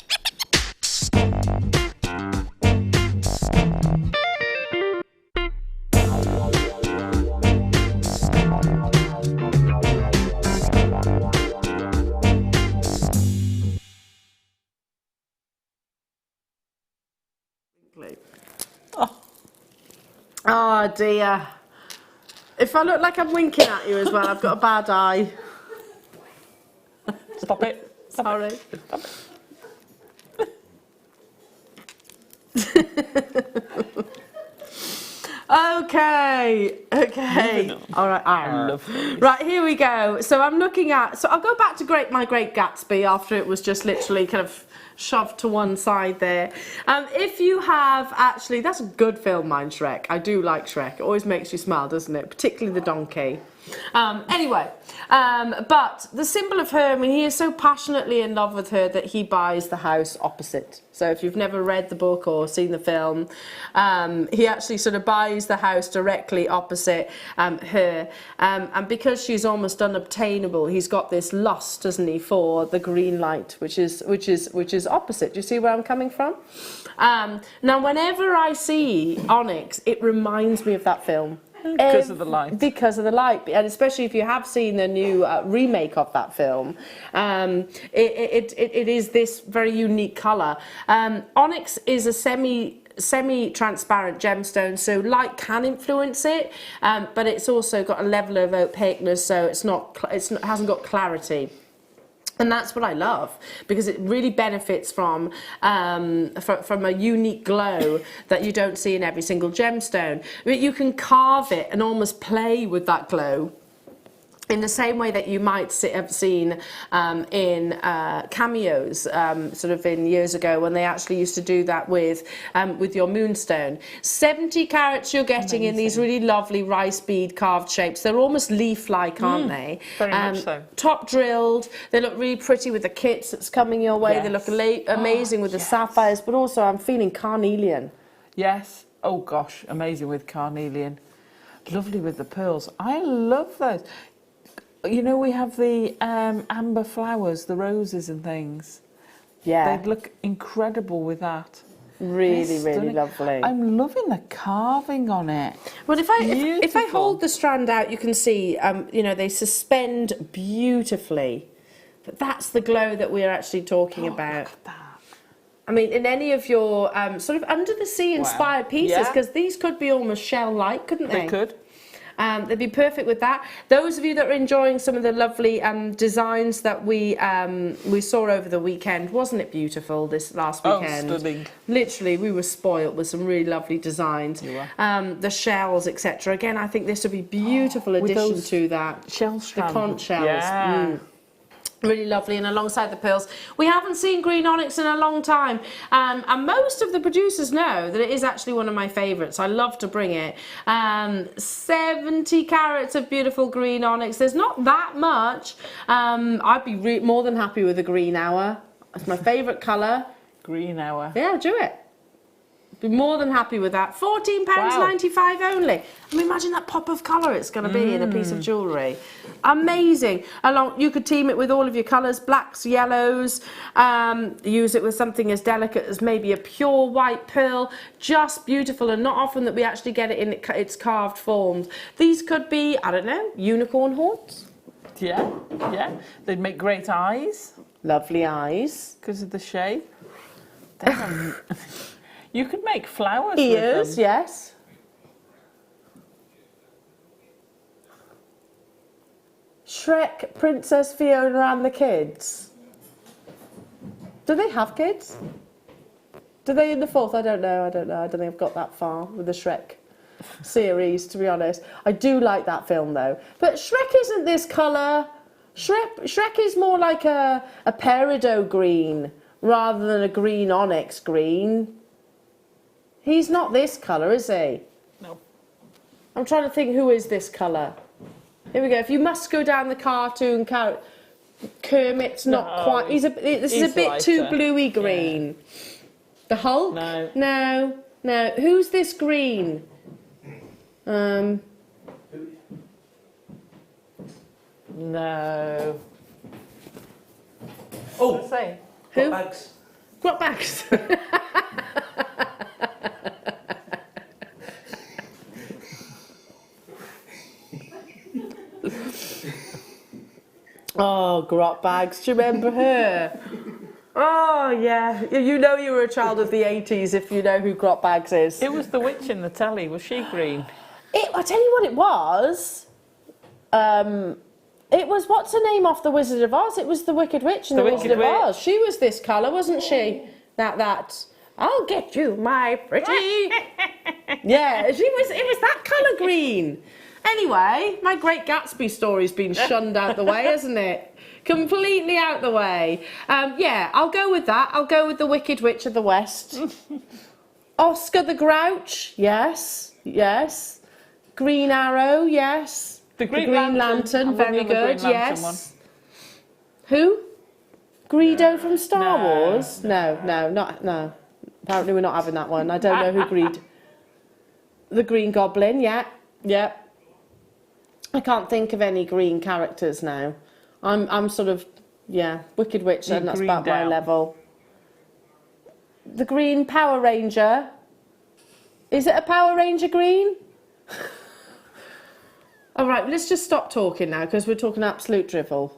Oh dear. If I look like I'm winking at you as well, I've got a bad eye. Stop it. Sorry. Okay. All right. I love these. Right, here we go. So I'm looking at. So I'll go back to my Great Gatsby after it was just literally kind of shoved to one side there. If you have actually, that's a good film, mine, Shrek. I do like Shrek. It always makes you smile, doesn't it? Particularly the donkey. But the symbol of her, I mean, he is so passionately in love with her that he buys the house opposite. So if you've never read the book or seen the film, he actually sort of buys the house directly opposite her. And because she's almost unobtainable, he's got this lust, doesn't he, for the green light, which is opposite. Do you see where I'm coming from? Now, whenever I see onyx, it reminds me of that film. Because of the light. Because of the light, and especially if you have seen the new remake of that film, it is this very unique colour. Onyx is a semi-transparent gemstone, so light can influence it, but it's also got a level of opaqueness, so it hasn't got clarity. And that's what I love, because it really benefits from a unique glow that you don't see in every single gemstone. But you can carve it and almost play with that glow in the same way that you might have seen in cameos, sort of in years ago, when they actually used to do that with your moonstone. 70 carats you're getting in these really lovely rice bead carved shapes. They're almost leaf-like, aren't they? Very much so. Top drilled. They look really pretty with the kits that's coming your way. Yes. They look amazing with the sapphires, but also I'm feeling carnelian. Yes. Oh gosh, amazing with carnelian. Lovely with the pearls. I love those. You know, we have the amber flowers, the roses and things. Yeah. They'd look incredible with that. Really, really lovely. I'm loving the carving on it. Well, if I hold the strand out, you can see, you know, they suspend beautifully. But that's the glow that we're actually talking about. Look at that. I mean, in any of your sort of under the sea inspired pieces, because these could be almost shell-like, couldn't they? They could. They'd be perfect with that. Those of you that are enjoying some of the lovely designs that we saw over the weekend, wasn't it beautiful this last weekend? Oh, stunning. Literally, we were spoilt with some really lovely designs. You were. The shells, etc. Again, I think this would be beautiful addition to that. Shell strands. The conch shells. Yeah. Really lovely, and alongside the pearls. We haven't seen green onyx in a long time, and most of the producers know that it is actually one of my favourites. I love to bring it. 70 carats of beautiful green onyx. There's not that much. I'd be more than happy with a green hour. It's my favourite colour. Green hour. Yeah, do it. Be more than happy with that. £14.95 only. I mean, imagine that pop of colour it's going to be in a piece of jewellery. Amazing. You could team it with all of your colours, blacks, yellows. Use it with something as delicate as maybe a pure white pearl. Just beautiful, and not often that we actually get it in its carved forms. These could be, I don't know, unicorn horns. Yeah, yeah. They'd make great eyes. Lovely eyes. Because of the shape. You could make flowers Ears, with them. yes. Shrek, Princess Fiona and the kids. Do they have kids? Do they in the fourth? I don't know. I don't think I've got that far with the Shrek series, to be honest. I do like that film, though. But Shrek isn't this colour. Shrek is more like a peridot green rather than a green onyx green. He's not this colour, is he? No. I'm trying to think who is this colour. Here we go. If you must go down the cartoon character, Kermit's not quite. This is a bit lighter. too bluey green. Yeah. The Hulk? No. Who's this green? No. Oh, Say. Who? bags. What bags? Oh, grot bags. Do you remember her? Oh, yeah. You know you were a child of the 80s if you know who grot bags is. It was the witch in the telly. Was she green? I'll tell you what it was. It was, what's her name off The Wizard of Oz? It was the Wicked Witch in The Wizard of Oz. She was this colour, wasn't she? That. I'll get you, my pretty. Yeah, it was that colour green. Anyway, my Great Gatsby story's been shunned out the way, hasn't it? Completely out the way. Yeah, I'll go with that. I'll go with the Wicked Witch of the West. Oscar the Grouch, yes, yes. Green Arrow, yes. The Green Lantern, I'm very on the good, Green Lantern yes. one. Who? Greedo from Star No. Wars? No. Apparently we're not having that one. I don't know who Greed. The Green Goblin, yeah. I can't think of any green characters now. I'm sort of, yeah, Wicked Witch, and that's about my level. The Green Power Ranger. Is it a Power Ranger green? All right, let's just stop talking now because we're talking absolute drivel.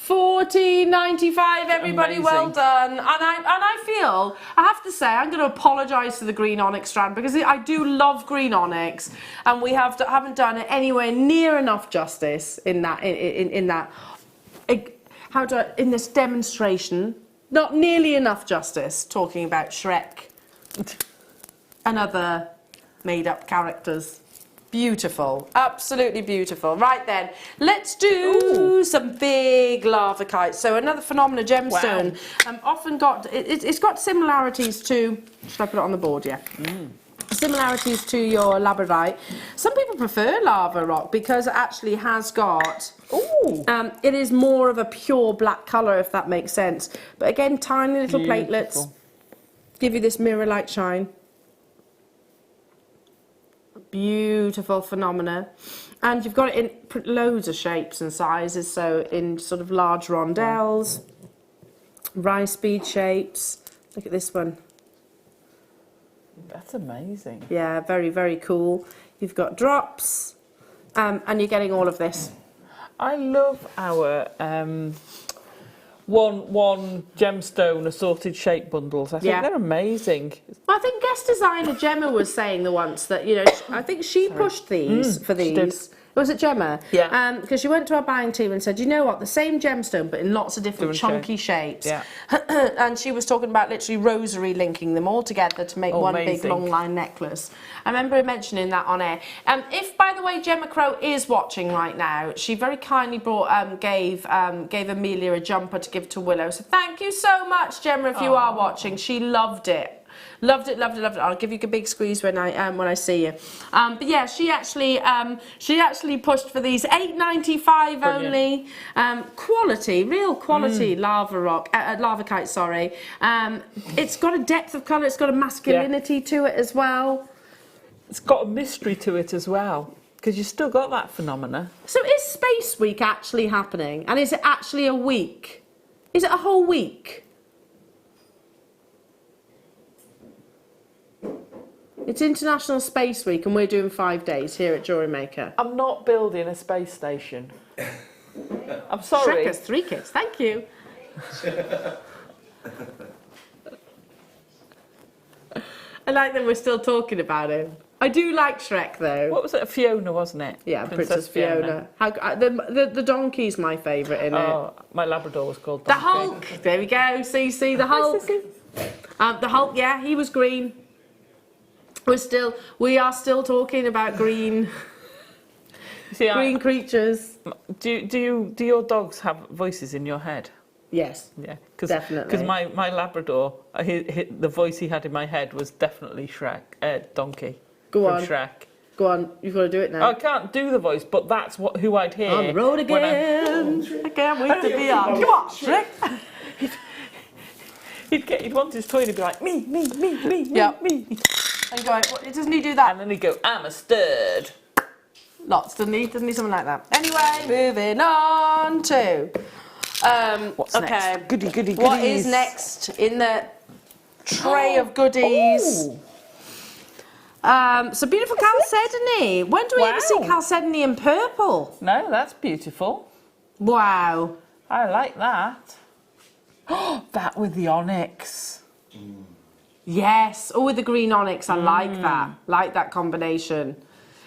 $14.95, everybody. Amazing. Well done. And I feel I have to say I'm going to apologise to the green onyx strand because I do love green onyx, and we haven't done it anywhere near enough justice in that in this demonstration. Not nearly enough justice talking about Shrek and other made-up characters. Beautiful, absolutely beautiful. Right then, let's do some big lava kites. So another phenomenal gemstone. Often got it's got similarities to. Should I put it on the board? Yeah. Similarities to your labradorite. Some people prefer lava rock because it actually has got. It is more of a pure black colour, if that makes sense. But again, tiny little platelets give you this mirror-like shine. Beautiful phenomena. And you've got it in loads of shapes and sizes, so in sort of large rondelles, rice bead shapes. Look at this one. That's amazing. Yeah, very, very cool. You've got drops, and you're getting all of this. I love our one gemstone assorted shape bundles. I think they're amazing. I think guest designer Gemma was saying the once that, you know, I think she pushed these for these. Was it Gemma? Yeah. Because she went to our buying team and said, you know what, the same gemstone, but in lots of different chunky shapes. Yeah. And she was talking about literally rosary linking them all together to make one big long line necklace. I remember mentioning that on air. If, by the way, Gemma Crow is watching right now, she very kindly gave Amelia a jumper to give to Willow. So thank you so much, Gemma, if you are watching. She loved it. Loved it. I'll give you a big squeeze when I see you. But yeah, she actually pushed for these $8.95 only. Quality, real quality lava kite. Sorry. It's got a depth of colour. It's got a masculinity to it as well. It's got a mystery to it as well, because you've still got that phenomena. So is Space Week actually happening? And is it actually a week? Is it a whole week? It's International Space Week and we're doing 5 days here at Jewellery Maker. I'm not building a space station. I'm sorry. Shrek has 3 kids, thank you. I like that we're still talking about him. I do like Shrek though. What was it? Fiona, wasn't it? Yeah, Princess Fiona. The donkey's my favourite in it. My Labrador was called Donkey. The Hulk! There we go, see, the Hulk. The Hulk, yeah, he was green. We are still talking about green creatures. Do your dogs have voices in your head? Yes. Yeah, definitely. Because my Labrador, the voice he had in my head was definitely Donkey. Go from on. Shrek. Go on, you've got to do it now. I can't do the voice, but that's who I'd hear. On the road again. I can't wait to be on. Come on, Shrek. He'd want his toy and he'd be like, me. And going, doesn't he do that? And then he'd go, I'm a stud. Lots, doesn't he? Doesn't he? Something like that. Anyway, moving on to... What's next? Goodies. What is next in the tray of goodies? So beautiful chalcedony. When do we ever see chalcedony in purple? No, that's beautiful. Wow. I like that. That with the onyx. Yes. Oh, with the green onyx. I like that. Like that combination.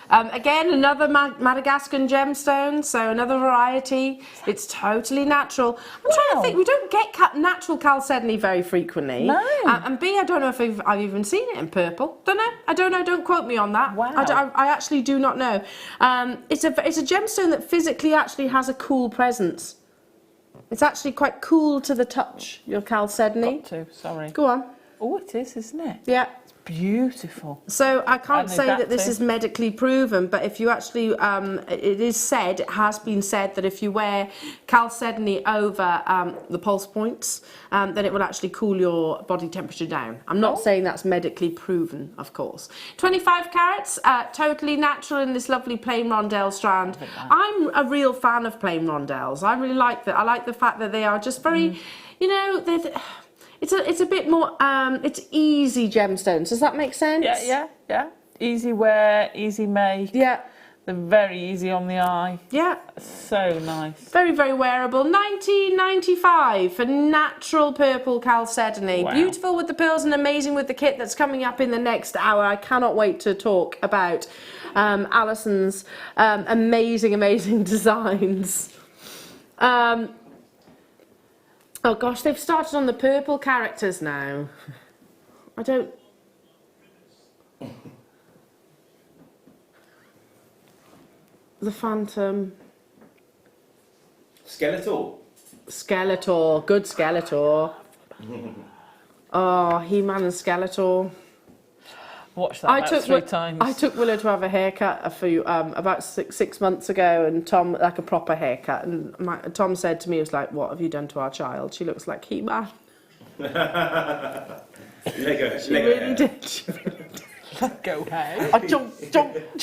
Again, another Madagascan gemstone, so another variety. It's totally natural. I'm trying to think, we don't get natural chalcedony very frequently. No. And B, I don't know if I've even seen it in purple. Don't know. I don't know. Don't quote me on that. Wow. I actually do not know. It's a gemstone that physically actually has a cool presence. It's actually quite cool to the touch, your chalcedony. Got to, sorry. Go on. Oh, it is, isn't it? Yeah. Beautiful. So I can't And say that this adaptive. is medically proven, but if you actually, it has been said that if you wear chalcedony over the pulse points, then it will actually cool your body temperature down. I'm not saying that's medically proven, of course. 25 carats, totally natural in this lovely plain rondelle strand. I'm a real fan of plain rondelles. I really like that. I like the fact that they are just very, you know, it's a bit more, it's easy gemstones. Does that make sense? Yeah. Easy wear, easy make. Yeah. They're very easy on the eye. Yeah. So nice. Very, very wearable. 1995 for natural purple chalcedony. Wow. Beautiful with the pearls and amazing with the kit that's coming up in the next hour. I cannot wait to talk about Allison's amazing designs. Oh gosh, they've started on the purple characters now. I don't... The Phantom. Skeletor. Skeletor, good Skeletor. Oh, He-Man and Skeletor. Watched that about 3 times. I took Willow to have a haircut a few, about six months ago, and Tom, like a proper haircut, and Tom said to me, he was like, "What have you done to our child? She looks like He-Man." Lego. She really did. Go ahead. I jumped.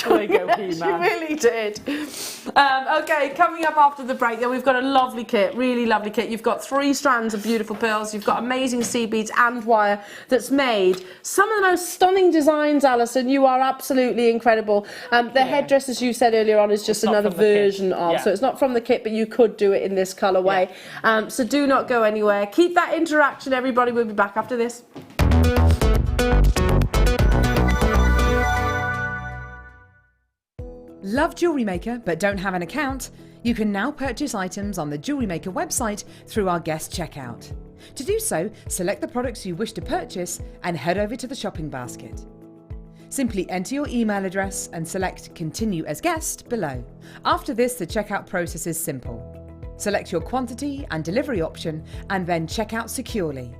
Lego She He-Man. really did. Okay, coming up after the break, then we've got a lovely kit, really lovely kit. You've got 3 strands of beautiful pearls. You've got amazing seed beads and wire that's made some of the most stunning designs. Alison, you are absolutely incredible. The headdress, as you said earlier on, is just another version of. Yeah. So it's not from the kit, but you could do it in this colourway. So do not go anywhere. Keep that interaction, everybody. We'll be back after this. Love Jewellery Maker but don't have an account? You can now purchase items on the Jewellery Maker website through our guest checkout. To do so, select the products you wish to purchase and head over to the shopping basket. Simply enter your email address and select Continue as Guest below. After this, the checkout process is simple. Select your quantity and delivery option and then check out securely.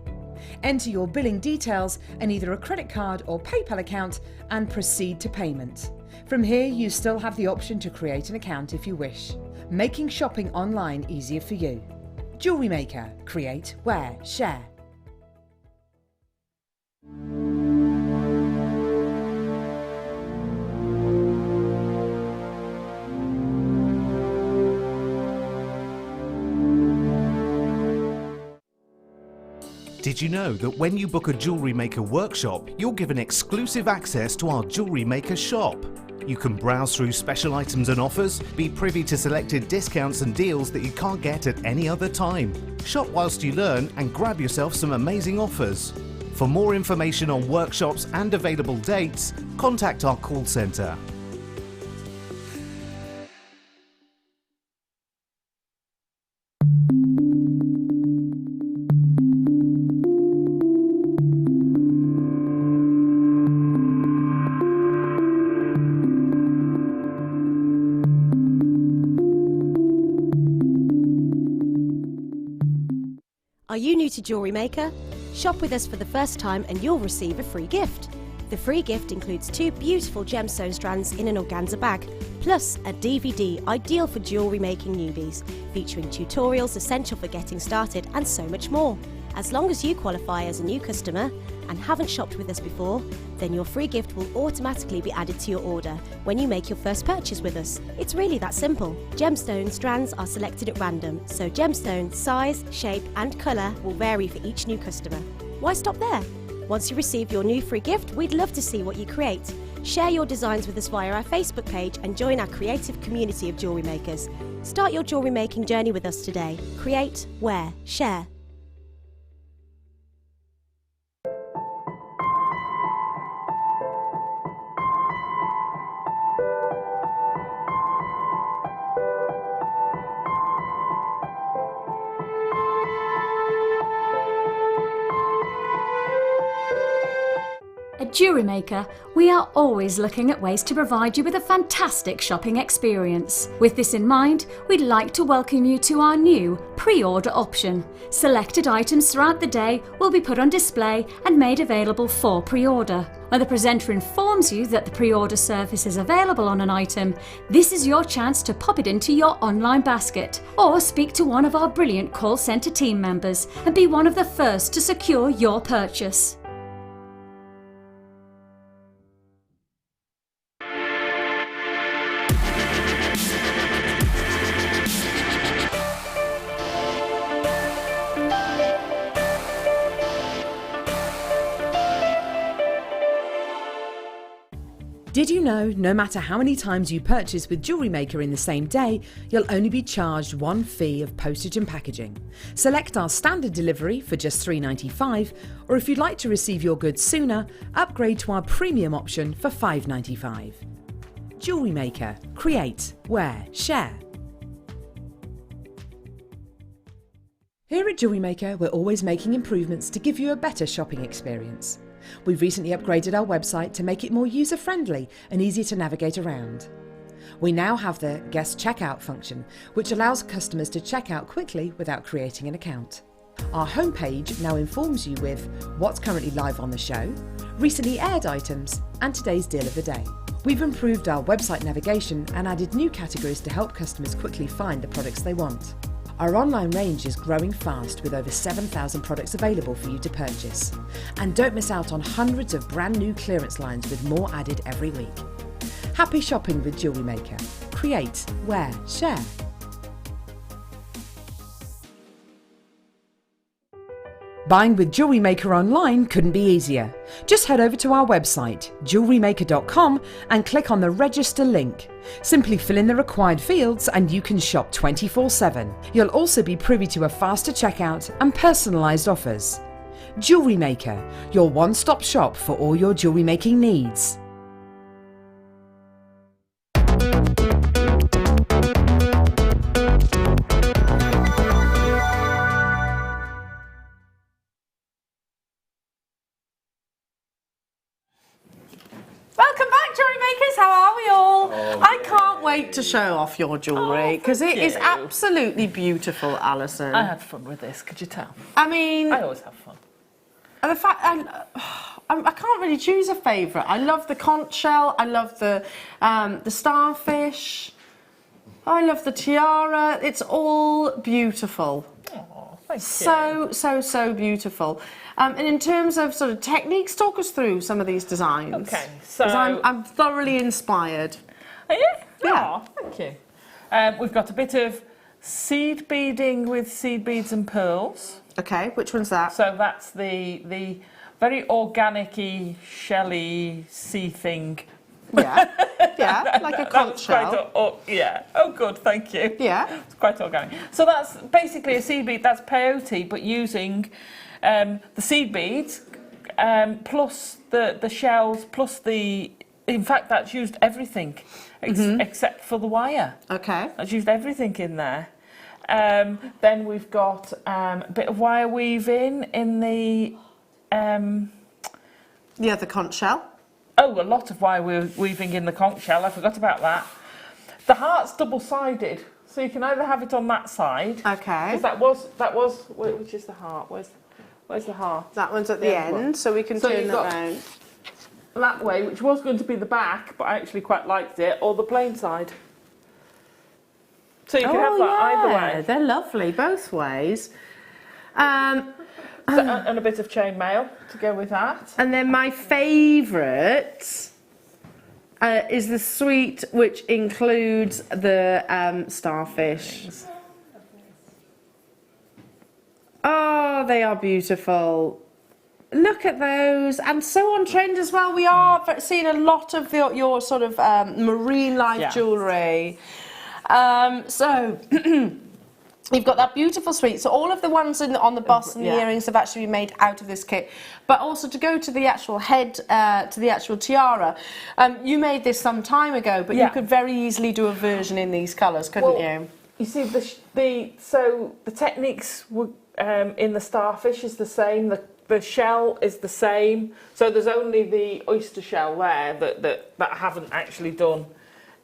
Enter your billing details and either a credit card or PayPal account and proceed to payment. From here, you still have the option to create an account if you wish, making shopping online easier for you. Jewellery Maker. Create, wear, share. Did you know that when you book a Jewellery Maker workshop, you're given exclusive access to our Jewellery Maker shop? You can browse through special items and offers, be privy to selected discounts and deals that you can't get at any other time. Shop whilst you learn and grab yourself some amazing offers. For more information on workshops and available dates, contact our call centre. Are you new to Jewellery Maker? Shop with us for the first time and you'll receive a free gift. The free gift includes 2 beautiful gemstone strands in an organza bag, plus a DVD ideal for jewellery making newbies, featuring tutorials essential for getting started and so much more. As long as you qualify as a new customer and haven't shopped with us before, then your free gift will automatically be added to your order when you make your first purchase with us. It's really that simple. Gemstone strands are selected at random, so gemstone size, shape and colour will vary for each new customer. Why stop there? Once you receive your new free gift, we'd love to see what you create. Share your designs with us via our Facebook page and join our creative community of jewellery makers. Start your jewellery making journey with us today. Create, wear, share. At Jewellery Maker, we are always looking at ways to provide you with a fantastic shopping experience. With this in mind, we'd like to welcome you to our new pre-order option. Selected items throughout the day will be put on display and made available for pre-order. When the presenter informs you that the pre-order service is available on an item, this is your chance to pop it into your online basket or speak to one of our brilliant call centre team members and be one of the first to secure your purchase. Did you know no matter how many times you purchase with Jewellery Maker in the same day, you'll only be charged one fee of postage and packaging? Select our standard delivery for just $3.95, or if you'd like to receive your goods sooner, upgrade to our premium option for $5.95. Jewellery Maker. Create, wear, share. Here at Jewellery Maker, we're always making improvements to give you a better shopping experience. We've recently upgraded our website to make it more user-friendly and easier to navigate around. We now have the guest checkout function, which allows customers to check out quickly without creating an account. Our homepage now informs you with what's currently live on the show, recently aired items, and today's deal of the day. We've improved our website navigation and added new categories to help customers quickly find the products they want. Our online range is growing fast with over 7,000 products available for you to purchase. And don't miss out on hundreds of brand new clearance lines with more added every week. Happy shopping with Jewellery Maker. Create, wear, share. Buying with Jewellery Maker online couldn't be easier. Just head over to our website, JewelleryMaker.com, and click on the register link. Simply fill in the required fields and you can shop 24/7. You'll also be privy to a faster checkout and personalised offers. Jewellery Maker, your one-stop shop for all your jewellery making needs. Welcome back, Jewellery Makers. How are we all? I can't wait to show off your jewellery because it is absolutely beautiful, Alison. I had fun with this, could you tell? I mean, I always have fun. and the fact I can't really choose a favourite. I love the conch shell. I love the starfish. I love the tiara. It's all beautiful. Oh, thank you. So beautiful. And in terms of sort of techniques, talk us through some of these designs. Okay, so 'cause I'm thoroughly inspired. Are you? Yeah. Oh, thank you. We've got a bit of seed beading with seed beads and pearls. Okay, which one's that? So that's the very organic-y, shelly sea thing. Yeah, yeah, like a conch shell. Yeah. Oh, good. Thank you. Yeah. It's quite organic. So that's basically a seed bead. That's peyote, but using the seed beads plus the shells plus the. In fact, that's used everything except for the wire. Okay. That's used everything in there. Then we've got a bit of wire weaving in the. The conch shell. Oh, a lot of wire weaving in the conch shell. I forgot about that. The heart's double-sided, so you can either have it on that side. Okay. Because that was which is the heart? Where's the heart? That one's at the end, so we can So turn you've that got- round. That way, which was going to be the back, but I actually quite liked it, or the plain side. So you can have that either way. They're lovely both ways. And a bit of chainmail to go with that. And then my favourite is the suite, which includes the starfish. Oh, they are beautiful. Look at those, and so on trend as well. We are seeing a lot of your sort of marine life jewellery. So you've got that beautiful suite. So all of the ones on the bust and the earrings have actually been made out of this kit. But also to go to the actual head, to the actual tiara, you made this some time ago, but you could very easily do a version in these colours, couldn't you? You see, so the techniques in the starfish is the same. The shell is the same, so there's only the oyster shell there that I haven't actually done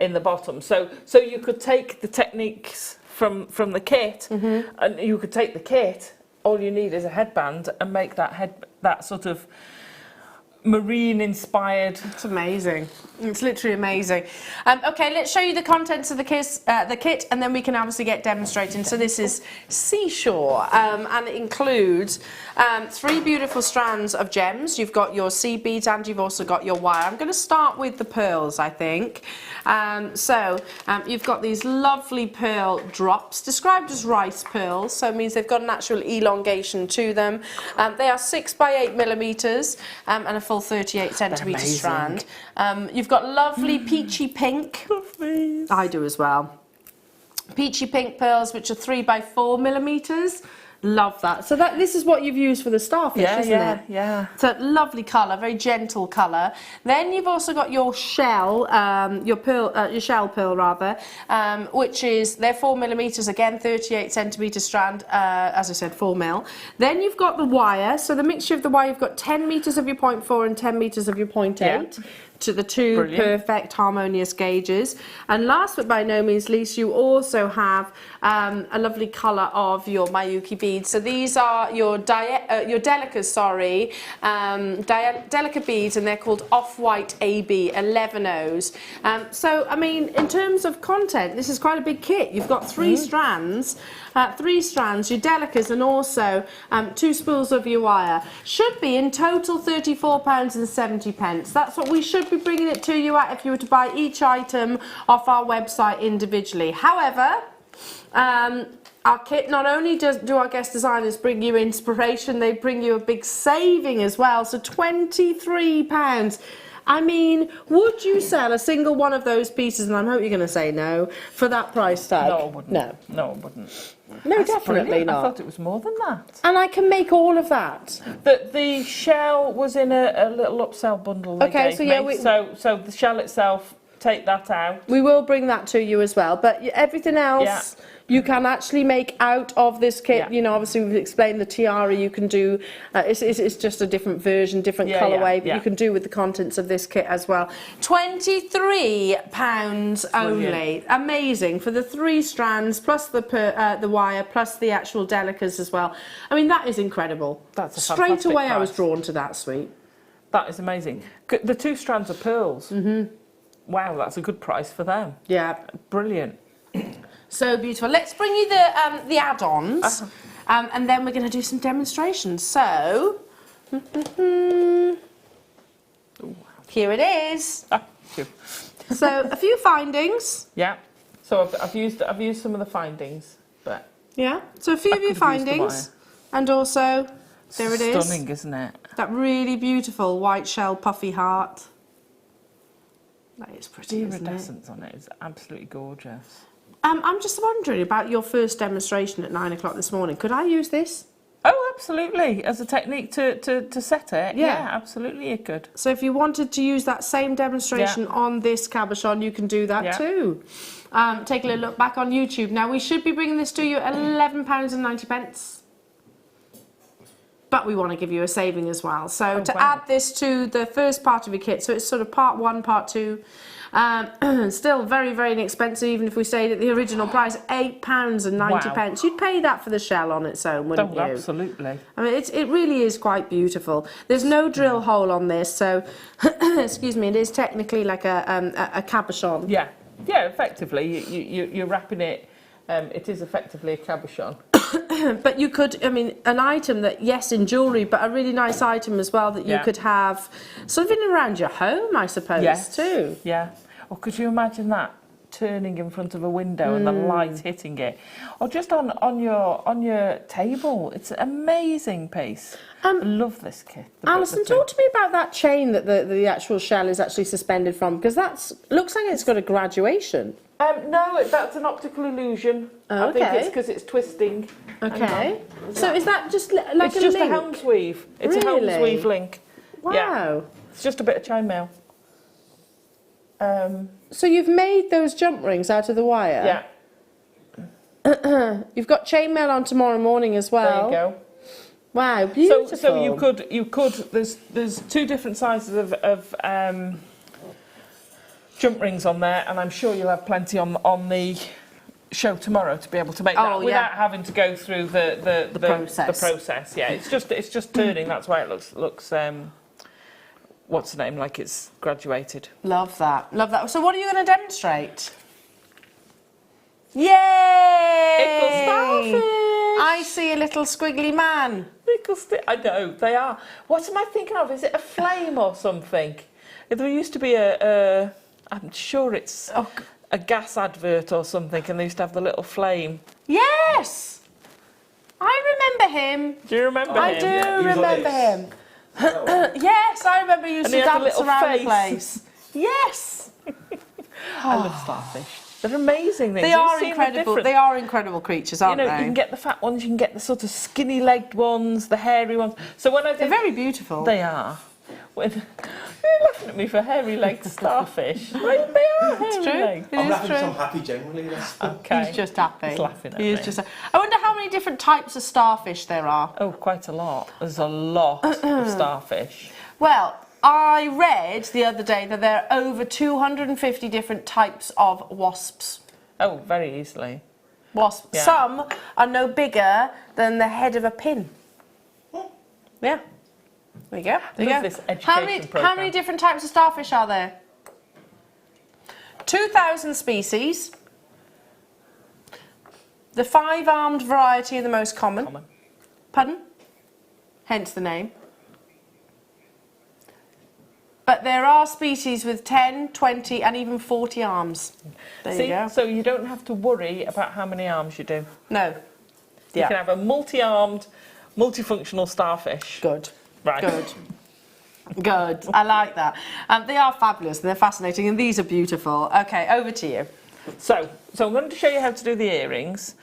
in the bottom. So you could take the techniques from the kit, and you could take the kit. All you need is a headband and make that sort of marine inspired. It's amazing. It's literally amazing. Okay, let's show you the contents of the kit, and then we can obviously get demonstrating. So this is Seashore, and it includes 3 beautiful strands of gems. You've got your seed beads and you've also got your wire. I'm going to start with the pearls, I think. You've got these lovely pearl drops, described as rice pearls, so it means they've got an actual elongation to them. They are 6 by 8 millimeters and a full 38 centimetre strand. You've got lovely peachy pink. I do as well. Peachy pink pearls, which are 3 by 4 millimeters. Love that. So this is what you've used for the starfish, isn't it? Yeah. So lovely colour, very gentle colour. Then you've also got your shell, your shell pearl rather, which is, they're 4 millimeters again, 38 centimetre strand, as I said, 4 mil. Then you've got the wire. So the mixture of the wire, you've got 10 meters of your 0.4 and 10 meters of your 0.8. Yeah. To the 2 perfect harmonious gauges. And last but by no means least, you also have a lovely colour of your Miyuki beads. So these are your Delicas, Delica beads, and they're called Off-White AB 11Os. So, I mean, in terms of content, this is quite a big kit. You've got 3 strands. 3 strands, your Delicas, and also 2 spools of your wire. Should be in total £34.70. That's what we should be bringing it to you at if you were to buy each item off our website individually. However, our kit, not only do our guest designers bring you inspiration, they bring you a big saving as well. So £23. I mean, would you sell a single one of those pieces, and I hope you're going to say no, for that price tag? No, I wouldn't. No, I wouldn't. No, That's definitely brilliant. not. I thought it was more than that. And I can make all of that. The shell was in a little upsell bundle they Okay, gave so me. yeah, so the shell itself, take that out. We will bring that to you as well, but everything else you can actually make out of this kit. Yeah. You know, obviously we've explained the tiara you can do. It's just a different version, different colourway, but you can do with the contents of this kit as well. £23 only. Amazing for the 3 strands plus the wire plus the actual Delicas as well. I mean, that is incredible. That's a straight fantastic away. price. I was drawn to that, sweet. That is amazing. The 2 strands of pearls. Wow, that's a good price for them. Yeah, brilliant. So beautiful. Let's bring you the add-ons, and then we're going to do some demonstrations. So, here it is. So a few findings. Yeah. So I've used some of the findings, but yeah. So a few of your findings, and also there it is. Stunning, isn't it? That really beautiful white shell puffy heart. That is pretty. The iridescence on it is absolutely gorgeous. I'm just wondering about your first demonstration at 9 o'clock this morning. Could I use this? Oh, absolutely. As a technique to set it. Yeah, absolutely you could. So if you wanted to use that same demonstration on this cabochon, you can do that too. Take a little look back on YouTube. Now, we should be bringing this to you at £11.90. But we want to give you a saving as well. So add this to the first part of your kit, so it's sort of part 1, part 2. Still very, very inexpensive, even if we stayed at the original price, £8.90. You'd pay that for the shell on its own, wouldn't you? Absolutely. I mean, it really is quite beautiful. There's no drill hole on this, so, excuse me, it is technically like a cabochon. Yeah, effectively, you're wrapping it, it is effectively a cabochon. But you could, I mean, an item that, yes, in jewellery, but a really nice item as well that you could have sort of in and around your home, I suppose, too. Yeah. Or could you imagine that turning in front of a window and the light hitting it? Or just on your table. It's an amazing piece. I love this kit. Alison, talk to me about that chain that the actual shell is actually suspended from, because that looks like it's got a graduation. No, that's an optical illusion. Oh, I think it's because it's twisting. Okay. So is that just like it's a just link? a helms weave. It's a helms weave link. Wow. Yeah. It's just a bit of chainmail. So you've made those jump rings out of the wire? Yeah. You've got chainmail on tomorrow morning as well. There you go. Wow, beautiful. So you could. There's two different sizes of jump rings on there, and I'm sure you'll have plenty on the show tomorrow to be able to make that without having to go through the process. The process, yeah. It's just turning. That's why it looks. What's the name? Like it's graduated. Love that. Love that. So what are you going to demonstrate? Yay! Starfish. I see a little squiggly man. I know they are. What am I thinking of? Is it a flame or something? There used to be I'm sure it's a gas advert or something, and they used to have the little flame. Yes, I remember him. Do you remember him? I do remember him. Yes, I remember he used to dance around the place. Yes. I love starfish. They're amazing things. They are incredible. They are incredible creatures, aren't they? You can get the fat ones, you can get the sort of skinny-legged ones, the hairy ones. So when they're very beautiful. They are. You're laughing at me for hairy-legged starfish. They are hairy-legged. I'm laughing because I'm happy generally. Okay. He's just happy. He's laughing at me. I wonder how many different types of starfish there are. Oh, quite a lot. There's a lot of starfish. Well, I read the other day that there are over 250 different types of wasps. Oh, very easily. Wasps. Yeah. Some are no bigger than the head of a pin. Yeah. There you go. There you go. This education How many different types of starfish are there? 2,000 species. The 5-armed variety are the most common. Pardon? Hence the name. But there are species with 10, 20 and even 40 arms. There you go. So you don't have to worry about how many arms you do. No. You can have a multi-armed, multifunctional starfish. Good. Right. Good. I like that. They are fabulous. They're fascinating and these are beautiful. Okay, over to you. So I'm going to show you how to do the earrings.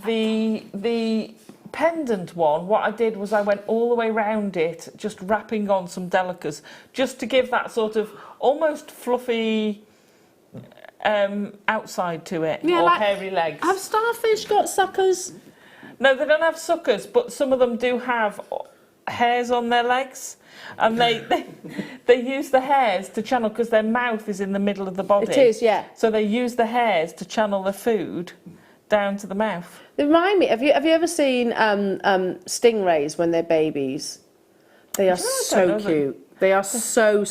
The pendant one, what I did was I went all the way round it, just wrapping on some delicas, just to give that sort of almost fluffy outside to it, or like hairy legs. Have starfish got suckers? No, they don't have suckers, but some of them do have hairs on their legs, and they use the hairs to channel, because their mouth is in the middle of the body. It is, yeah. So they use the hairs to channel the food down to the mouth. They remind me, have you ever seen stingrays when they're babies? They are so cute. They are so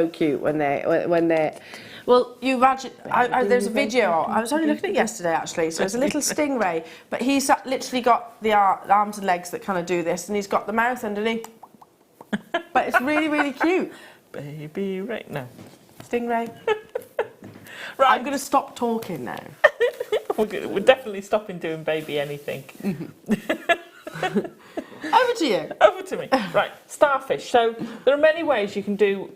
cute when they're. Well, you imagine. There's a video. I was only looking at it yesterday actually. So there's a little stingray, but he's literally got the arms and legs that kind of do this, and he's got the mouth underneath. But it's really cute. Baby, right now. Stingray. Right, I'm going to stop talking now. We're definitely stopping doing baby anything. Over to you. Over to me. Right, starfish. So there are many ways you can do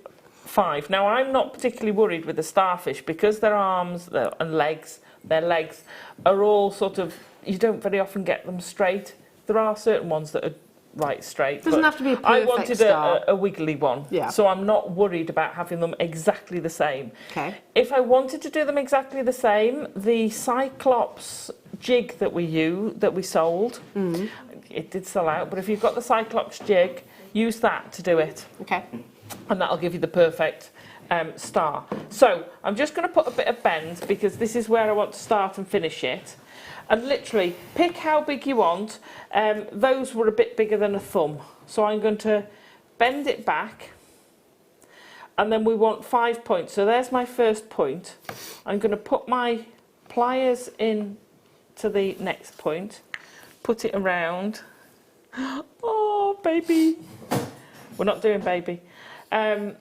5. Now, I'm not particularly worried with the starfish because their arms and legs, their legs are all sort of, you don't very often get them straight. There are certain ones that are right straight. Doesn't have to be a perfect I wanted a wiggly one, yeah. So I'm not worried about having them exactly the same. Okay. If I wanted to do them exactly the same, the Cyclops jig that we sold, it did sell out, but if you've got the Cyclops jig, use that to do it. Okay. And that'll give you the perfect star. So I'm just going to put a bit of bend because this is where I want to start and finish it. And literally pick how big you want. Those were a bit bigger than a thumb. So I'm going to bend it back. And then we want 5 points. So there's my first point. I'm going to put my pliers in to the next point. Put it around. Oh, baby. We're not doing baby. And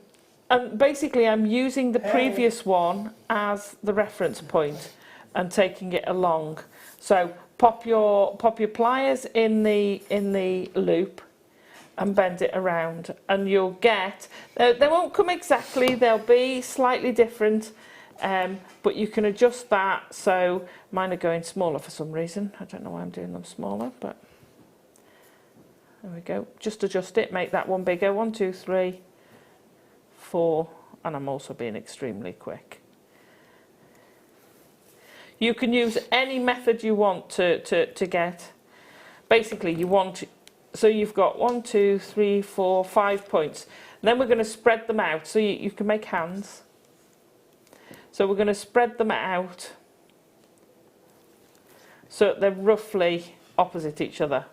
basically I'm using the previous one as the reference point and taking it along. So pop your pliers in the loop and bend it around, and you'll get, they won't come exactly, they'll be slightly different, but you can adjust that. So mine are going smaller for some reason. I don't know why I'm doing them smaller, but there we go. Just adjust it, make that one bigger. 1, 2, 3, 4, and I'm also being extremely quick. You can use any method you want to get. Basically, you want So you've got 1, 2, 3, 4, 5 points. Then we're going to spread them out, so you can make hands. So we're going to spread them out so they're roughly opposite each other.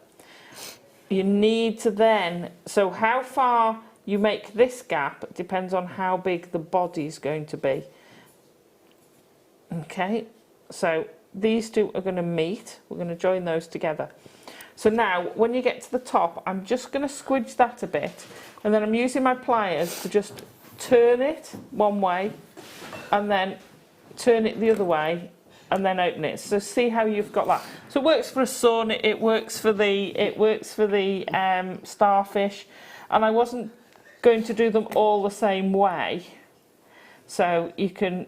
You need to then, so how far you make this gap depends on how big the body's going to be. Okay, so these two are going to meet. We're going to join those together. So now, when you get to the top, I'm just going to squidge that a bit, and then I'm using my pliers to just turn it one way, and then turn it the other way, and then open it. So see how you've got that. So it works for a sun, it works for the starfish, and I wasn't going to do them all the same way. So you can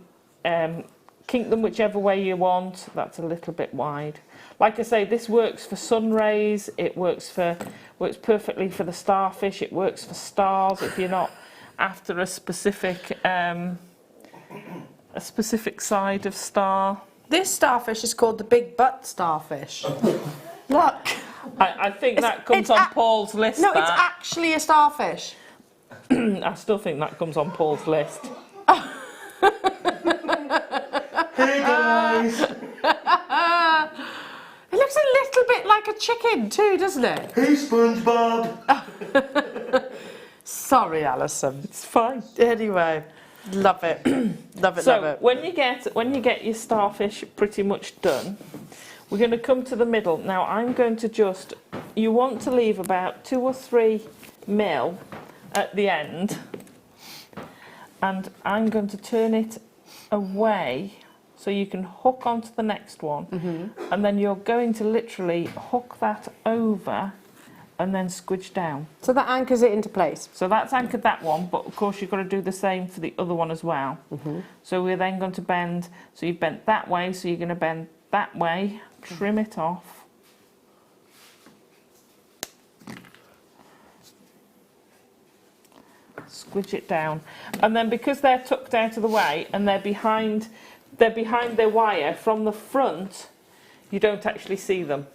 kink them whichever way you want. That's a little bit wide. Like I say, this works for sun rays, it works perfectly for the starfish, it works for stars if you're not after a specific side of star. This starfish is called the big butt starfish. Look. I think that comes on Paul's list. No, it's actually a starfish. I still think that comes on Paul's list. Hey guys! It looks a little bit like a chicken too, doesn't it? Hey SpongeBob! Sorry, Alison. It's fine. Anyway, love it. Love it, love So it. when you get your starfish pretty much done, we're going to come to the middle. Now I'm going to you want to leave about 2 or 3 mil at the end, and I'm going to turn it away so you can hook onto the next one, and then you're going to literally hook that over and then squidge down. So that anchors it into place. So that's anchored that one, but of course you've got to do the same for the other one as well. So we're then going to bend, so you've bent that way, so you're going to bend that way, trim it off. Squidge it down. And then because they're tucked out of the way and they're behind their wire from the front, you don't actually see them.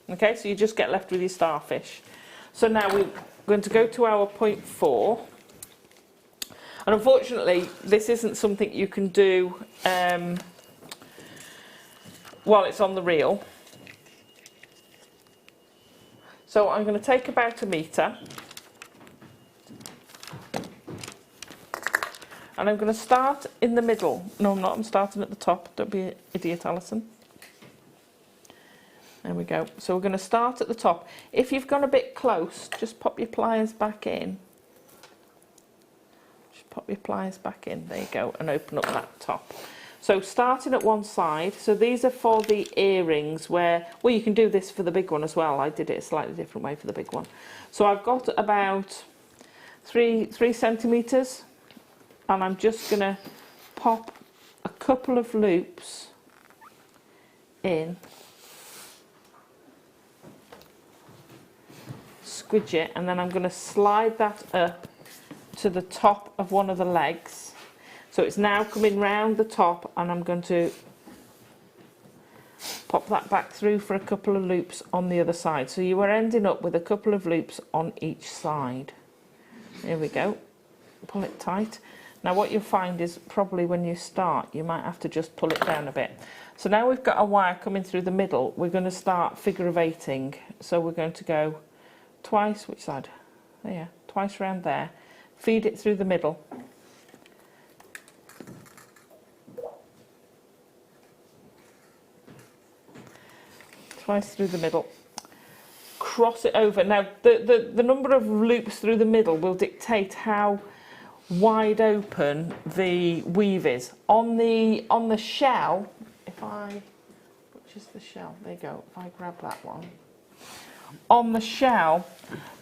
Okay, so you just get left with your starfish. So now we're going to go to our 0.4. And unfortunately, this isn't something you can do while it's on the reel. So I'm going to take about 1 metre. And I'm going to start in the middle. No, I'm not. I'm starting at the top. Don't be an idiot, Alison. There we go. So we're going to start at the top. If you've gone a bit close, just pop your pliers back in. Just pop your pliers back in. There you go. And open up that top. So starting at one side. So these are for the earrings where, well, you can do this for the big one as well. I did it a slightly different way for the big one. So I've got about 3 centimetres. And I'm just going to pop a couple of loops in, squidge it, and then I'm going to slide that up to the top of one of the legs. So it's now coming round the top, and I'm going to pop that back through for a couple of loops on the other side. So you are ending up with a couple of loops on each side. There we go. Pull it tight. Now what you'll find is probably when you start, you might have to just pull it down a bit. So now we've got a wire coming through the middle, we're going to start figure of 8ing. So we're going to go twice, which side? There, twice around there. Feed it through the middle. Twice through the middle. Cross it over. Now the number of loops through the middle will dictate how wide open the weave is. On the shell, which is the shell? There you go. If I grab that one. On the shell,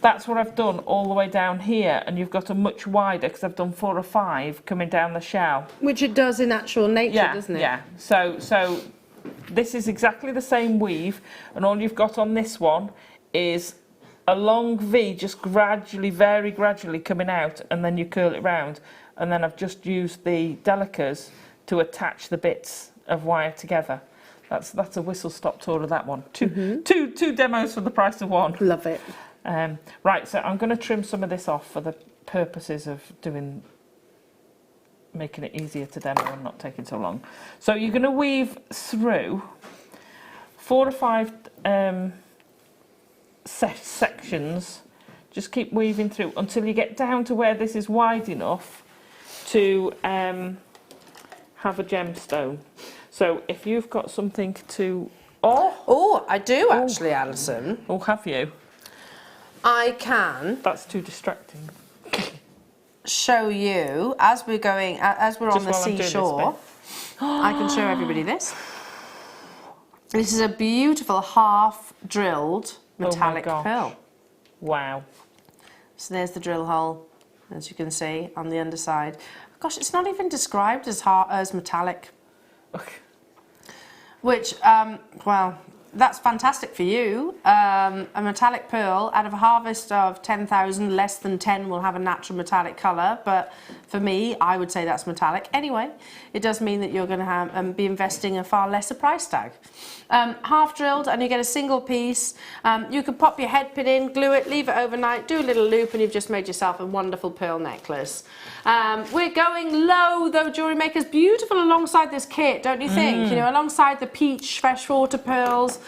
that's what I've done all the way down here, and you've got a much wider, because I've done 4 or 5 coming down the shell. Which it does in actual nature, doesn't it? Yeah. So this is exactly the same weave, and all you've got on this one is a long V just gradually, very gradually coming out, and then you curl it round. And then I've just used the delicas to attach the bits of wire together. That's a whistle-stop tour of that one. Two demos for the price of one. Love it. Right, so I'm going to trim some of this off for the purposes of making it easier to demo and not taking so long. So you're going to weave through 4 or 5 sections. Just keep weaving through until you get down to where this is wide enough to have a gemstone. So if you've got something to... Oh, I do actually, Alison. Oh, have you? I can. That's too distracting. Show you as we're going, as we're on the while I'm doing this seashore. I can show everybody this. This is a beautiful half-drilled metallic pearl. Wow. So there's the drill hole, as you can see, on the underside. Gosh, it's not even described as metallic. Which, well, that's fantastic for you. A metallic pearl, out of a harvest of 10,000, less than 10 will have a natural metallic colour. But for me, I would say that's metallic. Anyway, it does mean that you're going to have, be investing a far lesser price tag. Half drilled, and you get a single piece. You can pop your head pin in, glue it, leave it overnight, do a little loop, and you've just made yourself a wonderful pearl necklace. We're going low, though, Jewellery Maker's beautiful alongside this kit, don't you think? You know, alongside the peach freshwater pearls,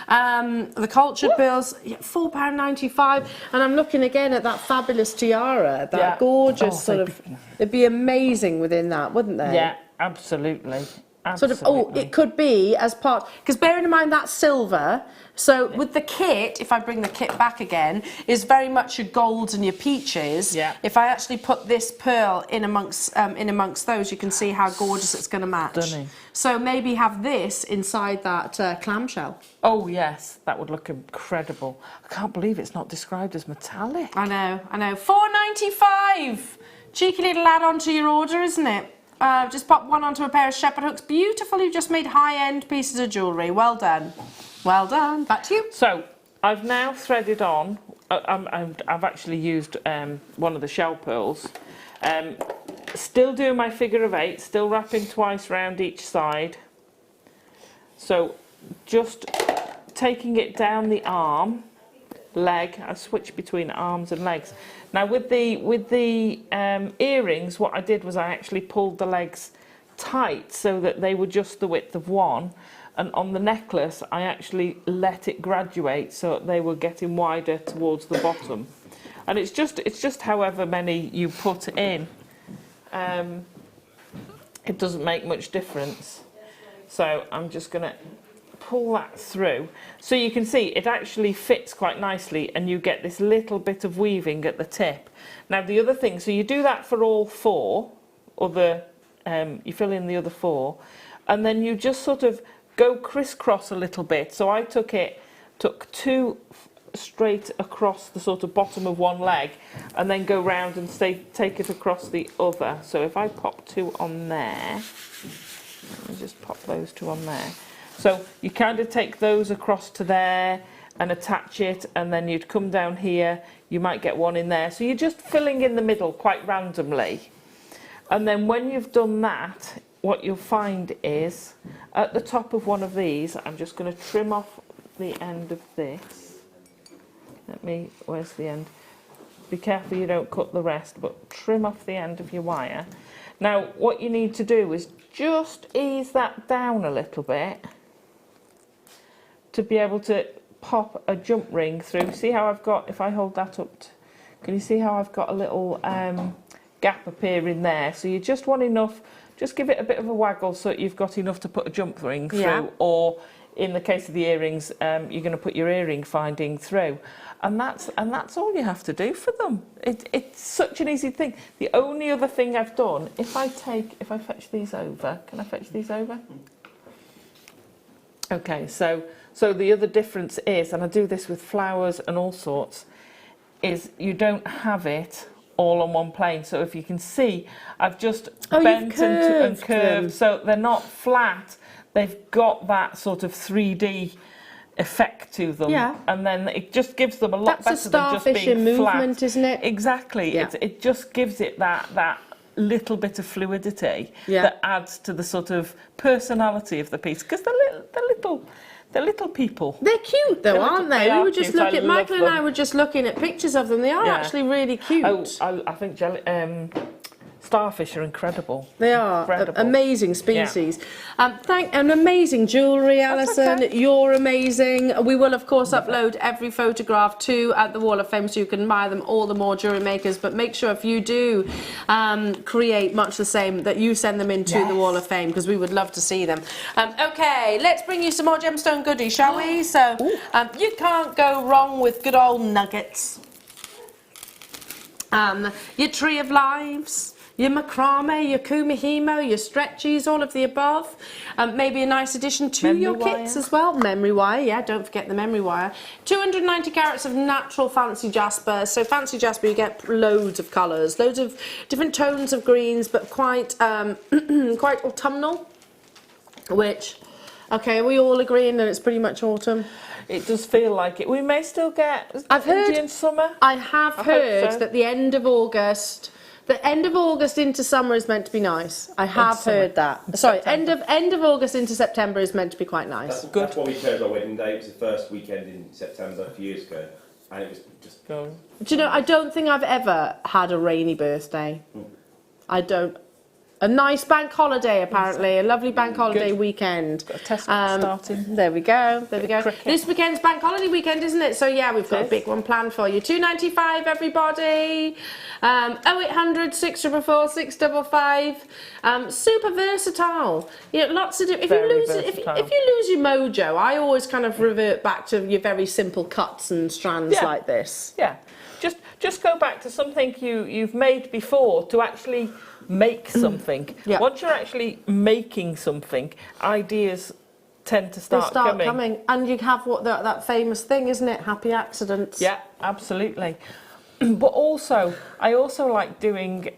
the cultured pearls, £4.95. And I'm looking again at that fabulous tiara, that gorgeous sort of... It'd be amazing within that, wouldn't they? Yeah, absolutely. Sort of, it could be as part, because bearing in mind that's silver, so with the kit, if I bring the kit back again, is very much your golds and your peaches. Yeah. If I actually put this pearl in amongst those, you can see how gorgeous it's going to match. Stunning. So maybe have this inside that clamshell. Oh yes, that would look incredible. I can't believe it's not described as metallic. I know. £4.95. Cheeky little add-on to your order, isn't it? Just pop one onto a pair of shepherd hooks. Beautiful, you've just made high-end pieces of jewellery. Well done. Well done. Back to you. So, I've now threaded on, I've actually used one of the shell pearls. Still doing my figure of 8, still wrapping twice round each side. So, just taking it down the arm, leg. I switch between arms and legs. Now with the earrings, what I did was I actually pulled the legs tight so that they were just the width of one, and on the necklace I actually let it graduate so that they were getting wider towards the bottom. And it's just however many you put in. It doesn't make much difference. So I'm just going to pull that through, so you can see it actually fits quite nicely, and you get this little bit of weaving at the tip. Now the other thing, so you do that for all 4, you fill in the other 4, and then you just sort of go crisscross a little bit. So I took 2 straight across the sort of bottom of one leg, and then go round and take it across the other. So if I pop 2 on there, let me just pop those 2 on there. So you kind of take those across to there and attach it, and then you'd come down here, you might get one in there. So you're just filling in the middle quite randomly. And then when you've done that, what you'll find is at the top of one of these, I'm just going to trim off the end of this. Where's the end? Be careful you don't cut the rest, but trim off the end of your wire. Now what you need to do is just ease that down a little bit to be able to pop a jump ring through. See how I've got, if I hold that up, can you see how I've got a little gap appearing there? So you just want enough, just give it a bit of a waggle so that you've got enough to put a jump ring through, or in the case of the earrings, you're going to put your earring finding through. And that's all you have to do for them. It's such an easy thing. The only other thing I've done, if I fetch these over, can I fetch these over? Okay, so the other difference is, and I do this with flowers and all sorts, is you don't have it all on one plane. So if you can see, I've just bent and curved, so they're not flat. They've got that sort of 3D effect to them, and then it just gives them a lot better than just being movement, flat. Isn't it? Exactly. Yeah. It just gives it that little bit of fluidity that adds to the sort of personality of the piece, because they're They're little people. They're cute though, aren't they? They We are were just cute. I looking. love Michael and I them. were just looking at pictures of them. They are Yeah. actually really cute. Oh, I think starfish are incredible. They are Incredible. amazing species. And amazing jewellery, Alison. okay. You're amazing. We will, of course, upload every photograph to the Wall of Fame so you can admire them all the more, Jewellery Makers. But make sure if you do create much the same, that you send them into the Wall of Fame, because we would love to see them. Okay, let's bring you some more gemstone goodies, shall we? So you can't go wrong with good old nuggets. Your Tree of Lives, your macrame, your kumihimo, your stretchies, all of the above. Maybe a nice addition to Memory your wire. kits as well. Memory wire, yeah, don't forget the memory wire. 290 carats of natural fancy jasper. So fancy jasper, you get loads of colours, loads of different tones of greens, but quite quite autumnal. Which, okay, are we all agreeing that it's pretty much autumn? It does feel like it. We may still get Indian summer. I have heard hope so. that the end of August into summer is meant to be nice. I have heard that. Sorry, end of August into September is meant to be quite nice. That's what we chose our wedding day. It was the first weekend in September a few years ago, and it was just. Go. Do you know? I don't think I've ever had a rainy birthday. I don't. A nice bank holiday, apparently. A lovely bank holiday weekend. Got a test starting. There we go. There we go. Cricket. This weekend's bank holiday weekend, isn't it? So yeah, we've got a big one planned for you. 295, everybody. 0800 644 655. Super versatile. You know, lots of. If you lose your mojo, I always kind of revert back to your very simple cuts and strands like this. Yeah. Just go back to something you've made before to actually make something. Once you're actually making something, ideas tend to start coming. And you have that famous thing, isn't it? Happy accidents. Yeah, absolutely. But also, I also like doing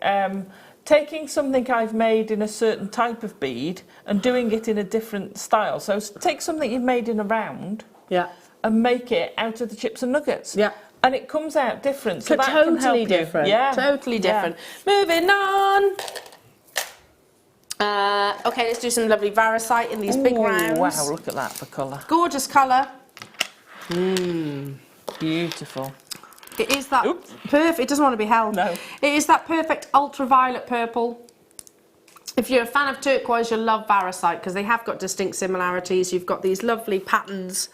taking something I've made in a certain type of bead and doing it in a different style. So take something you've made in a round, and make it out of the chips and nuggets. Yeah. And it comes out different. So that totally can help you. different. Yeah. Totally different. Moving on. Okay, let's do some lovely varicite in these big rounds. Wow, look at that for colour. Gorgeous colour. Beautiful. It is that perfect. It doesn't want to be held. No. It is that perfect ultraviolet purple. If you're a fan of turquoise, you'll love varicite because they have got distinct similarities. You've got these lovely patterns,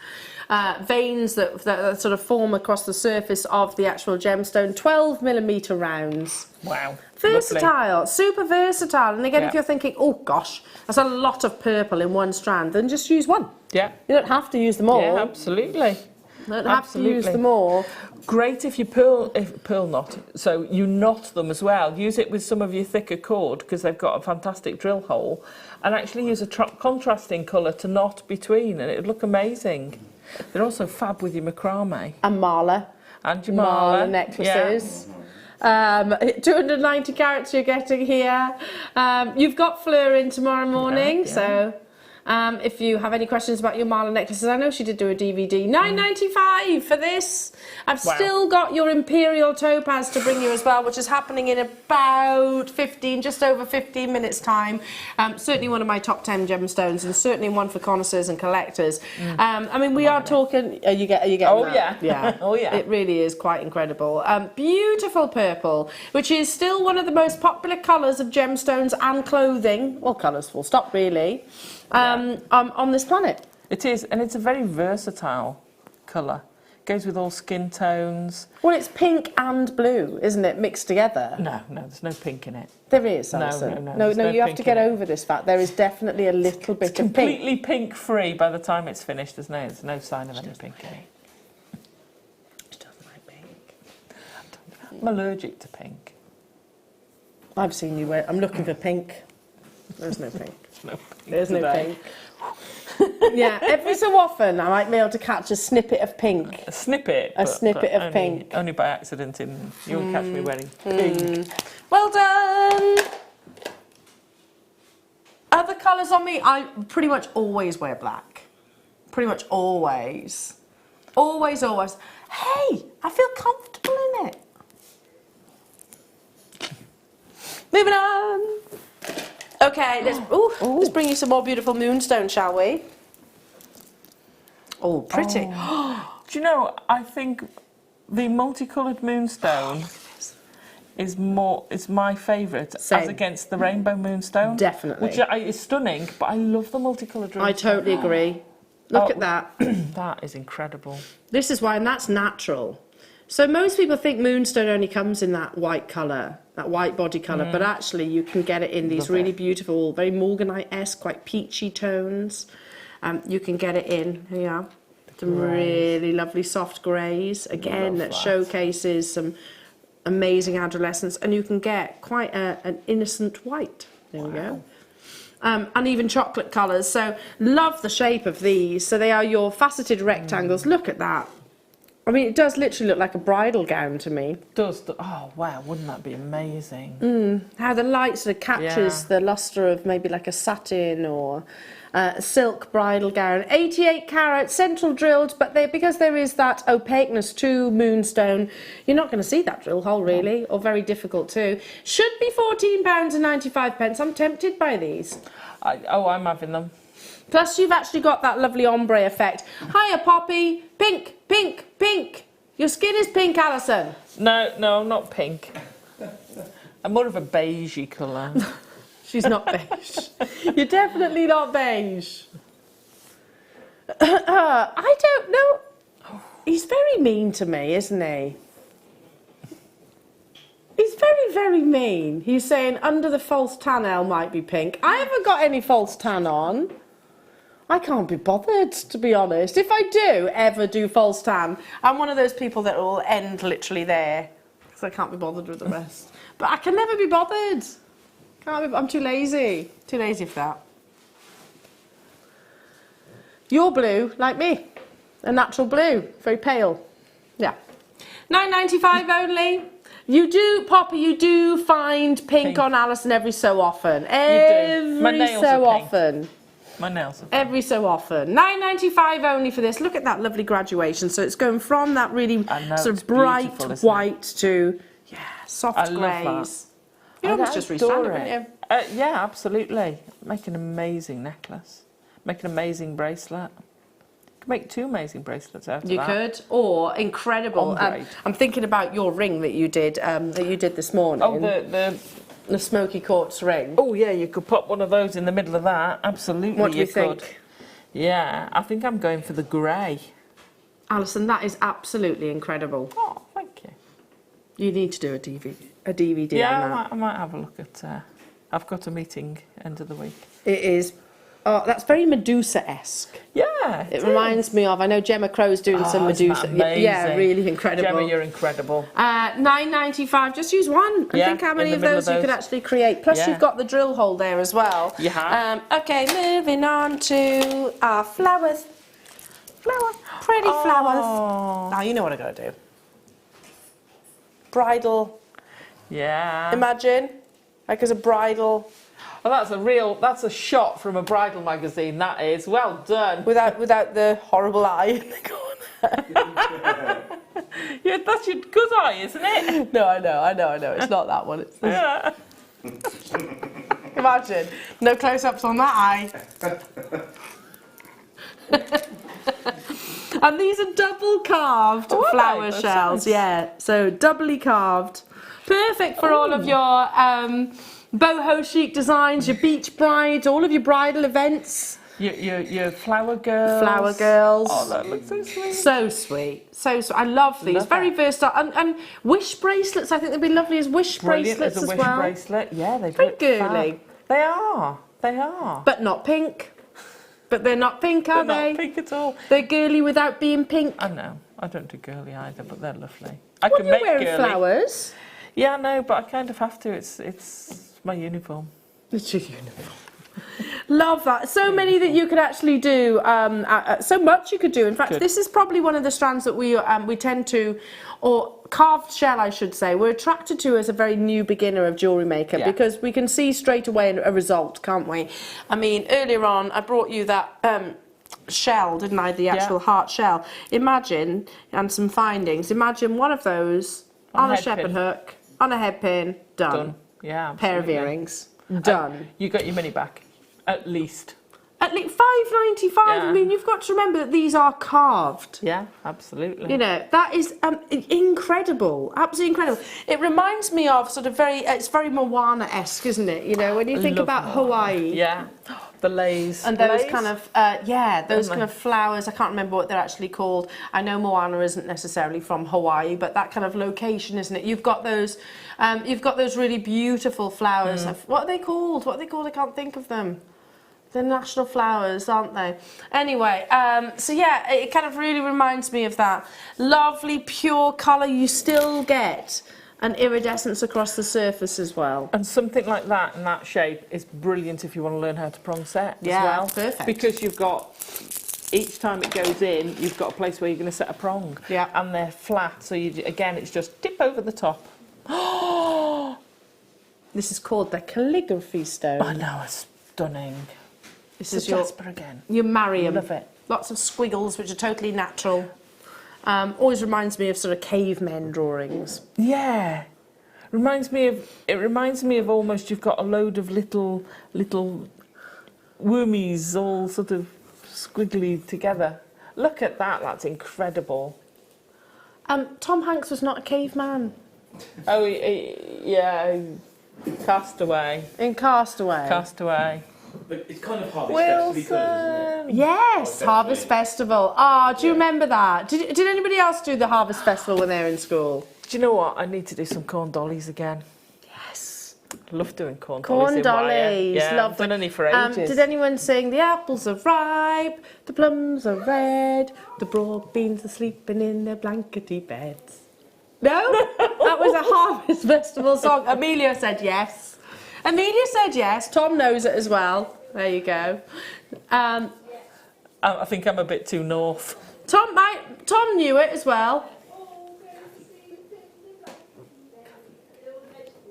veins that sort of form across the surface of the actual gemstone. 12mm rounds. Wow. Versatile, super versatile. And again, if you're thinking, oh gosh, that's a lot of purple in one strand, then just use one. Yeah. You don't have to use them all. Yeah, absolutely. You don't have to use them all. Great if you pearl knot, so you knot them as well. Use it with some of your thicker cord because they've got a fantastic drill hole, and actually use a contrasting colour to knot between, and it would look amazing. They're also fab with your macrame. And mala. And your mala. necklaces. 290 carats you're getting here. You've got Fleur in tomorrow morning, so if you have any questions about your mala necklaces, I know she did do a DVD. $9.95 for this. I've still got your Imperial Topaz to bring you as well, which is happening in about just over 15 minutes time. Certainly one of my top 10 gemstones, and certainly one for connoisseurs and collectors. I mean, we are talking. Are you getting that? Yeah. Oh yeah. It really is quite incredible. Beautiful purple, which is still one of the most popular colours of gemstones and clothing. Well, colours full stop, really. On this planet. It is, and it's a very versatile colour. Goes with all skin tones. Well, it's pink and blue, isn't it, mixed together? No, there's no pink in it. There is, Alison. No, you have to get over this fact. There is definitely a little bit of pink. Completely pink free by the time it's finished. There's no sign of any pink in it. She doesn't like pink. I'm allergic to pink. I've seen you wear. I'm looking for pink. There's no pink. There's no pink. Yeah, every so often I might be able to catch a snippet of pink. A snippet? A snippet of pink. Only by accident. You'll catch me wearing pink. Well done! Other colours on me, I pretty much always wear black. Pretty much always. Always. Hey, I feel comfortable in it. Moving on. Okay, let's bring you some more beautiful moonstone, shall we? Oh, pretty. Do you know, I think the multicoloured moonstone is my favourite as Same. against the rainbow moonstone. Definitely. Which is stunning, but I love the multicoloured moonstone. I totally agree. Look at that. That is incredible. This is why, and that's natural. So most people think moonstone only comes in that white colour, that white body colour, but actually you can get it in these really beautiful, very Morganite-esque, quite peachy tones. You can get it in, here, some really lovely soft greys, again, that showcases some amazing adolescence, and you can get quite an innocent white. There we go. And even chocolate colours, so love the shape of these. So they are your faceted rectangles. Look at that. I mean, it does literally look like a bridal gown to me. It does. Oh, wow, wouldn't that be amazing? How the light sort of captures the lustre of maybe like a satin or a silk bridal gown. 88 carat, central drilled, but because there is that opaqueness to moonstone, you're not going to see that drill hole really, or very difficult to. Should be £14.95. I'm tempted by these. I'm having them. Plus, you've actually got that lovely ombre effect. Hiya, Poppy. Pink, pink, pink. Your skin is pink, Allison. No, I'm not pink. I'm more of a beigey colour. She's not beige. You're definitely not beige. I don't know. He's very mean to me, isn't he? He's very, very mean. He's saying under the false tan L might be pink. I haven't got any false tan on. I can't be bothered, to be honest. If I do ever do false tan, I'm one of those people that will end literally there, because I can't be bothered with the rest. But I can never be bothered. I'm too lazy. Too lazy for that. You're blue, like me. A natural blue. Very pale. Yeah. £9.95 only. You do, Poppy, you do find pink on Allison every so often. Every so often. My nails are pink. Every so often. £9.95 only for this. Look at that lovely graduation. So it's going from that really sort of bright white to soft greys. You almost just restrand it, wouldn't you? Yeah, absolutely. Make an amazing necklace. Make an amazing bracelet. You could make 2 amazing bracelets out of that. You could, or incredible. I'm thinking about your ring that you did this morning. Oh, the smoky quartz ring. Oh yeah, you could put one of those in the middle of that. Absolutely, what do you could. think? Yeah, I think I'm going for the grey. Alison, that is absolutely incredible. Oh, thank you. You need to do a DVD yeah, on that. I might have a look at... I've got a meeting end of the week. It is... Oh, that's very Medusa-esque. Yeah, it reminds me of... I know Gemma Crow's doing some Medusa. Yeah, really incredible. Gemma, you're incredible. £9.95. Just use one. And think how many of those you could actually create. Plus, you've got the drill hole there as well. You have. Okay, moving on to our flowers. Pretty flowers. Now, you know what I got to do. Bridal. Yeah. Imagine, like as a bridal. Oh, that's a shot from a bridal magazine, that is. Well done. Without the horrible eye in the corner. Yeah, that's your good eye, isn't it? No, I know. It's not that one. It's this. Yeah. Imagine. No close-ups on that eye. And these are double carved flower shells. Nice. Yeah, so doubly carved. Perfect for all of your boho chic designs, your beach brides, all of your bridal events. Your flower girls. Flower girls. Oh, that looks so sweet. So sweet. So sweet. I love these. Very versatile. And wish bracelets, I think they'd be lovely as wish bracelets as well. Wish bracelet. Yeah, they'd very girly. They are. But not pink. But they're not pink, are they? They're not pink at all. They're girly without being pink. I know. I don't do girly either, but they're lovely. I can make wearing girly. Flowers. Yeah, I know, but I kind of have to. It's my uniform. It's your uniform. Love that. So many that you could actually do. So much you could do. In fact, this is probably one of the strands that we tend to, or carved shell, I should say, we're attracted to as a very new beginner of Jewellery Maker because we can see straight away a result, can't we? I mean, earlier on, I brought you that shell, didn't I? The actual heart shell. Imagine, and some findings, imagine one of those on a shepherd hook, on a head pin, done. Yeah, absolutely. Pair of earrings, done. You got your money back, at least. At least £5.95. Yeah. I mean, you've got to remember that these are carved. Yeah, absolutely. You know, that is incredible, absolutely incredible. It reminds me of sort of it's very Moana-esque, isn't it? You know, when you think Love about Moana. Hawaii. Yeah, the leis. And those Leis? kind of, those kind of flowers, I can't remember what they're actually called. I know Moana isn't necessarily from Hawaii, but that kind of location, isn't it? You've got those really beautiful flowers. What are they called? I can't think of them. They're national flowers, aren't they? Anyway, so yeah, it kind of really reminds me of that. Lovely, pure colour. You still get an iridescence across the surface as well. And something like that in that shape is brilliant if you want to learn how to prong set as Yeah, well. perfect. Because you've got, each time it goes in, you've got a place where you're going to set a prong. Yeah. And they're flat, so again, it's just dip over the top. This is called the calligraphy stone. I know, it's stunning. This It's is your jasper again. You marry 'em. Love it. Lots of squiggles, which are totally natural. Always reminds me of sort of cavemen drawings. Yeah. It reminds me of almost you've got a load of little wormies all sort of squiggly together. Look at that, that's incredible. Tom Hanks was not a caveman. Oh, yeah, Castaway. In Castaway. Castaway. But it's kind of harvest festival colours, isn't it? Yes, Harvest Festival. Do you remember that? Did anybody else do the Harvest Festival when they were in school? Do you know what? I need to do some corn dollies again. Yes. I love doing corn dollies. Corn in wire. dollies, Yeah, love I've done them. any for ages. Did anyone sing the apples are ripe, the plums are red, the broad beans are sleeping in their blankety beds? No? That was a Harvest Festival song. Amelia said yes. Amelia said yes. Tom knows it as well. There you go. I think I'm a bit too north. Tom knew it as well.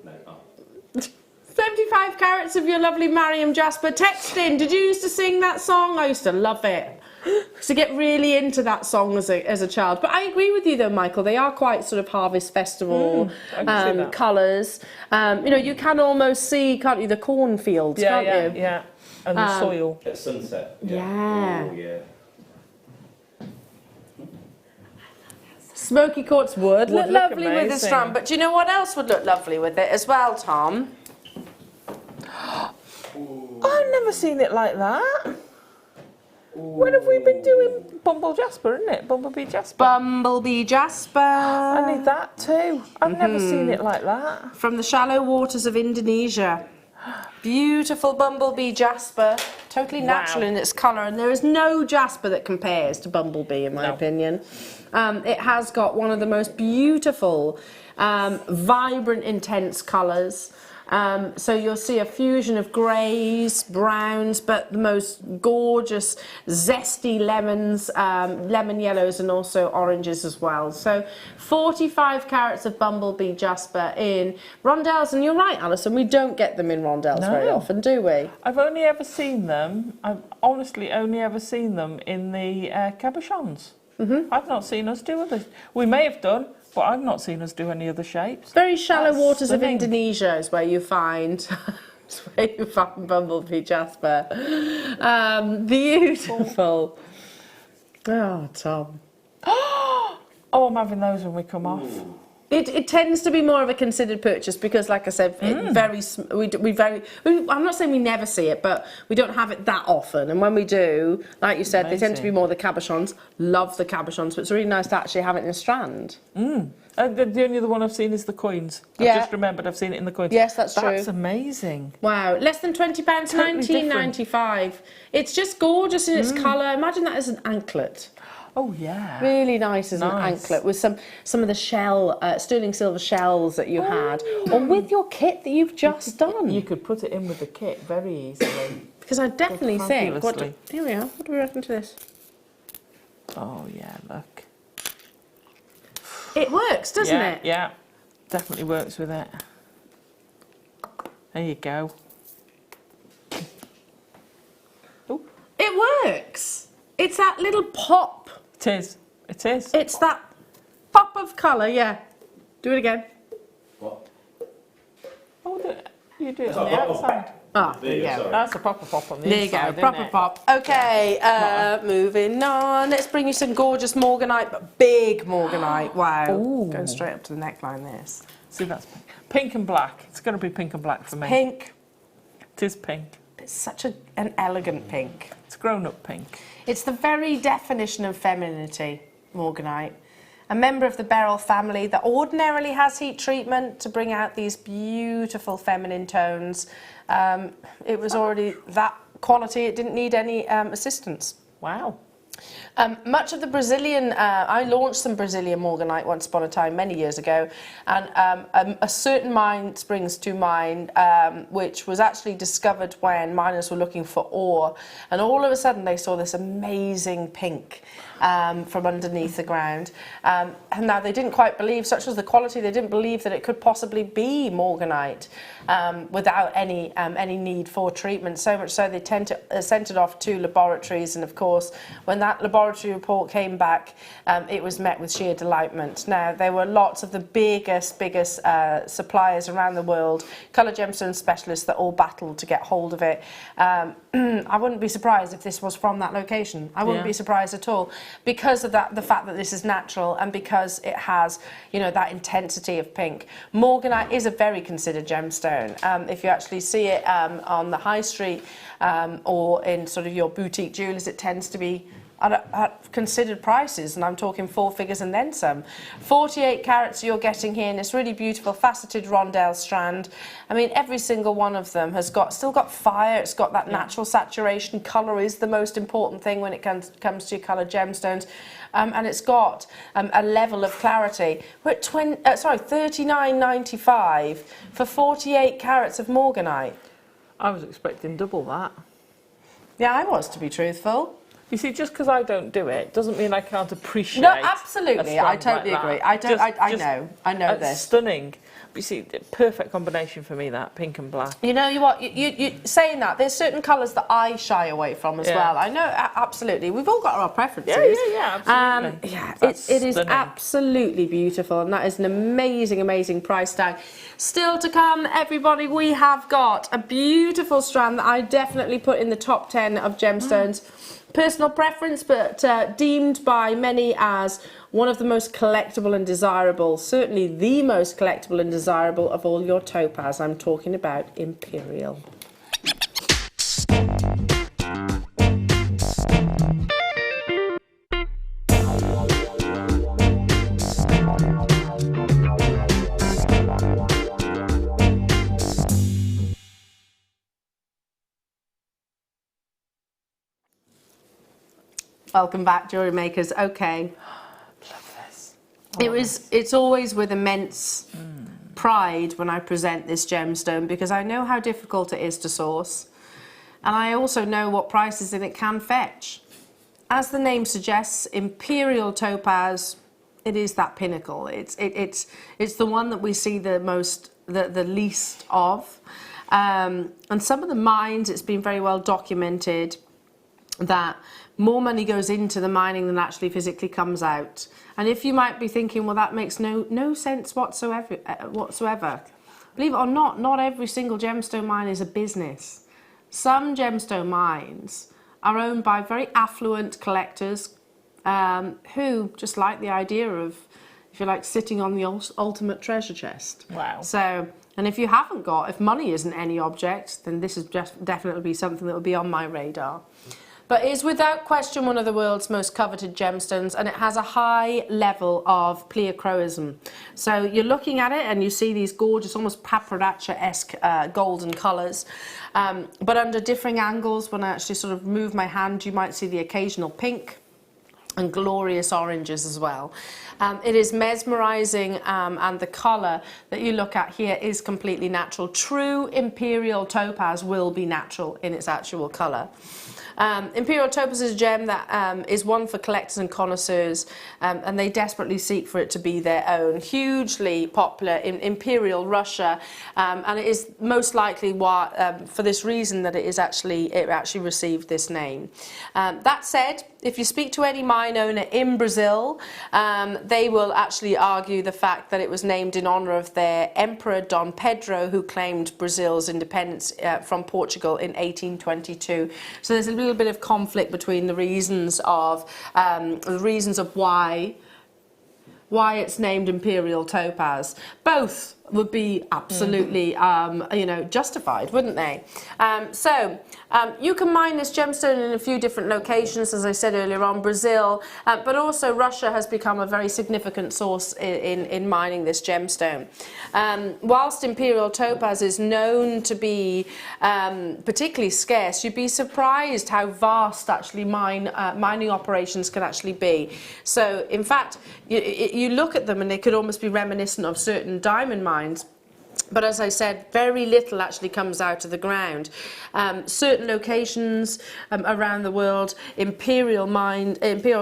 No. 75 carats of your lovely Mariam Jasper. Text in. Did you used to sing that song? I used to love it. To get really into that song as a child. But I agree with you though, Michael. They are quite sort of Harvest Festival colours. You know, you can almost see, can't you, the cornfields, can't you? Yeah. And the soil. At sunset. Yeah. Oh, yeah. Smoky quartz would look look lovely with the amazing. strand. But do you know what else would look lovely with it as well, Tom? I've never seen it like that. When have we been doing Bumble Jasper, isn't it? Bumblebee Jasper. Bumblebee Jasper. I need that too. I've never seen it like that. From the shallow waters of Indonesia. Beautiful Bumblebee Jasper. Totally natural in its colour. And there is no Jasper that compares to Bumblebee, in my opinion. It has got one of the most beautiful, vibrant, intense colours. So you'll see a fusion of greys, browns, but the most gorgeous, zesty lemons, lemon yellows, and also oranges as well. So 45 carats of Bumblebee Jasper in rondelles. And you're right, Alison, we don't get them in rondelles very often, do we? I've only ever seen them, I've honestly only ever seen them in the cabochons. I've not seen us do others. We may have done, but I've not seen us do any other shapes. Very shallow waters stunning. of Indonesia is where you find Bumblebee Jasper. Beautiful. Oh, Tom. Oh, I'm having those when we come off. It tends to be more of a considered purchase because, like I said, I'm not saying we never see it, but we don't have it that often. And when we do, like you said, they tend to be more the cabochons. Love the cabochons, but it's really nice to actually have it in a strand. The only other one I've seen is the coins. Yeah. I've just remembered I've seen it in the coins. Yes, that's true. That's amazing. Wow, less than £20, £19.95. It's just gorgeous in its colour. Imagine that as an anklet. Oh yeah. Really nice as an anklet with some of the shell, sterling silver shells that you had, or with your kit that you've just done. You could put it in with the kit very easily. Because I definitely think. fabulously. Here we are. What do we reckon to this? Oh yeah, look. It works, doesn't Yeah, it? yeah. Definitely works with it. There you go. Oh, It works. It's that little pop. it is. It is. It's that pop of colour, yeah. Do it again. What? Oh, You do it That's on the not a pop. outside. Ah, There you go, sorry. That's a proper pop on the there you inside, go, proper isn't it? pop. Okay, moving on. Let's bring you some gorgeous morganite, but big morganite. Wow. Ooh. Going straight up to the neckline, this. See, that's pink and black. It's going to be pink and black for me. Pink. It is pink. It's such an elegant pink. It's grown-up pink. It's the very definition of femininity, morganite. A member of the beryl family that ordinarily has heat treatment to bring out these beautiful feminine tones. It was already that quality, it didn't need any assistance. Wow. Much of the Brazilian, I launched some Brazilian morganite once upon a time, many years ago, and a certain mine springs to mind, which was actually discovered when miners were looking for ore, and all of a sudden they saw this amazing pink from underneath the ground. And now they didn't quite believe, such was the quality, they didn't believe that it could possibly be morganite without any need for treatment, so much so they sent it off to laboratories, and of course when that laboratory report came back, it was met with sheer delightment. Now, there were lots of the biggest suppliers around the world, colour gemstone specialists that all battled to get hold of it. I wouldn't be surprised if this was from that location. I wouldn't be surprised at all, because of the fact that this is natural and because it has, you know, that intensity of pink. Morganite is a very considered gemstone. If you actually see it on the high street or in sort of your boutique jewellers, it tends to be at considered prices, and I'm talking 4 figures and then some. 48 carats you're getting here in this really beautiful faceted rondelle strand. I mean, every single one of them has still got fire, it's got that natural saturation. Colour is the most important thing when it comes to your coloured gemstones. And it's got a level of clarity. We're at $39.95 for 48 carats of morganite. I was expecting double that. Yeah, I was, to be truthful. You see, just because I don't do it doesn't mean I can't appreciate. No, absolutely. a I strand totally like agree. that. I know It's this. stunning. But you see, the perfect combination for me, that pink and black. You know what? You saying that, there's certain colours that I shy away from as well. I know, absolutely. We've all got our preferences. Yeah, absolutely. It is absolutely beautiful, and that is an amazing, amazing price tag. Still to come, everybody, we have got a beautiful strand that I definitely put in the top 10 of gemstones. Personal preference, but deemed by many as one of the most collectible and desirable, certainly the most collectible and desirable of all your topaz. I'm talking about Imperial. Welcome back, Jewellery Makers. Okay. Love this. It's always with immense pride when I present this gemstone, because I know how difficult it is to source, and I also know what prices it can fetch. As the name suggests, Imperial topaz, it is that pinnacle. It's the one that we see the least of, and some of the mines, it's been very well documented that more money goes into the mining than actually physically comes out. And if you might be thinking, well, that makes no sense whatsoever. Believe it or not, not every single gemstone mine is a business. Some gemstone mines are owned by very affluent collectors who just like the idea of, if you like, sitting on the ultimate treasure chest. Wow. So, and if you haven't got, if money isn't any object, then this is just definitely be something that will be on my radar. But it is without question one of the world's most coveted gemstones, and it has a high level of pleochroism. So you're looking at it and you see these gorgeous, almost paprikacha-esque golden colours. But under differing angles, when I actually sort of move my hand, you might see the occasional pink and glorious oranges as well. It is mesmerising, and the colour that you look at here is completely natural. True Imperial topaz will be natural in its actual colour. Imperial topaz is a gem that is one for collectors and connoisseurs, and they desperately seek for it to be their own. Hugely popular in Imperial Russia, and it is most likely why, for this reason, that it actually received this name. That said, if you speak to any mine owner in Brazil, they will actually argue the fact that it was named in honour of their Emperor Dom Pedro, who claimed Brazil's independence from Portugal in 1822. So there's a little bit of conflict between the reasons of why it's named Imperial Topaz. Both would be absolutely, justified, wouldn't they? You can mine this gemstone in a few different locations, as I said earlier on, Brazil, but also Russia has become a very significant source in mining this gemstone. Whilst Imperial Topaz is known to be particularly scarce, you'd be surprised how vast actually mining operations can actually be. So, in fact, you look at them and they could almost be reminiscent of certain diamond mines. But as I said, very little actually comes out of the ground. Certain locations around the world, Imperial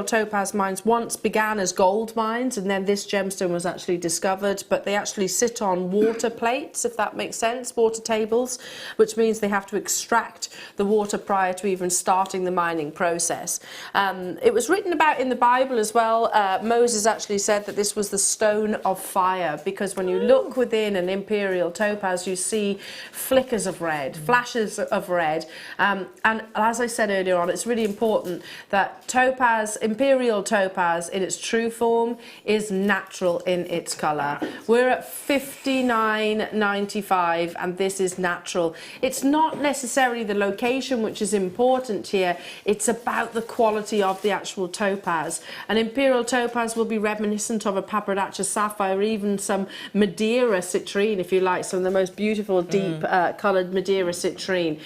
Topaz mines once began as gold mines, and then this gemstone was actually discovered, but they actually sit on water plates, if that makes sense, water tables, which means they have to extract the water prior to even starting the mining process. It was written about in the Bible as well. Moses actually said that this was the stone of fire, because when you look within an Imperial Topaz, you see flickers of red, flashes of red, and as I said earlier on, it's really important that topaz, Imperial Topaz in its true form, is natural in its colour. We're at 59.95 and this is natural. It's not necessarily the location which is important here, it's about the quality of the actual topaz. An Imperial Topaz will be reminiscent of a Papradacha sapphire, even some Madeira citrine, if you like, some of the most beautiful deep coloured Madeira citrine.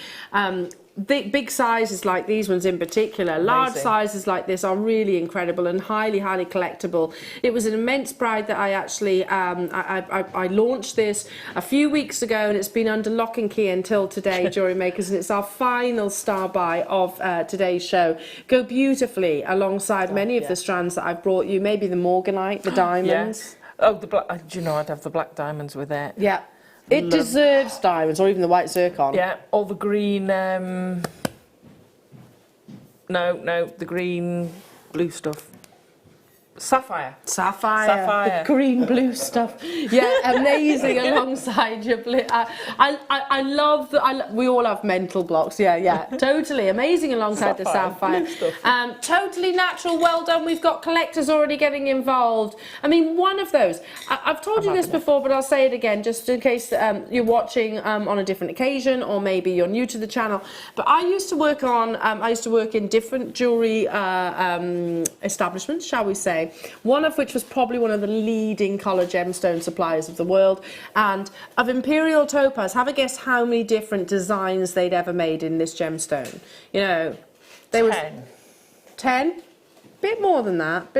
Big sizes like these ones in particular, large sizes like this are really incredible and highly collectible. It was an immense pride that I actually I launched this a few weeks ago, and it's been under lock and key until today, Jewellery Makers, and it's our final star buy of today's show. Go beautifully alongside many of the strands that I've brought you, maybe the morganite, the diamonds. Oh, the black. Do you know, I'd have the black diamonds with it. Yeah. It deserves diamonds, or even the white zircon. Yeah, or the green, the green blue stuff. Sapphire. The green blue stuff. Yeah, amazing alongside your blue. I love that. We all have mental blocks. Yeah, totally amazing alongside the sapphire. Totally natural. Well done. We've got collectors already getting involved. I mean, one of those. I've told you this before, but I'll say it again just in case you're watching on a different occasion, or maybe you're new to the channel. But I used to work in different jewellery establishments, shall we say. One of which was probably one of the leading colour gemstone suppliers of the world. And of Imperial Topaz, have a guess how many different designs they'd ever made in this gemstone. You know, there was 10? Bit more than that.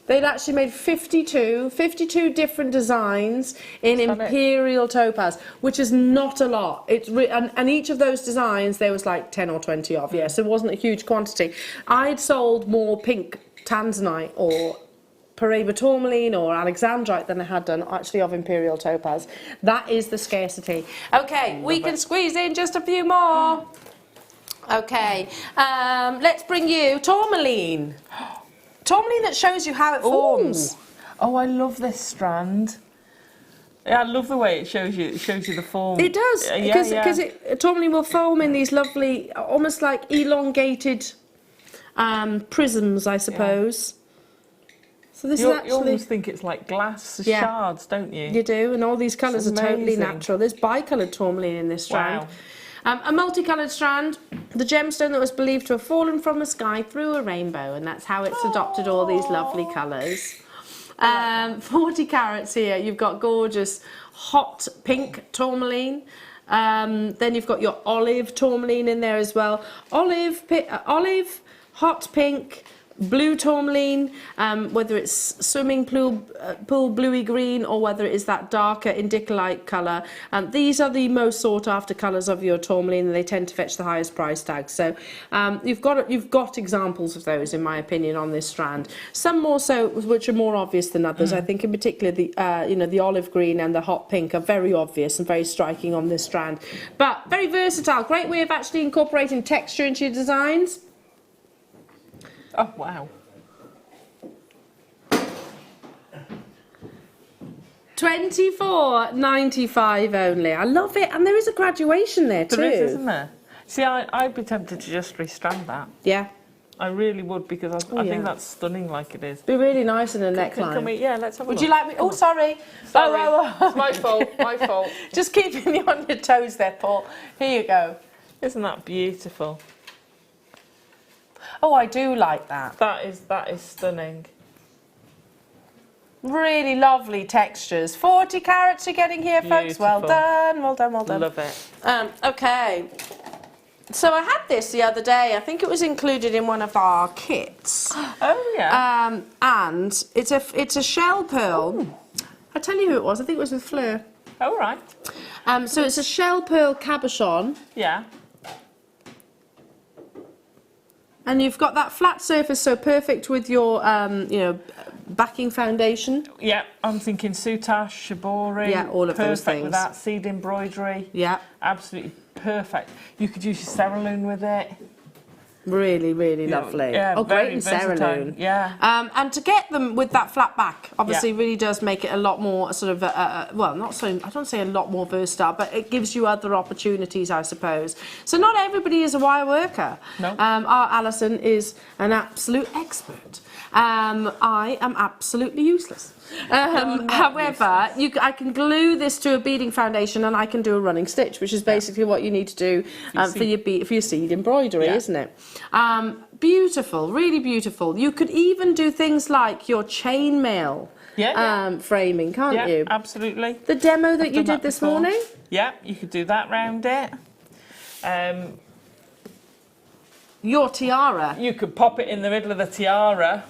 They'd actually made 52 different designs in Imperial Topaz, which is not a lot. And each of those designs there was like 10 or 20 of, so it wasn't a huge quantity. I'd sold more pink tanzanite or Paraiba tourmaline or alexandrite than I had done actually of Imperial Topaz. That is the scarcity. Okay, we can squeeze in just a few more. Okay, let's bring you tourmaline. Tourmaline that shows you how it forms. Oh, I love this strand. Yeah, I love the way it shows you the form. It does, because tourmaline will foam in these lovely, almost like elongated prisms, I suppose. So this is actually... You almost think it's like glass shards, don't you? You do, and all these colours are totally natural. There's bicoloured tourmaline in this strand. Wow. A multicoloured strand, the gemstone that was believed to have fallen from the sky through a rainbow, and that's how it's adopted all these lovely colours. 40 carats here. You've got gorgeous hot pink tourmaline. Then you've got your olive tourmaline in there as well. Olive, hot pink, blue tourmaline, whether it's swimming pool bluey green or whether it is that darker indicolite colour. These are the most sought after colours of your tourmaline, and they tend to fetch the highest price tags. So you've got examples of those, in my opinion, on this strand. Some more so, which are more obvious than others. I think in particular the the olive green and the hot pink are very obvious and very striking on this strand. But very versatile, great way of actually incorporating texture into your designs. Oh, wow. $24.95 only. I love it, and there is a graduation there too. There is, isn't there? See, I'd be tempted to just restrand that. Yeah. I really would, because I think that's stunning like it is. Be really nice in a neckline. Yeah, let's have a look. Would you like me? Oh, sorry. Sorry. Oh. It's my fault, my fault. Just keeping you on your toes there, Paul. Here you go. Isn't that beautiful? Oh, I do like that. That is stunning. Really lovely textures. 40 carats you're getting here, folks. Well done, well done, well done. Love it. Okay. So I had this the other day. I think it was included in one of our kits. Oh yeah. And it's a shell pearl. Ooh. I'll tell you who it was. I think it was with Fleur. Oh right. So it's a shell pearl cabochon. Yeah. And you've got that flat surface, so perfect with your backing foundation. Yeah, I'm thinking soutache, shibori. Yeah, all of those things. Perfect with that, seed embroidery. Yeah. Absolutely perfect. You could use your cerulean with it. Really, really lovely. Yeah, oh, very great in versatile. cerulean. Yeah. And to get them with that flat back, obviously, really does make it a lot more sort of, well, not so, I don't say a lot more versatile, but it gives you other opportunities, I suppose. So not everybody is a wire worker. No. Our Allison is an absolute expert. I am absolutely useless. However, I can glue this to a beading foundation, and I can do a running stitch, which is basically what you need to do for your seed embroidery, isn't it? Beautiful, really beautiful. You could even do things like your chainmail framing, can't you? Absolutely. The demo that you did this morning? Yeah, you could do that round it. Your tiara. You could pop it in the middle of the tiara.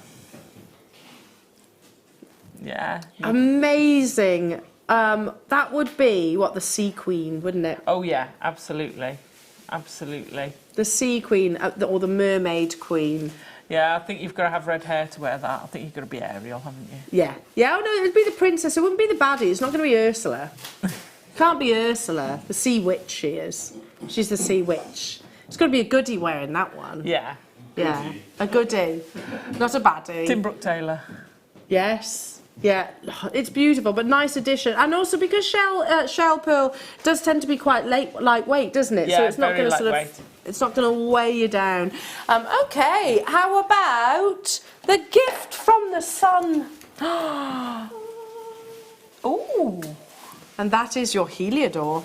Yeah. Amazing. That would be, the Sea Queen, wouldn't it? Oh, yeah, absolutely. Absolutely. The Sea Queen, or the Mermaid Queen. Yeah, I think you've got to have red hair to wear that. I think you've got to be Ariel, haven't you? Yeah. Yeah, oh no, it'd be the princess. It wouldn't be the baddie. It's not going to be Ursula. Can't be Ursula. The Sea Witch she is. She's the Sea Witch. It's got to be a goodie wearing that one. Yeah. Yeah, a goodie. Not a baddie. Tim Brooke Taylor. Yes. Yeah, it's beautiful, but nice addition. And also because shell pearl does tend to be quite lightweight, doesn't it? Yeah, so it's not going to it's not going to weigh you down. Okay, how about the gift from the sun? Ooh, and that is your Heliodor.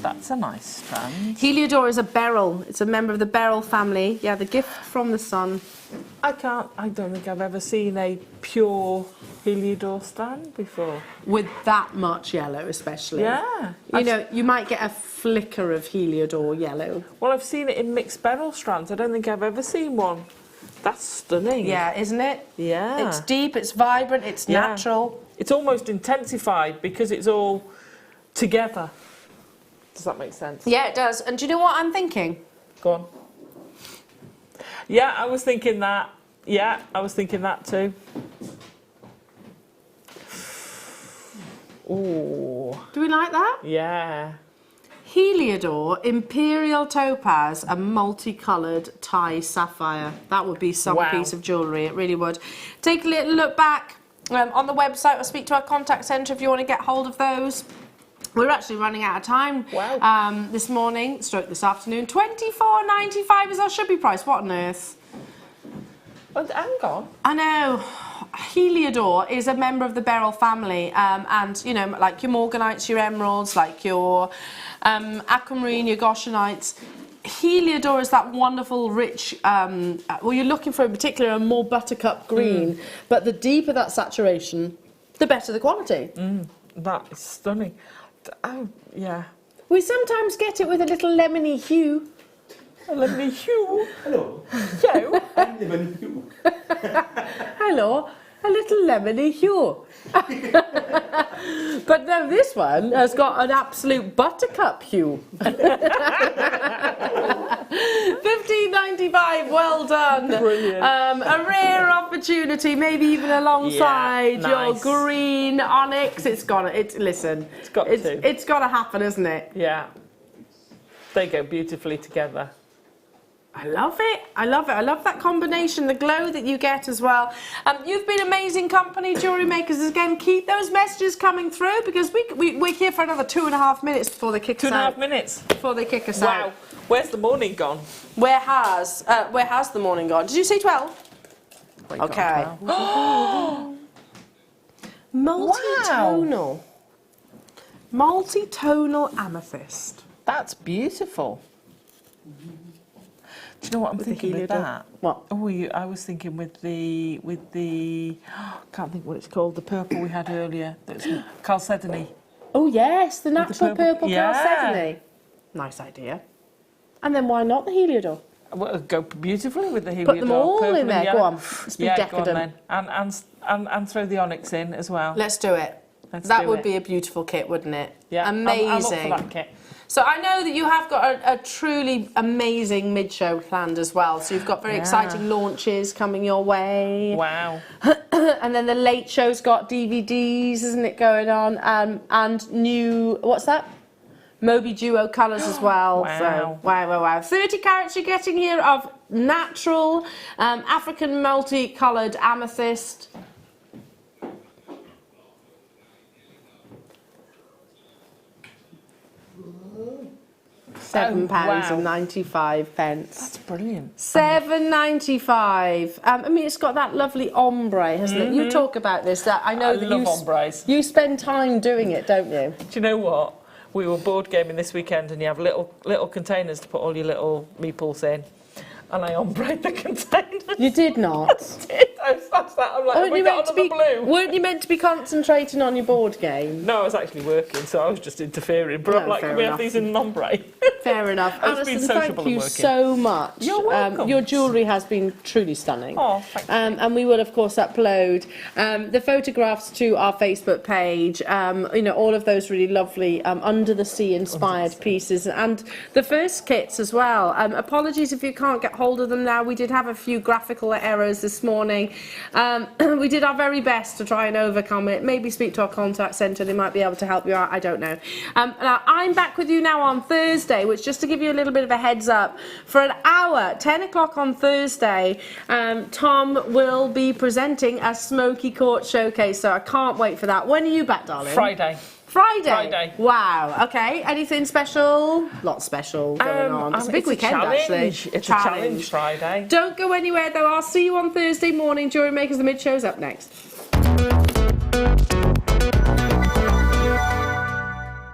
That's a nice strand. Heliodor is a beryl. It's a member of the beryl family. Yeah, the gift from the sun. I don't think I've ever seen a pure Heliodor strand before. With that much yellow, especially. Yeah. You might get a flicker of Heliodor yellow. Well, I've seen it in mixed beryl strands. I don't think I've ever seen one. That's stunning. Yeah, isn't it? Yeah. It's deep, it's vibrant, it's natural. It's almost intensified because it's all together. Does that make sense? Yeah, it does. And do you know what I'm thinking? Go on. Yeah, I was thinking that. Yeah, I was thinking that too. Ooh. Do we like that? Yeah. Heliodor, Imperial Topaz, and multicoloured Thai Sapphire. That would be some piece of jewellery, it really would. Take a little look back on the website or speak to our contact centre if you want to get hold of those. We're actually running out of time this morning, stroke this afternoon. $24.95 is our shopping price. What on earth? But hang on. I know. Heliodor is a member of the beryl family, and like your morganites, your emeralds, like your aquamarine, your goshenite. Heliodor is that wonderful, rich. Well, you're looking for in particular a more buttercup green, but the deeper that saturation, the better the quality. That is stunning. Oh, yeah. We sometimes get it with a little lemony hue. A lemony hue? Hello. Joe? Lemon hue. Hello, a little lemony hue. But no, this one has got an absolute buttercup hue. $15.95, well done. Brilliant. A rare opportunity, maybe even alongside your nice. green onyx. It's got to happen, isn't it? Yeah. They go beautifully together. I love it. I love it. I love that combination, the glow that you get as well. You've been amazing company, Jewellery Makers. Again, keep those messages coming through because we're here for another 2.5 minutes before they kick us out. 2.5 minutes? Before they kick us out. Wow. Where's the morning gone? Where has the morning gone? Did you say 12? Okay. Multi-tonal. Multi-tonal amethyst. That's beautiful. Do you know what I'm thinking with that? What? Oh, I was thinking with the can't think what it's called. The purple we had earlier. That's chalcedony. Oh yes, the natural purple Yeah. chalcedony. Nice idea. And then why not the heliodor? Well, it'll go beautifully with the heliodor. Put them all purple in there. and Go yellow. on. Let's be decadent. Go on then. And throw the onyx in as well. Let's do it. That would be a beautiful kit, wouldn't it? Yeah. Amazing. I'm up for that kit. So I know that you have got a truly amazing mid-show planned as well. So you've got very exciting launches coming your way. Wow. And then the late show's got DVDs, isn't it, going on? And new, what's that? Moby Duo colours as well. Wow. So, wow. 30 carats you're getting here of natural African multi-coloured amethyst. £7.95. That's brilliant. $7.95. I mean, it's got that lovely ombre, hasn't it? You talk about this. That I know I that love ombres. you spend time doing it, don't you? Do you know what? We were board gaming this weekend, and you have little containers to put all your little meeples in. And I ombre the container. You did not. I sat that. I'm like, we got another blue. Weren't you meant to be concentrating on your board game? No, I was actually working, so I was just interfering. But I'm like, can we have these in an ombre? Fair enough. I've been Alison, sociable thank you and working. so much. You're welcome. Your jewellery has been truly stunning. Oh, thank you. And we will, of course, upload the photographs to our Facebook page. You know, all of those really lovely under the sea inspired pieces, and the first kits as well. Apologies if you can't get hold of them now. We did have a few graphical errors this morning. We did our very best to try and overcome it. Maybe speak to our contact centre. They might be able to help you out. I don't know. Now, I'm back with you now on Thursday, which, just to give you a little bit of a heads up, for an hour, 10 o'clock on Thursday, Tom will be presenting a Smoky Quartz showcase. So I can't wait for that. When are you back, darling? Friday. Friday. Wow. Okay. Anything special? Lots special going on. It's a big weekend, actually. It's a challenge Friday. Don't go anywhere, though. I'll see you on Thursday morning. Jewellery Makers, the mid-show's up next.